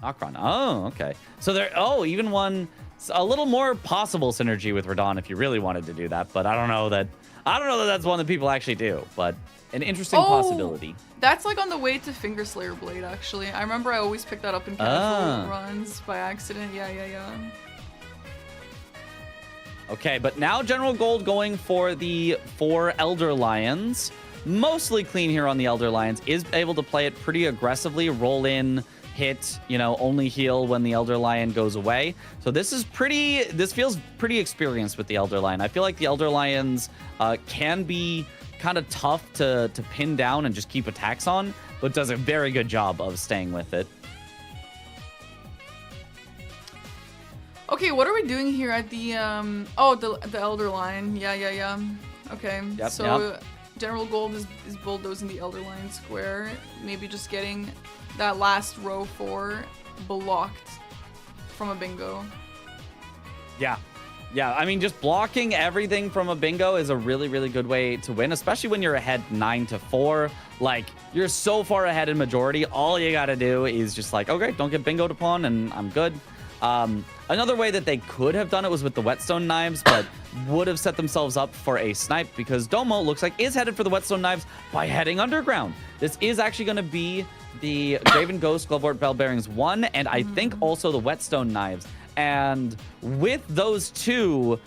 Nocron. Nocron. Oh, okay. So there. Oh, even one. A little more possible synergy with Radon if you really wanted to do that, but I don't know that that's one that people actually do. But an interesting possibility. That's like on the way to Finger Slayer Blade. Actually, I remember I always pick that up in casual runs by accident. Yeah. Okay, but now General Gold going for the 4 Elder Lions. Mostly clean here on the Elder Lions. Is able to play it pretty aggressively, roll in, hit, you know, only heal when the Elder Lion goes away. So this feels pretty experienced with the Elder Lion. I feel like the Elder Lions can be kind of tough to pin down and just keep attacks on, but does a very good job of staying with it. Okay, what are we doing here at the the Elder Lion? Yeah. Okay. Yep, so General Gold is bulldozing the Elder Lion square. Maybe just getting that last row 4 blocked from a bingo. Yeah. Yeah, I mean, just blocking everything from a bingo is a really, really good way to win, especially when you're ahead 9-4. Like, you're so far ahead in majority. All you got to do is just like, okay, don't get bingoed upon, and I'm good. Another way that they could have done it was with the whetstone knives, but would have set themselves up for a snipe because Domo looks like is headed for the whetstone knives by heading underground. This is actually going to be the Graven Ghost Glovewort Bell Bearings 1, and I think also the whetstone knives. And with those two,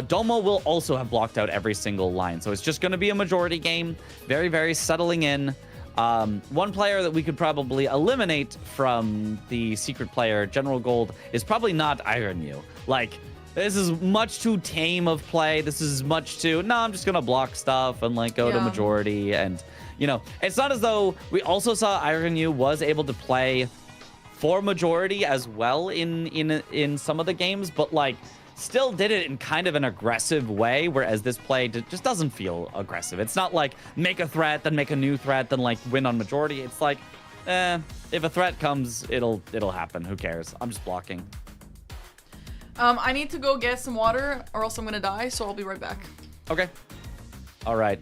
Domo will also have blocked out every single line. So it's just going to be a majority game. Very, very settling in. One player that we could probably eliminate from the secret player, General Gold, is probably not Iron You. Like, this is much too tame of play. This is much too, no, I'm just going to block stuff and like go to majority. And, you know, it's not as though we also saw Iron You was able to play for majority as well in some of the games, but like still did it in kind of an aggressive way, whereas this play just doesn't feel aggressive. It's not like make a threat, then make a new threat, then like win on majority. It's like, if a threat comes, it'll happen. Who cares? I'm just blocking. I need to go get some water or else I'm gonna die, so I'll be right back. Okay. All right.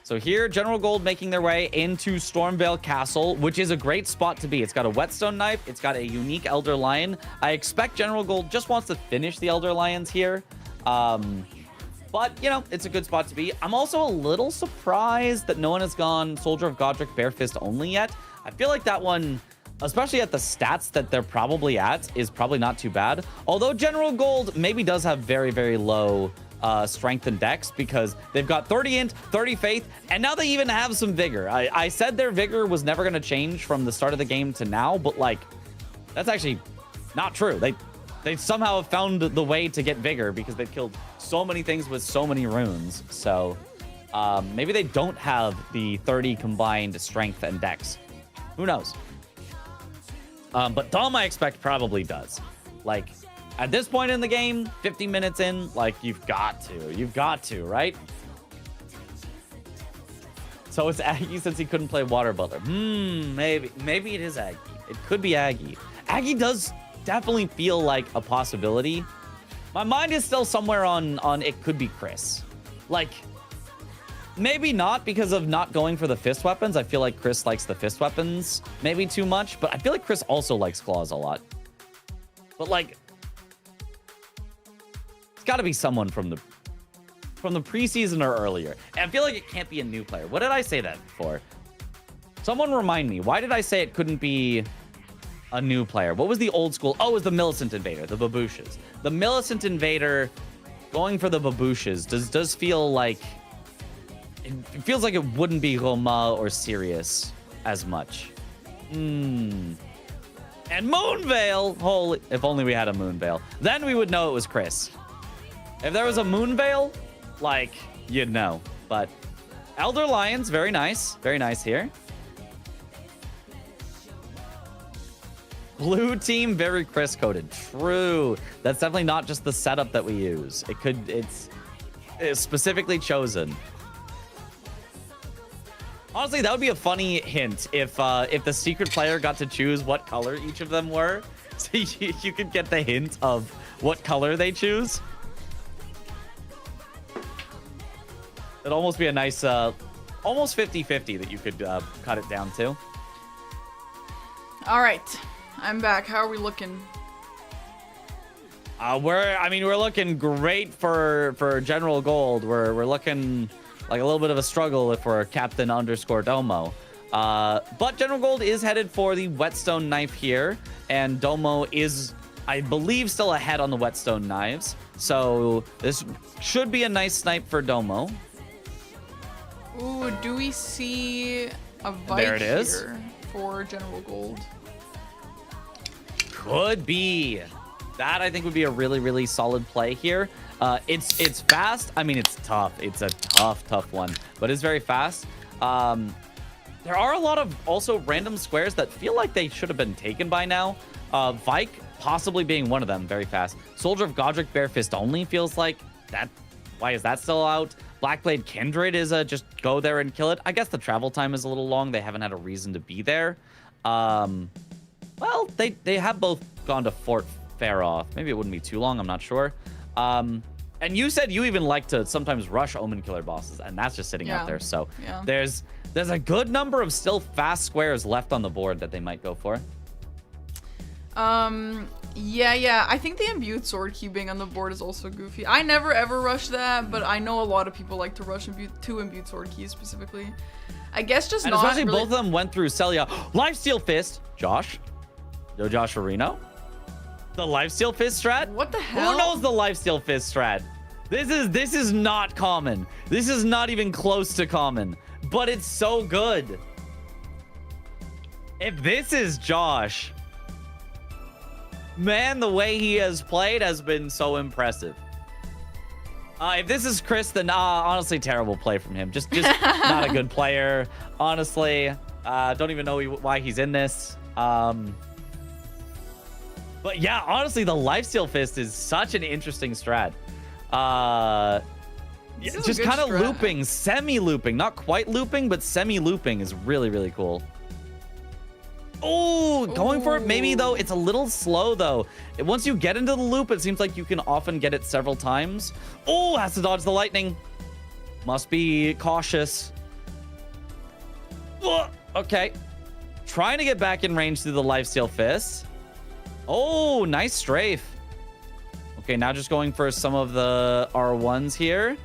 So here, General Gold making their way into Stormvale Castle, which is a great spot to be. It's got a whetstone knife. It's got a unique Elder Lion. I expect General Gold just wants to finish the Elder Lions here. But, you know, it's a good spot to be. I'm also a little surprised that no one has gone Soldier of Godric Barefist only yet. I feel like that one, especially at the stats that they're probably at, is probably not too bad. Although General Gold maybe does have very, very low strength and dex because they've got 30 int, 30 faith, and now they even have some vigor. I said their vigor was never going to change from the start of the game to now, but like that's actually not true. They somehow have found the way to get vigor because they've killed so many things with so many runes. So maybe they don't have the 30 combined strength and dex. Who knows? But Dom, I expect, probably does. Like, at this point in the game, 50 minutes in, like, you've got to, right? So it's Aggie since he couldn't play Water Butler. Maybe it is Aggie. It could be Aggie. Aggie does definitely feel like a possibility. My mind is still somewhere on it could be Chris. Like, maybe not because of not going for the fist weapons. I feel like Chris likes the fist weapons maybe too much, but I feel like Chris also likes claws a lot. But like, it's got to be someone from the preseason or earlier. And I feel like it can't be a new player. What did I say that for? Someone remind me. Why did I say it couldn't be a new player? What was the old school? Oh, it was the Millicent Invader, the Babouches. The Millicent Invader going for the Babouches does feel like it feels like it wouldn't be Roma or Sirius as much. And Moonveil, holy, if only we had a Moonveil. Then we would know it was Chris. If there was a Moonveil, like, you'd know. But Elder Lions, very nice. Very nice here. Blue team, very Chris coded. True. That's definitely not just the setup that we use. It's specifically chosen. Honestly, that would be a funny hint if the secret player got to choose what color each of them were. So you could get the hint of what color they choose. It'd almost be a nice, almost 50-50 that you could cut it down to. All right, I'm back. How are we looking? We're looking great for General Gold. We're looking like a little bit of a struggle if we're Captain _ Domo. But General Gold is headed for the whetstone knife here, and Domo is, I believe, still ahead on the whetstone knives. So this should be a nice snipe for Domo. Ooh, do we see a Vike There it is. here for General Gold? Could be. That, I think, would be a really, really solid play here. It's fast. I mean, it's tough. It's a tough one, but it's very fast. There are a lot of also random squares that feel like they should have been taken by now. Vike possibly being one of them, very fast. Soldier of Godric Barefist only feels like that. Why is that still out? Blackblade Kindred is a just go there and kill it. I guess the travel time is a little long. They haven't had a reason to be there. Well, they have both gone to Fort Faroth. Maybe it wouldn't be too long. I'm not sure. And you said you even like to sometimes rush Omen Killer bosses, and that's just sitting out there. So there's a good number of still fast squares left on the board that they might go for. Yeah. I think the imbued sword key being on the board is also goofy. I never ever rush that, but I know a lot of people like to rush two imbued sword keys specifically. I guess just and not especially really... both of them went through Celia. Lifesteal Fist, Josh. No Josh Areno. The Lifesteal Fist strat? What the hell? Who knows the Lifesteal Fist strat? This is not common. This is not even close to common, but it's so good. If this is Josh, man, the way he has played has been so impressive. If this is Chris, then honestly, terrible play from him. Just not a good player. Honestly, don't even know why he's in this. But yeah, honestly, the Lifesteal Fist is such an interesting strat. Just kind of looping, semi-looping, not quite looping, but semi-looping is really, really cool. Oh, going for it maybe, though. It's a little slow, though. Once you get into the loop, it seems like you can often get it several times. Oh, has to dodge the lightning. Must be cautious. Okay. Trying to get back in range through the Lifesteal Fist. Oh, nice strafe. Okay, now just going for some of the R1s here.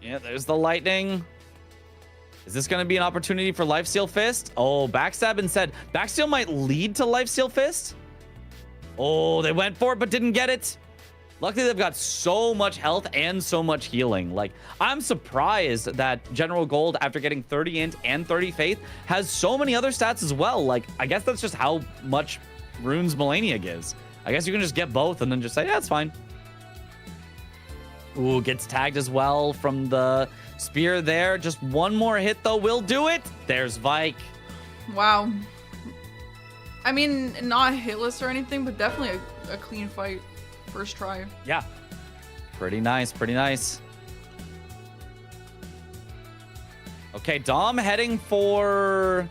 Yeah, there's the lightning. Is this going to be an opportunity for Lifesteal Fist? Oh, Backstab instead. Backsteal might lead to Lifesteal Fist. Oh, they went for it but didn't get it. Luckily, they've got so much health and so much healing. Like, I'm surprised that General Gold, after getting 30 Int and 30 Faith, has so many other stats as well. Like, I guess that's just how much Runes Melania gives. I guess you can just get both and then just say, yeah, it's fine. Ooh, gets tagged as well from the spear there. Just one more hit, though, will do it. There's Vike. Wow. I mean, not hitless or anything, but definitely a clean fight. First try. Yeah. Pretty nice, pretty nice. Okay, Dom heading for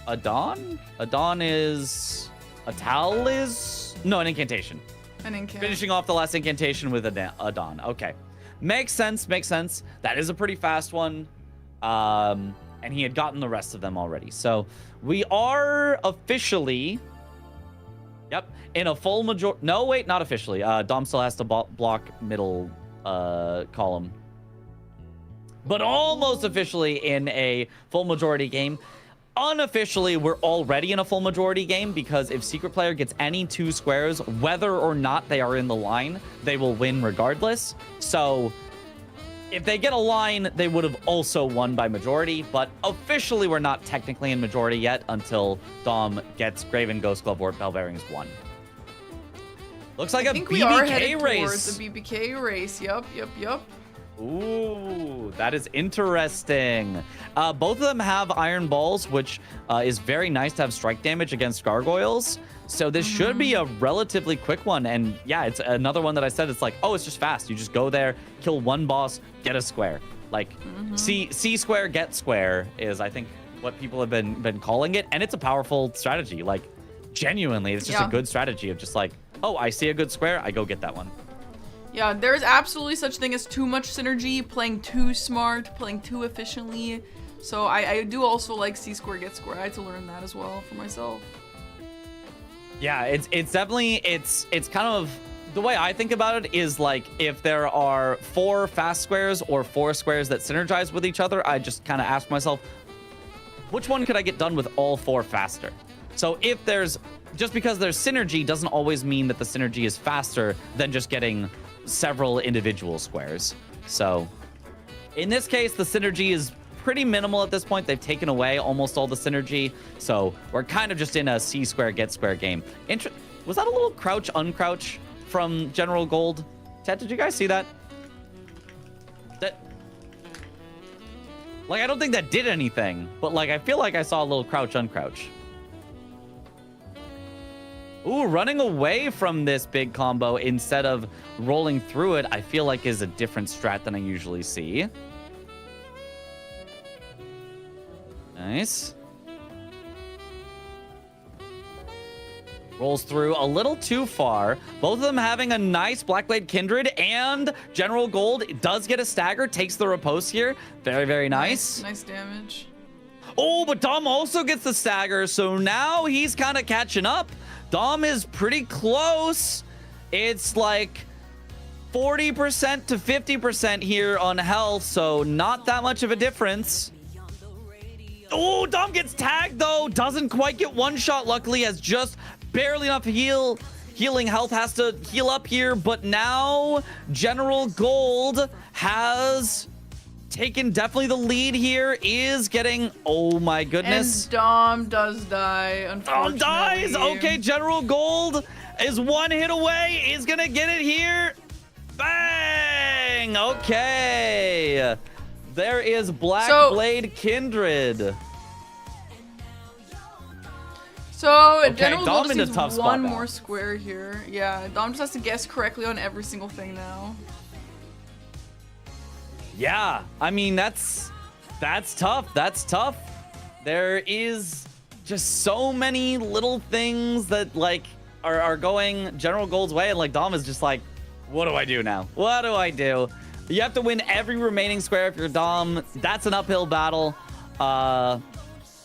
Adon? Adon is... A Tal is... No, an incantation. An incantation. Finishing off the last incantation with Adon. Okay. Makes sense, makes sense. That is a pretty fast one. And he had gotten the rest of them already. So we are officially... Yep, in a full major... No, wait, not officially. Dom still has to block middle column. But almost officially in a full majority game. Unofficially, we're already in a full majority game because if Secret Player gets any 2 squares, whether or not they are in the line, they will win regardless. So if they get a line, they would have also won by majority, but officially we're not technically in majority yet until Dom gets Graven, Ghost Glove, or Bell Bearings 1. Looks like a BBK race. The BBK race. Yup. Ooh, that is interesting. Both of them have iron balls, which is very nice to have strike damage against gargoyles. So this should be a relatively quick one. And yeah, it's another one that I said, it's like, oh, it's just fast. You just go there, kill one boss, get a square. Like C square, get square is, I think, what people have been calling it. And it's a powerful strategy. Like, genuinely, it's just a good strategy of just like, oh, I see a good square, I go get that one. Yeah, there's absolutely such thing as too much synergy, playing too smart, playing too efficiently. So I do also like C square, get square. I had to learn that as well for myself. Yeah, it's definitely, it's kind of, the way I think about it is like, if there are 4 fast squares or 4 squares that synergize with each other, I just kind of ask myself, which one could I get done with all 4 faster? So if there's, just because there's synergy doesn't always mean that the synergy is faster than just getting several individual squares. So in this case, the synergy is pretty minimal at this point. They've taken away almost all the synergy. So we're kind of just in a C square, get square game. Was that a little crouch, uncrouch from General Gold? Ted, did you guys see that? Like, I don't think that did anything, but like, I feel like I saw a little crouch, uncrouch. Ooh, running away from this big combo instead of rolling through it, I feel like is a different strat than I usually see. Nice. Rolls through a little too far. Both of them having a nice Blackblade Kindred, and General Gold does get a stagger, takes the riposte here. Very, very nice. Nice damage. Oh, but Dom also gets the stagger, so now he's kind of catching up. Dom is pretty close. It's like 40% to 50% here on health, so not that much of a difference. Oh, Dom gets tagged, though. Doesn't quite get one shot, luckily, has just barely enough healing health, has to heal up here, but now General Gold has taken definitely the lead here, is getting, oh my goodness. And Dom does die, unfortunately. Dom dies! Okay, General Gold is one hit away, is gonna get it here. Bang! Okay. There is Blackblade Kindred. So Okay, General Dom Gold in a just tough needs spot one now. more square here. Yeah, Dom just has to guess correctly on every single thing now. Yeah, I mean, that's tough. That's tough. There is just so many little things that, like, are going General Gold's way, and, like, Dom is just like, what do I do now? What do I do? You have to win every remaining square if you're Dom. That's an uphill battle.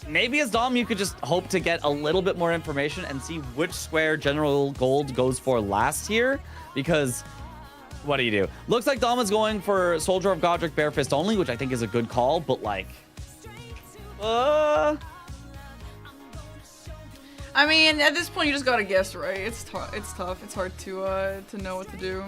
Maybe as Dom, you could just hope to get a little bit more information and see which square General Gold goes for last here, because what do you do? Looks like Dom is going for Soldier of Godric Barefist only, which I think is a good call, but like, I mean, at this point, you just gotta guess, right? It's tough. It's tough. It's hard to know what to do.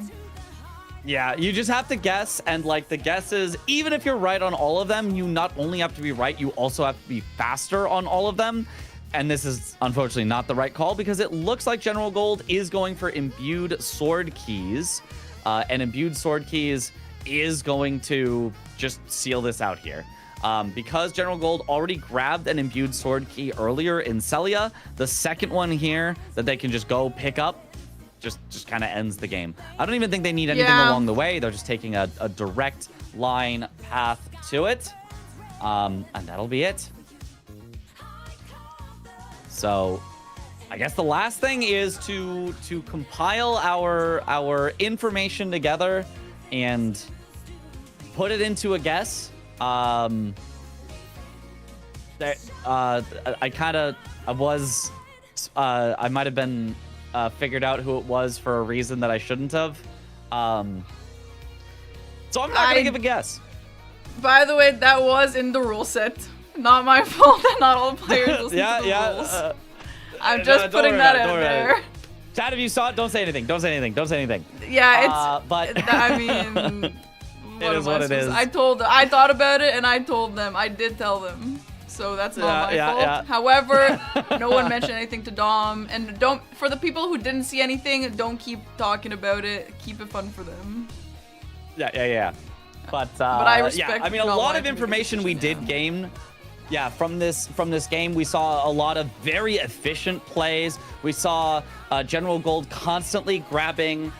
yeah, you just have to guess, and like the guesses, even if you're right on all of them, you not only have to be right, you also have to be faster on all of them. And this is unfortunately not the right call, because it looks like General Gold is going for Imbued Sword Keys. And Imbued Sword Keys is going to just seal this out here. Because General Gold already grabbed an Imbued Sword Key earlier in Celia, the second one here that they can just go pick up just kind of ends the game. I don't even think they need anything along the way. They're just taking a direct line path to it. And that'll be it. So I guess the last thing is to compile our information together and put it into a guess. I might have been figured out who it was for a reason that I shouldn't have. So I'm not gonna give a guess. By the way, that was in the rule set. Not my fault that not all players listen to the rules. I'm just putting that out there. Chat, if you saw it, don't say anything. Don't say anything. Don't say anything. Yeah, but I mean, it is what it is. I thought about it and I told them. I did tell them. So that's not my fault. Yeah. However, no one mentioned anything to Dom, and for the people who didn't see anything, don't keep talking about it. Keep it fun for them. Yeah. But I respect. Yeah, I mean, a lot of information we did gain. Yeah, from this game, we saw a lot of very efficient plays. We saw General Gold constantly grabbing,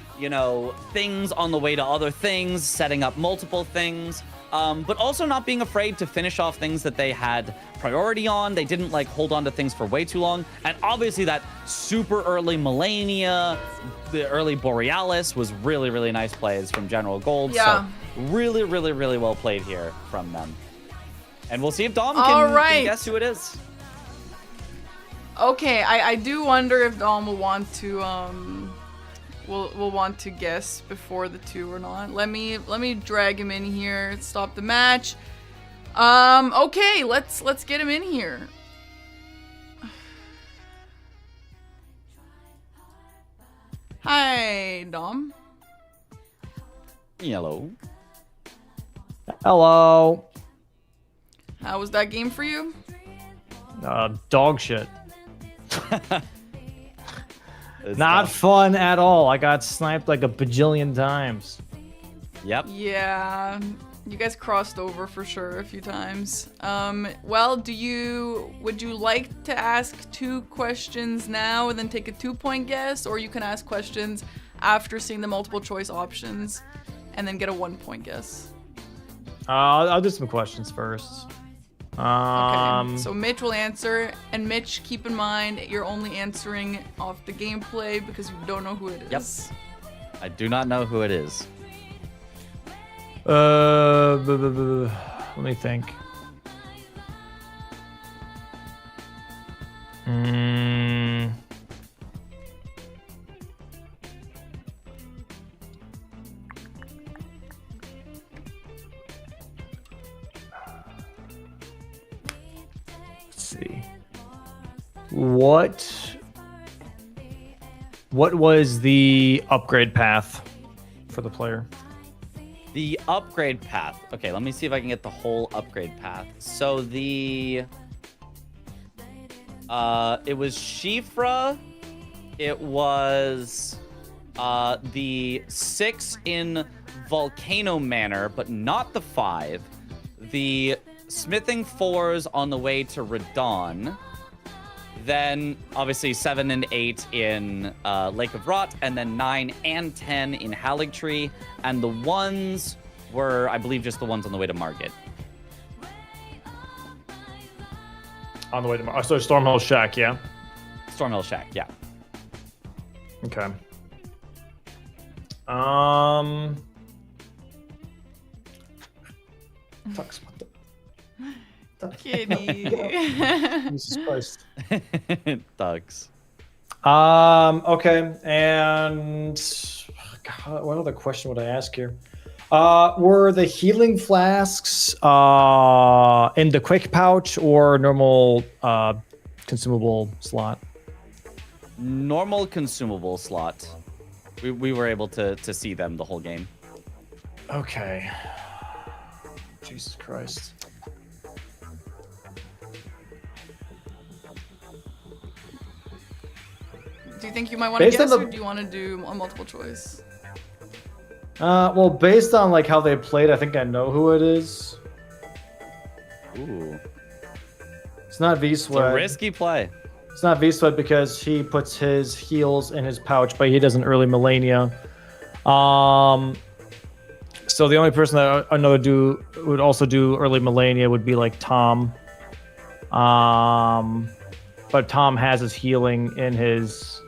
things on the way to other things, setting up multiple things. But also not being afraid to finish off things that they had priority on. They didn't hold on to things for way too long. And obviously that super early Melania, the early Borealis was really, really nice plays from General Gold. Yeah. So really, really, really well played here from them. And we'll see if Dom can guess who it is. Okay, I do wonder if Dom will want to will want to guess before the two or not. Let me drag him in here. Stop the match. Okay, let's get him in here. Hi, Dom. Hello. Hello. How was that game for you? Dog shit. Not fun at all. I got sniped like a bajillion times. Yep. Yeah. You guys crossed over for sure a few times. Well, would you like to ask 2 questions now and then take a 2-point guess, or you can ask questions after seeing the multiple choice options and then get a 1-point guess? I'll do some questions first. Okay, so Mitch will answer, and Mitch, keep in mind you're only answering off the gameplay because you don't know who it is. Yep. I do not know who it is. Let me think. Let's see. What was the upgrade path for the player? The upgrade path. Okay, let me see if I can get the whole upgrade path. So it was Shifra. It was the 6 in Volcano Manor, but not the 5. The smithing 4s on the way to Radon. Then, obviously, 7 and 8 in Lake of Rot, and then 9 and 10 in Haligtree. And the 1s were, I believe, just the ones on the way to Margit. On the way to so Stormhill Shack, yeah? Stormhill Shack, yeah. Okay. Tux, what the? Kitty. Jesus Christ. Thugs. Okay, and God, what other question would I ask here? Were the healing flasks in the quick pouch or normal consumable slot? Normal consumable slot. We were able to see them the whole game. Okay. Jesus Christ. Do you think you might want to Based on guess, the- or do you want to do a multiple choice? Well, based on like how they played, I think I know who it is. Ooh. It's not V It's a Sweat. risky play. It's not V Sweat because he puts his heals in his pouch, but he doesn't early Melania. So the only person that I know would also do early Melania would be like Tom. But Tom has his healing in his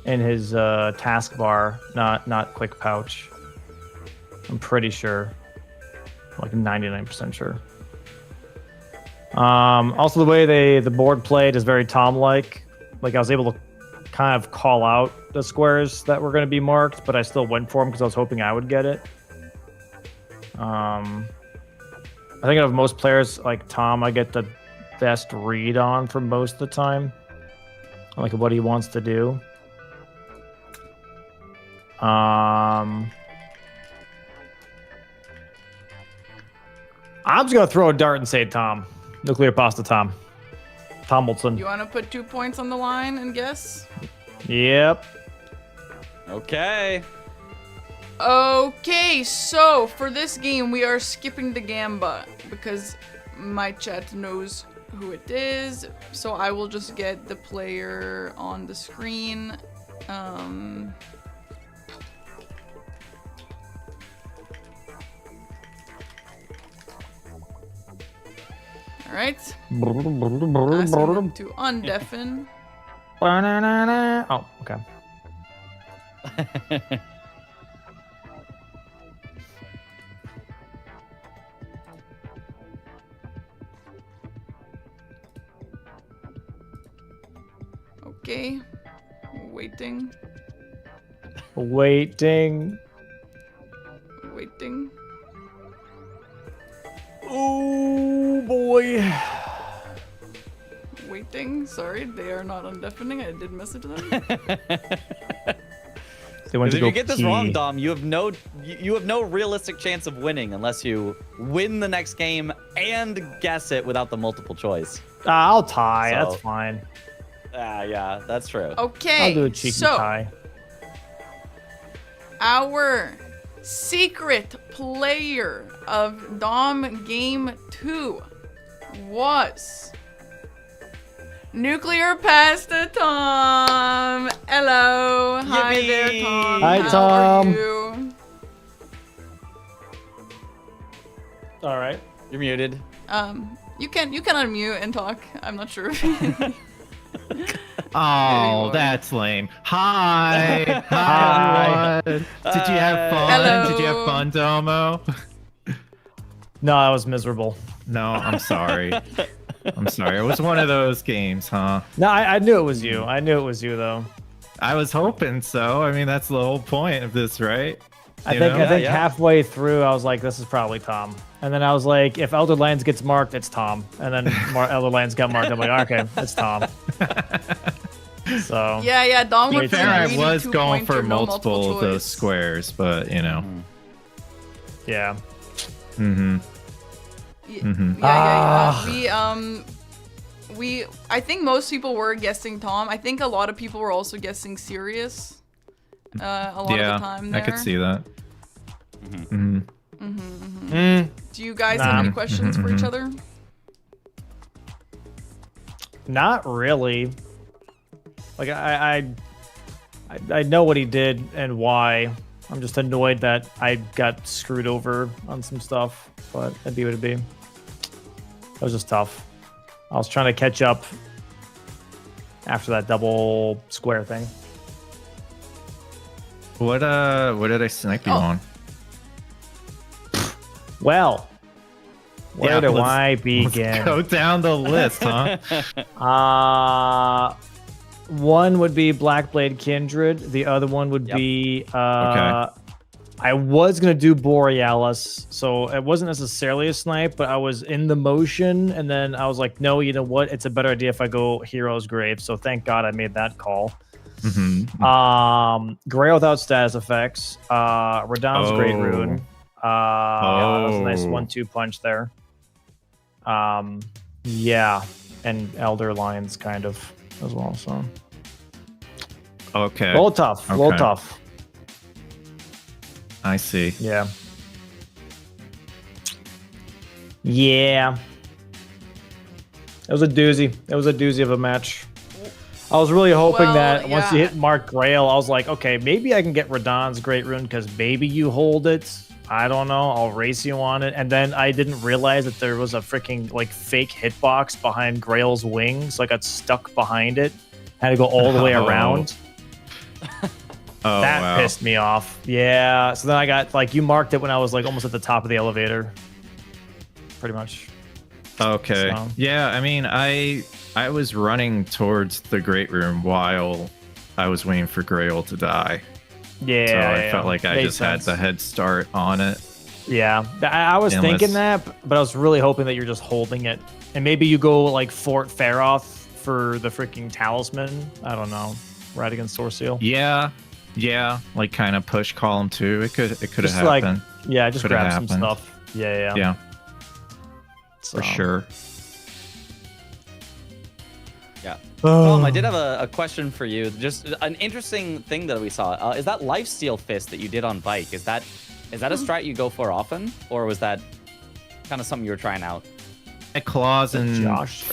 taskbar, not quick pouch. I'm pretty sure, like 99% sure. Also, the way the board played is very Tom-like. Like I was able to kind of call out the squares that were going to be marked, but I still went for them because I was hoping I would get it. I think of most players like Tom, I get the best read on for most of the time, like what he wants to do. I'm just gonna throw a dart and say Tom. Nuclear pasta Tom. Tomlinson. You want to put 2 points on the line and guess? Yep. Okay. Okay, so for this game, we are skipping the Gamba because my chat knows who it is. So I will just get the player on the screen. All right. Asking them to undeafen. Oh, okay. Okay. Waiting. Waiting. Waiting. Oh boy. Waiting. Sorry, they are not undeafening. I did message them. They went Because to if go you get this pee. wrong, Dom, you have no realistic chance of winning unless you win the next game and guess it without the multiple choice. I'll tie. So- That's fine. Yeah, that's true. Okay. I'll do a cheeky so, tie. our secret player of Dom Game 2 was Nuclear Pasta Tom. Hello. Hi Yippee. there, Tom. Hi, How Tom. are you? All right. You're muted. You can unmute and talk. I'm not sure. Oh, Anyway. that's lame. Hi. Hi. Hi, everyone. Did you have fun? Hello. Did you have fun, Domo? No, that was miserable. No, I'm sorry. I'm sorry. It was one of those games, huh? No, I knew it was you. I knew it was you though. I was hoping so. I mean, that's the whole point of this, right? I You think know? I think Yeah. halfway through I was like, this is probably Tom. And then I was like, if Elder Lands gets marked, it's Tom. And then Elder Lands got marked. I'm like, okay, it's Tom. So yeah, Dom To be went for fair, I greedy was going for two-pointer, no multiple of those choice. squares, but you know. yeah. Mm-hmm. Yeah. I think most people were guessing Tom. I think a lot of people were also guessing Sirius. A lot Yeah, of the time there. I could see that. Mm-hmm. Do you guys Nah. have any questions for each other? Not really. Like I know what he did and why. I'm just annoyed that I got screwed over on some stuff, but it'd be what it'd be. That was just tough. I was trying to catch up after that double square thing. What did I snipe you Oh. on? Well, where Yeah, do let's- I Let's begin? go down the list, huh? One would be Blackblade Kindred. The other one would Yep. be Okay. I was gonna do Borealis, so it wasn't necessarily a snipe, but I was in the motion, and then I was like, no, you know what? It's a better idea if I go Hero's Grave. So thank God I made that call. Mm-hmm. Grail without status effects. Radahn's Great Oh. Rune. That was a nice Oh. 1-2 punch there. Yeah, and Elder Lions kind of as well. So Okay. a little tough. A little Okay. tough. I see. Yeah. Yeah. It was a doozy. It was a doozy of a match. I was really hoping Well, that once you yeah. hit Mark Grail, I was like, okay, maybe I can get Radahn's Great Rune because maybe you hold it. I don't know. I'll race you on it. And then I didn't realize that there was a freaking like fake hitbox behind Grail's wing. So I got stuck behind it. Had to go all the way Oh. around. Oh, That wow. pissed me off. Yeah. So then I got like you marked it when I was like almost at the top of the elevator. Pretty much. Okay. So- Yeah, I mean, I was running towards the Great Room while I was waiting for Grail to die. Yeah. So I yeah. felt like I Made just had sense. the head start on it. Yeah. I was Unless- thinking that, but I was really hoping that you're just holding it. And maybe you go like Fort Faroth for the freaking talisman. I don't know. Right against Source Seal. Yeah, like kind of push column 2. It could have Just like, happened. yeah, just Coulda grab some happened. stuff. Yeah. Yeah, So- for sure. Yeah. Tom, I did have a question for you. Just an interesting thing that we saw. Is that lifesteal fist that you did on bike? Is that a strat you go for often, or was that kind of something you were trying out? Claws and Josh.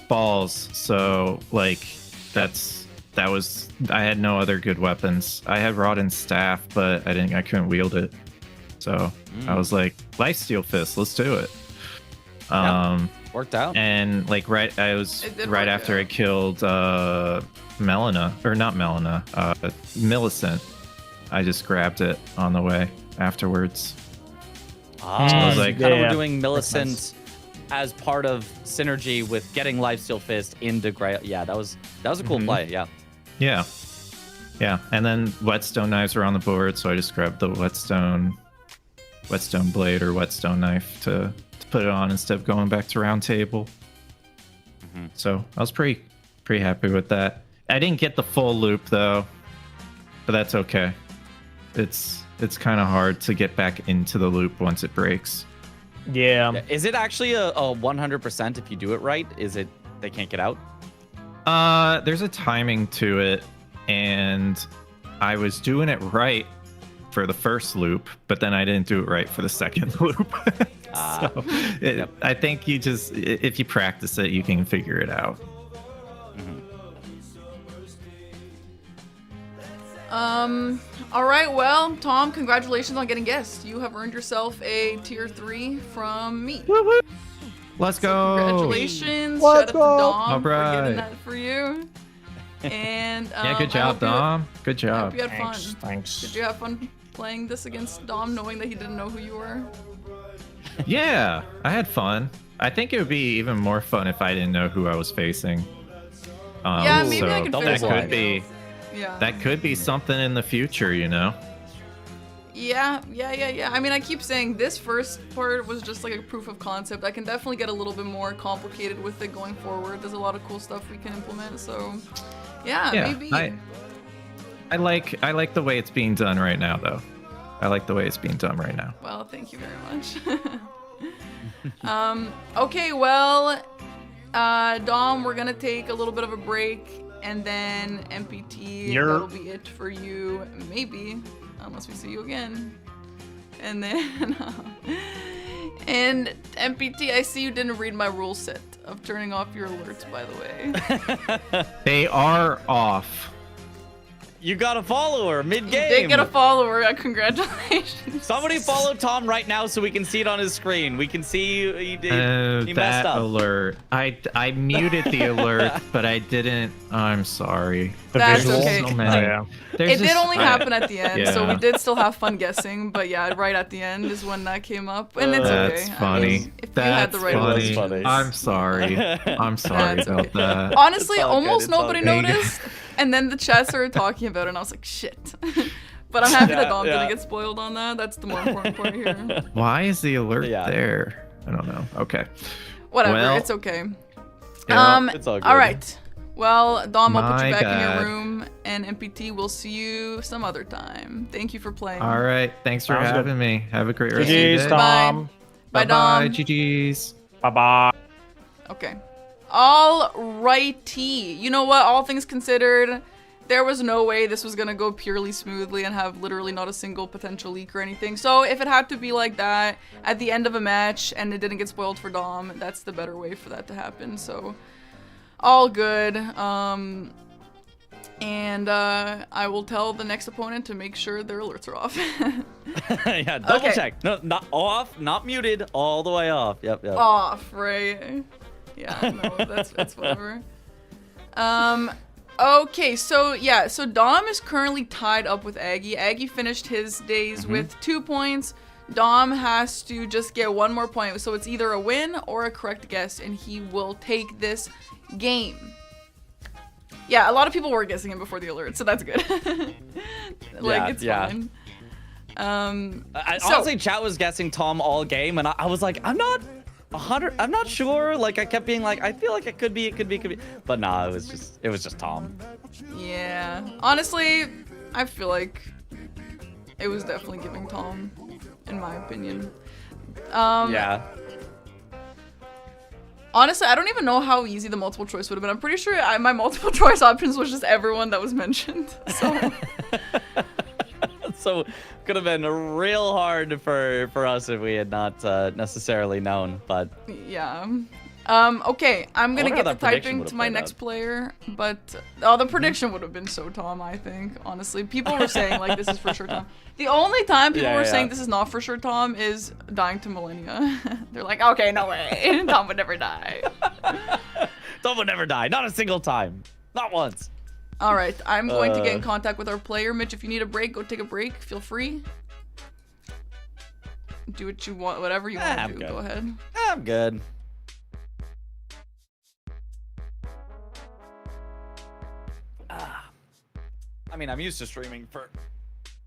balls. So like that was I had no other good weapons. I had rod and staff, but I couldn't wield it. So I was like, lifesteal fist, let's do it. Worked out. And like I was It did right work after out. I killed Melina, or not Melina, Millicent. I just grabbed it on the way afterwards. I was like, like, kind of yeah, were doing makes Millicent sense. as part of synergy with getting lifesteal fist into Grail. Yeah, that was a cool play. Yeah. Yeah, and then whetstone knives were on the board, so I just grabbed the whetstone blade or whetstone knife to put it on instead of going back to round table. So I was pretty happy with that. I didn't get the full loop though, but that's okay. It's kind of hard to get back into the loop once it breaks. Yeah. Is it actually a 100% if you do it right? Is it they can't get out? There's a timing to it, and I was doing it right for the first loop, but then I didn't do it right for the second loop. I think you just, if you practice it, you can figure it out. All right, well, Tom, congratulations on getting guest. You have earned yourself a tier 3 from me. Woo-woo. Let's go. Congratulations. Let's Shout out to go. Dom for Alright. getting that for you. And Yeah, good I job, hope you- Dom. Good I job. hope you had fun. Thanks. Did you have fun playing this against Dom, knowing that he didn't know who you were? Yeah, I had fun. I think it would be even more fun if I didn't know who I was facing. Yeah, maybe so I could figure that something could be Yeah. that could be something in the future, you know. Yeah. I mean, I keep saying this first part was just like a proof of concept. I can definitely get a little bit more complicated with it going forward. There's a lot of cool stuff we can implement. So, yeah. Maybe. I like the way it's being done right now, though. I like the way it's being done right now. Well, thank you very much. Okay, well, Dom, we're gonna take a little bit of a break, and then MPT, that'll be it for you, maybe, unless we see you again. And then, and MPT, I see you didn't read my rule set of turning off your alerts, by the way. They are off. You got a follower mid-game. You did get a follower. Congratulations. Somebody follow Tom right now so we can see it on his screen. We can see he messed That up. alert. I muted the alert, but I didn't. I'm sorry. That's visual? okay. So Oh, many. yeah. There's It did just- only happen at the end, so we Yeah. did still have fun guessing. But yeah, right at the end is when that came up, and it's okay. That's I funny. mean, if you had That's the right funny. words. funny. I'm sorry. I'm sorry That's about okay. that. Honestly, It's all good, almost it's all nobody good. noticed, and then the chat started talking about it, and I was like, shit. But I'm happy that Yeah, Dom yeah. didn't get spoiled on that. That's the more important part here. Why is the alert Yeah. there? I don't know. Okay. Whatever, Well, it's okay. Yeah, it's all good. All right. Well, Dom, I'll put you My back in bad. your room, and MPT, we'll see you some other time. Thank you for playing. All right. Thanks for Sounds good. having me. Have a great rest of your GG's, day. Tom. Bye, Bye-bye. Dom. GG's. Bye-bye. Okay. All righty. You know what? All things considered, there was no way this was gonna go purely smoothly and have literally not a single potential leak or anything. So if it had to be like that at the end of a match and it didn't get spoiled for Dom, that's the better way for that to happen. So all good. And I will tell the next opponent to make sure their alerts are off. Yeah, double Okay. check. No, not off, not muted, all the way off. Yep. Off, right? Yeah, no, it's whatever. Okay, so yeah, so Dom is currently tied up with Aggie. Aggie finished his days with 2 points. Dom has to just get one more point, so it's either a win or a correct guess, and he will take this game. Yeah, a lot of people were guessing him before the alert, so that's good. Yeah, it's yeah. fine. Honestly, chat was guessing Tom all game, and I was like, I'm not 100. I'm not sure. Like, I kept being like, I feel like it could be. But nah, it was just Tom. Yeah, honestly, I feel like it was definitely giving Tom, in my opinion. Yeah. Honestly, I don't even know how easy the multiple choice would have been. I'm pretty sure my multiple choice options was just everyone that was mentioned. So So could have been real hard for us if we had not necessarily known. But yeah. Okay, I'm gonna wonder get how to that prediction typing would to have my played next out. player, but the prediction would have been so Tom, I think. Honestly, people were saying like this is for sure Tom. The only time people Yeah, were yeah. saying this is not for sure Tom is dying to Millennia. They're like, okay, no way, Tom would never die. Tom would never die. Not a single time. Not once. All right, I'm going to get in contact with our player. Mitch, if you need a break, go take a break. Feel free. Do what you want, whatever you want I'm to do. good. Go ahead. I'm good. I mean, I'm used to streaming for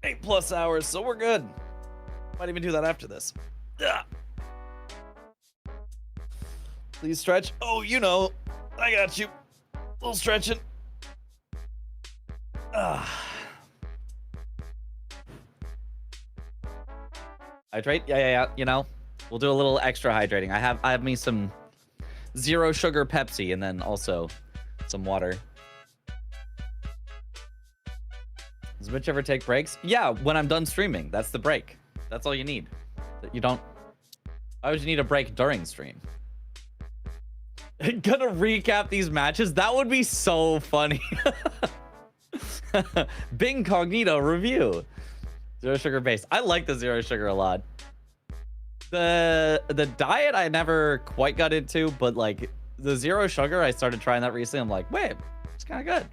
8+ hours, so we're good. Might even do that after this. Ugh. Please stretch. Oh, you know, I got you. A little stretching. Hydrate? Yeah. You know, we'll do a little extra hydrating. I have me some 0 sugar Pepsi and then also some water. Does Mitch ever take breaks? Yeah, when I'm done streaming. That's the break. That's all you need. You don't... Why would you need a break during stream? Gonna recap these matches? That would be so funny. Bingcognito review. Zero sugar base. I like the zero sugar a lot. The diet I never quite got into, but like the zero sugar, I started trying that recently. I'm like, wait, it's kind of good.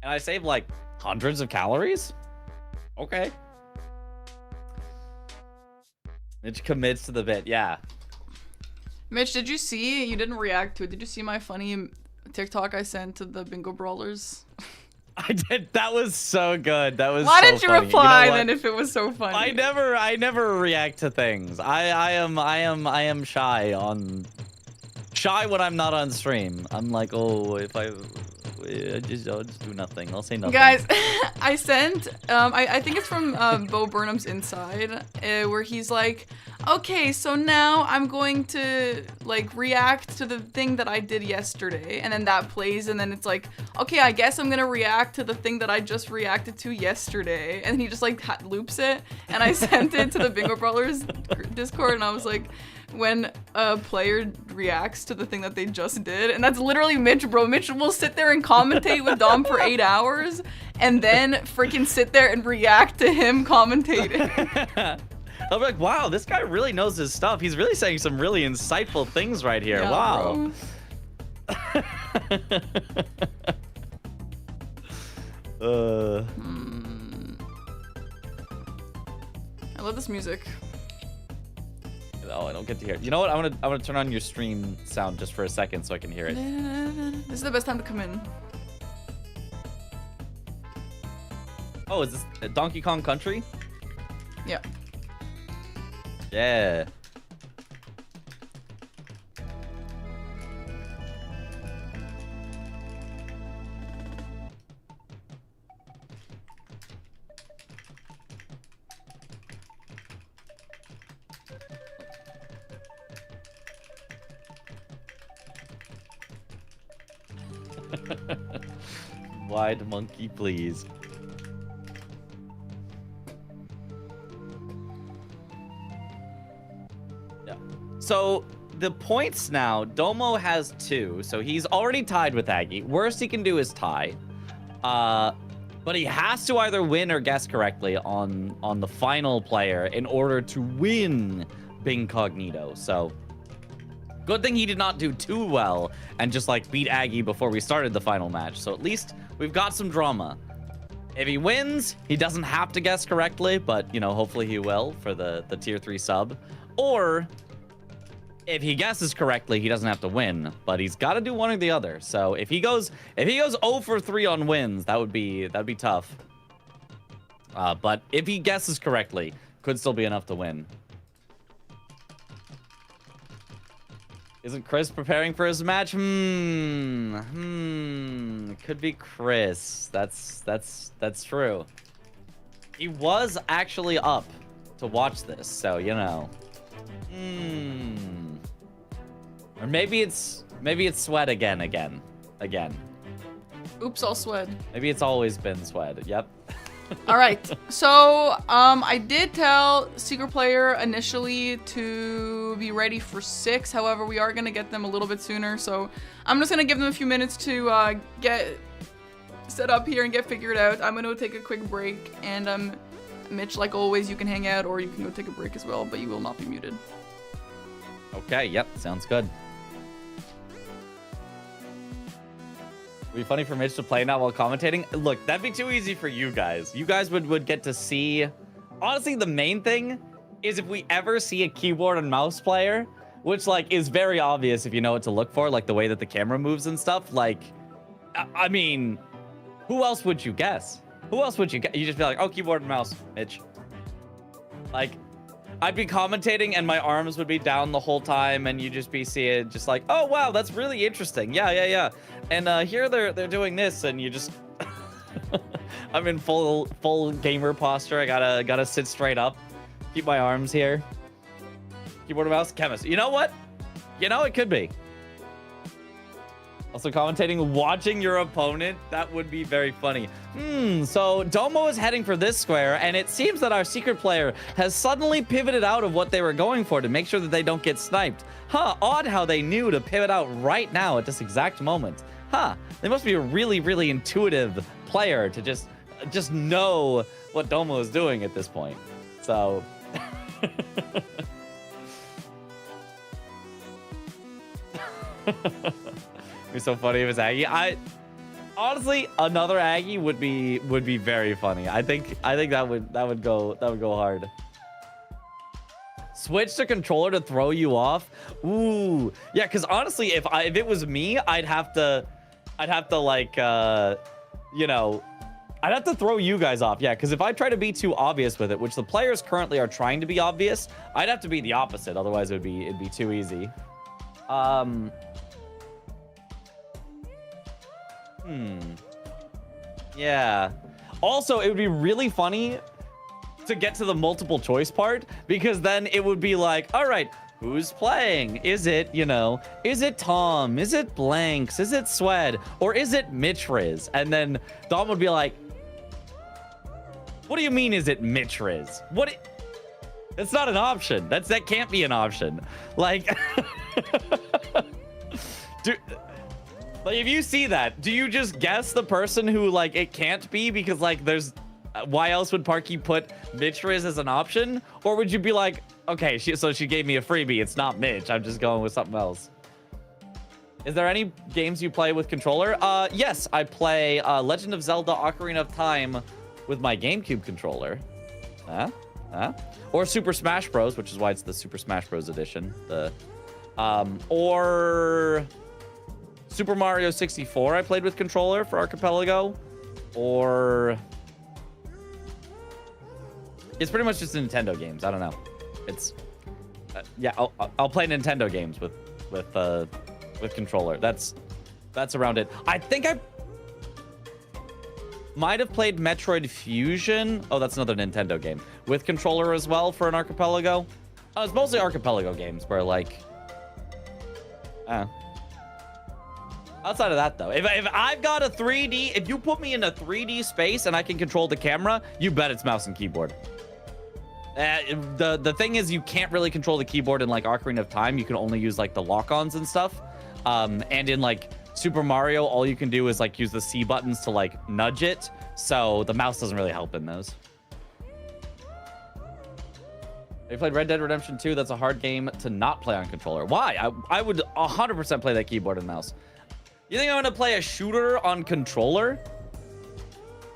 And I saved like hundreds of calories. Okay. Mitch commits to the bit. Yeah. Mitch, did you see? You didn't react to it. Did you see my funny TikTok I sent to the bingo brawlers? I did. That was so good. That was. Why so didn't you funny. reply You know then if it was so funny? I never react to things. I am shy when I'm not on stream. I'm like, oh, if I'll just do nothing. I'll say nothing. Guys, I sent, I think it's from Bo Burnham's Inside, where he's like, okay, so now I'm going to like react to the thing that I did yesterday, and then that plays, and then it's like, okay, I guess I'm gonna react to the thing that I just reacted to yesterday, and he just like loops it, and I sent it to the Bingo Brawlers Discord, and I was like, when a player reacts to the thing that they just did, and that's literally Mitch, bro. Mitch will sit there and commentate with Dom for 8 hours, and then freaking sit there and react to him commentating. I'll be like, wow, this guy really knows his stuff. He's really saying some really insightful things right here. Yeah, wow. I love this music. Oh, I don't get to hear it. You know what? I'm gonna turn on your stream sound just for a second so I can hear it. This is the best time to come in. Oh, is this Donkey Kong Country? Yeah. Yeah. Wide monkey, please. Yeah. So the points now, Domo has 2, so he's already tied with Aggie. Worst he can do is tie. But he has to either win or guess correctly on the final player in order to win Bingcognito. So good thing he did not do too well and just like beat Aggie before we started the final match. So at least we've got some drama. If he wins, he doesn't have to guess correctly, but you know, hopefully he will for the tier 3 sub. Or if he guesses correctly, he doesn't have to win, but he's got to do one or the other. So if he goes 0 for 3 on wins, that'd be tough. But if he guesses correctly, could still be enough to win. Isn't Chris preparing for his match? Could be Chris. That's true. He was actually up to watch this, so you know. Or maybe it's Sweat again. Oops, all Swed. Maybe it's always been Sweat. Yep. All right, so I did tell Secret Player initially to be ready for 6. However, we are gonna get them a little bit sooner, so I'm just gonna give them a few minutes to get set up here and get figured out. I'm gonna take a quick break, and Mitch, like always, you can hang out or you can go take a break as well, but you will not be muted. Okay. Yep. Sounds good. It'd be funny for Mitch to play now while commentating. Look, that'd be too easy for you guys. You guys would get to see. Honestly, the main thing is if we ever see a keyboard and mouse player, which like is very obvious if you know what to look for, like the way that the camera moves and stuff. Like, I mean, who else would you guess? Who else would you guess? You just be like, oh, keyboard and mouse, Mitch. Like, I'd be commentating and my arms would be down the whole time, and you just be seeing just like, oh wow, that's really interesting. Yeah. And here they're doing this, and you just I'm in full gamer posture. I gotta sit straight up, keep my arms here. Keyboard and mouse, chemist. You know what? You know, it could be. Also commentating, watching your opponent, that would be very funny. So Domo is heading for this square, and it seems that our secret player has suddenly pivoted out of what they were going for to make sure that they don't get sniped. Huh, odd how they knew to pivot out right now at this exact moment. Huh, they must be a really, really intuitive player to just know what Domo is doing at this point. So... It'd be so funny if it's Aggie. Honestly, another Aggie would be very funny. I think that would go hard. Switch the controller to throw you off. Ooh, yeah. Because honestly, if it was me, I'd have to like you know, I'd have to throw you guys off. Yeah, because if I try to be too obvious with it, which the players currently are trying to be obvious, I'd have to be the opposite. Otherwise, it'd be too easy. Yeah. Also, it would be really funny to get to the multiple choice part, because then it would be like, all right, who's playing? Is it, you know, is it Tom? Is it Blanks? Is it Swed? Or is it Mitch Riz? And then Dom would be like, what do you mean, is it Mitch Riz? It's not an option. That can't be an option. Like, like, if you see that, do you just guess the person who, like, it can't be because, like, there's... why else would Parky put Mitch Riz as an option? Or would you be like, okay, so she gave me a freebie. It's not Mitch. I'm just going with something else. Is there any games you play with controller? Yes, I play Legend of Zelda Ocarina of Time with my GameCube controller. Or Super Smash Bros., which is why it's the Super Smash Bros. Edition. Or... Super Mario 64 I played with controller for Archipelago, or it's pretty much just Nintendo games. I don't know. It's yeah, I'll play Nintendo games with controller. That's around it. I think I might have played Metroid Fusion. Oh, that's another Nintendo game with controller as well for an Archipelago. It's mostly Archipelago games where like outside of that, though, if I've got a 3D, if you put me in a 3D space and I can control the camera, you bet it's mouse and keyboard. The thing is, you can't really control the keyboard in like Ocarina of Time. You can only use like the lock-ons and stuff. And in like Super Mario, all you can do is like use the C buttons to like nudge it. So the mouse doesn't really help in those. Have you played Red Dead Redemption 2? That's a hard game to not play on controller. Why? I would 100% play that keyboard and mouse. You think I'm gonna play a shooter on controller?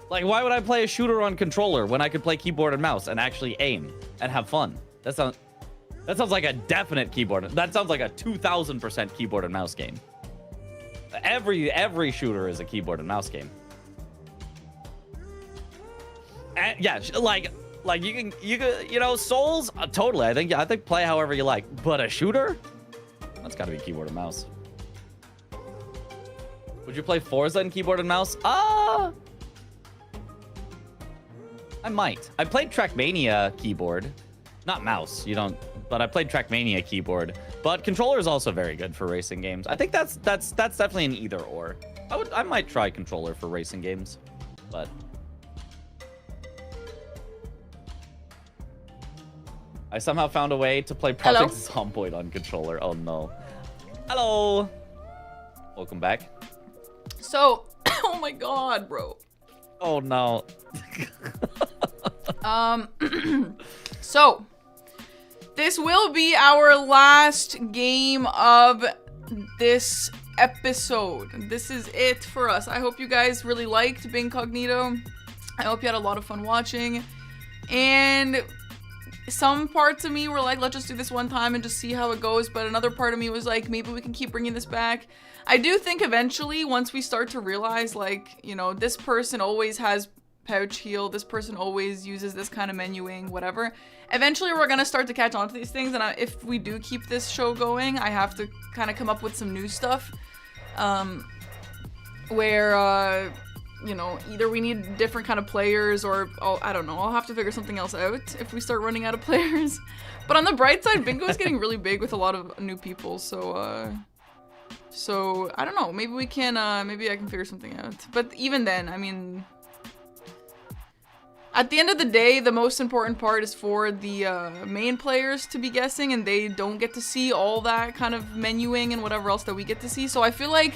Like, why would I play a shooter on controller when I could play keyboard and mouse and actually aim and have fun? That sounds like a definite keyboard. That sounds like a 2000% keyboard and mouse game. Every shooter is a keyboard and mouse game. And yeah, like you can you know, Souls totally. I think play however you like, but a shooter, that's got to be keyboard and mouse. Would you play Forza in keyboard and mouse? I might. I played Trackmania keyboard, not mouse. You don't, but I played Trackmania keyboard. But controller is also very good for racing games. I think that's definitely an either or. I might try controller for racing games, but I somehow found a way to play Project Zomboid on controller. Oh no. Hello. Welcome back. So, oh my god, bro. Oh no. So, this will be our last game of this episode. This is it for us. I hope you guys really liked Bingcognito. I hope you had a lot of fun watching. And some parts of me were like, let's just do this one time and just see how it goes. But another part of me was like, maybe we can keep bringing this back. I do think eventually, once we start to realize, like, you know, this person always has pouch heal, this person always uses this kind of menuing, whatever. Eventually, we're gonna start to catch on to these things, and if we do keep this show going, I have to kind of come up with some new stuff. Where, you know, either we need different kind of players, or, I don't know, I'll have to figure something else out if we start running out of players. But on the bright side, Bingo is getting really big with a lot of new people, so, So I don't know. Maybe we can. Maybe I can figure something out. But even then, I mean, at the end of the day, the most important part is for the main players to be guessing, and they don't get to see all that kind of menuing and whatever else that we get to see. So I feel like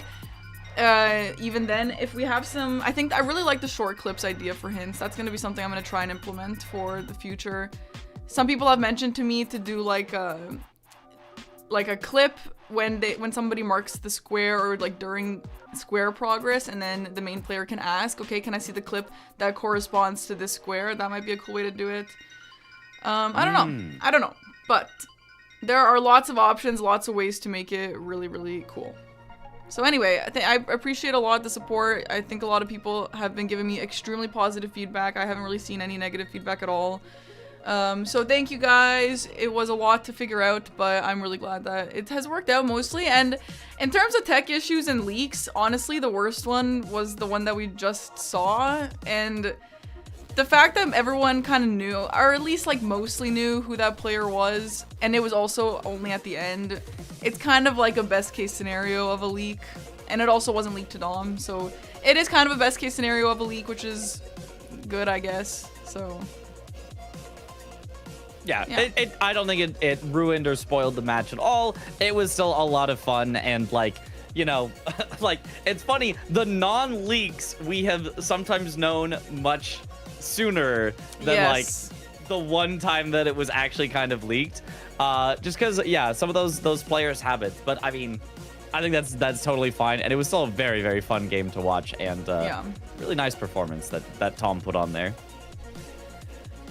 even then, if we have some, I think I really like the short clips idea for hints. That's gonna be something I'm gonna try and implement for the future. Some people have mentioned to me to do like a clip when somebody marks the square or like during square progress, and then the main player can ask, okay, can I see the clip that corresponds to this square? That might be a cool way to do it. I don't know, but there are lots of options, lots of ways to make it really, really cool. So anyway, I appreciate a lot the support. I think a lot of people have been giving me extremely positive feedback. I haven't really seen any negative feedback at all. So thank you guys. It was a lot to figure out, but I'm really glad that it has worked out mostly. And in terms of tech issues and leaks, honestly, the worst one was the one that we just saw. And the fact that everyone kind of knew, or at least like mostly knew who that player was, and it was also only at the end, it's kind of like a best case scenario of a leak. And it also wasn't leaked to Dom, so it is kind of a best case scenario of a leak, which is good, I guess. So yeah. I don't think it ruined or spoiled the match at all. It was still a lot of fun, and like, you know, like, it's funny, the non-leaks we have sometimes known much sooner than like the one time that it was actually kind of leaked. Just because, yeah, some of those players have it, but I mean, I think that's totally fine, and it was still a very, very fun game to watch, and really nice performance that Tom put on there.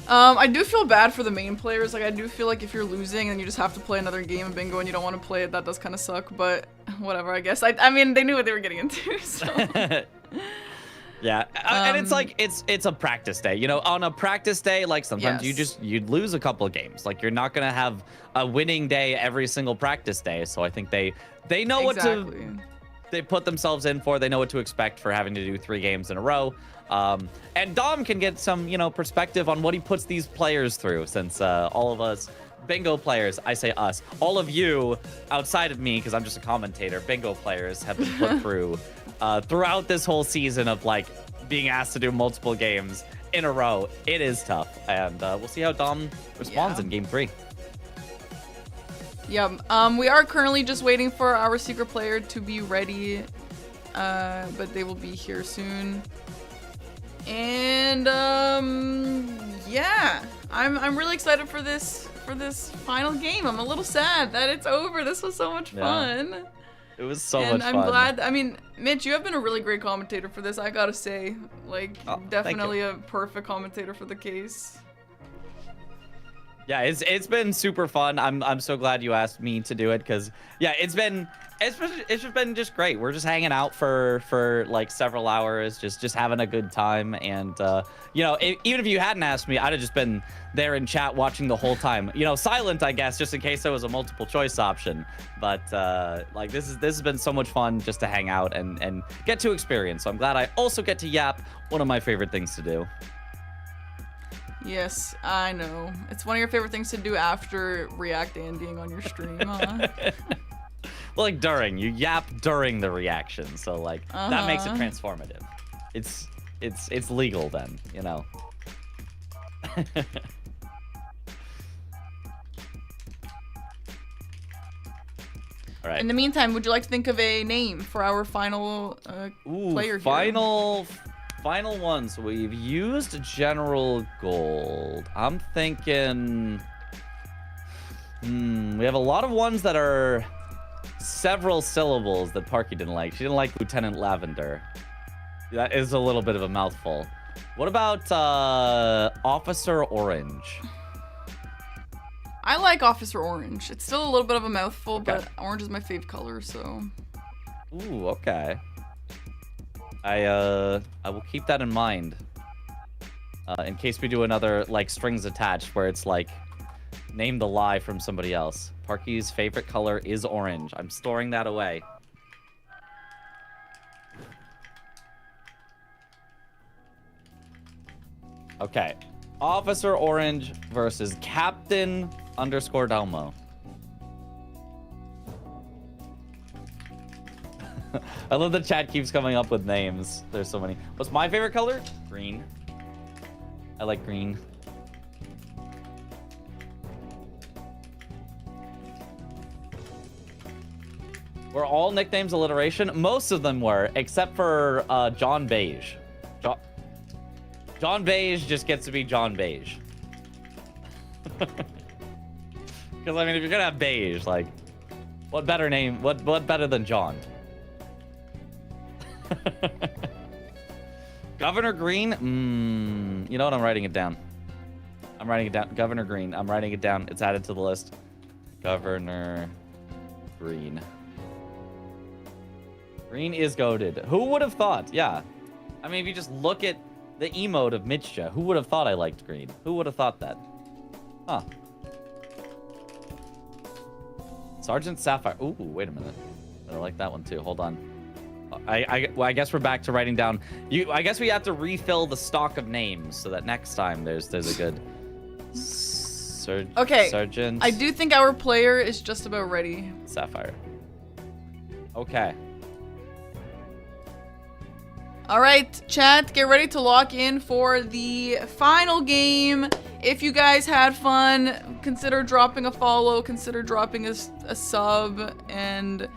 I do feel bad for the main players. Like, I do feel like if you're losing and you just have to play another game of bingo and you don't want to play it, that does kind of suck, but whatever, I guess. I mean, they knew what they were getting into, so. Yeah, and it's like, it's a practice day. You know, on a practice day, like, sometimes you'd lose a couple of games. Like, you're not going to have a winning day every single practice day, so I think they know what they put themselves in for. They know what to expect for having to do 3 games in a row. And Dom can get some, you know, perspective on what he puts these players through, since all of us bingo players, I say us, all of you outside of me, because I'm just a commentator, bingo players have been put through throughout this whole season of like being asked to do multiple games in a row. It is tough, and we'll see how Dom responds in game 3. Yeah, we are currently just waiting for our secret player to be ready, but they will be here soon. And yeah, I'm really excited for this final game. I'm a little sad that it's over. This was so much fun. It was so much fun. And I'm glad. I mean, Mitch, you have been a really great commentator for this. I gotta say, like, definitely a perfect commentator for the case. Yeah, it's been super fun. I'm so glad you asked me to do it, because yeah, it's just been just great. We're just hanging out for like several hours, just having a good time. And you know, even if you hadn't asked me, I'd have just been there in chat watching the whole time. You know, silent, I guess, just in case there was a multiple choice option. But like, this has been so much fun just to hang out and get to experience. So I'm glad I also get to yap, one of my favorite things to do. Yes, I know. It's one of your favorite things to do after React Andying on your stream, huh? Well, like, you yap during the reaction, so like that makes it transformative. It's legal then, you know. All right. In the meantime, would you like to think of a name for our final player here? Final one. So we've used General Gold. I'm thinking we have a lot of ones that are several syllables that Parky didn't like. She didn't like Lieutenant Lavender. That is a little bit of a mouthful. What about Officer Orange? I like Officer Orange. It's still a little bit of a mouthful, but orange is my fave color, so. Ooh, okay. I will keep that in mind. In case we do another, like, strings attached where it's like, name the lie from somebody else. Parky's favorite color is orange. I'm storing that away. Okay. Officer Orange versus Captain _Dalmo. I love the chat keeps coming up with names. There's so many. What's my favorite color? Green. I like green. Were all nicknames alliteration? Most of them were, except for John Beige. John Beige just gets to be John Beige. Because, I mean, if you're going to have Beige, like, what better name? What better than John? Governor Green? You know what? I'm writing it down. I'm writing it down. Governor Green. I'm writing it down. It's added to the list. Governor Green. Green is goated. Who would have thought? Yeah. I mean, if you just look at the emote of Mitcha, who would have thought I liked green? Who would have thought that? Huh. Sergeant Sapphire. Ooh, wait a minute. I like that one too. Hold on. Well, I guess we're back to writing down. I guess we have to refill the stock of names so that next time there's a good Okay. Sergeant. I do think our player is just about ready. Sapphire. Okay. All right, chat, get ready to lock in for the final game. If you guys had fun, consider dropping a follow, consider dropping a sub, and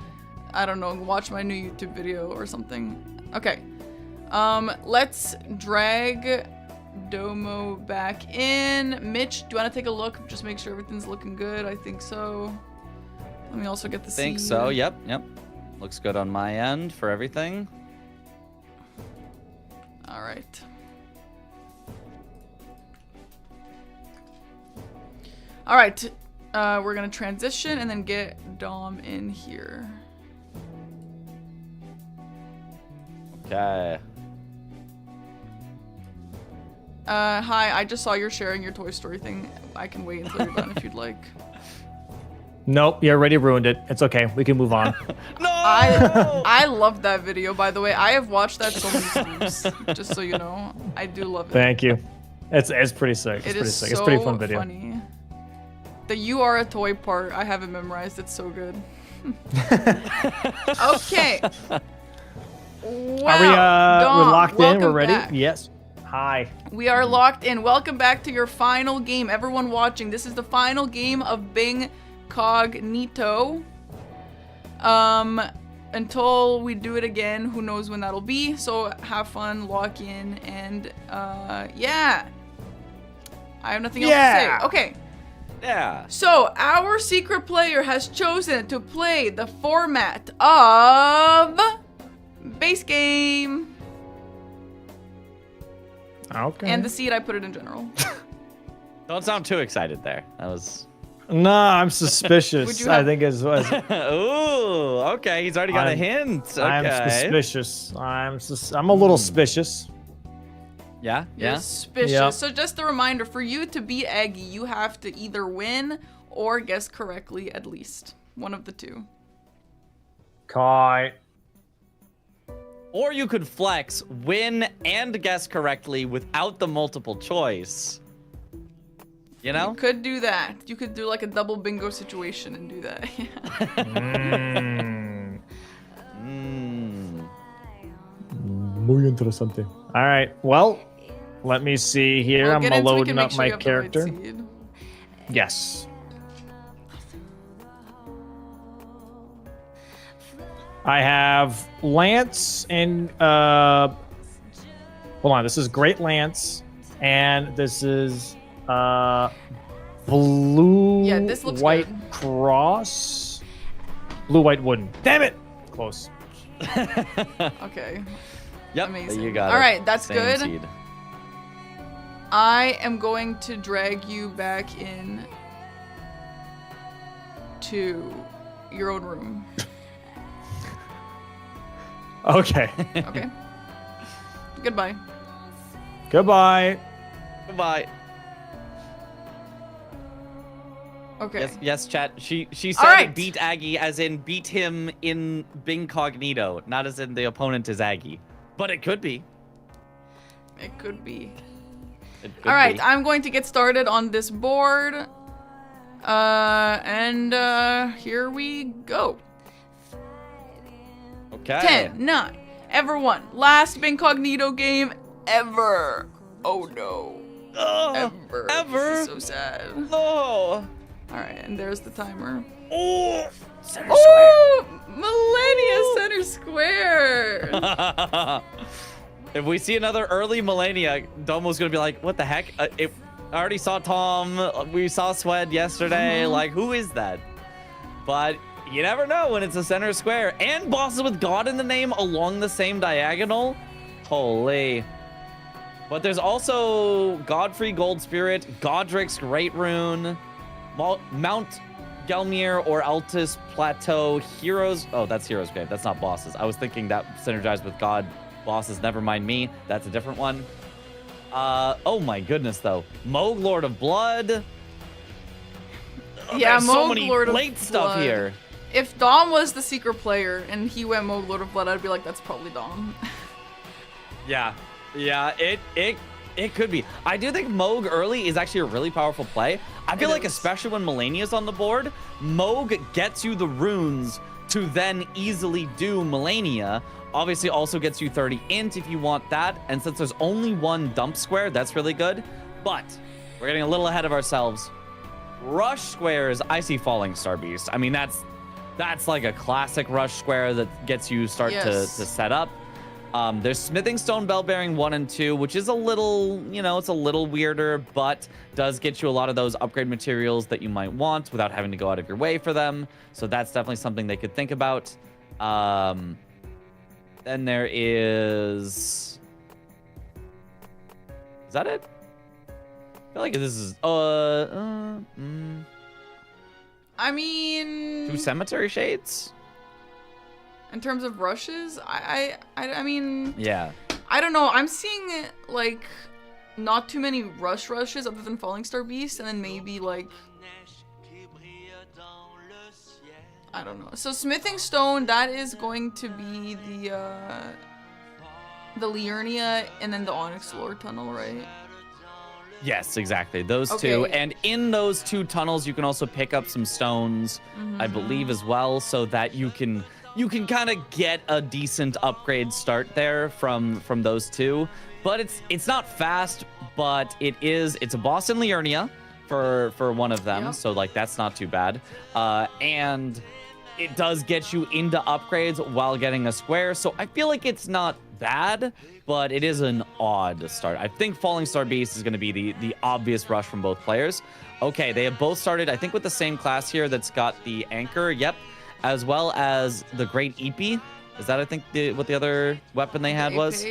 I don't know, watch my new YouTube video or something. Okay. Let's drag Domo back in. Mitch, do you want to take a look? Just make sure everything's looking good. I think so. Let me also get the seed. Think so. Yep. Looks good on my end for everything. All right. All right. We're gonna transition and then get Dom in here. Okay. Hi, I just saw you're sharing your Toy Story thing. I can wait until you're done if you'd like. Nope, you already ruined it. It's okay. We can move on. No! I love that video, by the way. I have watched that so many times. Just so you know, I do love it. Thank you. It's pretty sick. It's pretty sick. It's a pretty fun video. Funny. The "you are a toy" part, I have it memorized. It's so good. Okay. Wow. Are we Dom, we're locked in? We're welcome ready? back. Yes. Hi. We are locked in. Welcome back to your final game. Everyone watching, this is the final game of Bingcognito. Until we do it again, who knows when that'll be. So have fun, lock in, and yeah. I have nothing else to say. Okay. Yeah. So our secret player has chosen to play the format of base game. Okay. And the seed, I put it in general. Don't sound too excited there. That was. No, I'm suspicious. I think as well. Ooh, okay. He's already got a hint. Okay. I'm suspicious. I'm a little suspicious. Yeah. You're Yeah. suspicious. Yep. So just a reminder, for you to beat Aggie, you have to either win or guess correctly at least. One of the two. Kai. Or you could flex, win, and guess correctly without the multiple choice. You know? You could do that. You could do like a double bingo situation and do that. Muy interesante. All right. Well, let me see here. We'll I'm get into it, we loading can make up sure my you have the right character. seed. Yes. I have Lance and hold on, this is Great Lance, and this is blue Yeah, this looks white good. cross. Blue white wooden. Damn it! Close. Okay. Yep. Amazing. You got it. All right, that's Same good. seed. I am going to drag you back in to your own room. Okay. Okay. Goodbye. Goodbye. Goodbye. Okay. Yes, chat. She said right. beat Aggie as in beat him in Bingcognito, not as in the opponent is Aggie. But it could be. It could be. It could All right, be. I'm going to get started on this board. And here we go. Okay. 10, 9. Ever won. Last Bingcognito game ever. Oh no. Ever. This is so sad. No. Alright, and there's the timer. Oh. Center Oh! Millennia Center Square! If we see another early Millennia, Domo's gonna be like, what the heck? I already saw Tom. We saw Swed yesterday. Like, who is that? But you never know when it's a center square. And bosses with God in the name along the same diagonal. Holy. But there's also Godfrey Gold Spirit, Godric's Great Rune, Mount Gelmir or Altus Plateau, Heroes. Oh, that's Heroes Grave. That's not bosses. I was thinking that synergized with God bosses. Never mind me. That's a different one. Oh my goodness, though. Moog, Lord of Blood. Yeah, There's so Moog, many Lord of late stuff Blood. here. If Dom was the secret player and he went Moog, Lord of Blood, I'd be like, that's probably Dom. Yeah, it could be. I do think Moog early is actually a really powerful play. I feel like especially when Millennia's on the board, Moog gets you the runes to then easily do Millennia. Obviously also gets you 30 int if you want that. And since there's only one dump square, that's really good. But we're getting a little ahead of ourselves. Rush squares, I see Falling Star Beast. I mean, that's like a classic rush square that gets you to set up. There's Smithing Stone Bell Bearing 1 and 2, which is a little, it's a little weirder, but does get you a lot of those upgrade materials that you might want without having to go out of your way for them. So that's definitely something they could think about. Then there is that it? I feel like this is I mean, 2 Cemetery Shades. in terms of rushes, I mean, Yeah. I don't know. I'm seeing like not too many rushes other than Falling Star Beast, and then maybe like I don't know. So Smithing Stone, that is going to be the Liurnia and then the Onyx Lore Tunnel, right? Yes, exactly. Those two. And in those 2 tunnels, you can also pick up some stones, I believe, as well, so that you can kind of get a decent upgrade start there from those 2. But it's not fast, but it's a boss in Liurnia for one of them. Yep. So like that's not too bad. And it does get you into upgrades while getting a square. So I feel like it's not bad, but it is an odd start. I think Falling Star Beast is going to be the obvious rush from both players. Okay, they have both started, I think, with the same class here that's got the Anchor, yep, as well as the Great Eepee. Is that, I think, what the other weapon they had was?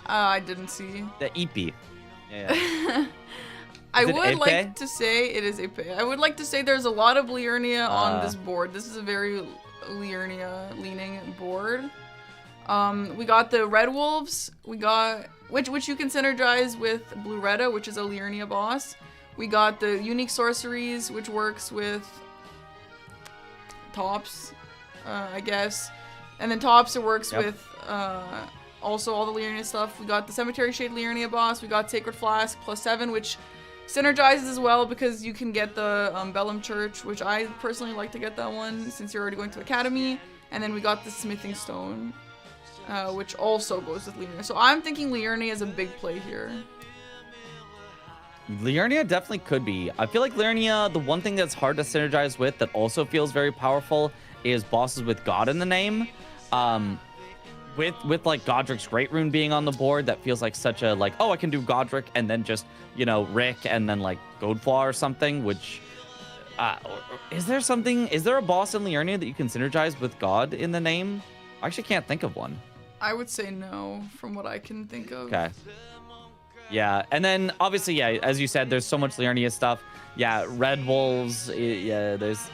I didn't see. The Eepee. Yeah. I would like to say it is Epe. I would like to say there's a lot of Liurnia on this board. This is a very Liurnia leaning board. We got the Red Wolves. We got which you can synergize with Blue Retta, which is a Liurnia boss. We got the Unique Sorceries, which works with Tops, I guess. And then Tops, it works with also all the Liurnia stuff. We got the Cemetery Shade Liurnia boss. We got Sacred Flask +7, which synergizes as well because you can get the Bellum Church, which I personally like to get that one since you're already going to Academy. And then we got the Smithing Stone, which also goes with Liurnia. So I'm thinking Liurnia is a big play here. Liurnia definitely could be. I feel like Liurnia, the one thing that's hard to synergize with that also feels very powerful is bosses with God in the name. With like Godric's Great Rune being on the board, that feels like such a like, oh, I can do Godric and then just, Rick and then like Godflaw or something, which is there a boss in Liurnia that you can synergize with God in the name? I actually can't think of one. I would say no, from what I can think of. Okay. Yeah, and then obviously, yeah, as you said, there's so much Liurnia stuff. Yeah, Red Wolves, yeah, there's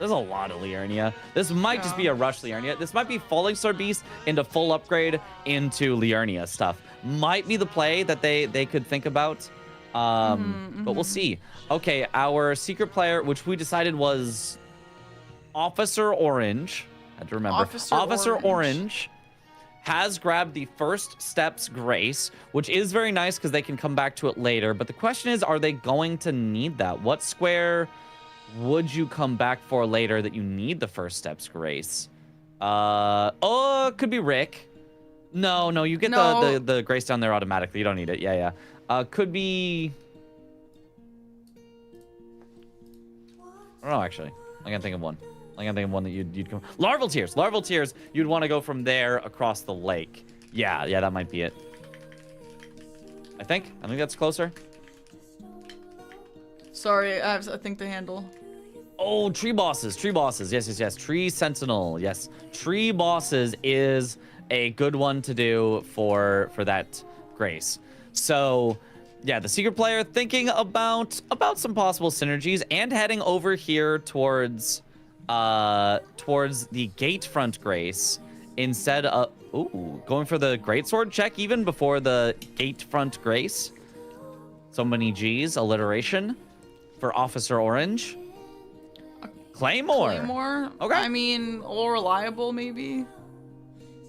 a lot of Liurnia. This might just be a rush Liurnia. This might be Falling Star Beast into full upgrade into Liurnia stuff. Might be the play that they could think about. But we'll see. Okay, our secret player, which we decided was Officer Orange. I had to remember. Officer Orange has grabbed the First Steps Grace, which is very nice because they can come back to it later. But the question is, are they going to need that? What square would you come back for later that you need the First Steps Grace? Oh, could be Rick. No, you get No. the grace down there automatically. You don't need it. Yeah. Could be. I don't know, actually. I can think of one. I can think of one that you'd come. Larval Tears. Larval Tears. You'd want to go from there across the lake. Yeah, that might be it. I think that's closer. Sorry, I think the handle. Oh, tree bosses. Yes. Tree Sentinel. Yes. Tree bosses is a good one to do for that grace. So, yeah, the secret player thinking about some possible synergies and heading over here towards the gate front grace instead of going for the greatsword check even before the gate front grace. So many G's, alliteration for Officer Orange. Claymore. Okay. I mean, all reliable maybe.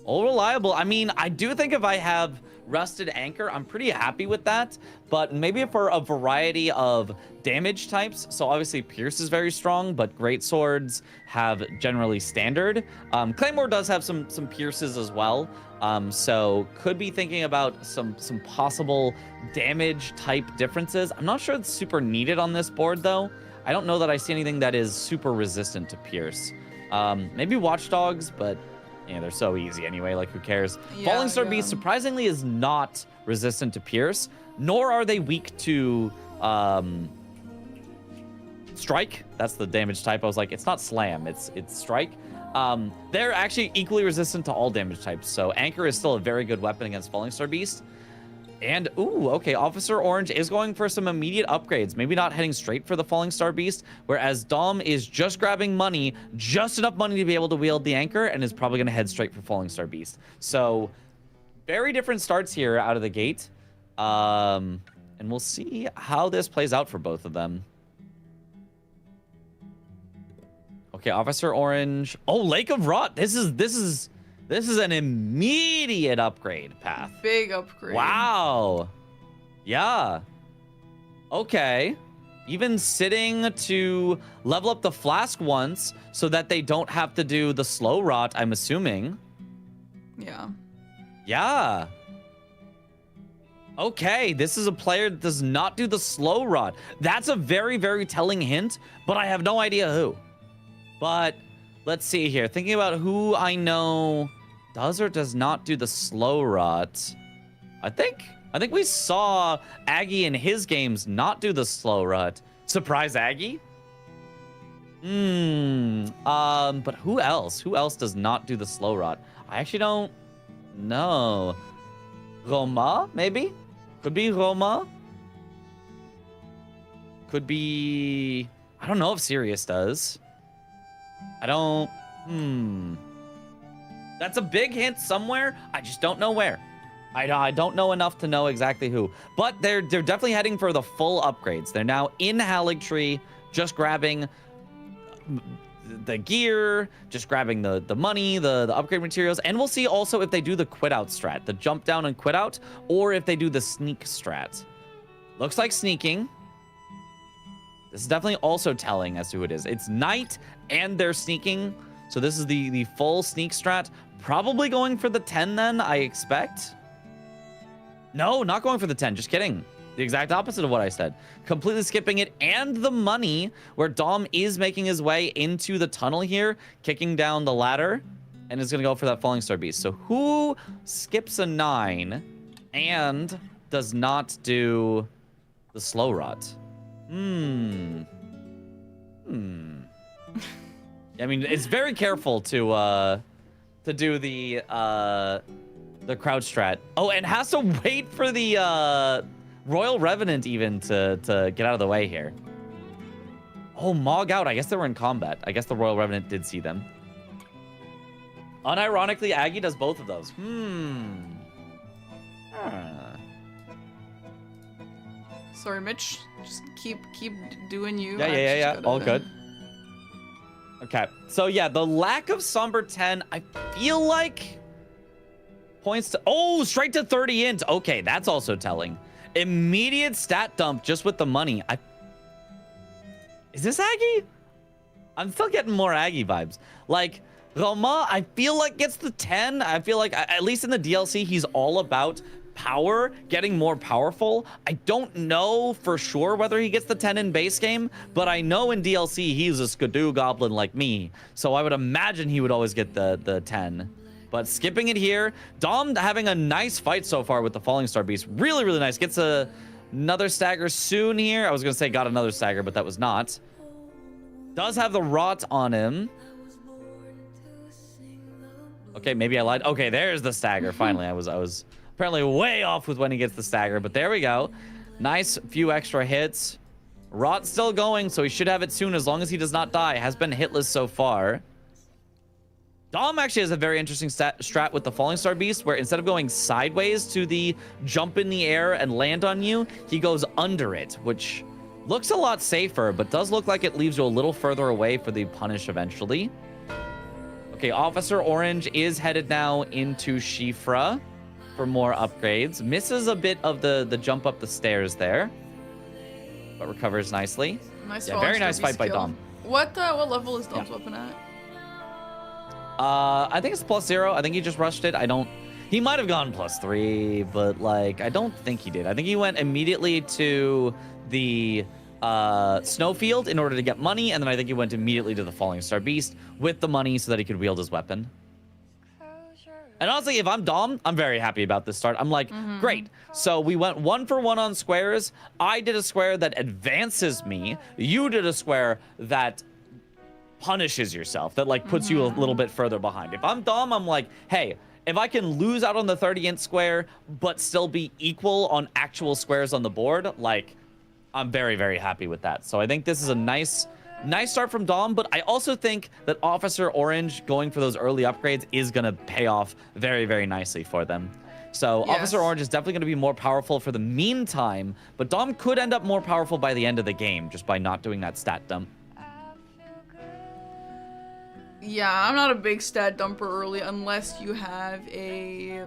All reliable. I mean, I do think if I have Rusted Anchor, I'm pretty happy with that, but maybe for a variety of damage types. So obviously Pierce is very strong, but great swords have generally standard. Claymore does have some pierces as well. So could be thinking about some possible damage type differences. I'm not sure it's super needed on this board though. I don't know that I see anything that is super resistant to pierce. Maybe Watchdogs, but yeah, they're so easy anyway, like who cares? Yeah, Falling Star Beast surprisingly is not resistant to pierce, nor are they weak to strike. That's the damage type. I was like, it's not slam, it's strike. They're actually equally resistant to all damage types, so Anchor is still a very good weapon against Falling Star Beast. And, okay, Officer Orange is going for some immediate upgrades. Maybe not heading straight for the Falling Star Beast, whereas Dom is just grabbing money, just enough money to be able to wield the Anchor, and is probably going to head straight for Falling Star Beast. So, very different starts here out of the gate. And we'll see how this plays out for both of them. Okay, Officer Orange. Oh, Lake of Rot. This is an immediate upgrade path. Big upgrade. Wow. Yeah. Okay. Even sitting to level up the flask once so that they don't have to do the slow rot, I'm assuming. Yeah. Yeah. Okay, this is a player that does not do the slow rot. That's a very, very telling hint, but I have no idea who. But let's see here. Thinking about who I know does or does not do the slow rot. I think we saw Aggie in his games not do the slow rot. Surprise Aggie? But who else? Who else does not do the slow rot? I actually don't know. Roma, maybe? Could be Roma. Could be... I don't know if Sirius does. I don't... That's a big hint somewhere. I just don't know where. I don't know enough to know exactly who. But they're definitely heading for the full upgrades. They're now in Haligtree, just grabbing the gear, just grabbing the money, the upgrade materials. And we'll see also if they do the quit out strat, the jump down and quit out, or if they do the sneak strat. Looks like sneaking. This is definitely also telling as to who it is. It's night and they're sneaking. So this is the full sneak strat. Probably going for the 10 then, I expect. No, not going for the 10. Just kidding. The exact opposite of what I said. Completely skipping it and the money, where Dom is making his way into the tunnel here, kicking down the ladder, and is going to go for that Falling Star Beast. So who skips a 9 and does not do the slow rot? I mean, it's very careful to do the crouch strat. Oh, and has to wait for the Royal Revenant even to get out of the way here. Oh, Mog out. I guess they were in combat. I guess the Royal Revenant did see them. Unironically, Aggie does both of those. Sorry, Mitch. Just keep doing you. Yeah. All good. Okay, so yeah, the lack of Somber 10, I feel like points to... Oh, straight to 30 int. Okay, that's also telling. Immediate stat dump just with the money. Is this Aggie? I'm still getting more Aggie vibes. Like, Roma, I feel like gets the 10. I feel like, at least in the DLC, he's all about power, getting more powerful. I don't know for sure whether he gets the 10 in base game, but I know in DLC he's a Skidoo goblin like me, so I would imagine he would always get the 10. But skipping it here, Dom having a nice fight so far with the Falling Star Beast. Really, really nice. Gets another stagger soon here. I was going to say got another stagger, but that was not. Does have the rot on him. Okay, maybe I lied. Okay, there's the stagger. Finally, I was apparently way off with when he gets the stagger, but there we go. Nice few extra hits. Rot's still going, so he should have it soon as long as he does not die. Has been hitless so far. Dom actually has a very interesting strat with the Falling Star Beast, where instead of going sideways to the jump in the air and land on you, he goes under it, which looks a lot safer, but does look like it leaves you a little further away for the punish eventually. Okay, Officer Orange is headed now into Shifra for more upgrades. Misses a bit of the jump up the stairs there, but recovers nicely. Nice, yeah, very nice fight by Dom. What level is Dom's weapon at? I think it's +0. I think he just rushed it. He might have gone +3, but like I don't think he did. I think he went immediately to the snowfield in order to get money, and then I think he went immediately to the Falling Star Beast with the money so that he could wield his weapon. And honestly, if I'm Dom, I'm very happy about this start. I'm like, great. So we went 1 for 1 on squares. I did a square that advances me. You did a square that punishes yourself, that like puts you a little bit further behind. If I'm Dom, I'm like, hey, if I can lose out on the 30th square, but still be equal on actual squares on the board, like, I'm very, very happy with that. So I think this is a nice start from Dom, but I also think that Officer Orange going for those early upgrades is going to pay off very, very nicely for them. So yes. Officer Orange is definitely going to be more powerful for the meantime, but Dom could end up more powerful by the end of the game just by not doing that stat dump. Yeah, I'm not a big stat dumper early unless you have a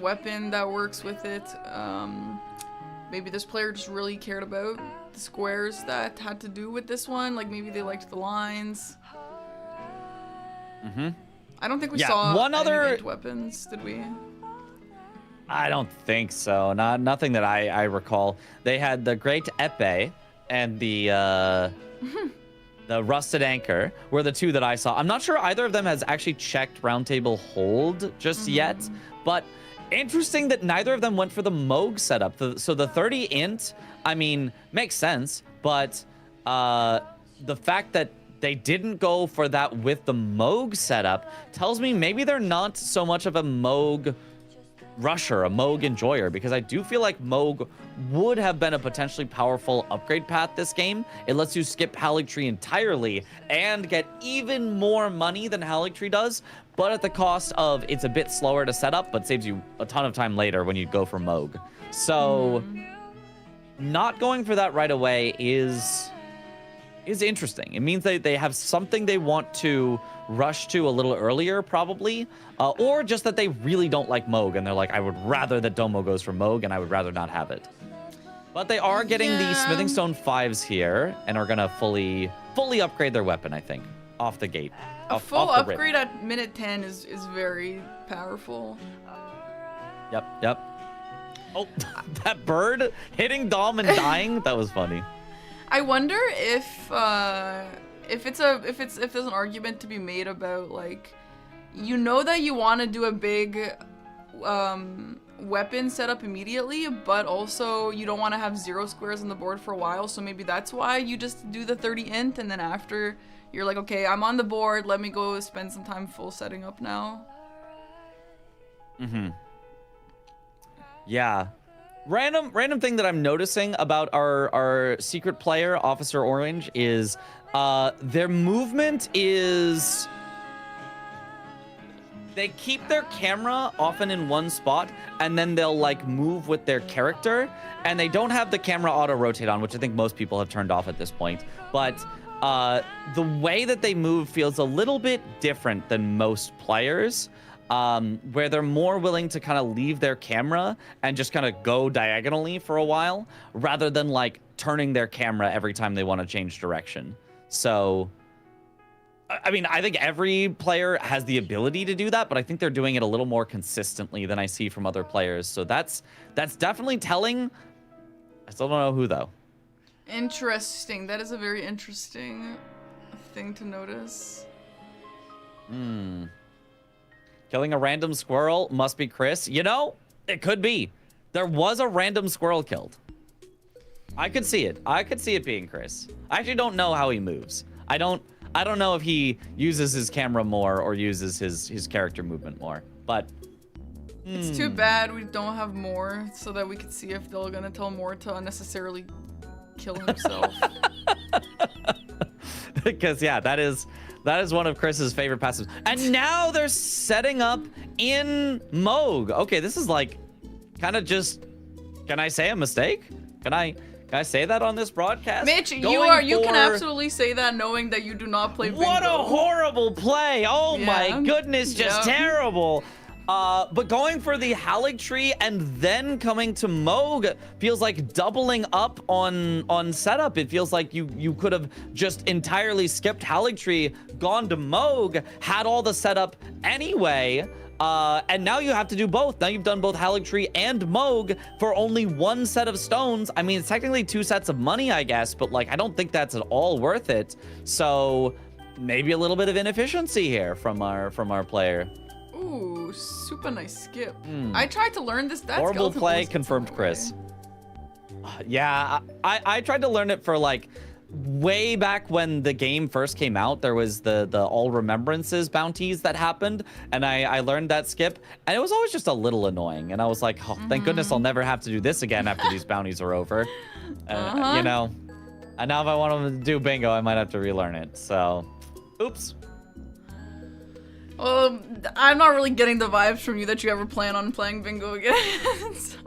weapon that works with it. Maybe this player just really cared about the squares that had to do with this one. Like maybe they liked the lines. I don't think we saw one other any weapons, did we? I don't think so. Nothing that I recall. They had the Great Epee and the Rusted Anchor were the two that I saw. I'm not sure either of them has actually checked Roundtable Hold just yet, but interesting that neither of them went for the Moog setup. So the 30 int, I mean, makes sense, but the fact that they didn't go for that with the Moog setup tells me maybe they're not so much of a Moog rusher, a Moog enjoyer, because I do feel like Moog would have been a potentially powerful upgrade path this game. It lets you skip Haligtree entirely and get even more money than Haligtree does, but at the cost of it's a bit slower to set up, but saves you a ton of time later when you go for Moog. So not going for that right away is interesting. It means they have something they want to rush to a little earlier, probably, or just that they really don't like Moog, and they're like, I would rather that Domo goes for Moog, and I would rather not have it. But they are getting the Smithing Stone 5s here, and are gonna fully upgrade their weapon, I think, off the gate. A full upgrade at minute 10 is very powerful. Yep. Oh, that bird hitting Dom and dying, that was funny. I wonder if there's an argument to be made about, like, you know that you want to do a big weapon setup immediately, but also you don't want to have 0 squares on the board for a while, so maybe that's why you just do the 30 int, and then after you're like, okay, I'm on the board, let me go spend some time full setting up now. Yeah. Random thing that I'm noticing about our secret player, Officer Orange, is their movement is... They keep their camera often in one spot, and then they'll like move with their character, and they don't have the camera auto-rotate on, which I think most people have turned off at this point. But the way that they move feels a little bit different than most players. Where they're more willing to kind of leave their camera and just kind of go diagonally for a while, rather than like turning their camera every time they want to change direction. So I mean, I think every player has the ability to do that, but I think they're doing it a little more consistently than I see from other players. So that's definitely telling. I still don't know who though. Interesting. That is a very interesting thing to notice. Killing a random squirrel must be Chris. You know, it could be. There was a random squirrel killed. I could see it. I could see it being Chris. I actually don't know how he moves. I don't know if he uses his camera more or uses his character movement more. But It's too bad we don't have more so that we could see if they're gonna tell more to unnecessarily kill himself. because yeah, that is one of Chris's favorite passives. And now they're setting up in Moog. Okay, this is like kind of just. Can I say a mistake? Can I say that on this broadcast? Mitch, you can absolutely say that knowing that you do not play Bingo. What a horrible play! Oh my goodness, just terrible. But going for the Haligtree and then coming to Moog feels like doubling up on setup. It feels like you could have just entirely skipped Haligtree, gone to Moog, had all the setup anyway. And now you have to do both. Now you've done both Haligtree and Moog for only one set of stones. I mean, it's technically 2 sets of money, I guess, but like I don't think that's at all worth it. So maybe a little bit of inefficiency here from our player. Ooh, super nice skip. I tried to learn this. That's horrible play, confirmed Chris. Yeah, I tried to learn it for like way back when the game first came out. There was the all remembrances bounties that happened, and I learned that skip, and it was always just a little annoying. And I was like, oh, thank goodness I'll never have to do this again after these bounties are over. You know, and now if I want to do bingo, I might have to relearn it. So, oops. I'm not really getting the vibes from you that you ever plan on playing bingo again. So.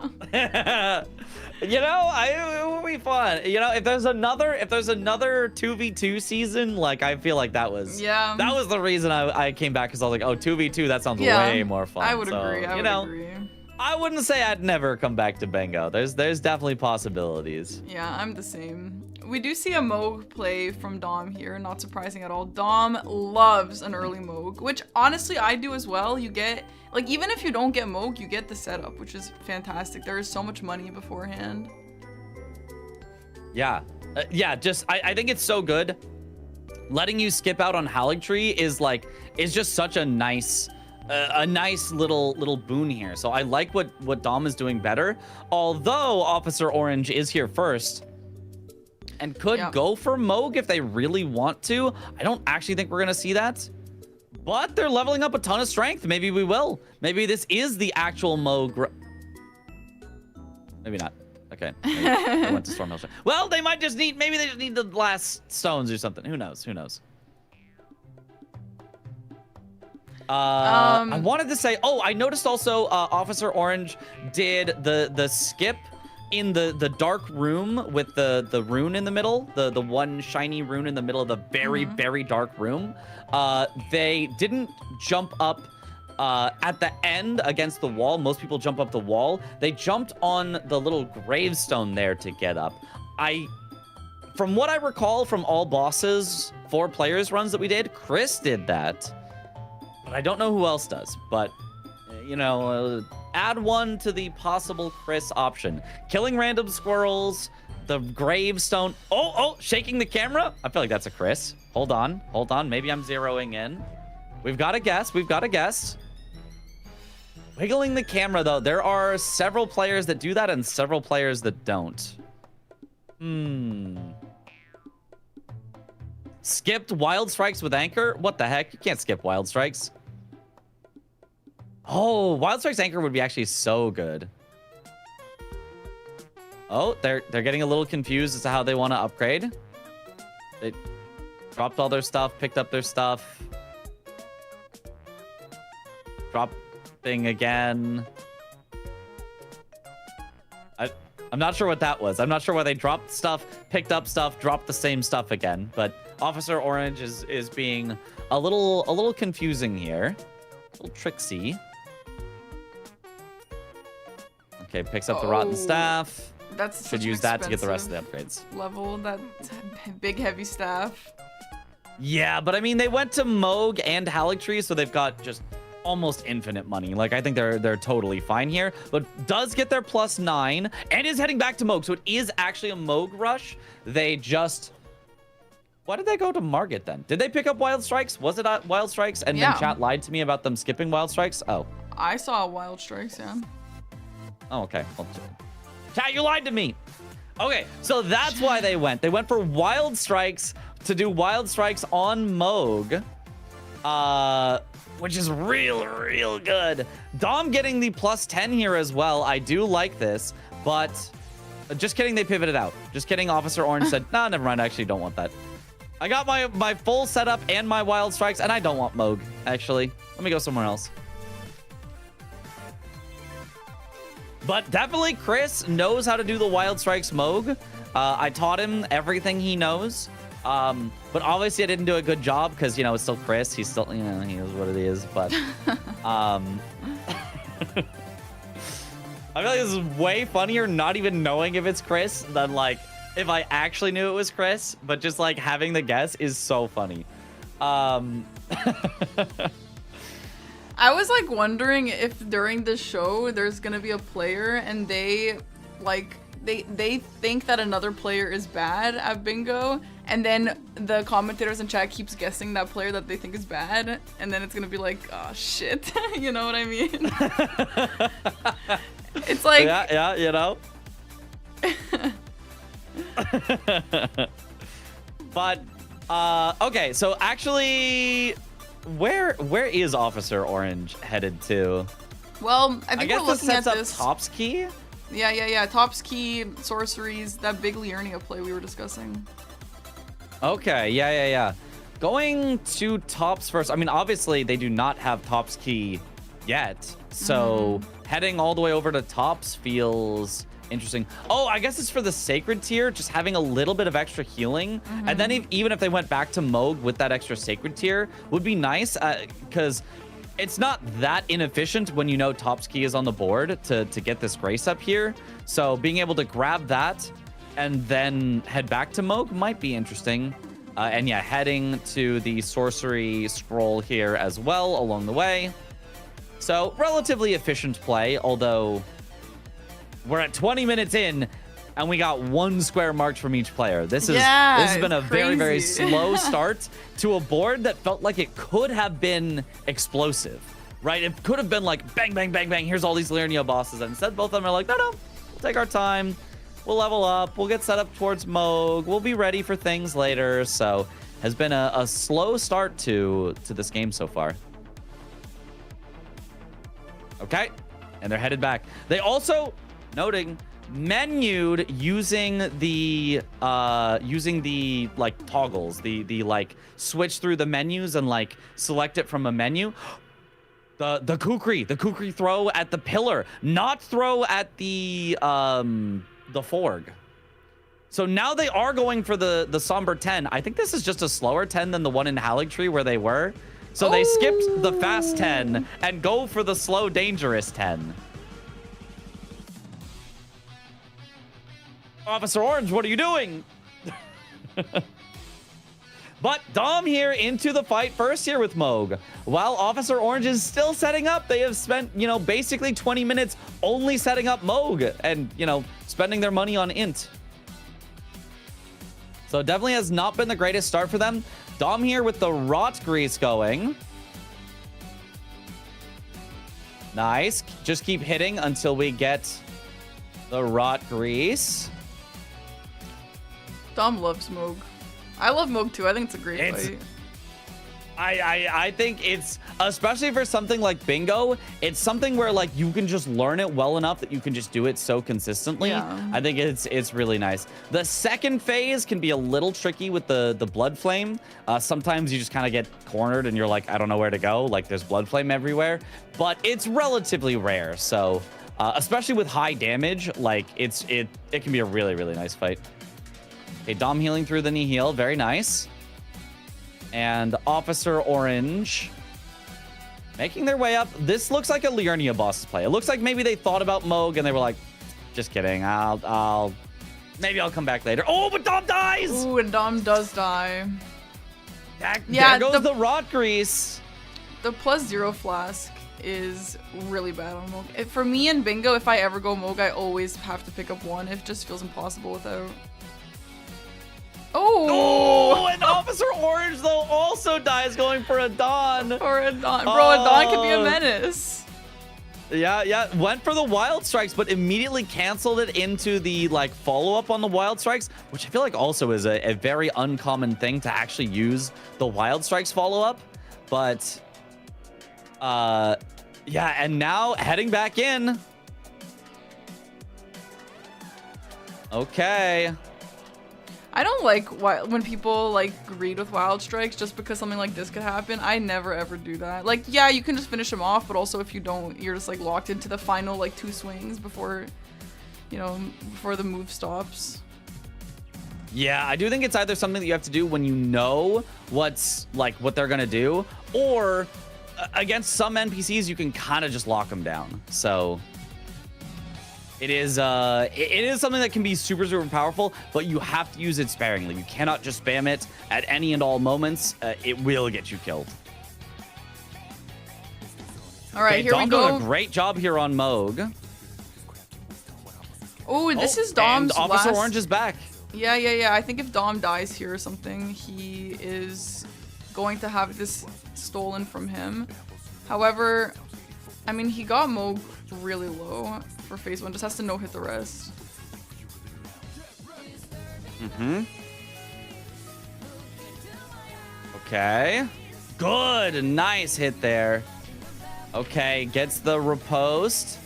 You know, it will be fun. You know, if there's another 2v2 season, like I feel like that was the reason I came back, because I was like, oh, 2v2, that sounds way more fun. I would agree. I would agree. I wouldn't say I'd never come back to bingo. There's definitely possibilities. Yeah, I'm the same. We do see a Moog play from Dom here, not surprising at all. Dom loves an early Moog, which honestly I do as well. You get, like, even if you don't get Moog, you get the setup, which is fantastic. There is so much money beforehand. Yeah, I think it's so good. Letting you skip out on Haligtree is just such a nice little boon here. So I like what Dom is doing better. Although Officer Orange is here first and could go for Moog if they really want to. I don't actually think we're gonna see that, but they're leveling up a ton of strength. Maybe we will. Maybe this is the actual Moog. Maybe not. Okay. They went to Stormhill. Well, they might just need. Maybe they just need the last stones or something. Who knows? Who knows? I wanted to say, I noticed also Officer Orange did the skip in the dark room with the rune in the middle, the one shiny rune in the middle of the very, very dark room. They didn't jump up at the end against the wall. Most people jump up the wall. They jumped on the little gravestone there to get up. From what I recall from all bosses, 4 players runs that we did, Chris did that. I don't know who else does, but, you know, add one to the possible Chris option. Killing random squirrels, the gravestone. Oh, shaking the camera. I feel like that's a Chris. Hold on. Maybe I'm zeroing in. We've got a guess. Wiggling the camera, though. There are several players that do that and several players that don't. Skipped Wild Strikes with Anchor? What the heck? You can't skip Wild Strikes. Oh, Wild Strikes Anchor would be actually so good. Oh, they're getting a little confused as to how they want to upgrade. They dropped all their stuff, picked up their stuff. Dropping again. I'm not sure what that was. I'm not sure why they dropped stuff, picked up stuff, dropped the same stuff again. But Officer Orange is being a little confusing here. A little tricksy. Okay, picks up the rotten staff. That's should use that to get the rest of the upgrades. Level, that big heavy staff. Yeah, but I mean, they went to Moog and Haligtree, so they've got just almost infinite money. Like, I think they're totally fine here, but does get their +9 and is heading back to Moog, so it is actually a Moog rush. They just... Why did they go to Margit then? Did they pick up Wild Strikes? Was it Wild Strikes? And then chat lied to me about them skipping Wild Strikes? Oh. I saw Wild Strikes, yeah. Oh, okay. Well, chat, you lied to me. Okay, so that's why they went. They went for Wild Strikes to do Wild Strikes on Moog, which is real good. Dom getting the +10 here as well. I do like this, but just kidding, they pivoted out. Just kidding, Officer Orange said, nah, never mind, I actually don't want that. I got my full setup and my Wild Strikes, and I don't want Moog, actually. Let me go somewhere else. But definitely Chris knows how to do the Wild Strikes Moog. I taught him everything he knows. But obviously I didn't do a good job because, you know, it's still Chris. He's still, you know, he is what it is. But I feel like this is way funnier not even knowing if it's Chris than, like, if I actually knew it was Chris. But just, like, having the guess is so funny. I was like wondering if during the show there's gonna be a player and they like they think that another player is bad at bingo, and then the commentators in chat keeps guessing that player that they think is bad, and then it's gonna be like, oh shit. You know what I mean? It's like, yeah, you know. But okay, so actually, where is Officer Orange headed to? well, I think guess we're this looking at sets up this. Top's Key. Yeah. Top's Key, sorceries, that big Liurnia play we were discussing. Okay, yeah. Going to Tops first. I mean, obviously, they do not have Tops Key yet. So heading all the way over to Tops feels interesting. Oh, I guess it's for the Sacred tier, just having a little bit of extra healing. And then even if they went back to Moog with that extra Sacred tier would be nice, because it's not that inefficient when you know Top's Key is on the board to get this Grace up here. So being able to grab that and then head back to Moog might be interesting. And yeah, heading to the Sorcery Scroll here as well along the way. So relatively efficient play, although we're at 20 minutes in and we got 1 square marked from each player. This has been a very, very slow start to a board that felt like it could have been explosive, right? It could have been like bang, bang, bang, bang. Here's all these Liurnia bosses. And instead, both of them are like, no, we'll take our time. We'll level up. We'll get set up towards Moog. We'll be ready for things later. So has been a slow start to this game so far. Okay, and they're headed back. They also, noting, menued using the like toggles, the like switch through the menus and like select it from a menu. The kukri throw at the pillar, not throw at the Forg. So now they are going for the somber 10. I think this is just a slower 10 than the one in Haligtree where they were. So they skipped the fast 10 and go for the slow, dangerous 10. Officer Orange, what are you doing? But Dom here into the fight first here with Moog. While Officer Orange is still setting up, they have spent, you know, basically 20 minutes only setting up Moog and, you know, spending their money on Int. So it definitely has not been the greatest start for them. Dom here with the Rot Grease going. Nice. Just keep hitting until we get the Rot Grease. Dom loves Moog. I love Moog too. I think it's a great fight. I think it's, especially for something like bingo, it's something where like you can just learn it well enough that you can just do it so consistently. Yeah. I think it's really nice. The second phase can be a little tricky with the blood flame. Sometimes you just kind of get cornered and you're like, I don't know where to go. Like there's blood flame everywhere, but it's relatively rare. So especially with high damage, like it can be a really, really nice fight. Okay, Dom healing through the knee heal, very nice. And Officer Orange making their way up. This looks like a Liurnia boss's play. It looks like maybe they thought about Moog and they were like, just kidding. Maybe I'll come back later. Oh, but Dom dies! Ooh, and Dom does die. Yeah, there goes the rot grease. The +0 flask is really bad on Moog. For me and Bingo, if I ever go Moog, I always have to pick up one. It just feels impossible without. Oh, and Officer Orange though also dies going for a Dawn. Or a Dawn. Bro, a Dawn can be a menace. Yeah, went for the Wild Strikes, but immediately canceled it into the like follow-up on the Wild Strikes, which I feel like also is a very uncommon thing to actually use the Wild Strikes follow-up. But yeah, and now heading back in. Okay. I don't like when people like greed with Wild Strikes just because something like this could happen. I never ever do that. Like, yeah, you can just finish them off, but also if you don't, you're just like locked into the final like 2 swings before, you know, before the move stops. Yeah, I do think it's either something that you have to do when you know what's like what they're gonna do, or against some NPCs you can kind of just lock them down. So it is something that can be super powerful, but you have to use it sparingly. You cannot just spam it at any and all moments. It will get you killed. All right, okay, here Dom we go. doing a great job here on Moog. Oh, this is Dom's and Officer last... Orange is back. Yeah. I think if Dom dies here or something, he is going to have this stolen from him. However, I mean, he got Moog really low for phase 1. Just has to no-hit the rest. Okay. Good. Nice hit there. Okay, gets the riposte.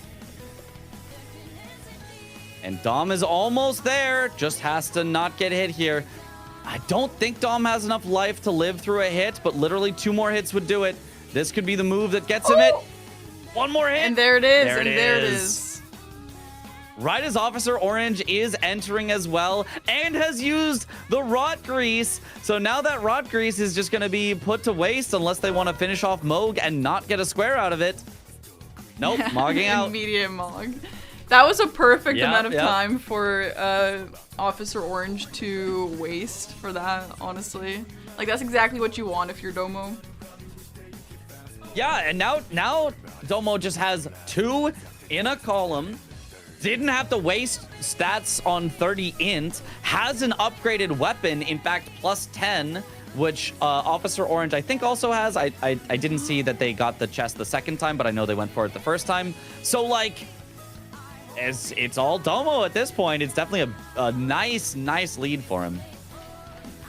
And Dom is almost there. Just has to not get hit here. I don't think Dom has enough life to live through a hit, but literally 2 more hits would do it. This could be the move that gets him it. 1 more hit. And there it is. There it is. Right as Officer Orange is entering as well and has used the rot grease. So now that rot grease is just going to be put to waste unless they want to finish off Moog and not get a square out of it. Nope, mogging out. Immediate mog. That was a perfect Yeah, amount of yeah. time for Officer Orange to waste for that, honestly. Like, that's exactly what you want if you're Domo. Yeah, and now Domo just has 2 in a column. Didn't have to waste stats on 30 int. Has an upgraded weapon, in fact, +10, which Officer Orange I think also has. I didn't see that they got the chest the second time, but I know they went for it the first time. So, like, it's all Domo at this point. It's definitely a nice lead for him.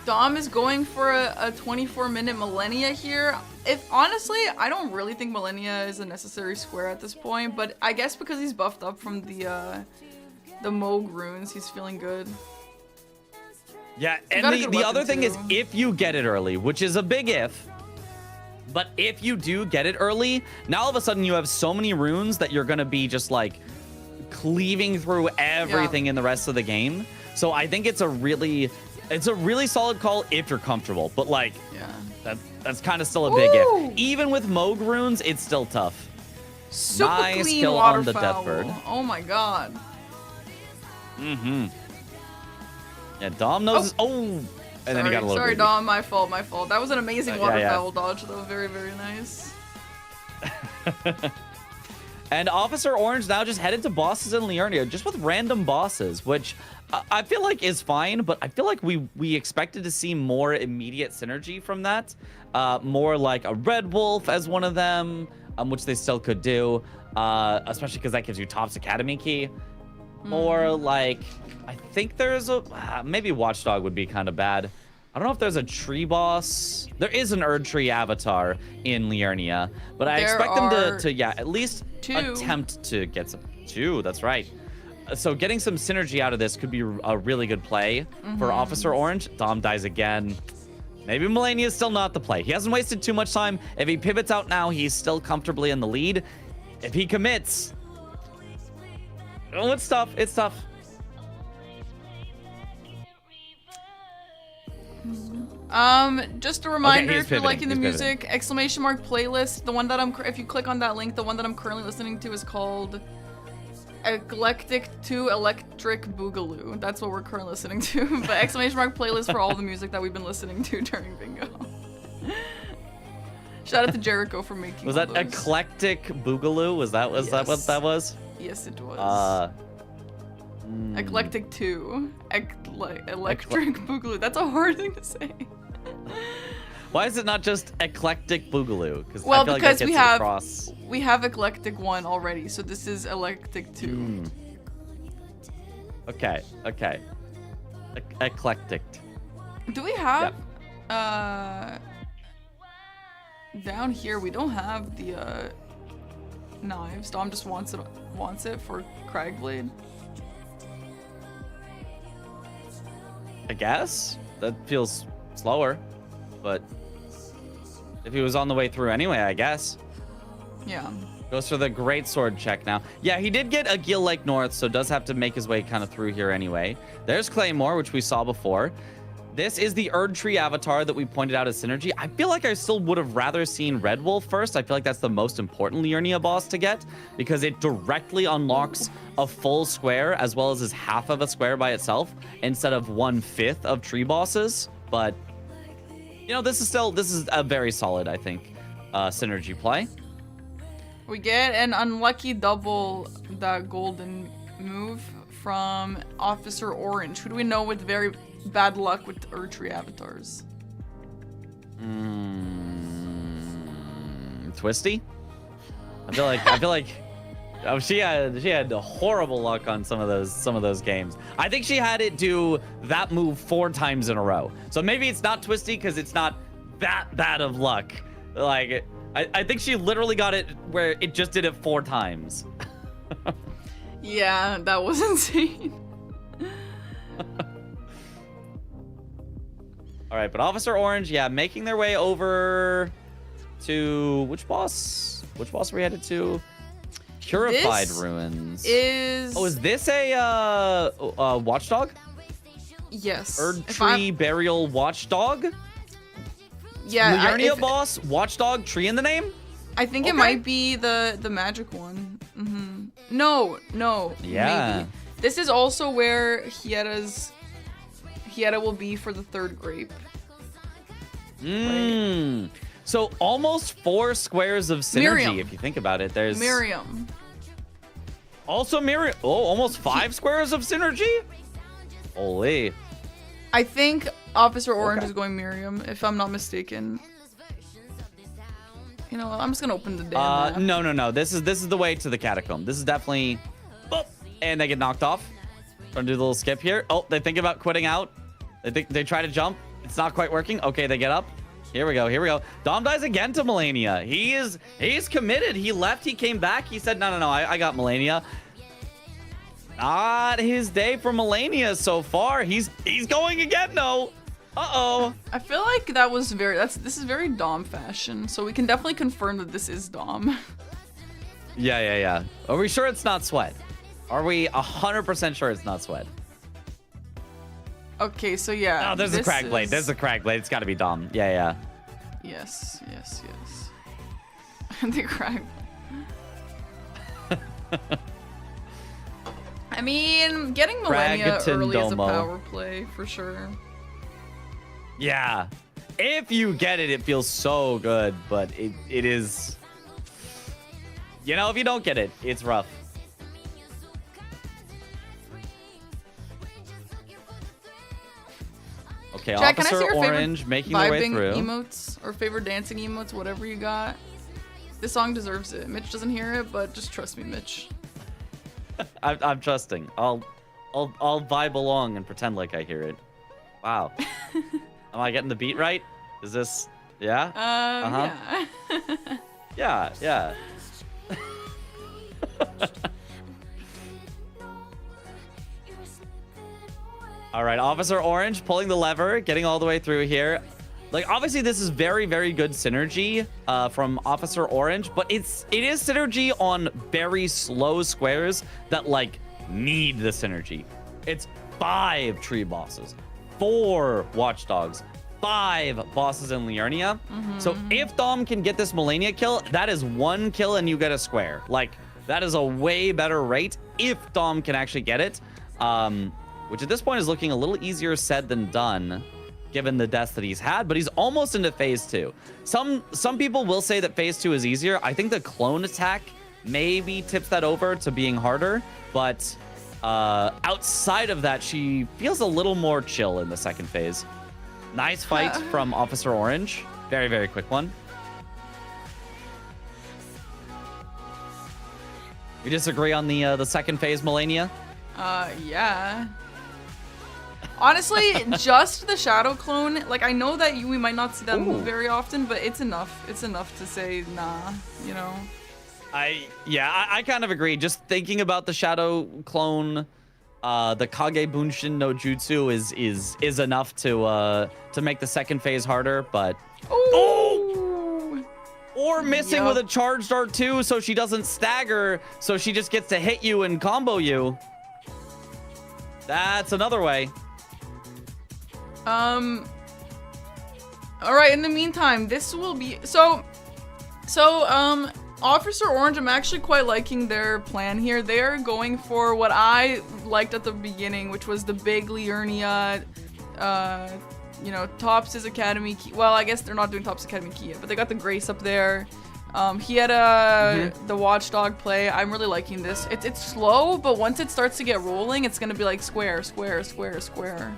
Dom is going for a 24-minute Millennia here. Honestly, I don't really think Millennia is a necessary square at this point, but I guess because he's buffed up from the Moog runes, he's feeling good. Yeah, He's and got a good the other weapon, thing is too. if you get it early, which is a big if, but if you do get it early, now all of a sudden you have so many runes that you're going to be just like cleaving through everything in the rest of the game. So I think it's a really solid call if you're comfortable, but like that's kind of still a big if. Even with Moog runes, it's still tough. Super Nice clean kill on the waterfowl. Deathbird. Oh my god. Yeah, Dom knows. And then he got a little Sorry, greedy. Dom, my fault. That was an amazing Yeah, waterfowl dodge, though. Very, very nice. And Officer Orange now just headed to bosses in Liurnia, just with random bosses, which I feel like is fine, but I feel like we expected to see more immediate synergy from that. More like a Red Wolf as one of them, which they still could do, especially because that gives you Top's Academy key. More like, I think there's maybe Watchdog would be kind of bad. I don't know if there's a tree boss. There is an Erd Tree avatar in Liurnia, but I expect them to at least 2. attempt to get some. 2, that's right. So getting some synergy out of this could be a really good play for Officer Orange. Dom dies again. Maybe Millennia is still not the play. He hasn't wasted too much time. If he pivots out now, he's still comfortably in the lead. If he commits, oh, it's tough. It's tough. Just a reminder, he's if you're pivoting, liking the he's pivoting. music, ! playlist. The one that if you click on that link, the one that I'm currently listening to is called Eclectic to Electric Boogaloo. That's what we're currently listening to. But ! playlist for all the music that we've been listening to during bingo. Shout out to Jericho for making. Was all that those. eclectic boogaloo? Was that that what Yes. that was? Yes, it was. Hmm. Eclectic 2. Electric Boogaloo. That's a hard thing to say. Why is it not just eclectic boogaloo? Well, I feel because like that we gets it have across. we have Eclectic 1 already, so this is Electric 2. Hmm. Okay. Eclectic. Do we have down here we don't have the knives. Dom just wants it for Cragblade. I guess that feels slower, but if he was on the way through anyway, I guess. Yeah. Goes for the great sword check now. Yeah, he did get a Gil Lake North, so does have to make his way kind of through here anyway. There's Claymore, which we saw before. This is the Erd Tree avatar that we pointed out as synergy. I feel like I still would have rather seen Red Wolf first. I feel like that's the most important Liurnia boss to get because it directly unlocks a full square as well as half of a square by itself instead of 1/5 of tree bosses. But, you know, this is a very solid, I think, synergy play. We get an unlucky double that golden move from Officer Orange. Who do we know with very bad luck with Erdtree avatars? Twisty? I feel like oh, she had horrible luck on some of those games. I think she had it do that move 4 times in a row. So maybe it's not Twisty because it's not that bad of luck. Like I think she literally got it where it just did it 4 times. Yeah, that was insane. All right, but Officer Orange, yeah, making their way over to which boss? Which boss are we headed to? Purified This Ruins. Is this a watchdog? yes. Erd If Tree I'm- Burial Watchdog? Yeah, Liurnia boss, watchdog, tree in the name? I think it Okay. might be the magic one. No. Yeah. Maybe. This is also where Hieta will be for the 3rd grape. So almost 4 squares of synergy, Miriam. if you think about it. There's Miriam. also Miriam. Oh, almost 5 squares of synergy? Holy. I think Officer Orange Okay. is going Miriam, if I'm not mistaken. You know what? I'm just gonna open the damn map. No. This is the way to the catacomb. This is definitely. Oh, and they get knocked off. Gonna do the little skip here. Oh, they think about quitting out. They try to jump. It's not quite working. Okay, they get up. Here we go. Dom dies again to Melania. He's committed. He left. He came back. He said, no. I got Melania. Not his day for Melania so far. He's going again. No. Uh-oh. I feel like that was this is very Dom fashion, so we can definitely confirm that this is Dom. Yeah. Are we sure it's not Sweat? Are we 100% sure it's not Sweat? Okay, so yeah. Oh, there's a this crack blade. is- There's a crack blade. It's got to be Dom. Yeah. Yes. The crack. I mean, getting Millennia early is a Cragatindomo. power play for sure. Yeah. If you get it, it feels so good, but it is... You know, if you don't get it, it's rough. Okay, Chad, can I see Officer your favorite Orange making their way vibing through. emotes or favorite dancing emotes, whatever you got? This song deserves it. Mitch doesn't hear it, but just trust me, Mitch. I'm trusting. I'll vibe along and pretend like I hear it. Wow. Am I getting the beat right? Is this... Yeah? Yeah. Yeah. All right, Officer Orange pulling the lever, getting all the way through here. Like, obviously, this is very, very good synergy from Officer Orange, but it is synergy on very slow squares that, like, need the synergy. It's 5 tree bosses, 4 watchdogs, 5 bosses in Liurnia. So if Dom can get this Melania kill, that is 1 kill and you get a square. Like, that is a way better rate if Dom can actually get it. Which at this point is looking a little easier said than done. given the deaths that he's had, but he's almost into phase 2. Some people will say that phase 2 is easier. I think the clone attack maybe tips that over to being harder, but outside of that, she feels a little more chill in the second phase. Nice fight from Officer Orange. Very, very quick one. You disagree on the second phase, Melania? Yeah. Honestly, just the Shadow Clone, like, I know that we might not see that move very often, but it's enough. It's enough to say, nah, you know? I kind of agree. Just thinking about the Shadow Clone, the Kage Bunshin no Jutsu is enough to make the second phase harder, but... Or missing with a charged R2 so she doesn't stagger, so she just gets to hit you and combo you. That's another way. All right, in the meantime, this will be... So, Officer Orange, I'm actually quite liking their plan here. They're going for what I liked at the beginning, which was the big Liurnia, you know, Tops' Academy key. Well, I guess they're not doing Tops' Academy key yet, but they got the Grace up there. He had the Watchdog play. I'm really liking this. It's slow, but once it starts to get rolling, it's gonna be like square, square, square, square.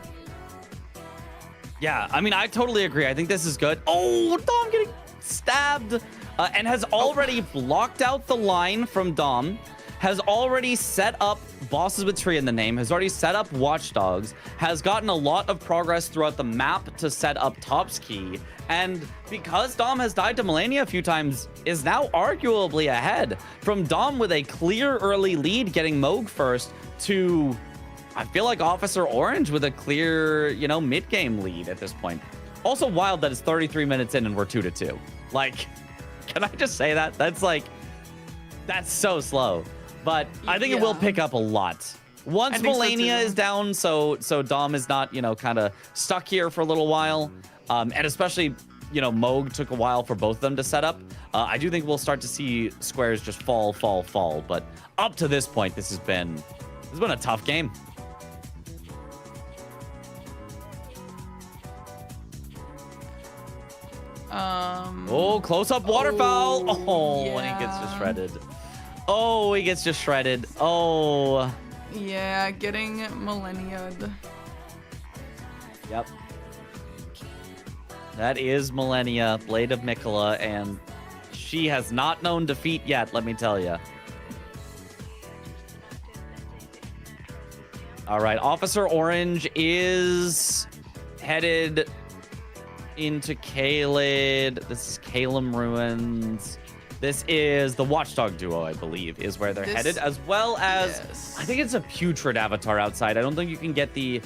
Yeah, I mean, I totally agree. I think this is good. Oh, Dom getting stabbed and has already blocked out the line from Dom. Has already set up bosses with tree in the name, has already set up watchdogs, has gotten a lot of progress throughout the map to set up Top's key, and because Dom has died to Melania a few times, is now arguably ahead. From Dom with a clear early lead getting Moog first to, I feel like Officer Orange with a clear, you know, mid-game lead at this point. Also wild that it's 33 minutes in and we're 2-2. Like, can I just say that? That's like, that's so slow. But I think it will pick up a lot. Once Melania is down, so Dom is not, you know, kind of stuck here for a little while. And especially, you know, Moog took a while for both of them to set up. I do think we'll start to see squares just fall. But up to this point, this has been a tough game. Oh, close-up waterfowl. Oh, and he gets just shredded. Oh, he gets just shredded. Oh. Yeah, getting Melania'd. Yep. That is Melania, Blade of Mikola, and she has not known defeat yet, let me tell you. All right, Officer Orange is headed into Kaled. This is Kalem Ruins. This is the Watchdog duo, I believe, is where they're headed, as well as, I think it's a Putrid avatar outside. I don't think you can get the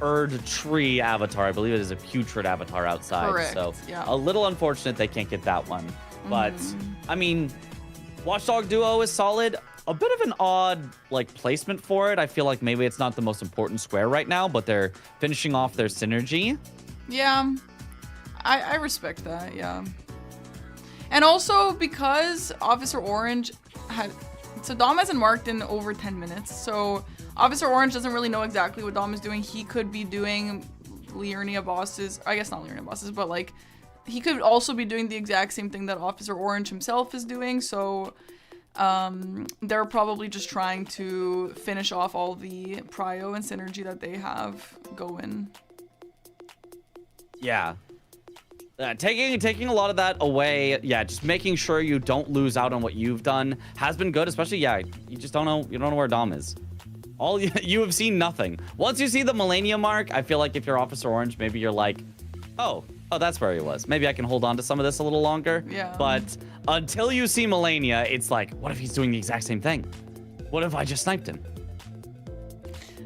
Erd Tree avatar. I believe it is a Putrid avatar outside. Correct. So a little unfortunate they can't get that one. But, I mean, Watchdog duo is solid. A bit of an odd, like, placement for it. I feel like maybe it's not the most important square right now, but they're finishing off their synergy. Yeah, I respect that, yeah. And also because Officer Orange had... So Dom hasn't marked in over 10 minutes, so Officer Orange doesn't really know exactly what Dom is doing. He could be doing Liurnia bosses. I guess not Liurnia bosses, but like... He could also be doing the exact same thing that Officer Orange himself is doing, so... they're probably just trying to finish off all the prio and synergy that they have going. Yeah. Taking a lot of that away, just making sure you don't lose out on what you've done has been good, especially, you just don't know, where Dom is. All you have seen nothing. Once you see the Melania mark, I feel like if you're Officer Orange, maybe you're like, oh, that's where he was. Maybe I can hold on to some of this a little longer. Yeah. But until you see Melania, it's like, what if he's doing the exact same thing? What if I just sniped him?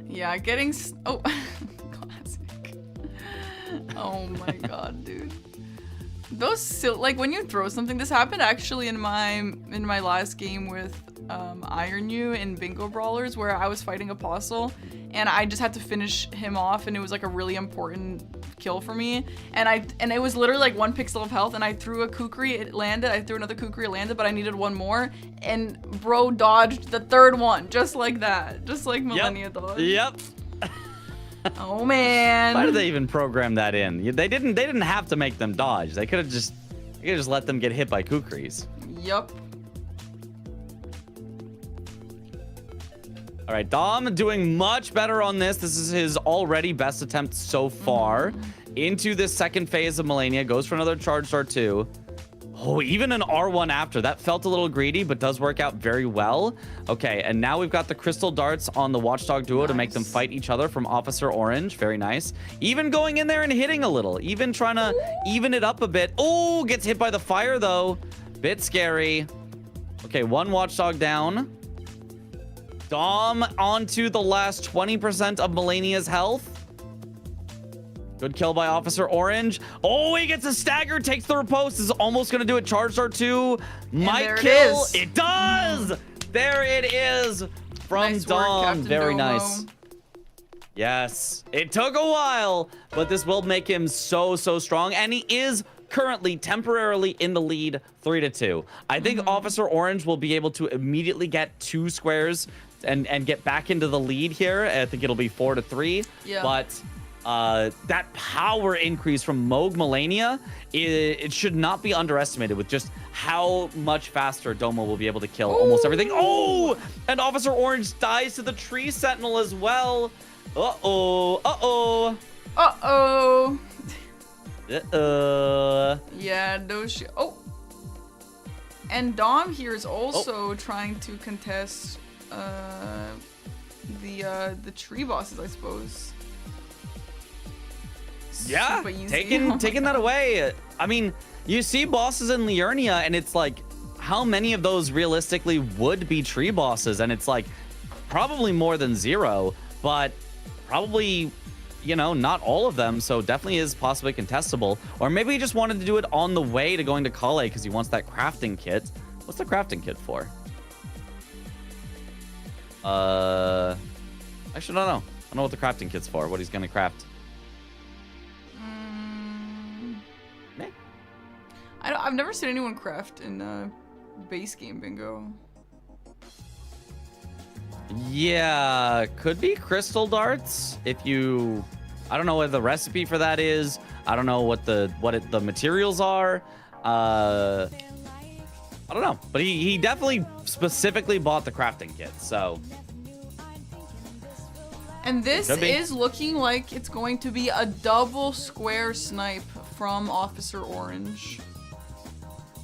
Yeah, getting... Oh, classic. Oh my god, dude. Those like when you throw something, this happened actually in my last game with Iron You in Bingo Brawlers, where I was fighting Apostle and I just had to finish him off, and it was like a really important kill for me, and it was literally like 1 pixel of health, and I threw a kukri, it landed, I threw another kukri, it landed, but I needed one more, and bro dodged the third one just like that, just like Melania dodged. Yep. Oh man. Why did they even program that in? They didn't have to make them dodge. They could have just let them get hit by kukris. Yup. All right, Dom doing much better on this. This is his already best attempt so far. Into this second phase of Melania. Goes for another charged R2. Oh, even an R1 after. That felt a little greedy, but does work out very well. Okay, and now we've got the crystal darts on the Watchdog duo to make them fight each other from Officer Orange. Very nice. Even going in there and hitting a little. Even trying to even it up a bit. Oh, gets hit by the fire, though. Bit scary. Okay, one Watchdog down. Dom onto the last 20% of Melania's health. Good kill by Officer Orange. Oh, he gets a stagger, takes the riposte. Is almost going to do it. Charged R2. Might kill. It does. There it is from Nice Dom. work, Captain Very Domo. nice. Yes, it took a while, but this will make him so strong. And he is currently temporarily in the lead 3-2. I think Officer Orange will be able to immediately get 2 squares and get back into the lead here. I think it'll be 4-3. Yeah. But that power increase from Moog Melania, it should not be underestimated with just how much faster Domo will be able to kill almost everything. Oh, and Officer Orange dies to the tree sentinel as well. Uh-oh. Uh-oh. Uh-oh. Yeah, no shit. Oh. And Dom here is also trying to contest the tree bosses, I suppose. Yeah, Super easy. taking that away. I mean, you see bosses in Liurnia, and it's like, how many of those realistically would be tree bosses? And it's like, probably more than 0, but probably, you know, not all of them. So definitely is possibly contestable. Or maybe he just wanted to do it on the way to going to Kale because he wants that crafting kit. What's the crafting kit for? Actually, I don't know. I don't know what the crafting kit's for. What he's gonna craft. I've never seen anyone craft in base game bingo. Yeah, could be crystal darts. If you, I don't know what the recipe for that is. I don't know what the materials are. I don't know, but he definitely specifically bought the crafting kit. So. And this is looking like it's going to be a double square snipe from Officer Orange.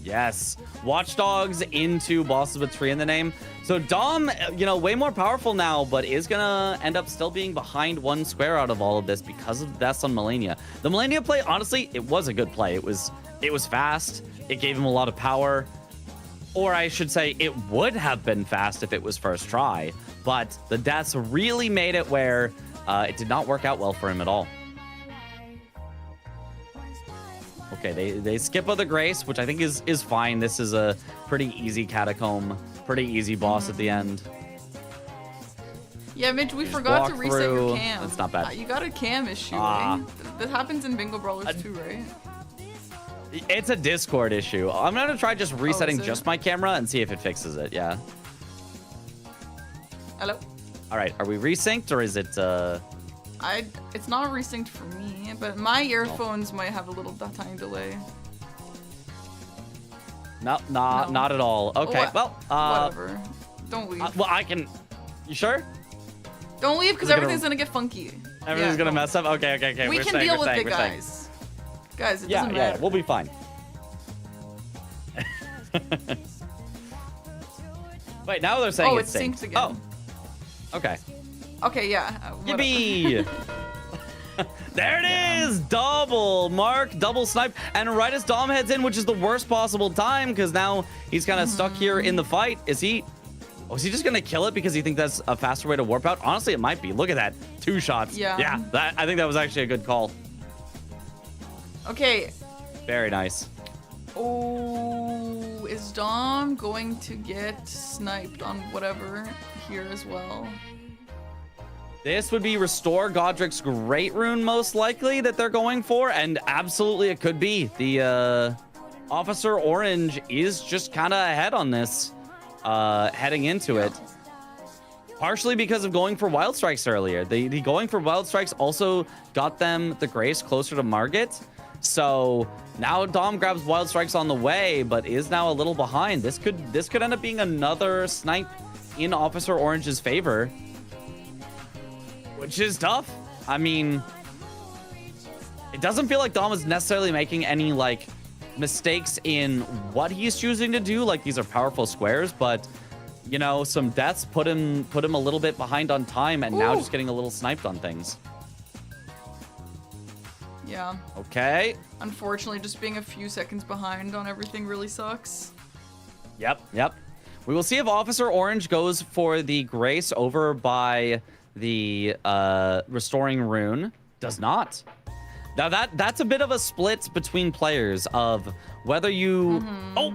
Yes, Watchdogs into bosses with tree in the name. So Dom, you know, way more powerful now, but is gonna end up still being behind 1 square out of all of this because of the deaths on Melania. The Melania play, honestly, it was a good play. It was fast. It gave him a lot of power. Or I should say, it would have been fast if it was first try. But the deaths really made it where it did not work out well for him at all. Okay, they skip of the Grace, which I think is fine. This is a pretty easy catacomb, pretty easy boss at the end. Yeah, Mitch, we Just forgot to walk reset your through. cam. That's not bad. You got a cam issue, right? That happens in Bingo Brawlers too, right? It's a Discord issue. I'm gonna try just resetting is it? just my camera and see if it fixes it. Yeah. Hello? All right, are we resynced or is it? It's not resynced for me, but my earphones might have a little tiny delay. No, not at all. Okay, well, whatever. Don't leave. well, I can. You sure? Don't leave because Is it everything's gonna get funky. Everything's gonna mess up. Okay. We we're can staying, deal we're with staying, it, we're staying. guys. Guys, it Yeah, doesn't matter. we'll be fine. Wait, now they're saying it's synced again. Oh, okay. Okay, yeah. Whatever. Yippee! There it is! Double mark, double snipe. And right as Dom heads in, which is the worst possible time, because now he's kind of stuck here in the fight. Is he just going to kill it because he thinks that's a faster way to warp out? Honestly, it might be. Look at that. 2 shots. Yeah. Yeah, I think that was actually a good call. Okay. Very nice. Oh, is Dom going to get sniped on whatever here as well? This would be Restore Godric's Great Rune, most likely, that they're going for. And absolutely, it could be. The Officer Orange is just kind of ahead on this, heading into it. partially because of going for Wild Strikes earlier. The going for Wild Strikes also got them the Grace closer to Margit. So now Dom grabs Wild Strikes on the way, but is now a little behind. This could end up being another snipe in Officer Orange's favor, which is tough. I mean, it doesn't feel like Dom is necessarily making any like mistakes in what he's choosing to do. Like, these are powerful squares, but you know, some deaths put him a little bit behind on time, and now just getting a little sniped on things. Yeah. Okay. Unfortunately, just being a few seconds behind on everything really sucks. Yep. We will see if Officer Orange goes for the Grace over by the Restoring Rune. Does not. Now that's a bit of a split between players of whether you... Oh!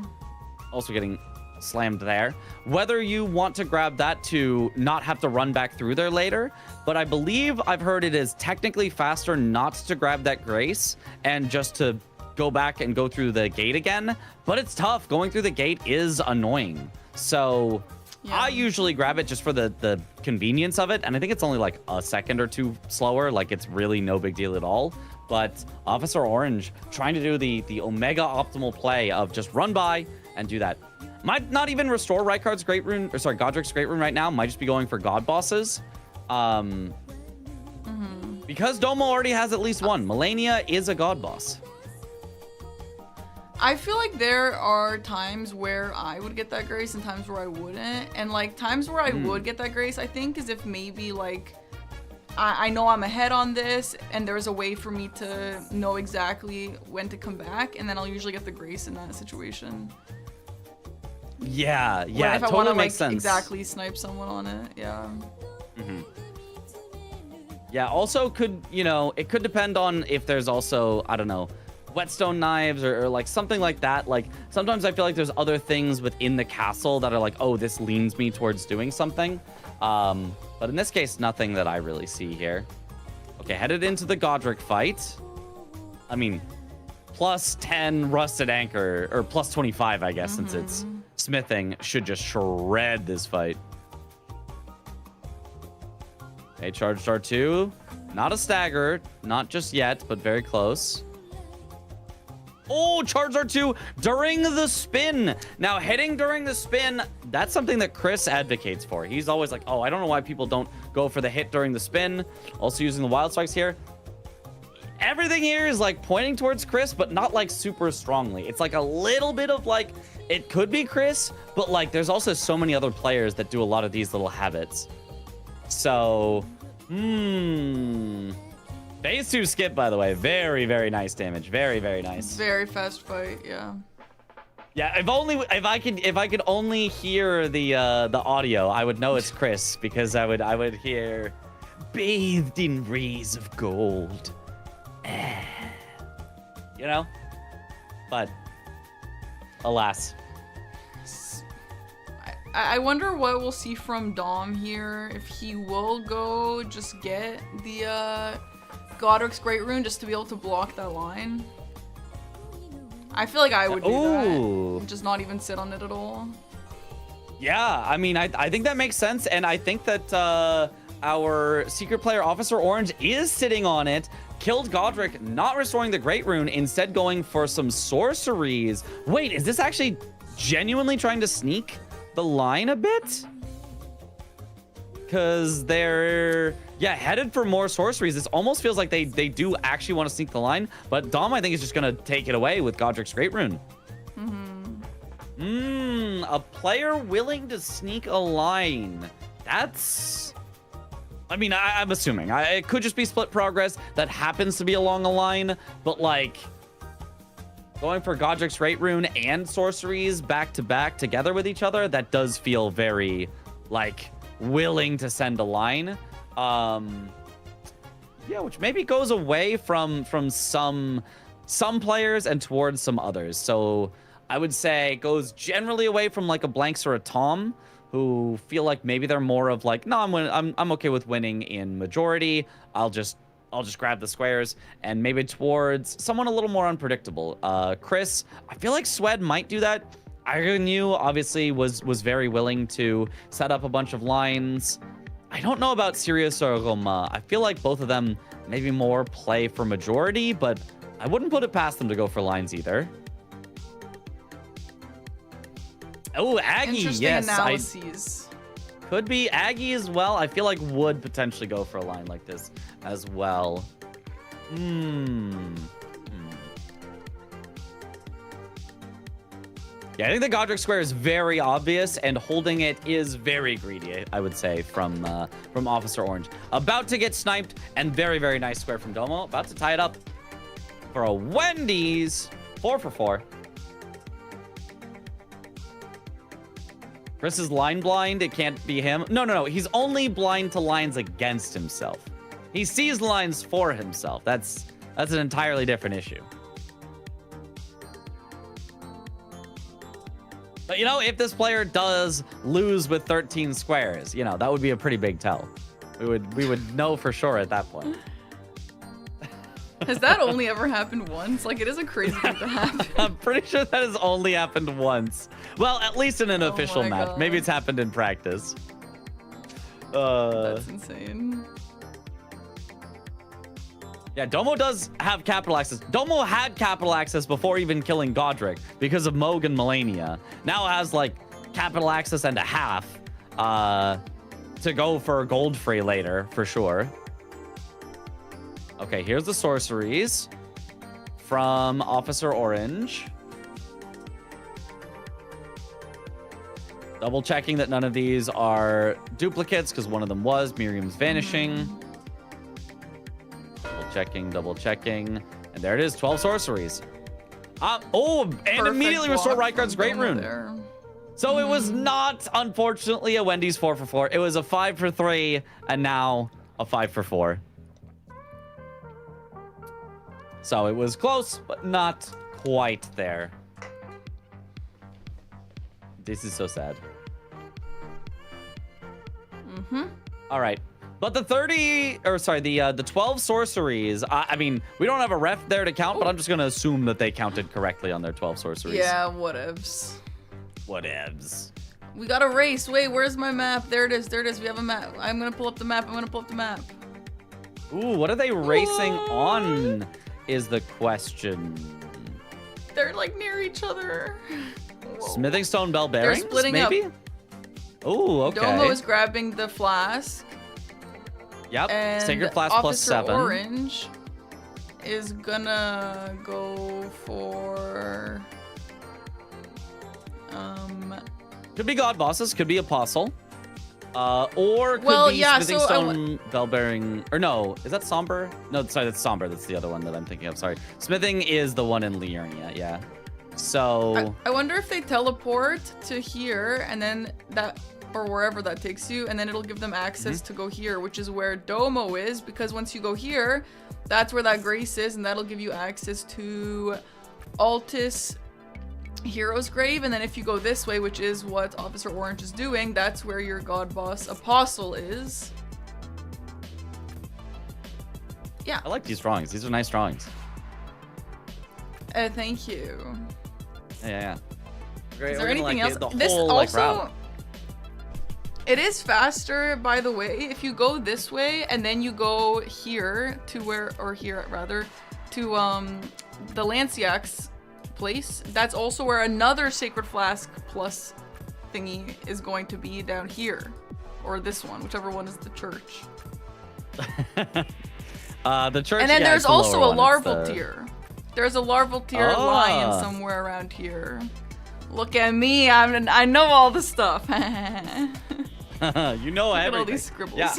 Also getting slammed there. Whether you want to grab that to not have to run back through there later, but I believe I've heard it is technically faster not to grab that Grace and just to go back and go through the gate again, but it's tough. Going through the gate is annoying. So yeah. I usually grab it just for the convenience of it, and I think it's only like a second or two slower. Like, it's really no big deal at all. But Officer Orange trying to do the omega optimal play of just run by and do that. Might not even restore Rykard's Great Rune, or sorry, Godric's Great Rune right now. Might just be going for God Bosses. Because Domo already has at least one. Melania is a God Boss. I feel like there are times where I would get that Grace and times where I wouldn't. And like times where I would get that Grace, I think is if maybe like I know I'm ahead on this and there's a way for me to know exactly when to come back, and then I'll usually get the Grace in that situation. Yeah, When yeah, if I totally want to like makes sense. exactly snipe someone on it, yeah. Yeah, also could, you know, it could depend on if there's also, I don't know, whetstone knives or like something like that. Like, sometimes I feel like there's other things within the castle that are like, oh, this leans me towards doing something. But in this case, nothing that I really see here. Okay, headed into the Godric fight. I mean, plus 10 rusted anchor, or plus 25, I guess, since it's smithing, should just shred this fight. Okay, charged R2. Not a stagger, not just yet, but very close. Oh, charged R2 during the spin. Now, hitting during the spin, that's something that Chris advocates for. He's always like, oh, I don't know why people don't go for the hit during the spin. Also using the wild strikes here. Everything here is like pointing towards Chris, but not like super strongly. It's like a little bit of like, it could be Chris, but like there's also so many other players that do a lot of these little habits. So, phase 2 skip, by the way. Very, very nice damage. Very, very nice. Very fast fight, yeah. Yeah, if I could only hear the audio, I would know it's Chris, because I would hear bathed in rays of gold. You know? But alas. I wonder what we'll see from Dom here. If he will go just get the Godric's Great Rune just to be able to block that line. I feel like I would do that. Just not even sit on it at all. Yeah, I mean, I think that makes sense, and I think that our secret player Officer Orange is sitting on it. Killed Godric, not restoring the Great Rune, instead going for some sorceries. Wait, is this actually genuinely trying to sneak the line a bit? Because they're, yeah, headed for more sorceries. This almost feels like they do actually want to sneak the line, but Dom, I think, is just going to take it away with Godric's Great Rune. A player willing to sneak a line. That's... I mean, I'm assuming. It could just be split progress that happens to be along a line, but like going for Godric's Great Rune and sorceries back to back together with each other, that does feel very like willing to send a line. Yeah, which maybe goes away from some players and towards some others. So I would say it goes generally away from like a Blanks or a Tom, who feel like maybe they're more of like, no, I'm okay with winning in majority. I'll just grab the squares, and maybe towards someone a little more unpredictable. Chris, I feel like Swed might do that. Iron obviously was very willing to set up a bunch of lines. I don't know about Sirius or Roma. I feel like both of them maybe more play for majority, but I wouldn't put it past them to go for lines either. Oh, Aggie, Interesting yes. analyses. Could be Aggie as well. I feel like would potentially go for a line like this as well. Yeah, I think the Godric square is very obvious, and holding it is very greedy, I would say, from Officer Orange. About to get sniped, and very, very nice square from Domo. About to tie it up for a Wendy's. 4 for 4. Chris is line blind. It can't be him. No. He's only blind to lines against himself. He sees lines for himself. That's an entirely different issue. But, you know, if this player does lose with 13 squares, you know, that would be a pretty big tell. We would know for sure at that point. Has that only ever happened once? Like, it is a crazy thing to happen. I'm pretty sure that has only happened once. Well, at least in an official my match. God. Maybe it's happened in practice. That's insane. Yeah, Domo does have capital access. Domo had capital access before even killing Godric because of Moog and Melania. Now has, like, capital access and a half to go for gold free later, for sure. Okay, here's the sorceries from Officer Orange. Double checking that none of these are duplicates because one of them was. Miriam's vanishing. Double checking. And there it is, 12 sorceries. And Perfect immediately restore block Rykard's from Great Domo Rune. there. So it was not, unfortunately, a Wendy's 4 for 4. It was a 5 for 3, and now a 5 for 4. So it was close, but not quite there. This is so sad. All right. But the 12 sorceries, I mean, we don't have a ref there to count, but I'm just going to assume that they counted correctly on their 12 sorceries. Yeah, whatevs. Whatevs. We got a race. Wait, where's my map? There it is. We have a map. I'm going to pull up the map. Ooh, what are they racing on is the question. They're, like, near each other. Smithing stone bell bearings, They're splitting maybe? up. Ooh, okay. Domo is grabbing the flask. Yep, And Sacred Flask Officer plus 7. Orange is gonna go for Could be God Bosses, could be Apostle. Or could Well, be yeah, Smithing so Stone Bell Bearing. Or no, is that Somber? No, sorry, that's Somber. That's the other one that I'm thinking of. Sorry. Smithing is the one in Liurnia, yeah. So I wonder if they teleport to here and then that, or wherever that takes you, and then it'll give them access to go here, which is where Domo is, because once you go here, that's where that Grace is, and that'll give you access to Altus Hero's Grave, and then if you go this way, which is what Officer Orange is doing, that's where your God Boss Apostle is. Yeah. I like these drawings. These are nice drawings. Thank you. Yeah. Great. Is We're there gonna, anything like, else? get the This whole, like, also, route. it is faster, by the way, if you go this way and then you go here to where, or here rather, to the Lanciacs place. That's also where another Sacred Flask plus thingy is going to be down here, or this one, whichever one is the church. The church. And then yeah, there's it's the also lower a one. larval It's the- tier. There's a larval tier lion somewhere around here. Look at me, I know all the stuff. You know Look at everything. all these scribbles. Yeah.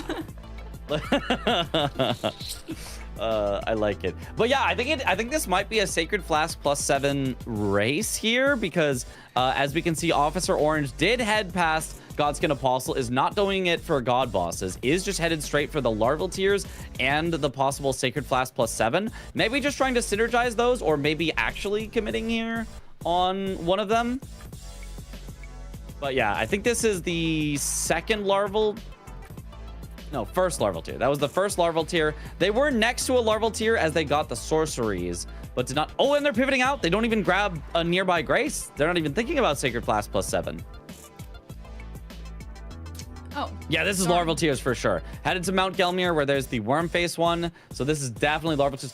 I like it. But yeah, I think this might be a Sacred Flask plus 7 race here because as we can see, Officer Orange did head past Godskin Apostle, is not doing it for God Bosses, is just headed straight for the larval tiers and the possible Sacred Flask plus 7. Maybe just trying to synergize those, or maybe actually committing here on one of them. But yeah, I think this is the second larval. No, first larval tier. That was the first larval tier. They were next to a larval tier as they got the sorceries, but did not. Oh, and they're pivoting out. They don't even grab a nearby Grace. They're not even thinking about Sacred Flask plus 7. Oh. Yeah, this is sorry. larval tiers for sure. Headed to Mount Gelmir where there's the worm face one. So this is definitely larval tiers.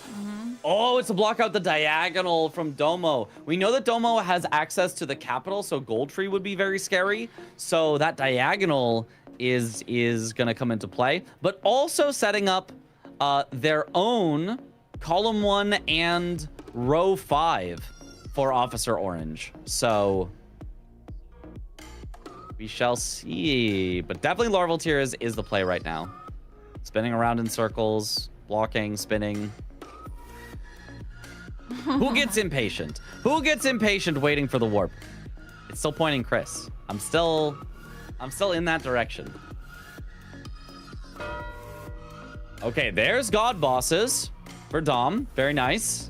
Oh, it's to block out the diagonal from Domo. We know that Domo has access to the capital, so Gold Tree would be very scary. So that diagonal is gonna come into play. But also setting up their own column 1 and row 5 for Officer Orange. So we shall see. But definitely larval tiers is the play right now. Spinning around in circles, blocking, spinning. Who gets impatient? Who gets impatient waiting for the warp? It's still pointing Chris. I'm still in that direction. Okay, there's God Bosses for Dom. Very nice.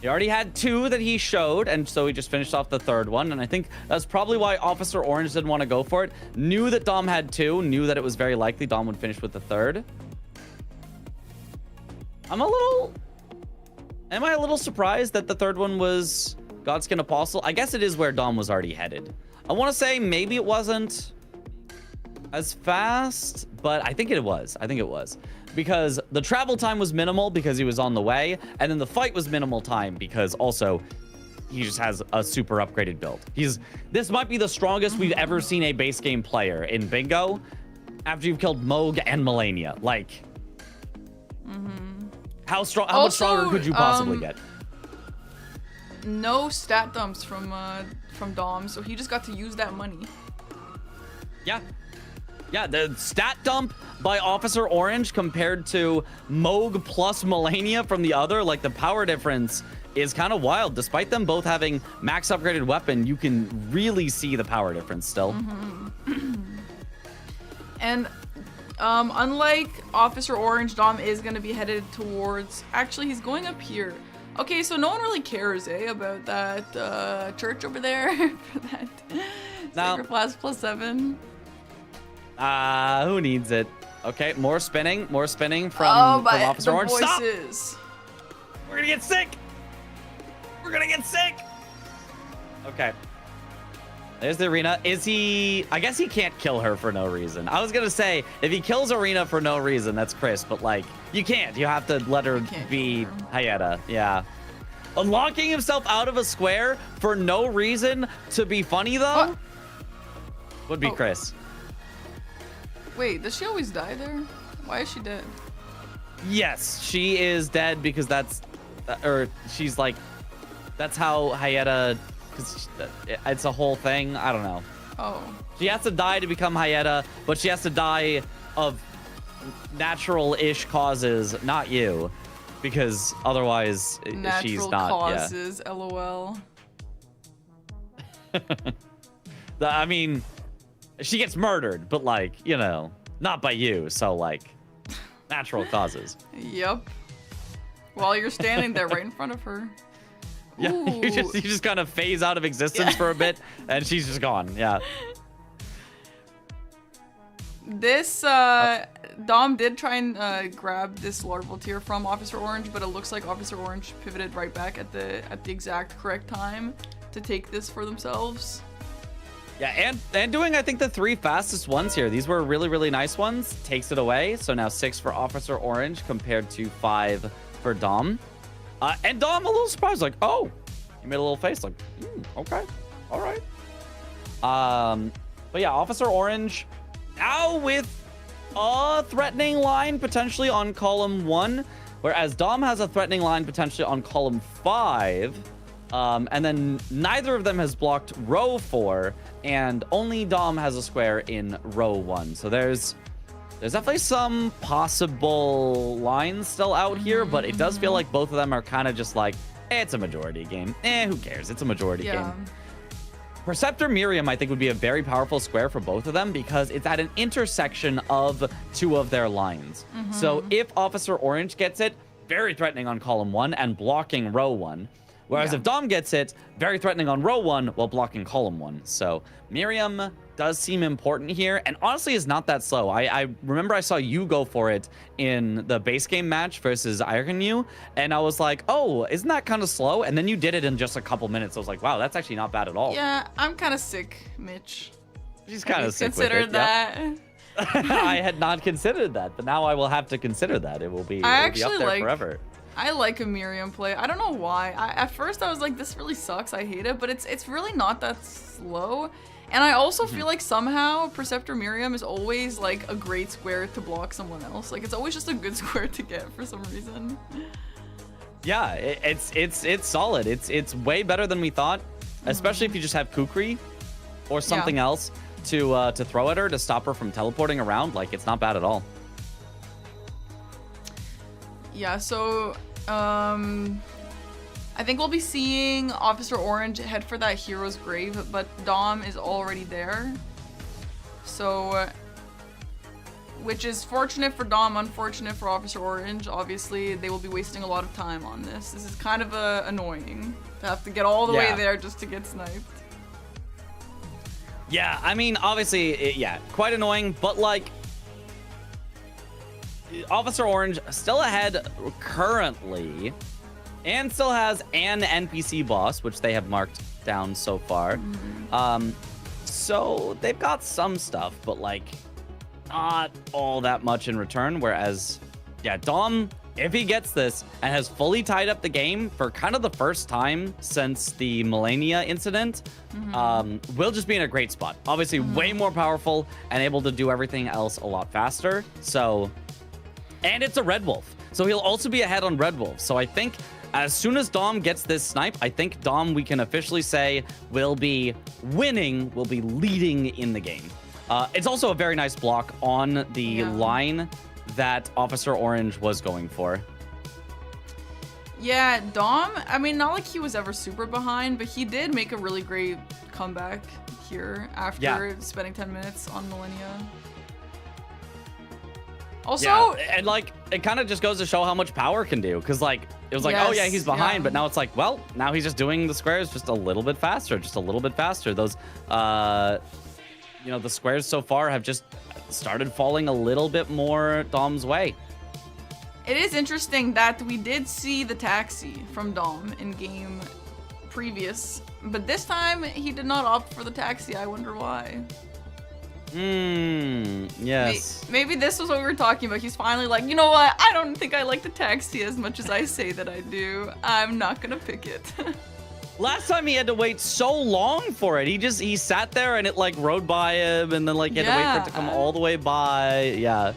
He already had 2 that he showed, and so he just finished off the 3rd one. And I think that's probably why Officer Orange didn't want to go for it. Knew that Dom had 2, knew that it was very likely Dom would finish with the 3rd. Am I a little surprised that the 3rd one was Godskin Apostle? I guess it is where Dom was already headed. I want to say maybe it wasn't as fast, but I think it was. I think it was. Because the travel time was minimal because he was on the way, and then the fight was minimal time because also he just has a super upgraded build. This might be the strongest we've ever seen a base game player in Bingo after you've killed Moog and Melania. Like, how much stronger could you possibly get? No stat dumps from Dom, so he just got to use that money. Yeah, the stat dump by Officer Orange compared to Moog plus Melania from the other, like the power difference is kind of wild. Despite them both having max upgraded weapon, you can really see the power difference still. And unlike Officer Orange, Dom is going to be headed towards... Actually, he's going up here. Okay, so no one really cares, about that church over there? For that Sacred Blast +7. Who needs it? Okay, more spinning from Officer Orange. Voices. Stop! We're gonna get sick! We're gonna get sick! Okay. There's the Arena. Is he... I guess he can't kill her for no reason. I was gonna say, if he kills Arena for no reason, that's Chris, but like, you can't. You have to let her be Hayeta. Yeah. Unlocking himself out of a square for no reason to be funny, though, would be Chris. Wait, does she always die there? Why is she dead? Yes, she is dead because that's... or she's like... That's how Hayeta... Because it's a whole thing. I don't know. Oh. She has to die to become Hayeta, but she has to die of natural-ish causes, not you. Because otherwise, she's not... Natural causes, LOL. I mean... She gets murdered, but like, you know, not by you. So like, natural causes. Yep. While you're standing there right in front of her. Yeah, you just kind of phase out of existence for a bit, and she's just gone. Yeah. This Dom did try and grab this larval tier from Officer Orange, but it looks like Officer Orange pivoted right back at the exact correct time to take this for themselves. Yeah, and doing, I think, the 3 fastest ones here. These were really, really nice ones. Takes it away. So now 6 for Officer Orange compared to 5 for Dom. And Dom, a little surprised, like, oh, he made a little face, like, okay, all right. But yeah, Officer Orange now with a threatening line potentially on column 1, whereas Dom has a threatening line potentially on column 5. And then neither of them has blocked row 4, and only Dom has a square in row 1. So there's definitely some possible lines still out here, but it does feel like both of them are kind of just like, it's a majority game. Who cares? It's a majority game. Perceptor Miriam, I think, would be a very powerful square for both of them because it's at an intersection of 2 of their lines. So if Officer Orange gets it, very threatening on column 1 and blocking row 1. Whereas if Dom gets it, very threatening on row 1 while blocking column 1. So Miriam does seem important here, and honestly is not that slow. I remember I saw you go for it in the base game match versus Iron, and I was like, oh, isn't that kind of slow? And then you did it in just a couple minutes. I was like, wow, that's actually not bad at all. Yeah, I'm kind of sick, Mitch. She's kind of sick with considered it. that. Yep. I had not considered that, but now I will have to consider that. It will be, I it'll be up actually there like- forever. I like a Miriam play. I don't know why. At first I was like, this really sucks. I hate it, but it's really not that slow. And I also feel like somehow Perceptor Miriam is always like a great square to block someone else. Like it's always just a good square to get for some reason. Yeah, it's solid. It's way better than we thought, especially if you just have Kukri or something else to throw at her to stop her from teleporting around. Like it's not bad at all. Yeah, so I think we'll be seeing Officer Orange head for that hero's grave, but Dom is already there. So, which is fortunate for Dom, unfortunate for Officer Orange. Obviously, they will be wasting a lot of time on this. This is kind of annoying to have to get all the way there just to get sniped. Yeah, I mean, obviously, quite annoying, but like, Officer Orange still ahead currently, and still has an NPC boss, which they have marked down so far. So they've got some stuff, but like, not all that much in return. Whereas, yeah, Dom, if he gets this and has fully tied up the game for kind of the first time since the Melania incident, will just be in a great spot. Obviously, way more powerful and able to do everything else a lot faster. So, and it's a Red Wolf. So he'll also be ahead on Red Wolf. So I think as soon as Dom gets this snipe, I think Dom, we can officially say, will be winning, will be leading in the game. It's also a very nice block on the line that Officer Orange was going for. Yeah, Dom, I mean, not like he was ever super behind, but he did make a really great comeback here after spending 10 minutes on Millennia. Also, and like, it kind of just goes to show how much power can do. Because like, it was like, oh yeah, he's behind, but now it's like, well, now he's just doing the squares just a little bit faster, Those, you know, the squares so far have just started falling a little bit more Dom's way. it is interesting that we did see the taxi from Dom in game previous, but this time he did not opt for the taxi. I wonder why. Yes. Maybe this was what we were talking about. He's finally like, you know what? I don't think I like the taxi as much as I say that I do. I'm not gonna pick it. Last time he had to wait so long for it. He sat there and it like rode by him, and then like he had to wait for it to come all the way by. Yeah.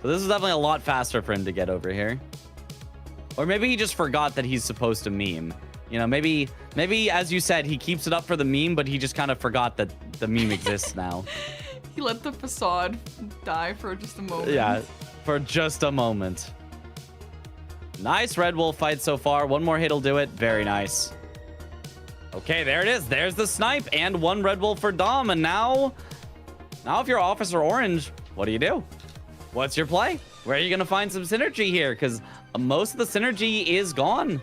So this is definitely a lot faster for him to get over here. Or maybe he just forgot that he's supposed to meme. You know, maybe as you said, he keeps it up for the meme, but he just kind of forgot that the meme exists now. He let the facade die for just a moment. Yeah, for just a moment. Nice Red Wolf fight so far. One more hit'll do it. Very nice. Okay, there it is. There's the snipe and one Red Wolf for Dom. And now if you're Officer Orange, what do you do? What's your play? Where are you going to find some synergy here? Because most of the synergy is gone.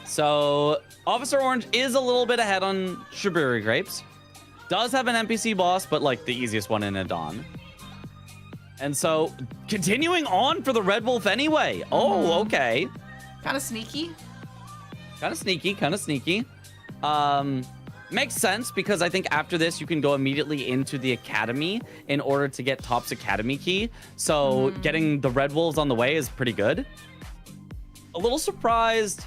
So Officer Orange is a little bit ahead on Strawberry Grapes. Does have an NPC boss, but like the easiest one in a Dawn. And so continuing on for the Red Wolf anyway. Oh, okay. Kind of sneaky. Kind of sneaky. Makes sense because I think after this you can go immediately into the academy in order to get Top's academy key. So getting the Red Wolves on the way is pretty good. A little surprised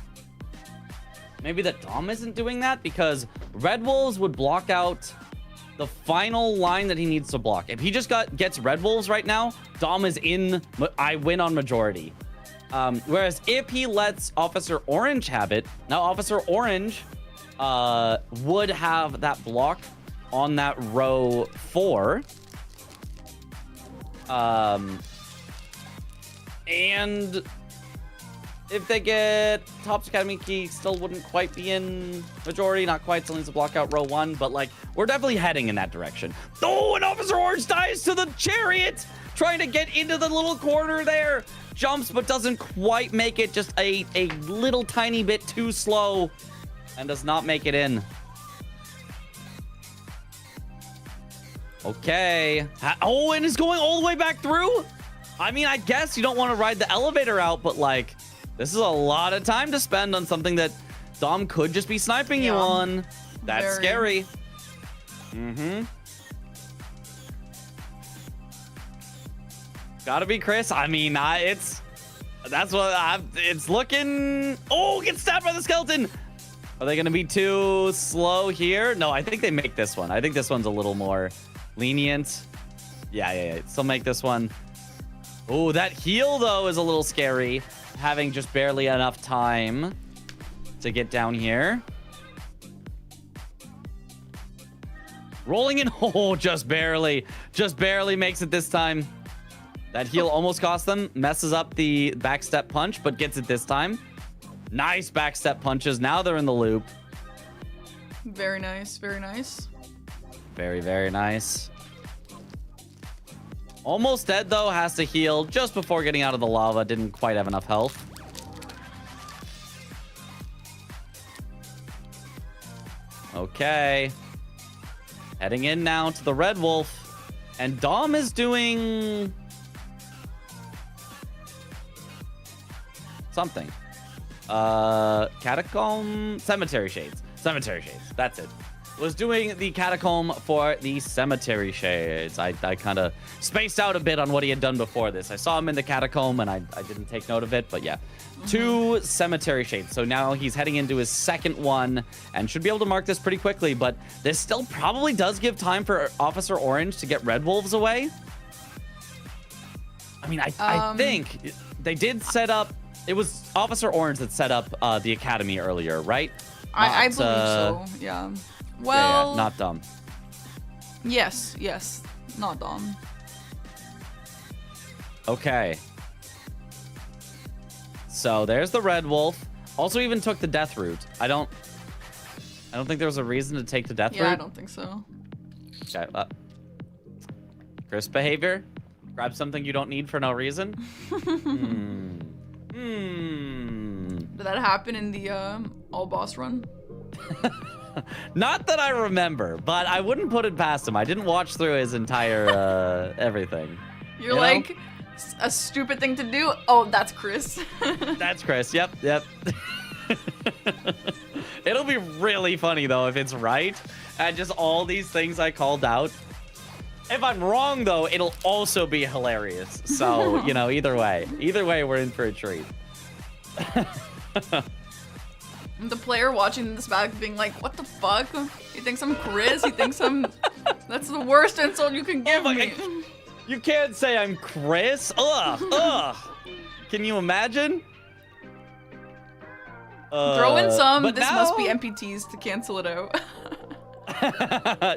maybe that Dom isn't doing that, because Red Wolves would block out the final line that he needs to block. If he just gets Red Wolves right now, Dom is in. I win on majority. Whereas if he lets Officer Orange have it, now Officer Orange would have that block on that row 4. And if they get Top's Academy key, still wouldn't quite be in majority. Not quite, still needs to block out row 1, but like, we're definitely heading in that direction. Oh, and Officer Orange dies to the chariot, trying to get into the little corner there. Jumps, but doesn't quite make it, just a little tiny bit too slow, and does not make it in. Okay. Oh, and is going all the way back through? I mean, I guess you don't want to ride the elevator out, but like, this is a lot of time to spend on something that Dom could just be sniping you on. That's scary. Gotta be Chris. I mean, it's looking. Oh, get stabbed by the skeleton. Are they gonna be too slow here? No, I think they make this one. I think this one's a little more lenient. Yeah. Still make this one. Oh, that heal though is a little scary. Having just barely enough time to get down here. Rolling in. Oh, just barely makes it this time. That heal almost cost them. Messes up the backstep punch, but gets it this time. Nice backstep punches. Now they're in the loop. Very nice. Very nice. Very nice. Almost dead, though. Has to heal just before getting out of the lava. Didn't quite have enough health. Okay. Heading in now to the Red Wolf. And Dom is doing something. Catacomb? Cemetery Shades. That's it. Was doing the Catacomb for the Cemetery Shades. I kind of spaced out a bit on what he had done before this. I saw him in the Catacomb and I didn't take note of it, but yeah. 2 Cemetery Shades. So now he's heading into his second one and should be able to mark this pretty quickly, but this still probably does give time for Officer Orange to get Red Wolves away. I mean, I think they did set up. It was Officer Orange that set up the academy earlier, right? I believe so. Yeah. Well, yeah, not Dom. Yes, not Dom. Okay. So there's the Red Wolf. Also, even took the Death Route. I don't think there was a reason to take the Death Route. Yeah, I don't think so. Okay. Chris behavior. Grab something you don't need for no reason. Did that happen in the all boss run? Not that I remember, but I wouldn't put it past him. I didn't watch through his entire everything. You're like, a stupid thing to do? Oh, that's Chris. That's Chris. Yep. It'll be really funny though if it's right, and just all these things I called out. If I'm wrong though, it'll also be hilarious. So, either way, we're in for a treat. The player watching this back being like, what the fuck? He thinks I'm Chris? He thinks I'm... That's the worst insult you can give me. You can't say I'm Chris. Ugh. Can you imagine? Throw in some, this must be MPTs to cancel it out.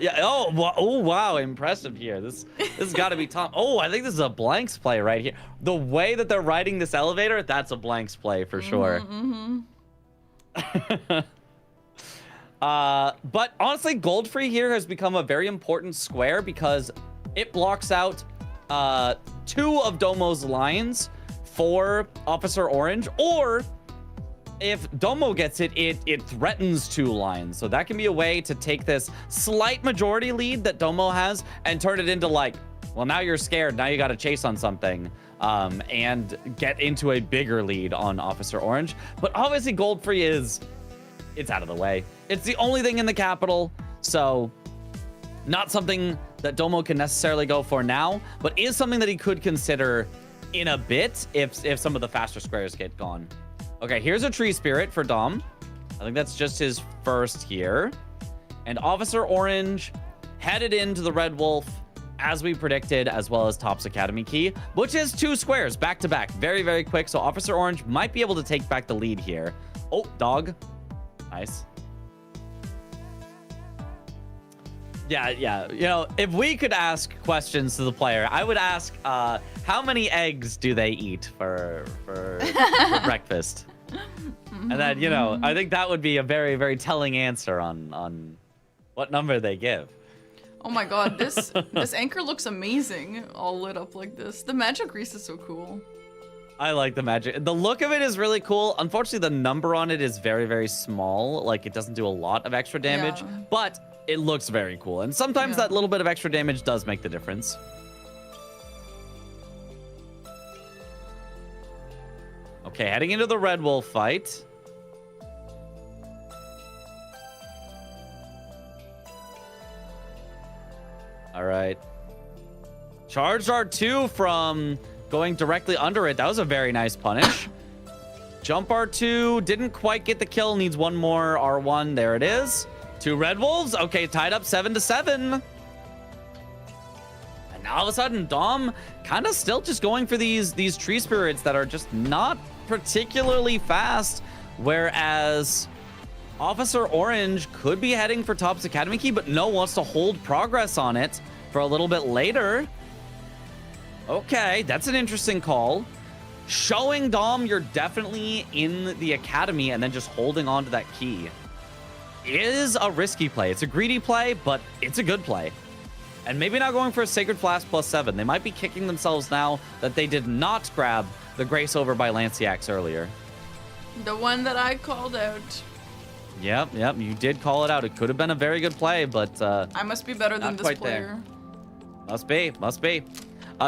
Yeah. Oh, wow. Impressive here. This has got to be Tom. Oh, I think this is a blanks play right here. The way that they're riding this elevator, that's a blanks play for sure. But honestly, gold free here has become a very important square because it blocks out 2 of Domo's lines for Officer Orange, or if Domo gets it, it threatens 2 lines. So that can be a way to take this slight majority lead that Domo has and turn it into like, well, now you're scared. Now you got to chase on something and get into a bigger lead on Officer Orange. But obviously gold free it's out of the way. It's the only thing in the capital. So not something that Domo can necessarily go for now, but is something that he could consider in a bit if some of the faster squares get gone. Okay, here's a tree spirit for Dom. I think that's just his first here. And Officer Orange headed into the Red Wolf as we predicted, as well as Top's Academy key, which is 2 squares back to back. Very, very quick. So Officer Orange might be able to take back the lead here. Oh, dog. Nice. Yeah. If we could ask questions to the player, I would ask, how many eggs do they eat for breakfast? And then, I think that would be a very, very telling answer on what number they give. Oh my god, this anchor looks amazing, all lit up like this. The magic grease is so cool. I like the magic. The look of it is really cool. Unfortunately, the number on it is very, very small. Like, it doesn't do a lot of extra damage, but it looks very cool. And sometimes that little bit of extra damage does make the difference. Okay, heading into the Red Wolf fight. All right. Charged R2 from going directly under it. That was a very nice punish. Jump R2 didn't quite get the kill. Needs one more R1. There it is. 2 Red Wolves. Okay, tied up 7-7. And now all of a sudden, Dom kind of still just going for these tree spirits that are just not particularly fast. Whereas Officer Orange could be heading for Top's Academy key, but no, wants to hold progress on it for a little bit later. Okay, that's an interesting call. Showing Dom you're definitely in the academy and then just holding on to that key is a risky play. It's a greedy play, but it's a good play. And maybe not going for a Sacred Flask +7. They might be kicking themselves now that they did not grab the Grace over by Lanciax earlier. The one that I called out. Yep, you did call it out. It could have been a very good play, but I must be better than not this quite player. there. Must be.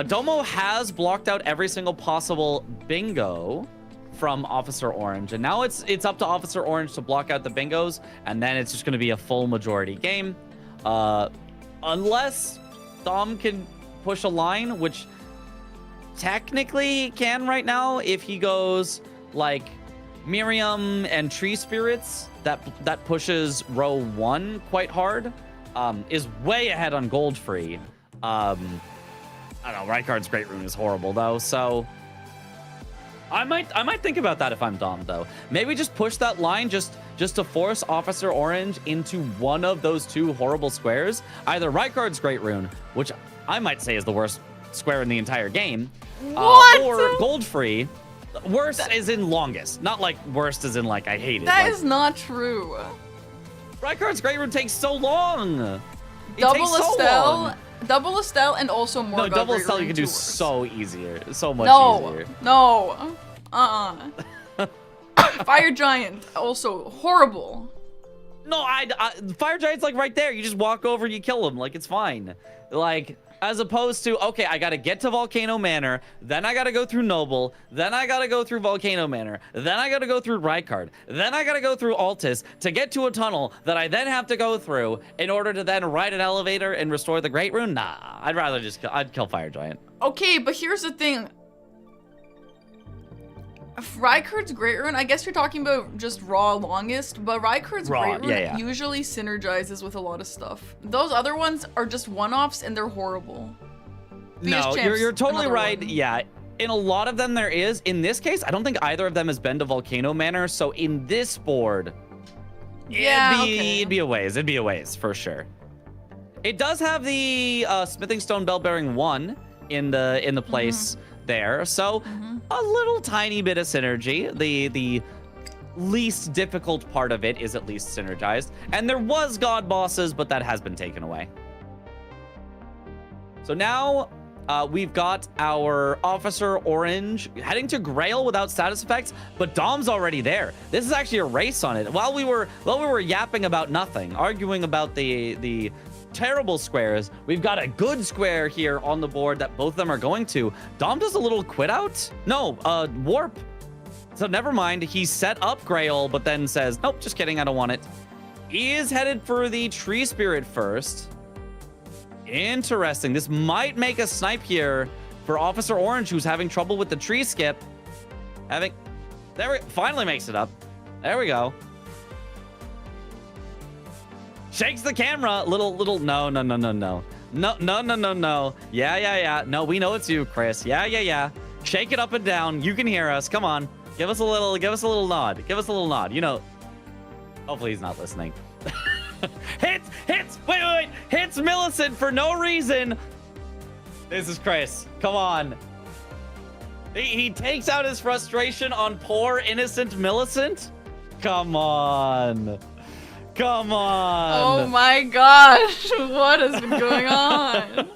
Domo has blocked out every single possible bingo from Officer Orange, and now it's up to Officer Orange to block out the bingos, and then it's just going to be a full majority game. Unless Dom can push a line, which technically he can right now if he goes like Miriam and Tree Spirits, that pushes row 1 quite hard, is way ahead on gold free. I don't know, Rykard's Great Rune is horrible though, so I might think about that if I'm Dom though. Maybe just push that line just to force Officer Orange into one of those 2 horrible squares. Either Rykard's Great Rune, which I might say is the worst square in the entire game, or gold free. Worst is in longest, not like worst as in like I hate it. That is not true. Rykard's Great Rune takes so long. Double Estelle and also more. No, double Estelle you can do so much easier. No. Fire Giant, also horrible. No, Fire Giant's like right there. You just walk over and you kill him. Like, it's fine. Like, as opposed to, okay, I gotta get to Volcano Manor, then I gotta go through Noble, then I gotta go through Volcano Manor, then I gotta go through Rykard, then I gotta go through Altus to get to a tunnel that I then have to go through in order to then ride an elevator and restore the Great Rune. Nah, I'd kill Fire Giant. Okay, but here's the thing. Rykard's Great Rune, I guess you're talking about just raw longest, but Rykard's Great Rune usually synergizes with a lot of stuff. Those other ones are just one-offs and they're horrible. No, you're totally right. One. Yeah, in a lot of them there is. In this case, I don't think either of them has been to Volcano Manor, so in this board, it'd be a ways. It'd be a ways, for sure. It does have the Smithing Stone Bell Bearing 1 in the place there, so a little tiny bit of synergy. The least difficult part of it is at least synergized, and there was God Bosses, but that has been taken away. So now we've got our Officer Orange heading to Grail without status effects, but Dom's already there. This is actually a race on it. While we were yapping about nothing, arguing about the terrible squares, we've got a good square here on the board that both of them are going to. Dom does a little quit out. No, warp. So never mind. He set up Grail, but then says, nope, just kidding. I don't want it. He is headed for the Tree Spirit first. Interesting. This might make a snipe here for Officer Orange, who's having trouble with the tree skip. Finally makes it up. There we go. Shakes the camera. Little, no. No. Yeah. No, we know it's you, Chris. Yeah. Shake it up and down. You can hear us. Come on. Give us a little nod. You know, hopefully he's not listening. Hits, wait. Hits Millicent for no reason. This is Chris. Come on. He takes out his frustration on poor innocent Millicent. Come on. Oh my gosh, what has been going on?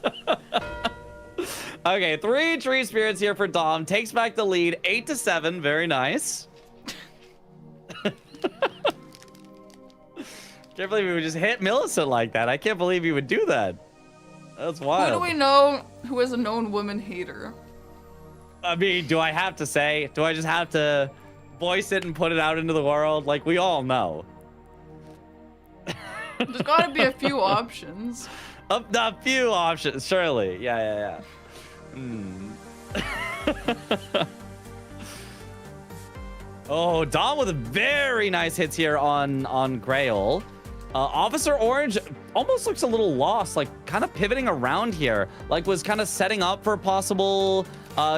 Okay, 3 Tree Spirits here for Dom. Takes back the lead, 8-7. Very nice. Can't believe he would just hit Millicent like that. I can't believe he would do that. That's wild. Who do we know who is a known woman hater? I mean, do I have to say? Do I just have to voice it and put it out into the world? Like, we all know. There's gotta be a few options. A few options, surely. Yeah. Oh, Dom with very nice hits here on Grail. Officer Orange almost looks a little lost, like kind of pivoting around here, like was kind of setting up for a possible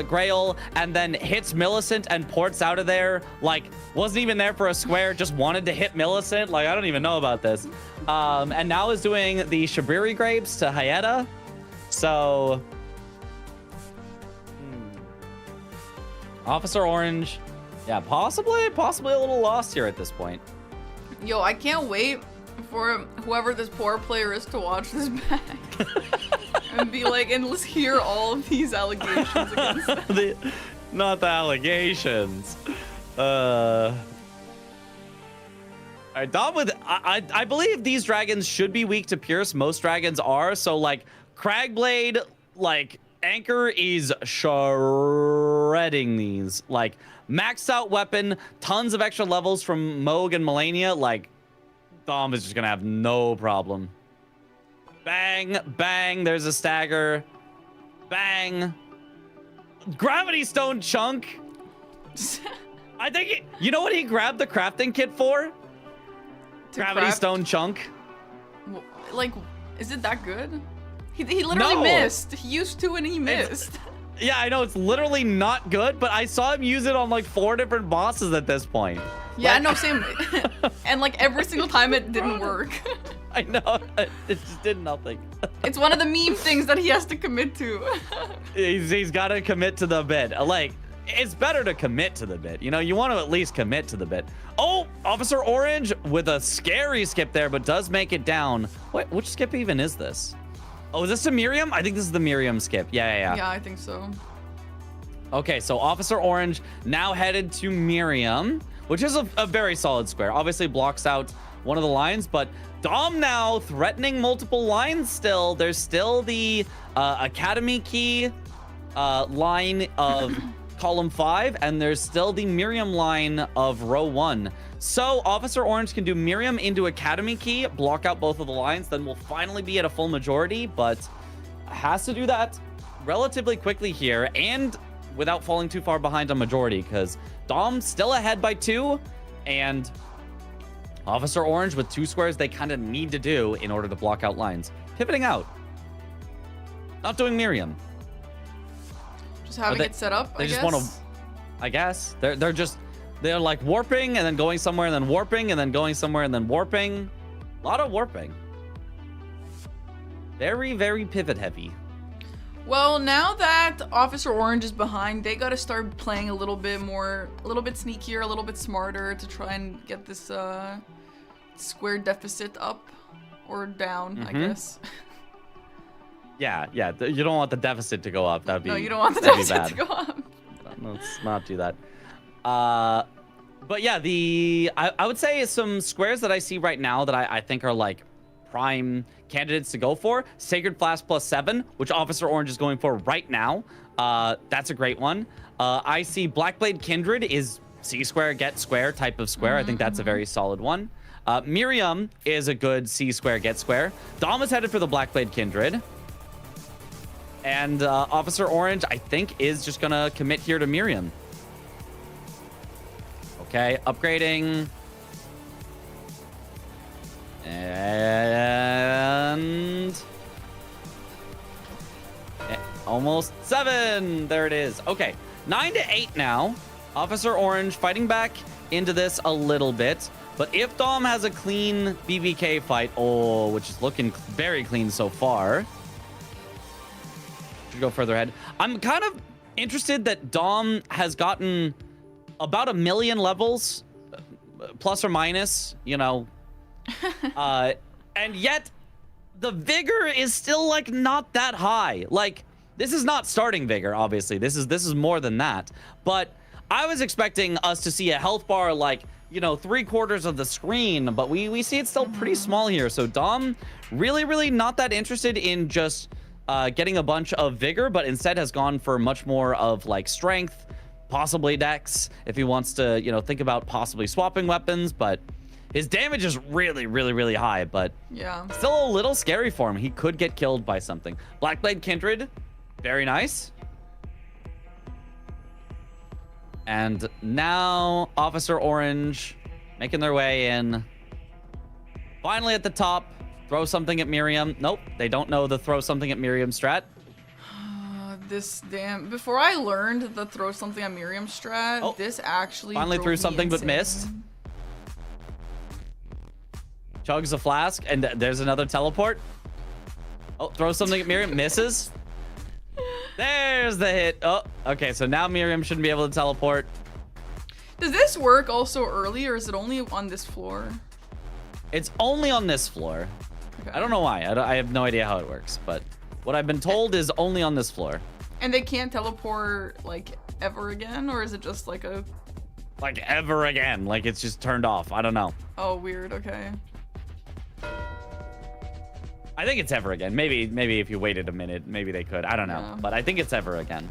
Grail, and then hits Millicent and ports out of there, like wasn't even there for a square, just wanted to hit Millicent. Like, I don't even know about this. And now is doing the Shabiri grapes to Hayeta. So Officer Orange, yeah, possibly a little lost here at this point. Yo, I can't wait for whoever this poor player is to watch this back and be like, and let's hear all of these allegations against them. Not the allegations. All right, Dom with I believe these dragons should be weak to Pierce. Most dragons are. So like Cragblade, like Anchor is shredding these. Like maxed out weapon, tons of extra levels from Moog and Melania. Like Dom is just gonna have no problem. Bang, bang, there's a stagger. Bang. Gravity Stone chunk. I think you know what he grabbed the crafting kit for? Gravity craft? Stone chunk. Like, is it that good? He literally missed. He used to and he missed. Yeah, I know it's literally not good, but I saw him use it on like 4 different bosses at this point. Yeah, Like- no, same. And like every single time it didn't work. I know, it just did nothing. It's one of the meme things that he has to commit to. He's got to commit to the bit. Like, it's better to commit to the bit. You know, you want to at least commit to the bit. Oh, Officer Orange with a scary skip there, but does make it down. What? Which skip even is this? Oh, is this a Miriam? I think this is the Miriam skip. Yeah. Yeah, I think so. Okay, so Officer Orange now headed to Miriam, which is a very solid square. Obviously blocks out one of the lines, but Dom now threatening multiple lines still. There's still the Academy key line of column 5, and there's still the Miriam line of row 1. So Officer Orange can do Miriam into Academy key, block out both of the lines, then we'll finally be at a full majority, but has to do that relatively quickly here and without falling too far behind on majority, because Dom's still ahead by 2, and Officer Orange with 2 squares they kind of need to do in order to block out lines. Pivoting out. Not doing Miriam. Just having They- it set up, They I just guess. want to, I guess. They're like warping and then going somewhere and then warping and then going somewhere and then warping. A lot of warping. Very, very pivot heavy. Well, now that Officer Orange is behind, they gotta start playing a little bit more, a little bit sneakier, a little bit smarter to try and get this square deficit up or down, I guess. Yeah. You don't want the deficit to go up. That'd be No, you don't want the that'd be deficit bad. to go up. Let's not do that. But yeah, I would say some squares that I see right now that I think are like prime candidates to go for. Sacred Flask +7, which Officer Orange is going for right now. That's a great one. I see Blackblade Kindred is C square, get square type of square. I think that's a very solid one. Miriam is a good C square, get square. Dom is headed for the Blackblade Kindred. And Officer Orange, I think, is just going to commit here to Miriam. Okay, upgrading. And almost 7. There it is. Okay, 9 to 8 now. Officer Orange fighting back into this a little bit. But if Dom has a clean BBK fight, which is looking very clean so far. Should go further ahead. I'm kind of interested that Dom has gotten about 1 million levels, plus or minus, you know. And yet the vigor is still like not that high. Like, this is not starting vigor, obviously. This is more than that. But I was expecting us to see a health bar like, you know, 3/4 of the screen, but we see it's still pretty small here. So Dom really not that interested in just getting a bunch of vigor, but instead has gone for much more of like strength, possibly dex, if he wants to, you know, think about possibly swapping weapons. But His damage is really, really, really high, but Yeah. still a little scary for him. He could get killed by something. Blackblade Kindred, very nice. And now Officer Orange making their way in. Finally at the top, throw something at Miriam. Nope, they don't know the throw something at Miriam strat. This damn. Before I learned the throw something at Miriam strat, this actually Finally drove threw me something but insane. missed. Chugs a flask, and there's another teleport. Oh, throw something at Miriam, misses. There's the hit. Oh, okay, so now Miriam shouldn't be able to teleport. Does this work also early, or is it only on this floor? It's only on this floor. Okay. I don't know why. I have no idea how it works, but what I've been told is only on this floor. And they can't teleport, like, ever again? Or is it just like a... Like, ever again. Like, it's just turned off. I don't know. Oh, weird. Okay. I think it's ever again. Maybe if you waited a minute, maybe they could. I don't know. Yeah. But I think it's ever again.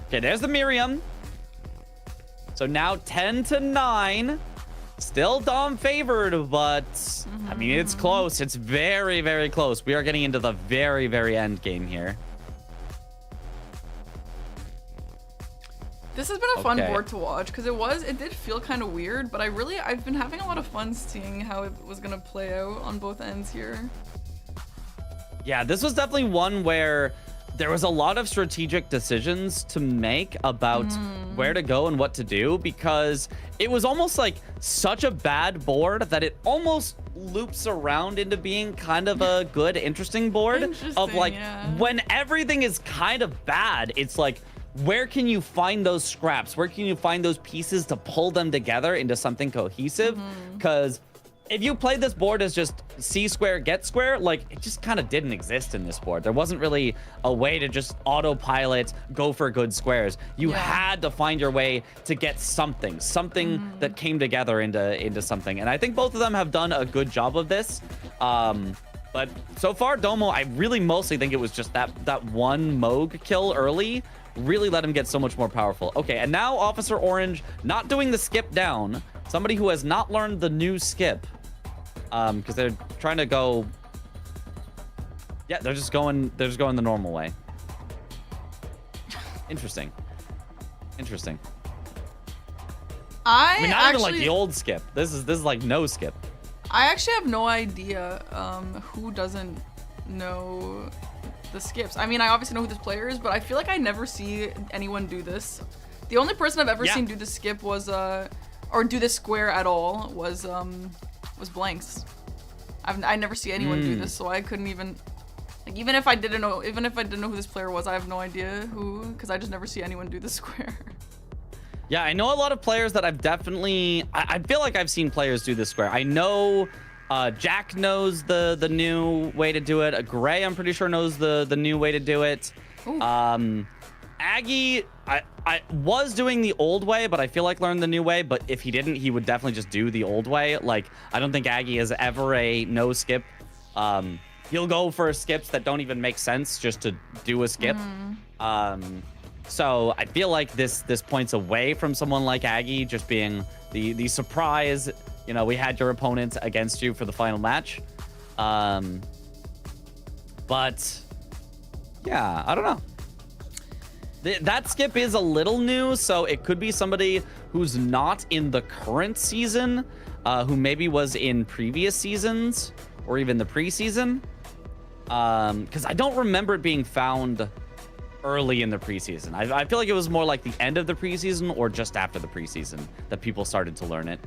Okay, there's the Miriam. So now 10-9. Still Dom favored, but I mean, it's close. It's very, very close. We are getting into the very, very end game here. This has been a fun Okay. board to watch because it did feel kind of weird, but I've been having a lot of fun seeing how it was gonna play out on both ends here. Yeah, this was definitely one where there was a lot of strategic decisions to make about where to go and what to do, because it was almost like such a bad board that it almost loops around into being kind of a good, interesting board. Of Interesting, like, yeah. when everything is kind of bad, it's like, where can you find those scraps? Where can you find those pieces to pull them together into something cohesive? Because if you played this board as just C square, get square, like, it just kind of didn't exist in this board. There wasn't really a way to just autopilot, go for good squares. You had to find your way to get something that came together into something. And I think both of them have done a good job of this. But so far, Domo, I really mostly think it was just that one Moog kill early really let him get so much more powerful. Okay, and now Officer Orange not doing the skip down. Somebody who has not learned the new skip. Because they're trying to go... Yeah, they're just going the normal way. Interesting. Interesting. I mean, not even like the old skip. This is like no skip. I actually have no idea who doesn't know the skips. I mean, I obviously know who this player is, but I feel like I never see anyone do this. The only person I've ever seen do the skip was or do this square at all was Blanks. I never see anyone do this, so I couldn't even, like, even if I didn't know who this player was, I have no idea who, because I just never see anyone do the square. Yeah, I know a lot of players that I've definitely... I feel like I've seen players do this square. I know Jack knows the new way to do it. Gray, I'm pretty sure, knows the new way to do it. Ooh. Aggie, I was doing the old way, but I feel like learned the new way. But if he didn't, he would definitely just do the old way. Like, I don't think Aggie is ever a no skip. He'll go for skips that don't even make sense just to do a skip. So I feel like this points away from someone like Aggie just being the surprise. You know, we had your opponent against you for the final match. But yeah, I don't know. That skip is a little new, so it could be somebody who's not in the current season, who maybe was in previous seasons or even the preseason. Because I don't remember it being found early in the preseason. I feel like it was more like the end of the preseason or just after the preseason that people started to learn it.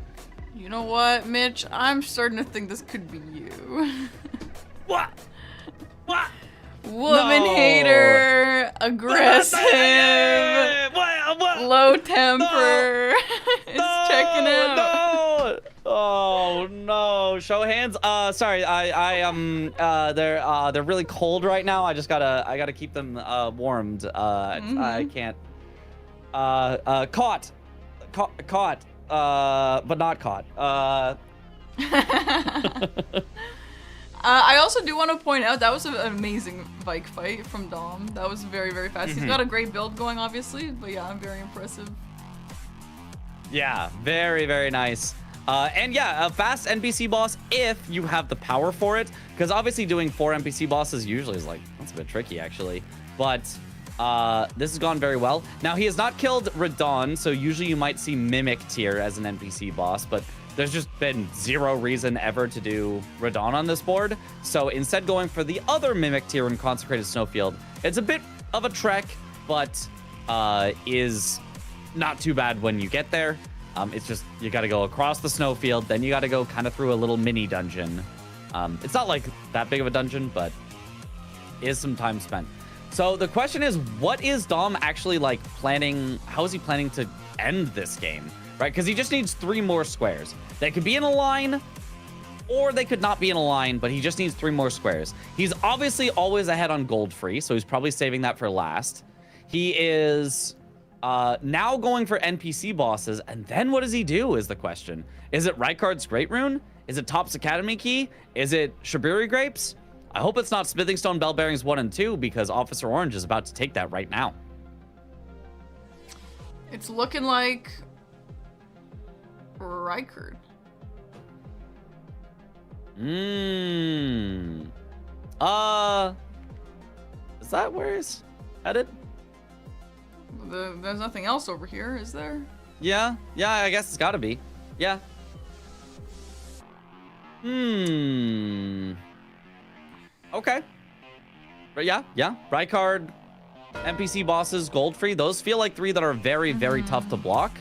You know what, Mitch? I'm starting to think this could be you. What? What? Woman hater, aggressive, What? low temper. It's checking out. No! Oh no! Show hands. Sorry. They're really cold right now. I gotta keep them warmed. I can't. Caught, but not caught. I also do want to point out that was an amazing bike fight from Dom. That was very, very fast. He's got a great build going, obviously, but yeah, very impressive. Yeah, very, very nice. And yeah, a fast NPC boss if you have the power for it, because obviously doing 4 NPC bosses usually is like, that's a bit tricky actually. But this has gone very well. Now he has not killed Radon, so usually you might see Mimic tier as an NPC boss, but there's just been zero reason ever to do Radon on this board. So instead going for the other Mimic tier in Consecrated Snowfield. It's a bit of a trek, but is not too bad when you get there. It's just, you got to go across the snowfield, then you got to go kind of through a little mini dungeon. It's not like that big of a dungeon, but is some time spent. So the question is, what is Dom actually like planning? How is he planning to end this game? Right? Because he just needs 3 more squares. They could be in a line, or they could not be in a line, but he just needs 3 more squares. He's obviously always ahead on gold free, so he's probably saving that for last. He is now going for NPC bosses, and then what does he do is the question. Is it Rykard's Great Rune? Is it Top's Academy Key? Is it Shiburi Grapes? I hope it's not Smithing Stone Bell Bearings 1 and 2, because Officer Orange is about to take that right now. It's looking like Rykard. Is that where he's headed? There's nothing else over here, is there? Yeah, I guess it's gotta be. Yeah. Okay. But yeah. Rykard, NPC bosses, gold free. Those feel like 3 that are very, very tough to block.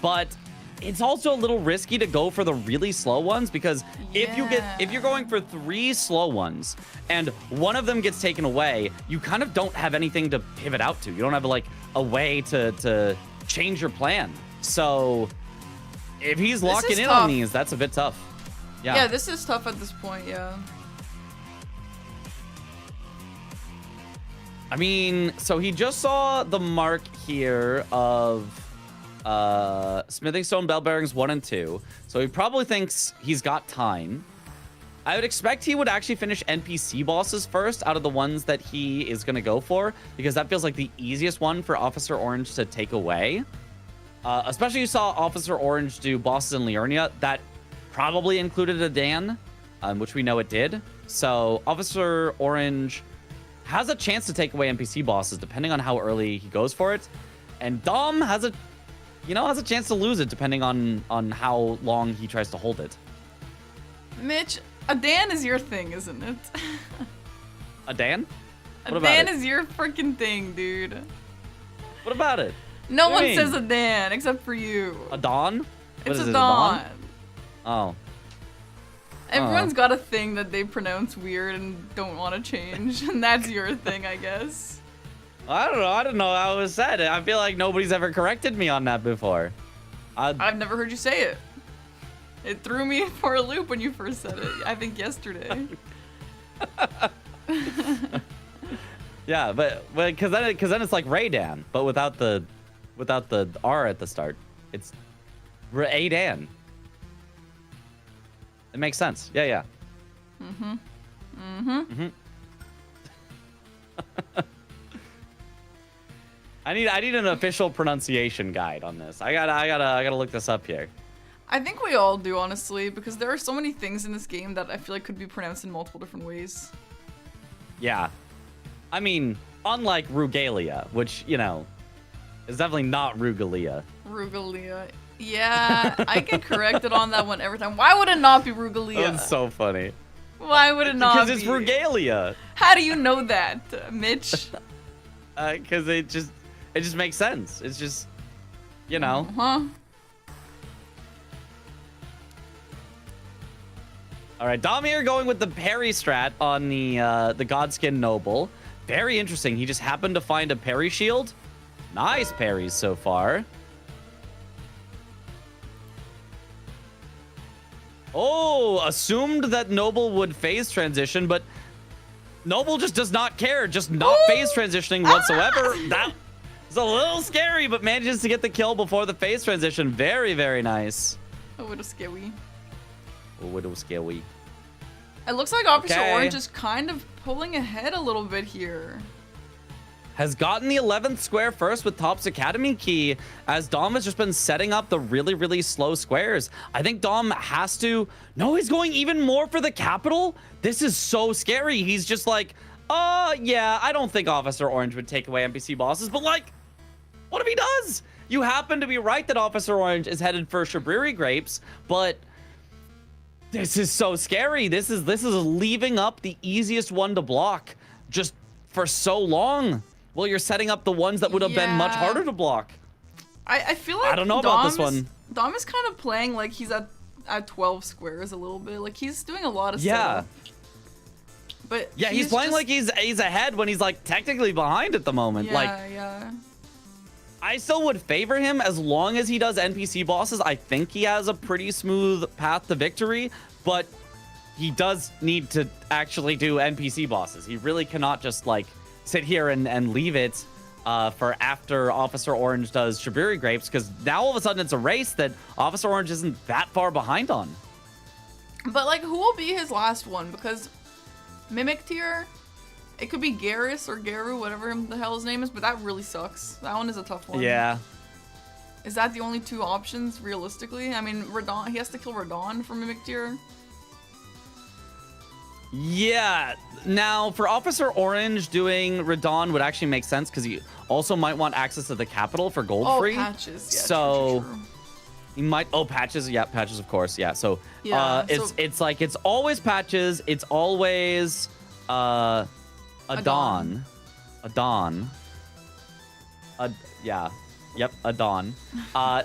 But it's also a little risky to go for the really slow ones, because if you're going for 3 slow ones and one of them gets taken away, you kind of don't have anything to pivot out to. You don't have like a way to change your plan. So if he's locking in on these, that's a bit tough. Yeah, this is tough at this point, yeah. I mean, so he just saw the mark here of Smithing Stone Bell Bearings 1 and 2. So he probably thinks he's got time. I would expect he would actually finish NPC bosses first out of the ones that he is going to go for, because that feels like the easiest one for Officer Orange to take away. Especially you saw Officer Orange do bosses in Liurnia. That probably included a Dan, which we know it did. So Officer Orange has a chance to take away NPC bosses depending on how early he goes for it. And Dom has a chance to lose it depending on how long he tries to hold it. Mitch, a Dan is your thing, isn't it? A Dan? A Dan is your freaking thing, dude. What about it? No one says a Dan except for you. A Dawn? It's a Dawn. Oh. Everyone's got a thing that they pronounce weird and don't want to change, and that's your thing, I guess. I don't know how it was said. I feel like nobody's ever corrected me on that before. I've never heard you say it. It threw me for a loop when you first said it, I think yesterday. Yeah, but because then it's like Raydan, but without the R at the start. It's Raydan. It makes sense. Yeah. I need an official pronunciation guide on this. I gotta look this up here. I think we all do, honestly, because there are so many things in this game that I feel like could be pronounced in multiple different ways. Yeah. I mean, unlike Rugalia, which, you know, is definitely not Rugalia. Rugalia. Yeah, I get corrected on that one every time. Why would it not be Rugalia? That's so funny. Why would it not be? Because it's Rugalia. How do you know that, Mitch? Because it just makes sense. It's just, you know. All right, Dom here going with the parry strat on the Godskin Noble. Very interesting. He just happened to find a parry shield. Nice parries so far. Oh, assumed that Noble would phase transition, but Noble just does not care. Just not phase transitioning whatsoever. That is a little scary, but manages to get the kill before the phase transition. Very, very nice. A little scary. A little scary. It looks like Officer Orange is kind of pulling ahead a little bit here. has gotten the 11th square first with Top's Academy key, as Dom has just been setting up the really, really slow squares. I think Dom has to... No, he's going even more for the capital? This is so scary. He's just like, yeah, I don't think Officer Orange would take away NPC bosses, but like, what if he does? You happen to be right that Officer Orange is headed for Shabriri Grapes, but this is so scary. This is leaving up the easiest one to block just for so long. Well, you're setting up the ones that would have been much harder to block. I feel like I don't know about this one. Dom is kind of playing like he's at 12 squares a little bit. Like he's doing a lot of Yeah. stuff. But Yeah, he's playing like he's ahead when he's like technically behind at the moment. Yeah. I still would favor him as long as he does NPC bosses. I think he has a pretty smooth path to victory, but he does need to actually do NPC bosses. He really cannot just like sit here and leave it for after Officer Orange does Shabriri Grapes, because now all of a sudden it's a race that Officer Orange isn't that far behind on. But like, who will be his last one? Because Mimic tier, it could be Garrus or Garu, whatever the hell his name is, but that really sucks. That one is a tough one. Yeah. Is that the only two options, realistically? I mean, Radon, he has to kill Radon for Mimic tier. Yeah. Now, for Officer Orange, doing Radon would actually make sense, because he also might want access to the capital for gold free. Patches. Yeah, so true. he might... Oh, patches. Yeah, patches, of course. Yeah. So, Yeah, it's like, it's always patches. It's always Adon. Yeah. Yep, Adon.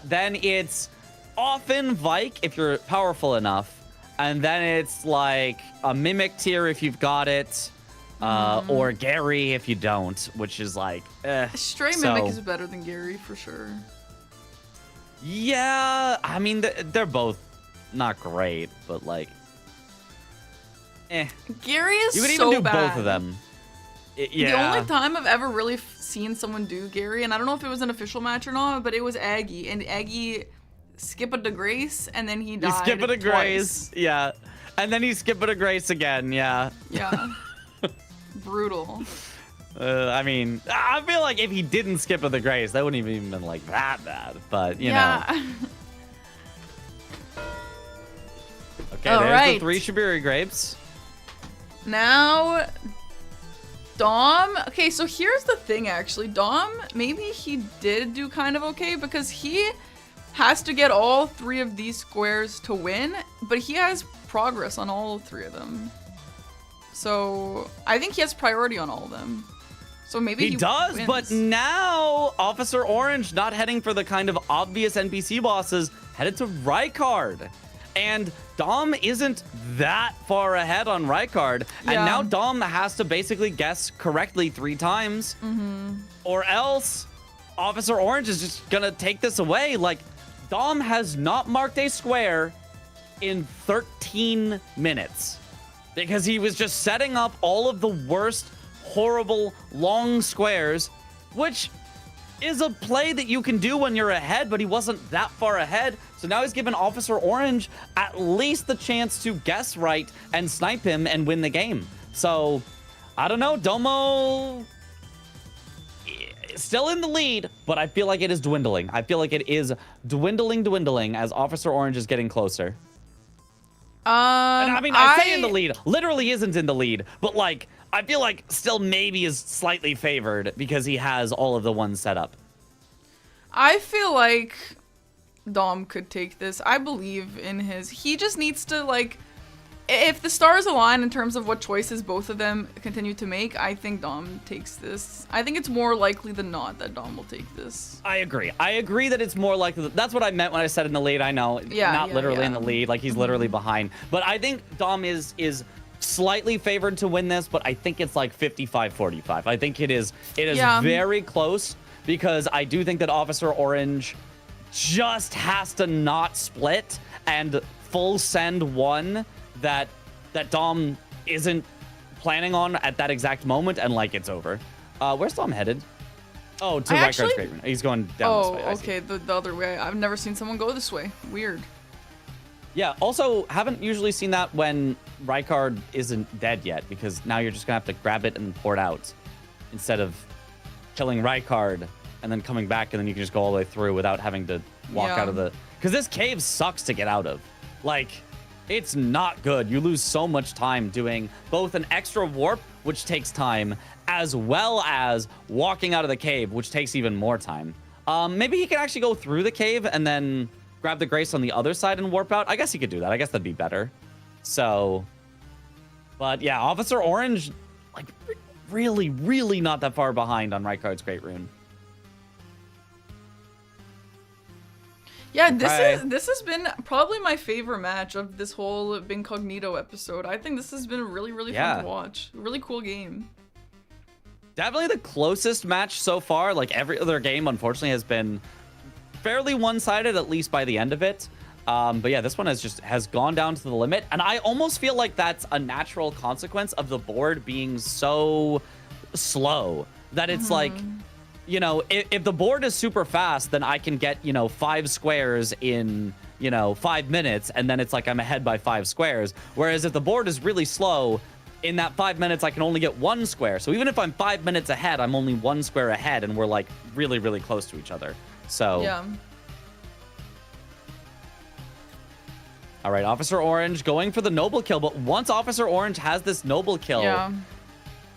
Then it's often Vike if you're powerful enough. And then it's like a Mimic tier if you've got it. Or Gary if you don't, which is like, Stray Mimic is better than Gary for sure. Yeah, I mean, they're both not great, but like, Gary is you could so even do bad. both of them. Yeah. The only time I've ever really seen someone do Gary, and I don't know if it was an official match or not, but it was Aggie, and Aggie skip it to Grace, and then he died. You skip it to Grace, yeah, and then you skip it to Grace again, yeah. Yeah. Brutal. I mean, I feel like if he didn't skip it to Grace, that wouldn't even been like that bad, but you know. Okay, All there's right. the 3 Shabriri Grapes. Now, Dom. Okay, so here's the thing, actually. Dom, maybe he did do kind of okay, because he has to get all 3 of these squares to win, but he has progress on all 3 of them. So I think he has priority on all of them. So maybe he does, wins. but now Officer Orange not heading for the kind of obvious NPC bosses, headed to Rykard. And Dom isn't that far ahead on Rykard. And now Dom has to basically guess correctly 3 times. Or else Officer Orange is just gonna take this away. Like, Dom has not marked a square in 13 minutes. Because he was just setting up all of the worst, horrible, long squares, which is a play that you can do when you're ahead, but he wasn't that far ahead. So now he's given Officer Orange at least the chance to guess right and snipe him and win the game. So, I don't know, Domo still in the lead, but I feel like it is dwindling. I feel like it is dwindling as Officer Orange is getting closer. And I mean, I say in the lead, literally isn't in the lead, but like, I feel like still maybe is slightly favored because he has all of the ones set up. I feel like Dom could take this. I believe in his. He just needs to, like, if the stars align in terms of what choices both of them continue to make, I think Dom takes this. I think it's more likely than not that Dom will take this. I agree. I agree that it's more likely. That's what I meant when I said in the lead. I know, not literally in the lead, like he's literally behind. But I think Dom is slightly favored to win this, but I think it's like 55-45. I think it is very close, because I do think that Officer Orange just has to not split and full send one that Dom isn't planning on at that exact moment, and like it's over. Where's Dom headed? Oh, to Rykard's Great Rune. He's going down this way. Oh, okay, the other way. I've never seen someone go this way. Weird. Yeah, also, haven't usually seen that when Rykard isn't dead yet, because now you're just gonna have to grab it and pour it out instead of killing Rykard, and then coming back, and then you can just go all the way through without having to walk out of the... Because this cave sucks to get out of. Like, it's not good. You lose so much time doing both an extra warp, which takes time, as well as walking out of the cave, which takes even more time. Maybe he can actually go through the cave and then grab the Grace on the other side and warp out. I guess he could do that. I guess that'd be better. So, but yeah, Officer Orange, like, really, really not that far behind on Rykard's Great Rune. Yeah, this has been probably my favorite match of this whole Bingcognito episode. I think this has been really, really fun to watch. Really cool game. Definitely the closest match so far. Like, every other game, unfortunately, has been fairly one-sided, at least by the end of it. But yeah, this one has gone down to the limit. And I almost feel like that's a natural consequence of the board being so slow that it's like, you know, if the board is super fast, then I can get, you know, 5 squares in, you know, 5 minutes. And then it's like I'm ahead by 5 squares. Whereas if the board is really slow, in that 5 minutes, I can only get 1 square. So even if I'm 5 minutes ahead, I'm only 1 square ahead. And we're like really, really close to each other. So. Yeah. All right, Officer Orange going for the noble kill. But once Officer Orange has this noble kill,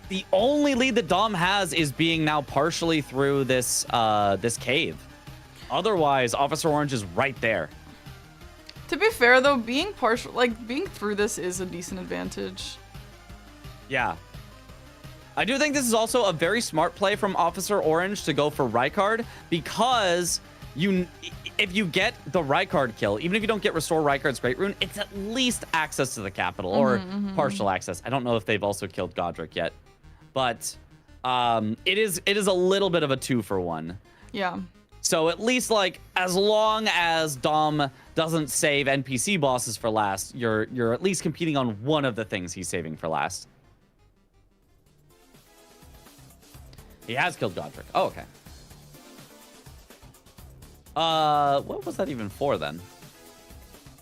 the only lead that Dom has is being now partially through this this cave. Otherwise, Officer Orange is right there. To be fair, though, being through this is a decent advantage. Yeah. I do think this is also a very smart play from Officer Orange to go for Rykard, because if you get the Rykard kill, even if you don't get Restore Rykard's Great Rune, it's at least access to the capital, or partial access. I don't know if they've also killed Godric yet, but it is a little bit of a 2-for-1. Yeah. So at least, like, as long as Dom doesn't save NPC bosses for last, you're at least competing on one of the things he's saving for last. He has killed Godric. Oh, okay. What was that even for then?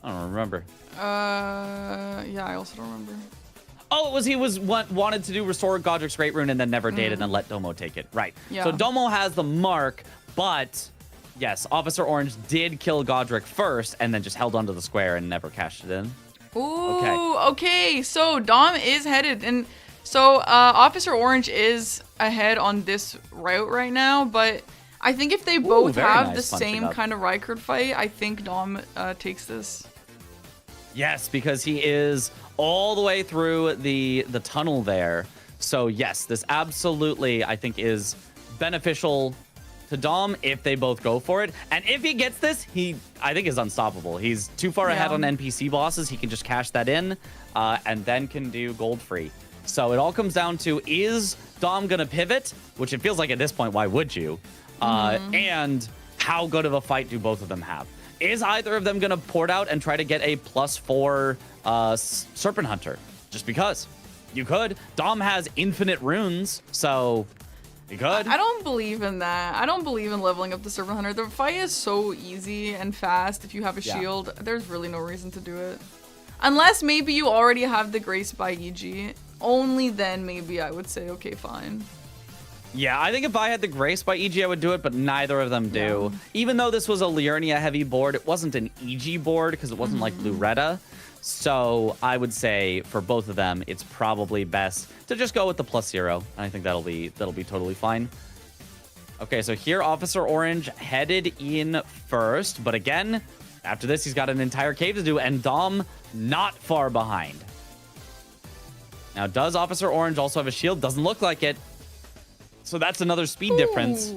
I don't remember. Yeah, I also don't remember. Oh, he wanted to do Restore Godric's Great Rune and then never did, and then let Domo take it. Right. Yeah. So Domo has the mark, but yes, Officer Orange did kill Godric first and then just held onto the square and never cashed it in. Ooh, okay. So Dom is headed, and so Officer Orange is ahead on this route right now, but I think if they both have the same kind of Rykard fight, I think Dom takes this. Yes, because he is all the way through the tunnel there. So yes, this absolutely, I think, is beneficial to Dom if they both go for it. And if he gets this, he, I think, is unstoppable. He's too far ahead on NPC bosses. He can just cash that in and then can do gold free. So it all comes down to, is Dom going to pivot? Which it feels like at this point, why would you? And how good of a fight do both of them have? Is either of them going to port out and try to get a +4 Serpent Hunter? Just because. You could. Dom has infinite runes, so you could. I don't believe in that. I don't believe in leveling up the Serpent Hunter. The fight is so easy and fast if you have a shield. There's really no reason to do it. Unless maybe you already have the Grace by EG. Only then maybe I would say, okay, fine. Yeah, I think if I had the Grace by EG, I would do it, but neither of them do. Yeah. Even though this was a Liurnia heavy board, it wasn't an EG board because it wasn't like Loretta. So I would say for both of them, it's probably best to just go with the +0. And I think that'll be totally fine. Okay, so here Officer Orange headed in first, but again, after this, he's got an entire cave to do, and Dom not far behind. Now, does Officer Orange also have a shield? Doesn't look like it. So that's another speed difference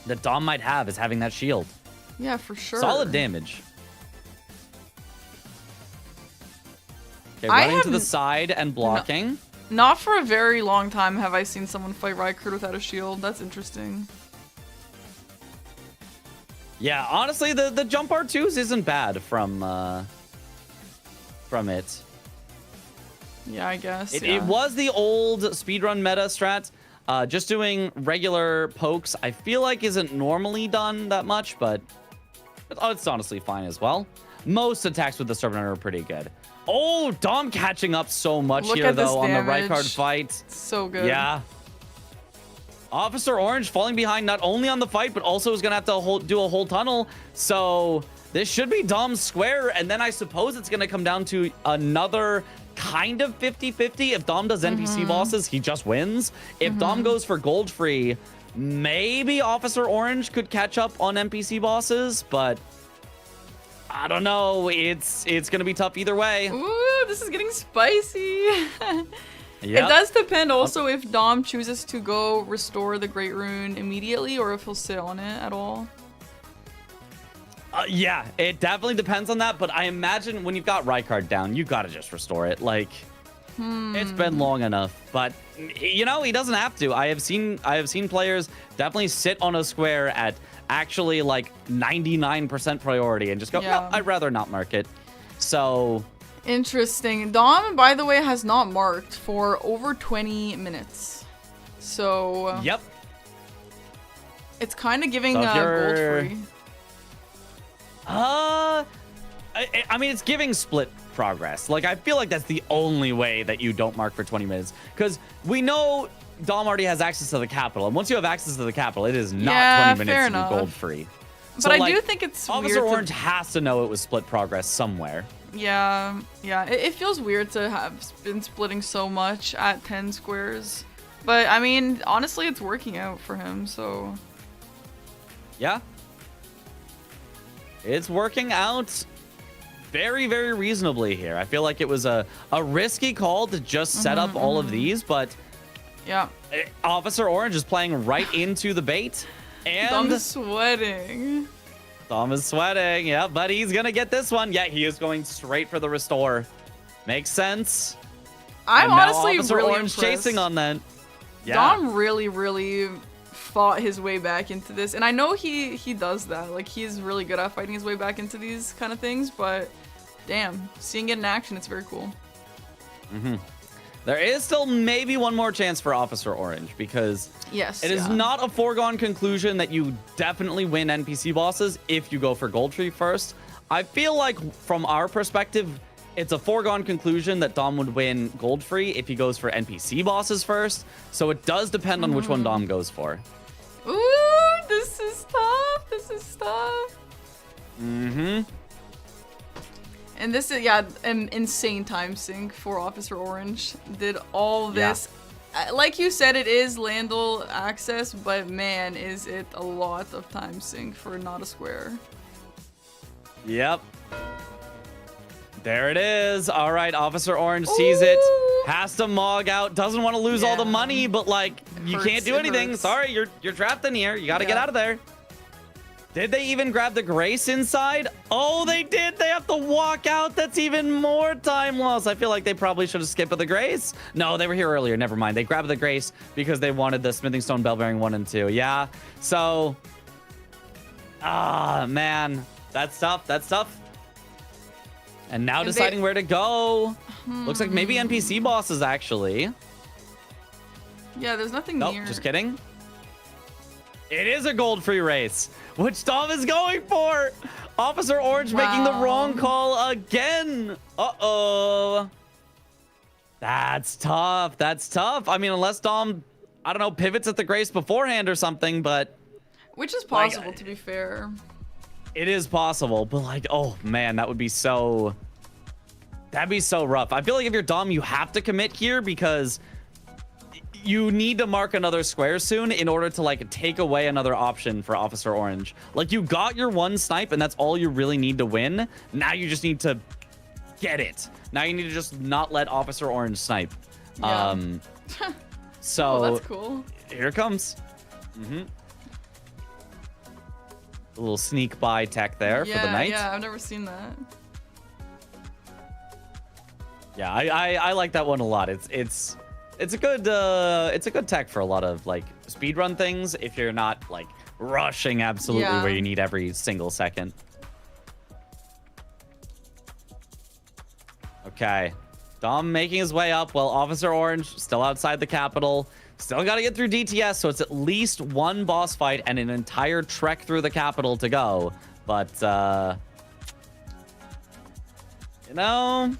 that Dom might have, is having that shield. Yeah, for sure. Solid damage. Okay, running to the side and blocking. Not for a very long time have I seen someone fight Rykard without a shield. That's interesting. Yeah, honestly, the jump R2s isn't bad from it. Yeah, I guess. It was the old speedrun meta strat. Just doing regular pokes, I feel like isn't normally done that much, but it's honestly fine as well. Most attacks with the Serpent Hunter are pretty good. Oh, Dom catching up so much here, though, on the Rykard fight. So good. Yeah. Officer Orange falling behind not only on the fight, but also is going to have to do a whole tunnel. So this should be Dom's square. And then I suppose it's going to come down to another kind of 50-50. If Dom does NPC bosses, he just wins. If Dom goes for gold free, maybe Officer Orange could catch up on NPC bosses, but I don't know. It's going to be tough either way. Ooh, this is getting spicy. Yep. It does depend also if Dom chooses to go restore the Great Rune immediately or if he'll sit on it at all. Yeah, it definitely depends on that, but I imagine when you've got Rykard down, you gotta just restore it. Like, it's been long enough, but you know, he doesn't have to. I have seen players definitely sit on a square at actually like 99% priority and just go, Yeah. no, I'd rather not mark it. So Interesting. Dom, by the way, has not marked for over 20 minutes. So yep. it's kind of giving So if gold you're- free. I mean, it's giving split progress. Like, I feel like that's the only way that you don't mark for 20 minutes. Because we know Dom already has access to the capital. And once you have access to the capital, it is not Yeah, 20 fair minutes to enough. be gold free. But I do think it's Officer weird Orange to... has to know it was split progress somewhere. Yeah. It feels weird to have been splitting so much at 10 squares. But, I mean, honestly, it's working out for him, so... Yeah. It's working out very, very reasonably here. I feel like it was a risky call to just set up all of these, but Yeah. Officer Orange is playing right into the bait. And Dom is sweating. Dom is sweating, yeah, but he's gonna get this one. Yeah, he is going straight for the restore. Makes sense. I'm And now honestly Officer really Orange impressed. chasing on that. Yeah. Dom really fought his way back into this, and I know he does that. Like, he's really good at fighting his way back into these kind of things, but damn, seeing it in action, it's very cool. There is still maybe one more chance for Officer Orange because Yes. it is yeah. not a foregone conclusion that you definitely win NPC bosses if you go for Gold Tree first. I feel like from our perspective, it's a foregone conclusion that Dom would win Gold Free if he goes for NPC bosses first. So it does depend on which one Dom goes for. Ooh, this is tough. This is tough. And this is, yeah, an insane time sink for Officer Orange. Did all this. Like you said, it is Landel access, but man, is it a lot of time sink for not a square. Yep. There it is. All right, Officer Orange sees it. Ooh. Has to mog out. Doesn't want to lose all the Yeah. money, but like, you hurts, can't do it anything. hurts. Sorry, you're trapped in here. You got to get Yeah. out of there. Did they even grab the Grace inside? Oh, they did. They have to walk out. That's even more time loss. I feel like they probably should have skipped the Grace. No, they were here earlier. Never mind. They grabbed the Grace because they wanted the Smithing Stone Bell Bearing 1 and 2. Yeah. So, man. That's tough. That's tough. And now And deciding where to go. Looks like maybe NPC bosses, actually. Yeah, there's nothing Nope, near. just kidding. It is a gold free race, which Dom is going for. Officer Orange making the wrong call again. Uh-oh. That's tough. That's tough. I mean, unless Dom, I don't know, pivots at the Grace beforehand or something, but Which is possible, to be fair. it is possible. But like, oh man, that'd be so rough. I feel like if you're Dom, you have to commit here because you need to mark another square soon in order to like take away another option for Officer Orange. Like, you got your one snipe and that's all you really need to win. Now you just need to get it. Now you need to just not let Officer Orange snipe. Yeah. So Oh, that's cool. here it comes. A little sneak by tech there for the night. Yeah, I've never seen that. Yeah, I like that one a lot. It's a good tech for a lot of like speedrun things if you're not like rushing absolutely Yeah. where you need every single second. Okay. Dom making his way up while Officer Orange still outside the capital. Still got to get through DTS, so it's at least one boss fight and an entire trek through the capital to go. But you know,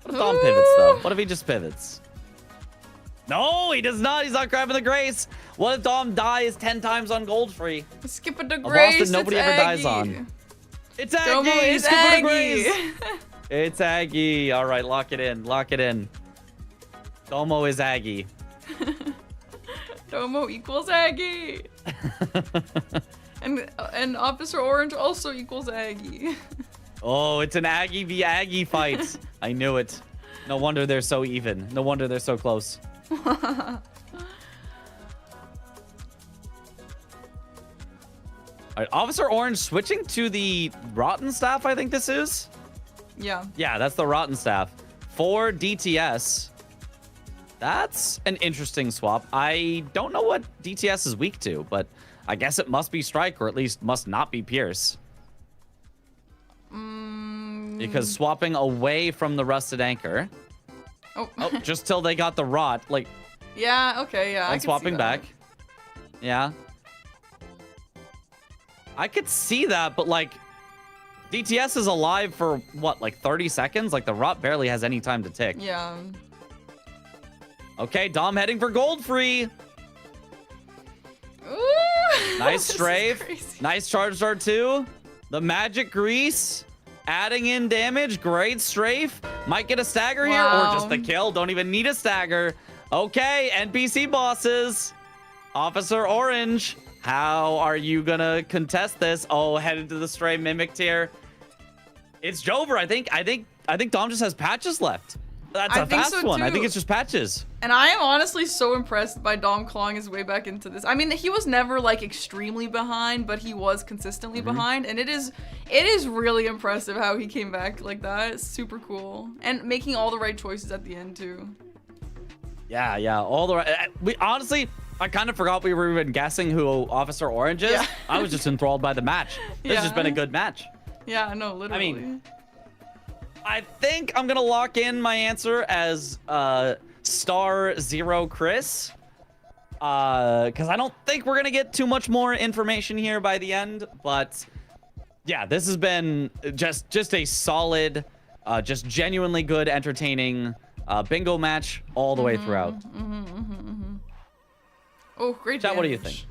what if Dom pivots though? What if he just pivots? No, he does not. He's not grabbing the Grace. What if Dom dies 10 times on gold free? Skip it to A boss Grace. that nobody it's ever Aggie. dies on. It's Aggie. Domo is Skip it to Aggie. Grace. It's Aggie. All right, lock it in. Lock it in. Domo is Aggie. Domo equals Aggie. and Officer Orange also equals Aggie. Oh, it's an Aggie v Aggie fight. I knew it. No wonder they're so even. No wonder they're so close. All right, Officer Orange switching to the Rotten Staff, I think this is. Yeah. Yeah, that's the Rotten Staff. For DTS. That's an interesting swap. I don't know what DTS is weak to, but I guess it must be Strike, or at least must not be Pierce. Because swapping away from the Rusted Anchor. Oh. Just till they got the Rot. Like, Yeah, okay, yeah. I and can swapping see that. back. Yeah. I could see that, but like, DTS is alive for what, like 30 seconds? Like the Rot barely has any time to tick. Yeah. Okay, Dom heading for gold free. Ooh, Nice this is strafe. crazy. Nice charge dart too. The magic grease. Adding in damage. Great strafe. Might get a stagger here or just the kill. Don't even need a stagger. Okay, NPC bosses. Officer Orange. How are you gonna contest this? Oh, headed to the Stray Mimic tier. It's Jover, I think. I think Dom just has patches left. That's I a think fast so, one. I too. think it's just patches. And I am honestly so impressed by Dom clawing his way back into this. I mean, he was never like extremely behind, but he was consistently behind, and it is really impressive how he came back like that. It's super cool, and making all the right choices at the end too. Yeah. All the right. We honestly, I kind of forgot we were even guessing who Officer Orange is. Yeah. I was just enthralled by the match. This has Yeah. been a good match. Yeah, no, literally. I think I'm gonna lock in my answer as Star Zero Chris. Because I don't think we're gonna get too much more information here by the end. But yeah, this has been just a solid, just genuinely good, entertaining bingo match all the way throughout. Oh, great Chat, what do you damage. think?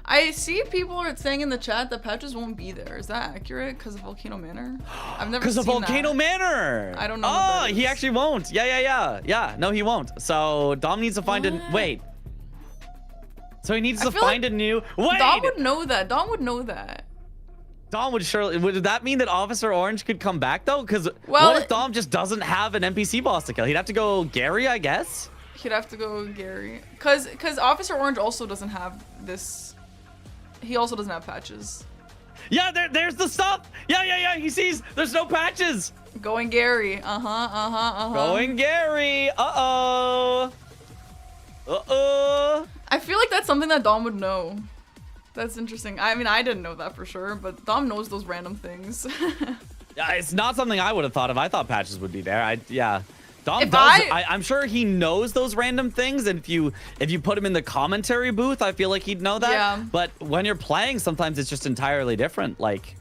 I see people are saying in the chat that patches won't be there. Is that accurate? Because of Volcano Manor? I've never Because seen of Volcano that. Manor. I don't know Oh, what that he is. actually won't. Yeah. No, he won't. So Dom needs to find a What? wait. So he needs I to feel find like a new wait. Dom would know that. Dom would know that. Dom would surely. Would that mean that Officer Orange could come back though? Because Well, what if Dom just doesn't have an NPC boss to kill? He'd have to go Gary, I guess. He'd have to go Gary. Cause Officer Orange also doesn't have this. He also doesn't have patches. Yeah, there's the stuff. Yeah. He sees there's no patches. Going Gary. Going Gary. Uh-oh. I feel like that's something that Dom would know. That's interesting. I mean, I didn't know that for sure, but Dom knows those random things. Yeah, it's not something I would have thought of. I thought patches would be there. Yeah. Dom If does. I- I'm sure he knows those random things, and if you put him in the commentary booth, I feel like he'd know that. Yeah. But when you're playing, sometimes it's just entirely different. Like,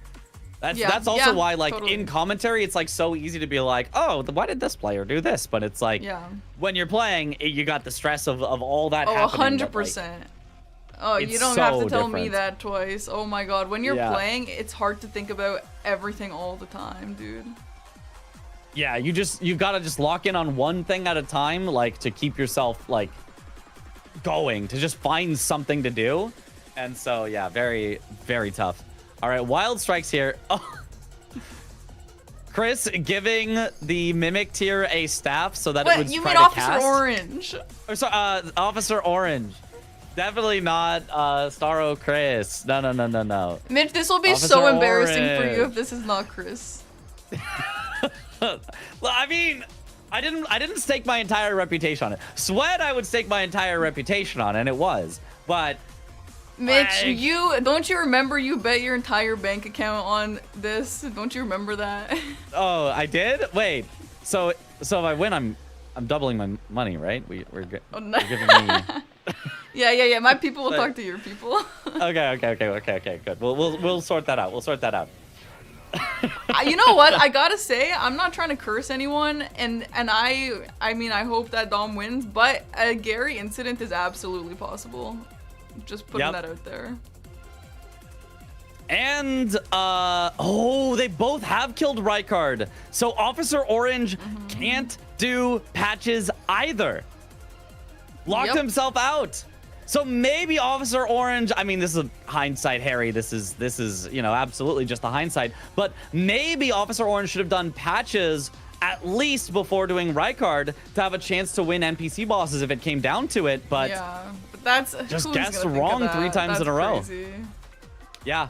that's also yeah, why, like, totally. in commentary, it's like so easy to be like, oh, why did this player do this? But it's like, Yeah. when you're playing, you got the stress of all that Oh, happening. but, like, 100%. Oh, you it's don't have so to tell me different. that twice. Oh my god, when you're Yeah. playing, it's hard to think about everything all the time, dude. Yeah, you gotta just lock in on one thing at a time, like to keep yourself like going, to just find something to do. And so yeah, very, very tough. All right, Wild Strikes here. Oh. Chris giving the Mimic tier a staff so that it What? would You try mean to Officer cast. Orange? Or sorry, Officer Orange. Definitely not Starro Chris. No. Mitch, this will be Officer so embarrassing for you Orange. if this is not Chris. Well, I mean, I didn't stake my entire reputation on it. Sweat, I would stake my entire reputation on, and it was. But Mitch, like- don't you remember you bet your entire bank account on this? Don't you remember that? oh, I did. Wait. So if I win, I'm doubling my money, right? We're Oh, no. giving me. Yeah. My people will talk to your people. Okay. Good. We'll sort that out. We'll sort that out. You know what? I gotta say, I'm not trying to curse anyone, and I mean, I hope that Dom wins, but a Gary incident is absolutely possible. Just putting Yep. that out there. And they both have killed Rykard. So Officer Orange can't do patches either. Locked Yep. himself out. So maybe Officer Orange, I mean, this is hindsight, Harry. This is, absolutely just the hindsight. But maybe Officer Orange should have done patches at least before doing Rykard to have a chance to win NPC bosses if it came down to it. But yeah, but that's just who's guessed gonna think of wrong 3 that? times That's in a row. crazy. Yeah.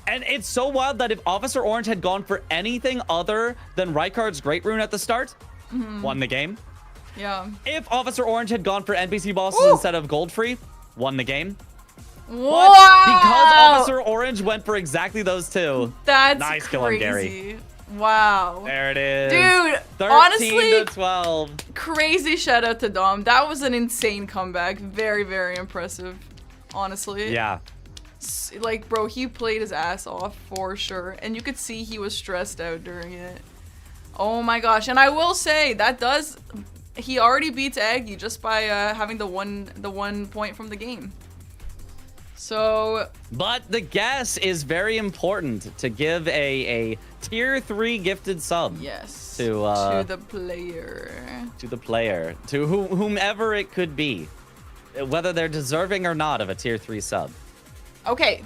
And it's so wild that if Officer Orange had gone for anything other than Rykard's Great Rune at the start, won the game. Yeah. If Officer Orange had gone for NPC bosses Ooh. instead of Goldfree, won the game. Wow. But because Officer Orange went for exactly those two, That's nice crazy. kill on Gary. Wow. There it is. Dude, 13 honestly, to 12. crazy shout out to Dom. That was an insane comeback. Very, very impressive. Honestly. Yeah. Like, bro, he played his ass off for sure. And you could see he was stressed out during it. Oh my gosh. And I will say, he already beats Aggie just by having the one point from the game. So, But the guess is very important to give a tier 3 gifted sub. yes. To the player. To the player, to whomever it could be, whether they're deserving or not of a tier 3 sub. Okay.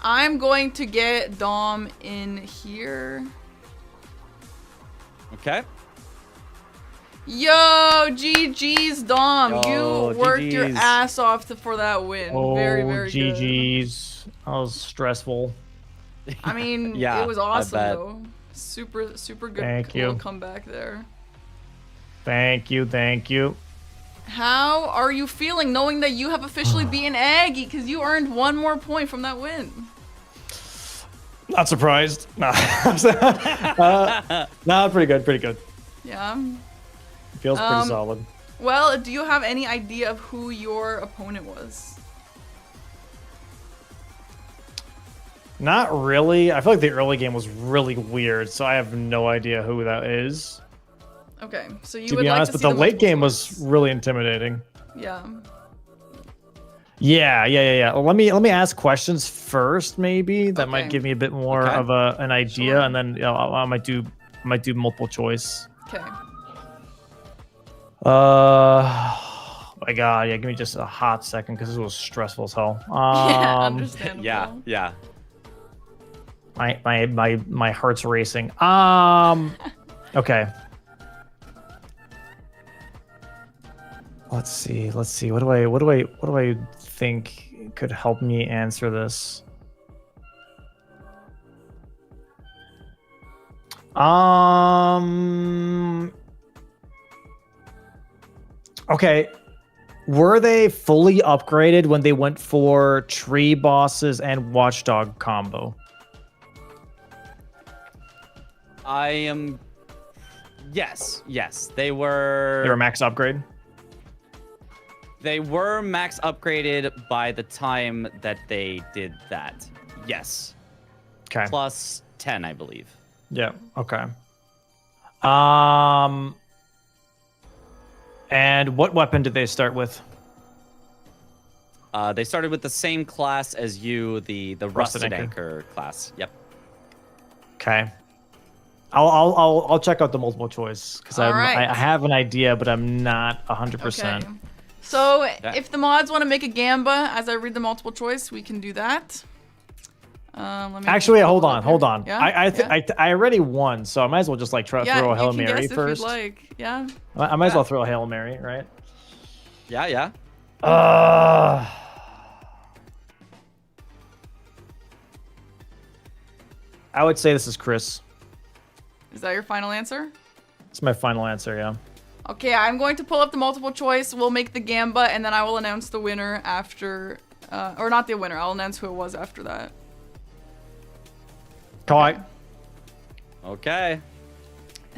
I'm going to get Dom in here. Okay. Yo, GG's, Dom. Yo, You worked your GGs. ass off for that win. Oh, Very, very good. GG's. That was stressful. I mean, Yeah, it was I awesome, bet. though. Super, super good Thank little you. comeback there. Thank you. Thank you. How are you feeling knowing that you have officially beaten Aggie because you earned one more point from that win? Not surprised. Nah. Nah, pretty good. Pretty good. Yeah. Feels pretty solid. Well, do you have any idea of who your opponent was? Not really. I feel like the early game was really weird, so I have no idea who that is. Okay, so you To would be like honest, to but see the late multiple game choice. was really intimidating. Yeah. Yeah. Well, let me ask questions first, maybe that Okay. might give me a bit more Okay. of an idea, Sure. and then I might do multiple choice. Okay. My God, yeah. Give me just a hot second because this was stressful as hell. Yeah, understandable. Yeah. My heart's racing. Okay. Let's see. What do I think could help me answer this? Okay. Were they fully upgraded when they went for tree bosses and watchdog combo? I am. Yes. They were. They were max upgrade. They were max upgraded by the time that they did that. Yes. Okay. Plus 10, I believe. Yeah. Okay. And what weapon did they start with? They started with the same class as you, the Rusted Anchor class. Yep. Okay. I'll check out the multiple choice because All right. I have an idea, but I'm not 100%. Okay. So if the mods want to make a Gamba as I read the multiple choice, we can do that. Let me Actually, hold pull it on. up here. Yeah? I already won, so I might as well just like throw a Hail you can Mary guess first. if you'd like. Yeah. I might as well throw a Hail Mary, right? Yeah. I would say this is Chris. Is that your final answer? It's my final answer, yeah. Okay, I'm going to pull up the multiple choice. We'll make the Gamba, and then I will announce the winner after, or not the winner. I'll announce who it was after that. Kai. Okay.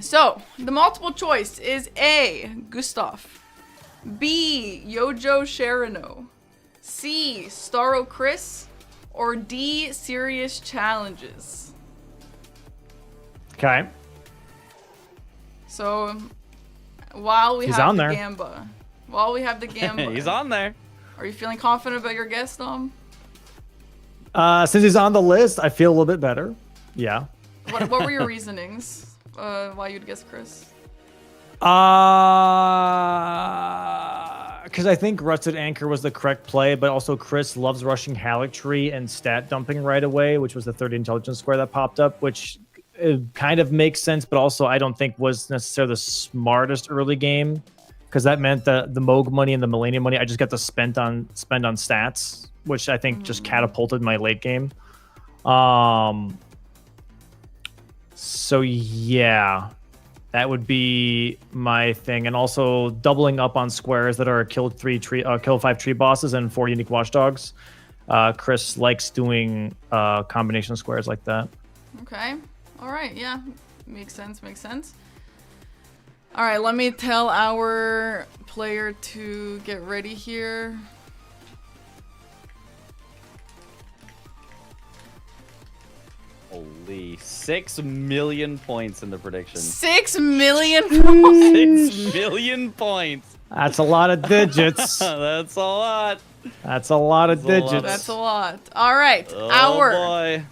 So, the multiple choice is A, Gustav, B, Yojo Sharano, C, Starro Chris, or D, Serious Challenges. Okay. So, while we He's have on the there. Gamba, while we have the Gamba, He's on there. Are you feeling confident about your guess, Dom? Since he's on the list, I feel a little bit better. Yeah. What were your reasonings? Why you'd guess Chris? Because I think Rusted Anchor was the correct play, but also Chris loves rushing Halleck Tree and stat dumping right away, which was the 30 intelligence square that popped up, which kind of makes sense, but also I don't think was necessarily the smartest early game, because that meant the Moog money and the Millennium money I just got to spend on stats, which I think just catapulted my late game. So yeah. That would be my thing, and also doubling up on squares that are kill 5 tree bosses and 4 unique watchdogs. Chris likes doing combination squares like that. Okay. All right. Yeah. Makes sense. All right. Let me tell our player to get ready here. Holy 6 million points in the prediction. 6 million points. 6 million points. That's a lot of digits. That's a lot. That's a lot of digits. That's a lot. All right. Oh Our boy.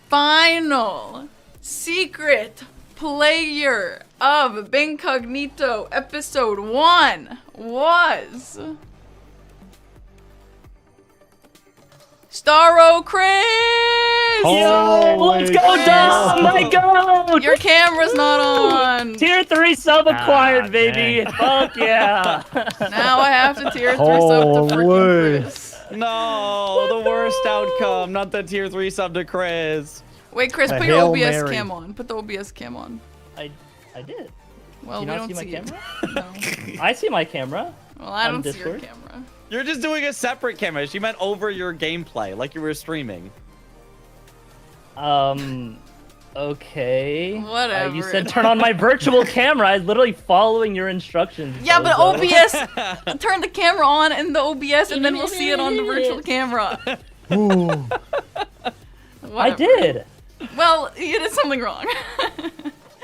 final secret player of Bingcognito episode 1 was Starro Chris! Let's go, Dust! My God! Your camera's not on. Tier 3 sub acquired, baby! dang. Fuck yeah! Now I have to tier 3 sub to freaking Holy. Chris. No, the worst outcome. Not the tier 3 sub to Chris. Wait, Chris, A put your Hail OBS Mary. cam on. Put the OBS cam on. I did. Well, Do we you don't not see my it. camera? No. I see my camera. Well, I On don't see your Discord? camera. You're just doing a separate camera. She meant over your gameplay, like you were streaming. Okay. Whatever. You said turn on my virtual camera. I was literally following your instructions. Yeah, but bozo. OBS, turn the camera on in the OBS and then we'll see it on the virtual camera. Ooh. I Whatever. did. Well, you did something wrong.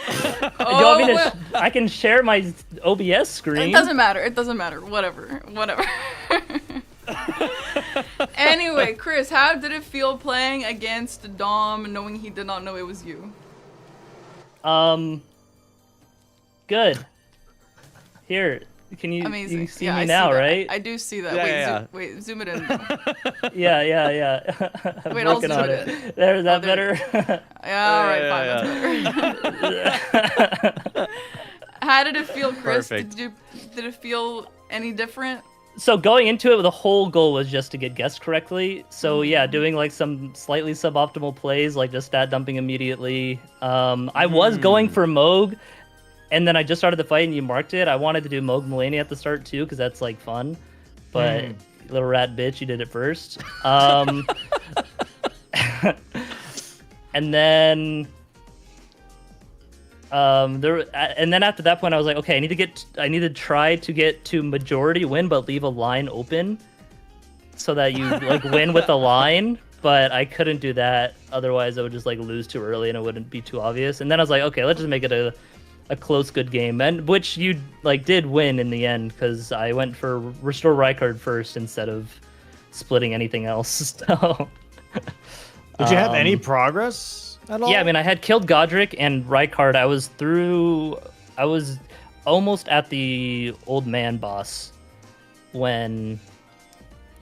You want me to I can share my OBS screen. It doesn't matter. It doesn't matter. Whatever. Anyway, Chris, how did it feel playing against Dom knowing he did not know it was you? Good. Here, can you, Amazing. you see yeah, me I now, see that. right? I do see that. Yeah, wait, yeah. wait, zoom it in. Yeah. I'm Wait, I'll working zoom on it it. There's that there you better? Yeah, all right, Yeah, fine, that's better. How did it feel, Chris? Perfect. Did it feel any different? So going into it, the whole goal was just to get guessed correctly. So yeah, doing like some slightly suboptimal plays, like just stat dumping immediately. I was going for Moog, and then I just started the fight and you marked it. I wanted to do Moog Mulaney at the start too, because that's like fun. But little rat bitch, you did it first. And then and then after that point I was like, okay, I need to try to get to majority win but leave a line open so that you like win with a line, but I couldn't do that, otherwise I would just like lose too early and it wouldn't be too obvious. And then I was like, okay, let's just make it a close good game, and which you like did win in the end because I went for restore Rykard first instead of splitting anything else. So Did you have any progress at all? yeah, I mean, I had killed Godric and Rykard. I was almost at the old man boss when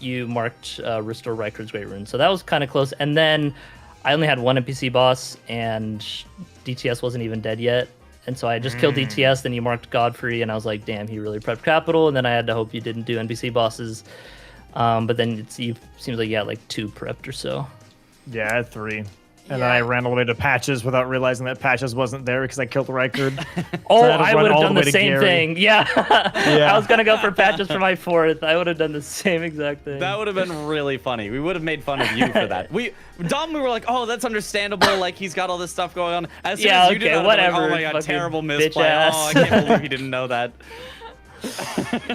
you marked Restore Rykard's Great Rune. So that was kind of close. And then I only had one NPC boss, and DTS wasn't even dead yet. And so I just killed DTS, then you marked Godfrey, and I was like, damn, he really prepped capital. And then I had to hope you didn't do NPC bosses. But then it seems like you had like 2 prepped or so. Yeah, I had 3. And Yeah. then I ran all the way to Patches without realizing that Patches wasn't there because I killed Rykard. Oh, I had to I run would have all done the way the to same Gary. thing. Yeah. Yeah. I was going to go for Patches for my 4th. I would have done the same exact thing. That would have been really funny. We would have made fun of you for that. We were like, oh, that's understandable. Like, he's got all this stuff going on. As soon Yeah, as you did okay, that, I was like, whatever, oh my god, fucking terrible bitch misplay. ass. Oh, I can't believe he didn't know that.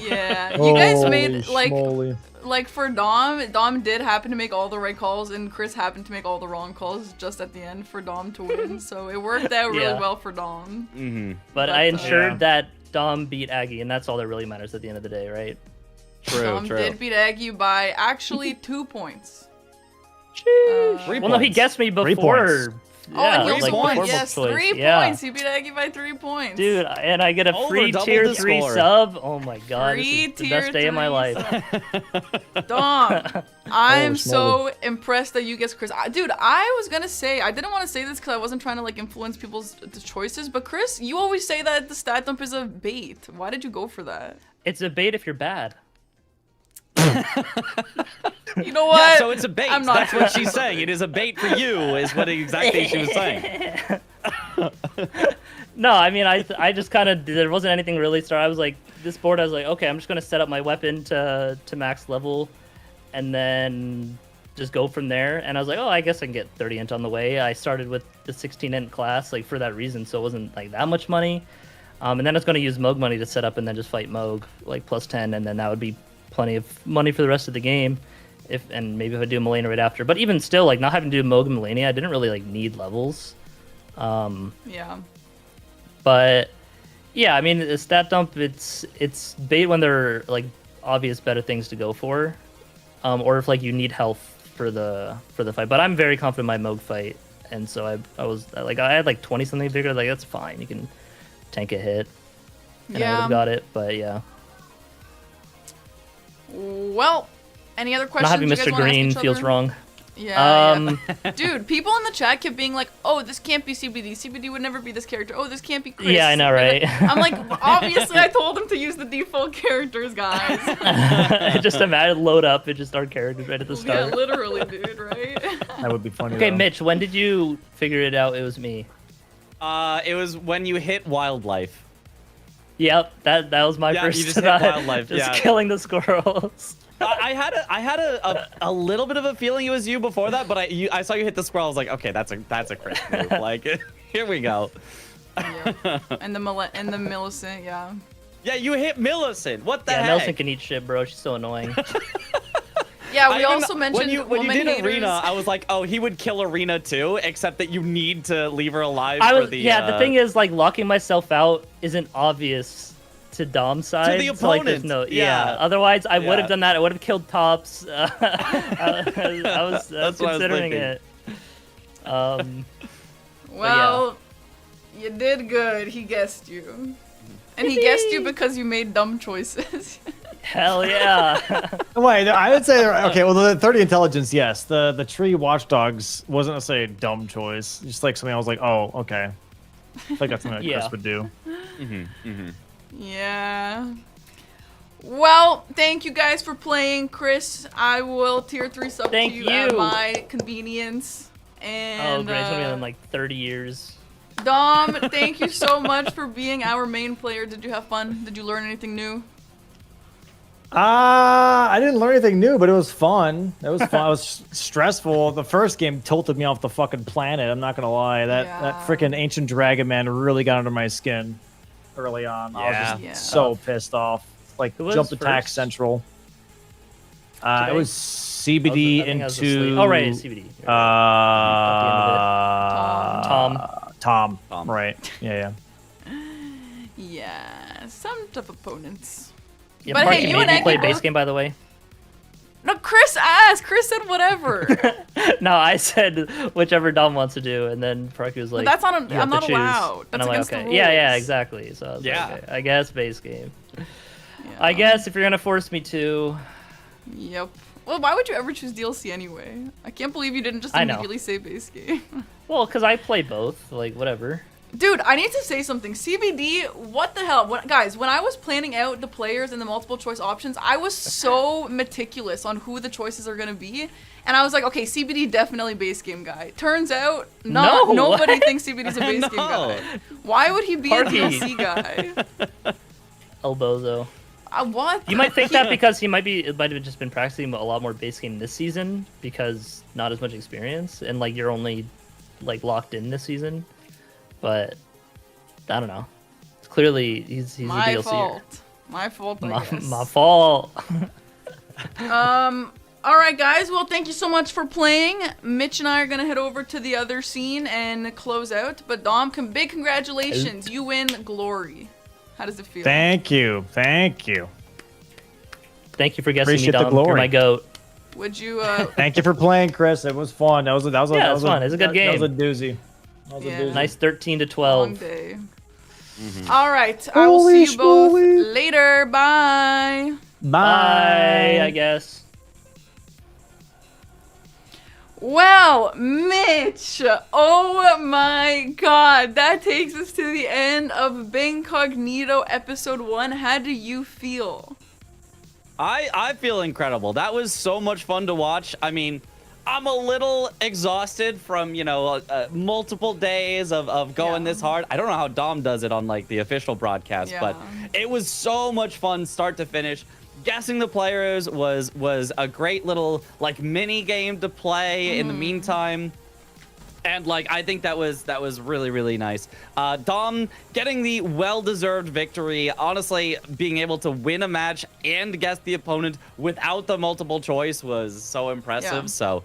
Yeah, you guys made Holy schmoly. like for Dom did happen to make all the right calls, and Chris happened to make all the wrong calls just at the end for Dom to win. So it worked out really Yeah. well for Dom. Mm-hmm. But I ensured Yeah. that Dom beat Aggie, and that's all that really matters at the end of the day, right? True. did beat Aggie by actually 2 points. 3 Well, no, he points. guessed me 3 before. points. And he like, also won. points. Yes, choice. 3 Yeah. points. He beat Aggie by 3 points. Dude, and I get a Over free doubled tier the 3 score. sub. Oh my god, Free this is the tier best day of my 3 life. Dom, I am so smoked. impressed that you guessed Chris. Dude, I was gonna say, I didn't want to say this because I wasn't trying to like influence people's choices, but Chris, you always say that the stat dump is a bait. Why did you go for that? It's a bait if you're bad. You know what? Yeah, so it's a bait. I'm not That's what she's saying. It is a bait for you, is what exactly she was saying. No, I mean, I just kind of, there wasn't anything really started. I was like, this board, I was like, okay, I'm just going to set up my weapon to max level and then just go from there. And I was like, oh, I guess I can get 30 int on the way. I started with the 16 int class, like for that reason. So it wasn't like that much money. And then I was going to use Moog money to set up and then just fight Moog, like plus 10. And then that would be plenty of money for the rest of the game. And maybe if I do Melania right after. But even still, like not having to do Moog and Melania, I didn't really like need levels. Yeah. But yeah, I mean, the stat dump, it's bait when there are like obvious better things to go for, or if like you need health for the fight. But I'm very confident in my Moog fight, and so I was like, I had like 20 something bigger. Like that's fine, you can tank a hit, and I would Yeah. have got it. But yeah, Well, any other questions? not having you guys Mr. wanna ask Green each feels other? wrong. Yeah, yeah. Dude, people in the chat kept being like, "Oh, this can't be CBD. CBD would never be this character. Oh, this can't be Chris." Yeah, I know, right? I'm like, obviously, I told him to use the default characters, guys. Just imagine load up and just start characters right at the Yeah, start. literally, dude. Right? That would be funny. Okay, though. Mitch, when did you figure it out? It was me. It was when you hit wildlife. Yep, that was my Yeah, you first just hit try. wildlife, Just yeah. killing the squirrels. I had a little bit of a feeling it was you before that, but I saw you hit the squirrel. I was like, okay, that's a Chris move. Like, here we go. Yeah. And the Millicent, yeah. Yeah, you hit Millicent. What the Yeah, heck? Nelson can eat shit, bro. She's so annoying. Yeah, I we even- also mentioned when you woman did haters. Arena, I was like, oh, he would kill Arena too, except that you need to leave her alive I for was the. the thing is like locking myself out isn't obvious to Dom's side. the so, like, there's opponent, no, yeah. Otherwise, I would Yeah. have done that. I would have killed Tops. I was That's what I was considering thinking. it. Well, you did good. He guessed you. And he guessed you because you made dumb choices. Hell yeah. Wait, I would say okay. Well, the 30 intelligence, yes. The tree watchdogs wasn't necessarily a dumb choice. Just like something I was like, oh, okay. I think that's something that Yeah. Chris would do. Yeah. Well, thank you guys for playing, Chris. I will tier 3 sub Thank to you at you. my convenience. And Oh, great. It's gonna be in like 30 years. Dom, thank you so much for being our main player. Did you have fun? Did you learn anything new? I didn't learn anything new, but it was fun. It was fun. It was stressful. The first game tilted me off the fucking planet. I'm not gonna lie. That Yeah. freaking ancient dragon man really got under my skin early on. I was Yeah. just Yeah. so pissed off. Like Who was jumped attack first? central. Today? It was CBD I think I was into. asleep. Oh, right, it's CBD. Tom. Tom. Right. Yeah. Yeah, some tough opponents. Yeah, But Parky hey, you made and me Aggie play base both- game, by the way. No, Chris asked. Chris said whatever. No, I said whichever Dom wants to do, and then Parky was like, that's not. "You have I'm to not choose." allowed. And That's I'm like, against okay. the Yeah, rules. exactly. So I was Yeah. like, okay, I guess base game. Yeah. I guess if you're gonna force me to, Yep. Well, why would you ever choose DLC anyway? I can't believe you didn't just I know. immediately say base game. well, because I play both, like whatever. Dude, I need to say something. CBD, what the hell? Guys, when I was planning out the players and the multiple choice options, I was so meticulous on who the choices are gonna be. And I was like, okay, CBD definitely base game guy. Turns out, No, nobody what? thin's CBD's a base game No. guy. Why would he be Parky. a DLC guy? El Bozo. What? You might think that because it might have just been practicing a lot more base game this season because not as much experience, and like you're only like locked in this season. But I don't know. Clearly, he's a My DLC. fault. My fault, I guess. My fault. All right, guys. Well, thank you so much for playing. Mitch and I are gonna head over to the other scene and close out. But Dom, big congratulations! You win glory. How does it feel? Thank you. Thank you for guessing Appreciate me, the Dom. You're glory. my goat. Would you? Thank you for playing, Chris. It was fun. That was Yeah, it was fun. It was a good That was a game. doozy. That was Yeah. a doozy. Nice 13 to long 12. day. All right. I will see you both later. Bye. Bye, I guess. Well, Mitch, oh my god, that takes us to the end of Bingcognito episode 1. How do you feel? I feel incredible. That was so much fun to watch. I mean, I'm a little exhausted from, multiple days of going this hard. I don't know how Dom does it on, like, the official broadcast, but it was so much fun start to finish. Guessing the players was a great little, like, mini game to play in the meantime. And, like, I think that was really, really nice. Dom getting the well-deserved victory. Honestly, being able to win a match and guess the opponent without the multiple choice was so impressive. Yeah. So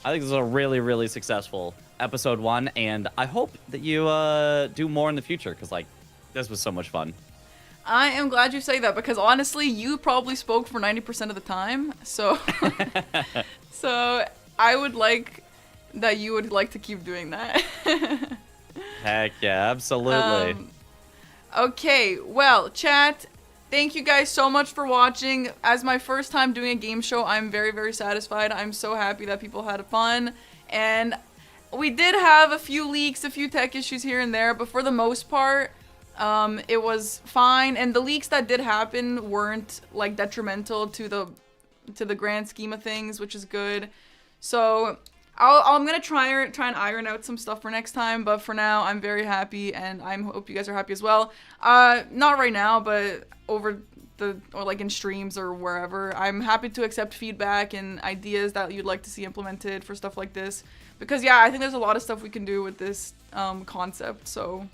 I think this was a really, really successful episode 1. And I hope that you do more in the future because, like, this was so much fun. I am glad you say that because honestly, you probably spoke for 90% of the time. So, so I would like that you would like to keep doing that. Heck yeah, absolutely. Okay, well, chat, thank you guys so much for watching. As my first time doing a game show, I'm very, very satisfied. I'm so happy that people had fun. And we did have a few leaks, a few tech issues here and there, but for the most part, it was fine. And the leaks that did happen weren't like detrimental to the grand scheme of things, which is good. So I'm gonna try and iron out some stuff for next time, but for now I'm very happy and I hope you guys are happy as well. Not right now, but or like in streams or wherever. I'm happy to accept feedback and ideas that you'd like to see implemented for stuff like this, because yeah, I think there's a lot of stuff we can do with this concept. So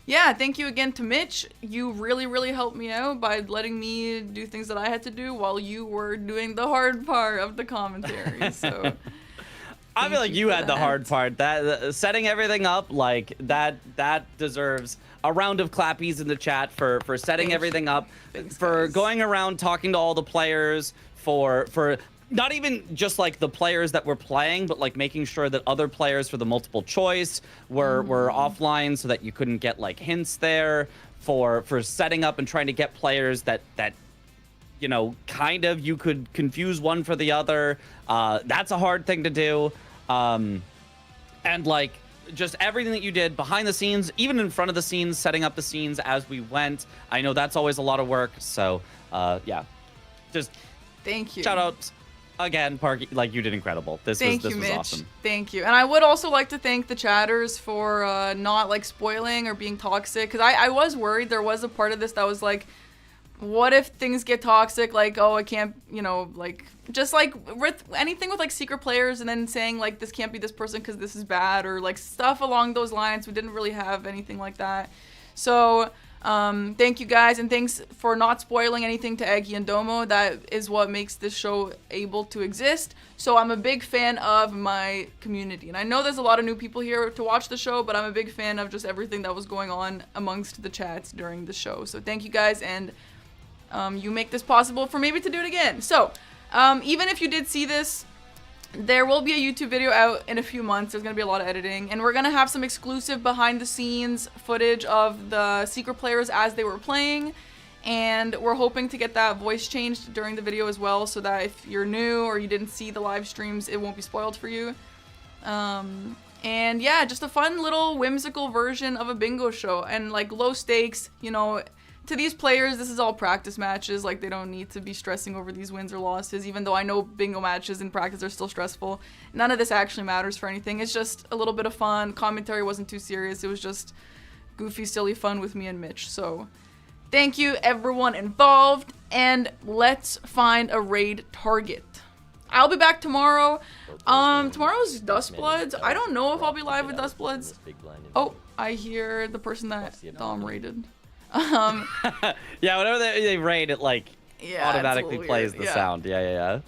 yeah, thank you again to Mitch. You really, really helped me out by letting me do things that I had to do while you were doing the hard part of the commentary. So I feel like you had the hard part. That setting everything up, like that deserves a round of clappies in the chat for setting everything up, for going around talking to all the players, for not even just like the players that were playing, but like making sure that other players for the multiple choice were offline so that you couldn't get like hints there, for setting up and trying to get players that kind of you could confuse one for the other. That's a hard thing to do. And like just everything that you did behind the scenes, even in front of the scenes, setting up the scenes as we went. I know that's always a lot of work. So yeah, just thank you. Shout out again, Parky. Like, you did incredible. This was Mitch. awesome. Thank you. And I would also like to thank the chatters for not like spoiling or being toxic, because I was worried there was a part of this that was like, what if things get toxic? Like, oh, I can't, like, just like with anything with like secret players and then saying like, this can't be this person because this is bad, or like stuff along those lines. We didn't really have anything like that. So thank you guys, and thanks for not spoiling anything to Eggy and Domo. That is what makes this show able to exist. So I'm a big fan of my community, and I know there's a lot of new people here to watch the show, but I'm a big fan of just everything that was going on amongst the chats during the show. So thank you guys, and you make this possible for maybe to do it again. So even if you did see this, there will be a YouTube video out in a few months. There's going to be a lot of editing, and we're going to have some exclusive behind the scenes footage of the secret players as they were playing, and we're hoping to get that voice changed during the video as well, so that if you're new or you didn't see the live streams, it won't be spoiled for you. And yeah, just a fun little whimsical version of a bingo show, and like low stakes, to these players, this is all practice matches. Like, they don't need to be stressing over these wins or losses, even though I know bingo matches in practice are still stressful. None of this actually matters for anything. It's just a little bit of fun. Commentary wasn't too serious. It was just goofy, silly fun with me and Mitch. So thank you, everyone involved, and let's find a raid target. I'll be back tomorrow. Tomorrow's Dustbloods. I don't know if I'll be live with Dustbloods. Oh, I hear the person that Dom raided. Yeah, whenever they raid, it like automatically plays the sound. Yeah.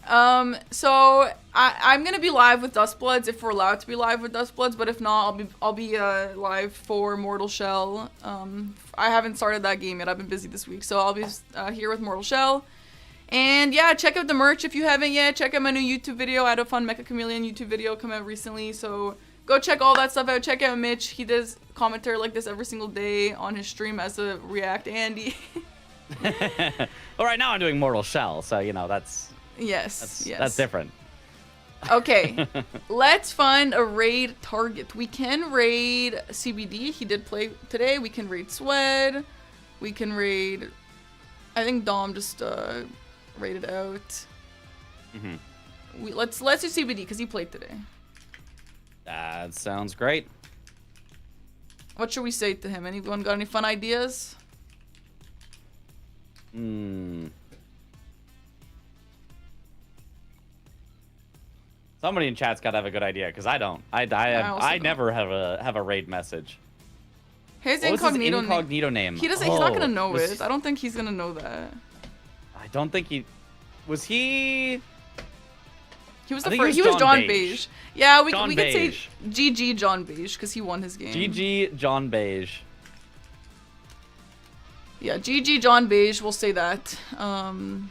So I'm gonna be live with Dustbloods if we're allowed to be live with Dustbloods, but if not, I'll be live for Mortal Shell. I haven't started that game yet. I've been busy this week, so I'll be here with Mortal Shell. And yeah, check out the merch if you haven't yet. Check out my new YouTube video. I had a fun Mecha Chameleon YouTube video come out recently, so go check all that stuff out. Check out Mitch. He does commentary like this every single day on his stream as a React Andy. Well, right now I'm doing Mortal Shell, so you know that's yes. that's different. Okay, let's find a raid target. We can raid CBD. He did play today. We can raid Swed. We can raid. I think Dom just raided out. Let's do CBD because he played today. That sounds great. What should we say to him? Anyone got any fun ideas? Somebody in chat's gotta have a good idea because I don't. I never have a raid message. His What was his incognito, incognito name? He doesn't. He's not gonna Oh, know was- it. I don't think he's gonna know that. I don't think he was. He He was I the think first. he He was was John John Beige. Beige. Yeah, we John could say Beige. GG John Beige because he won his game. GG John Beige. Yeah, GG John Beige. We'll say that. And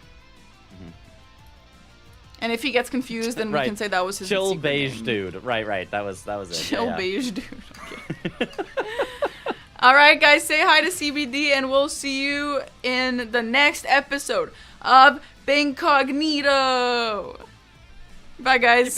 if he gets confused, then we Right. can say that was his Chill secret beige name. dude. Right. That was it. Chill Yeah. beige dude. Okay. All right, guys, say hi to CBD, and we'll see you in the next episode of Bingcognito. Bye, guys.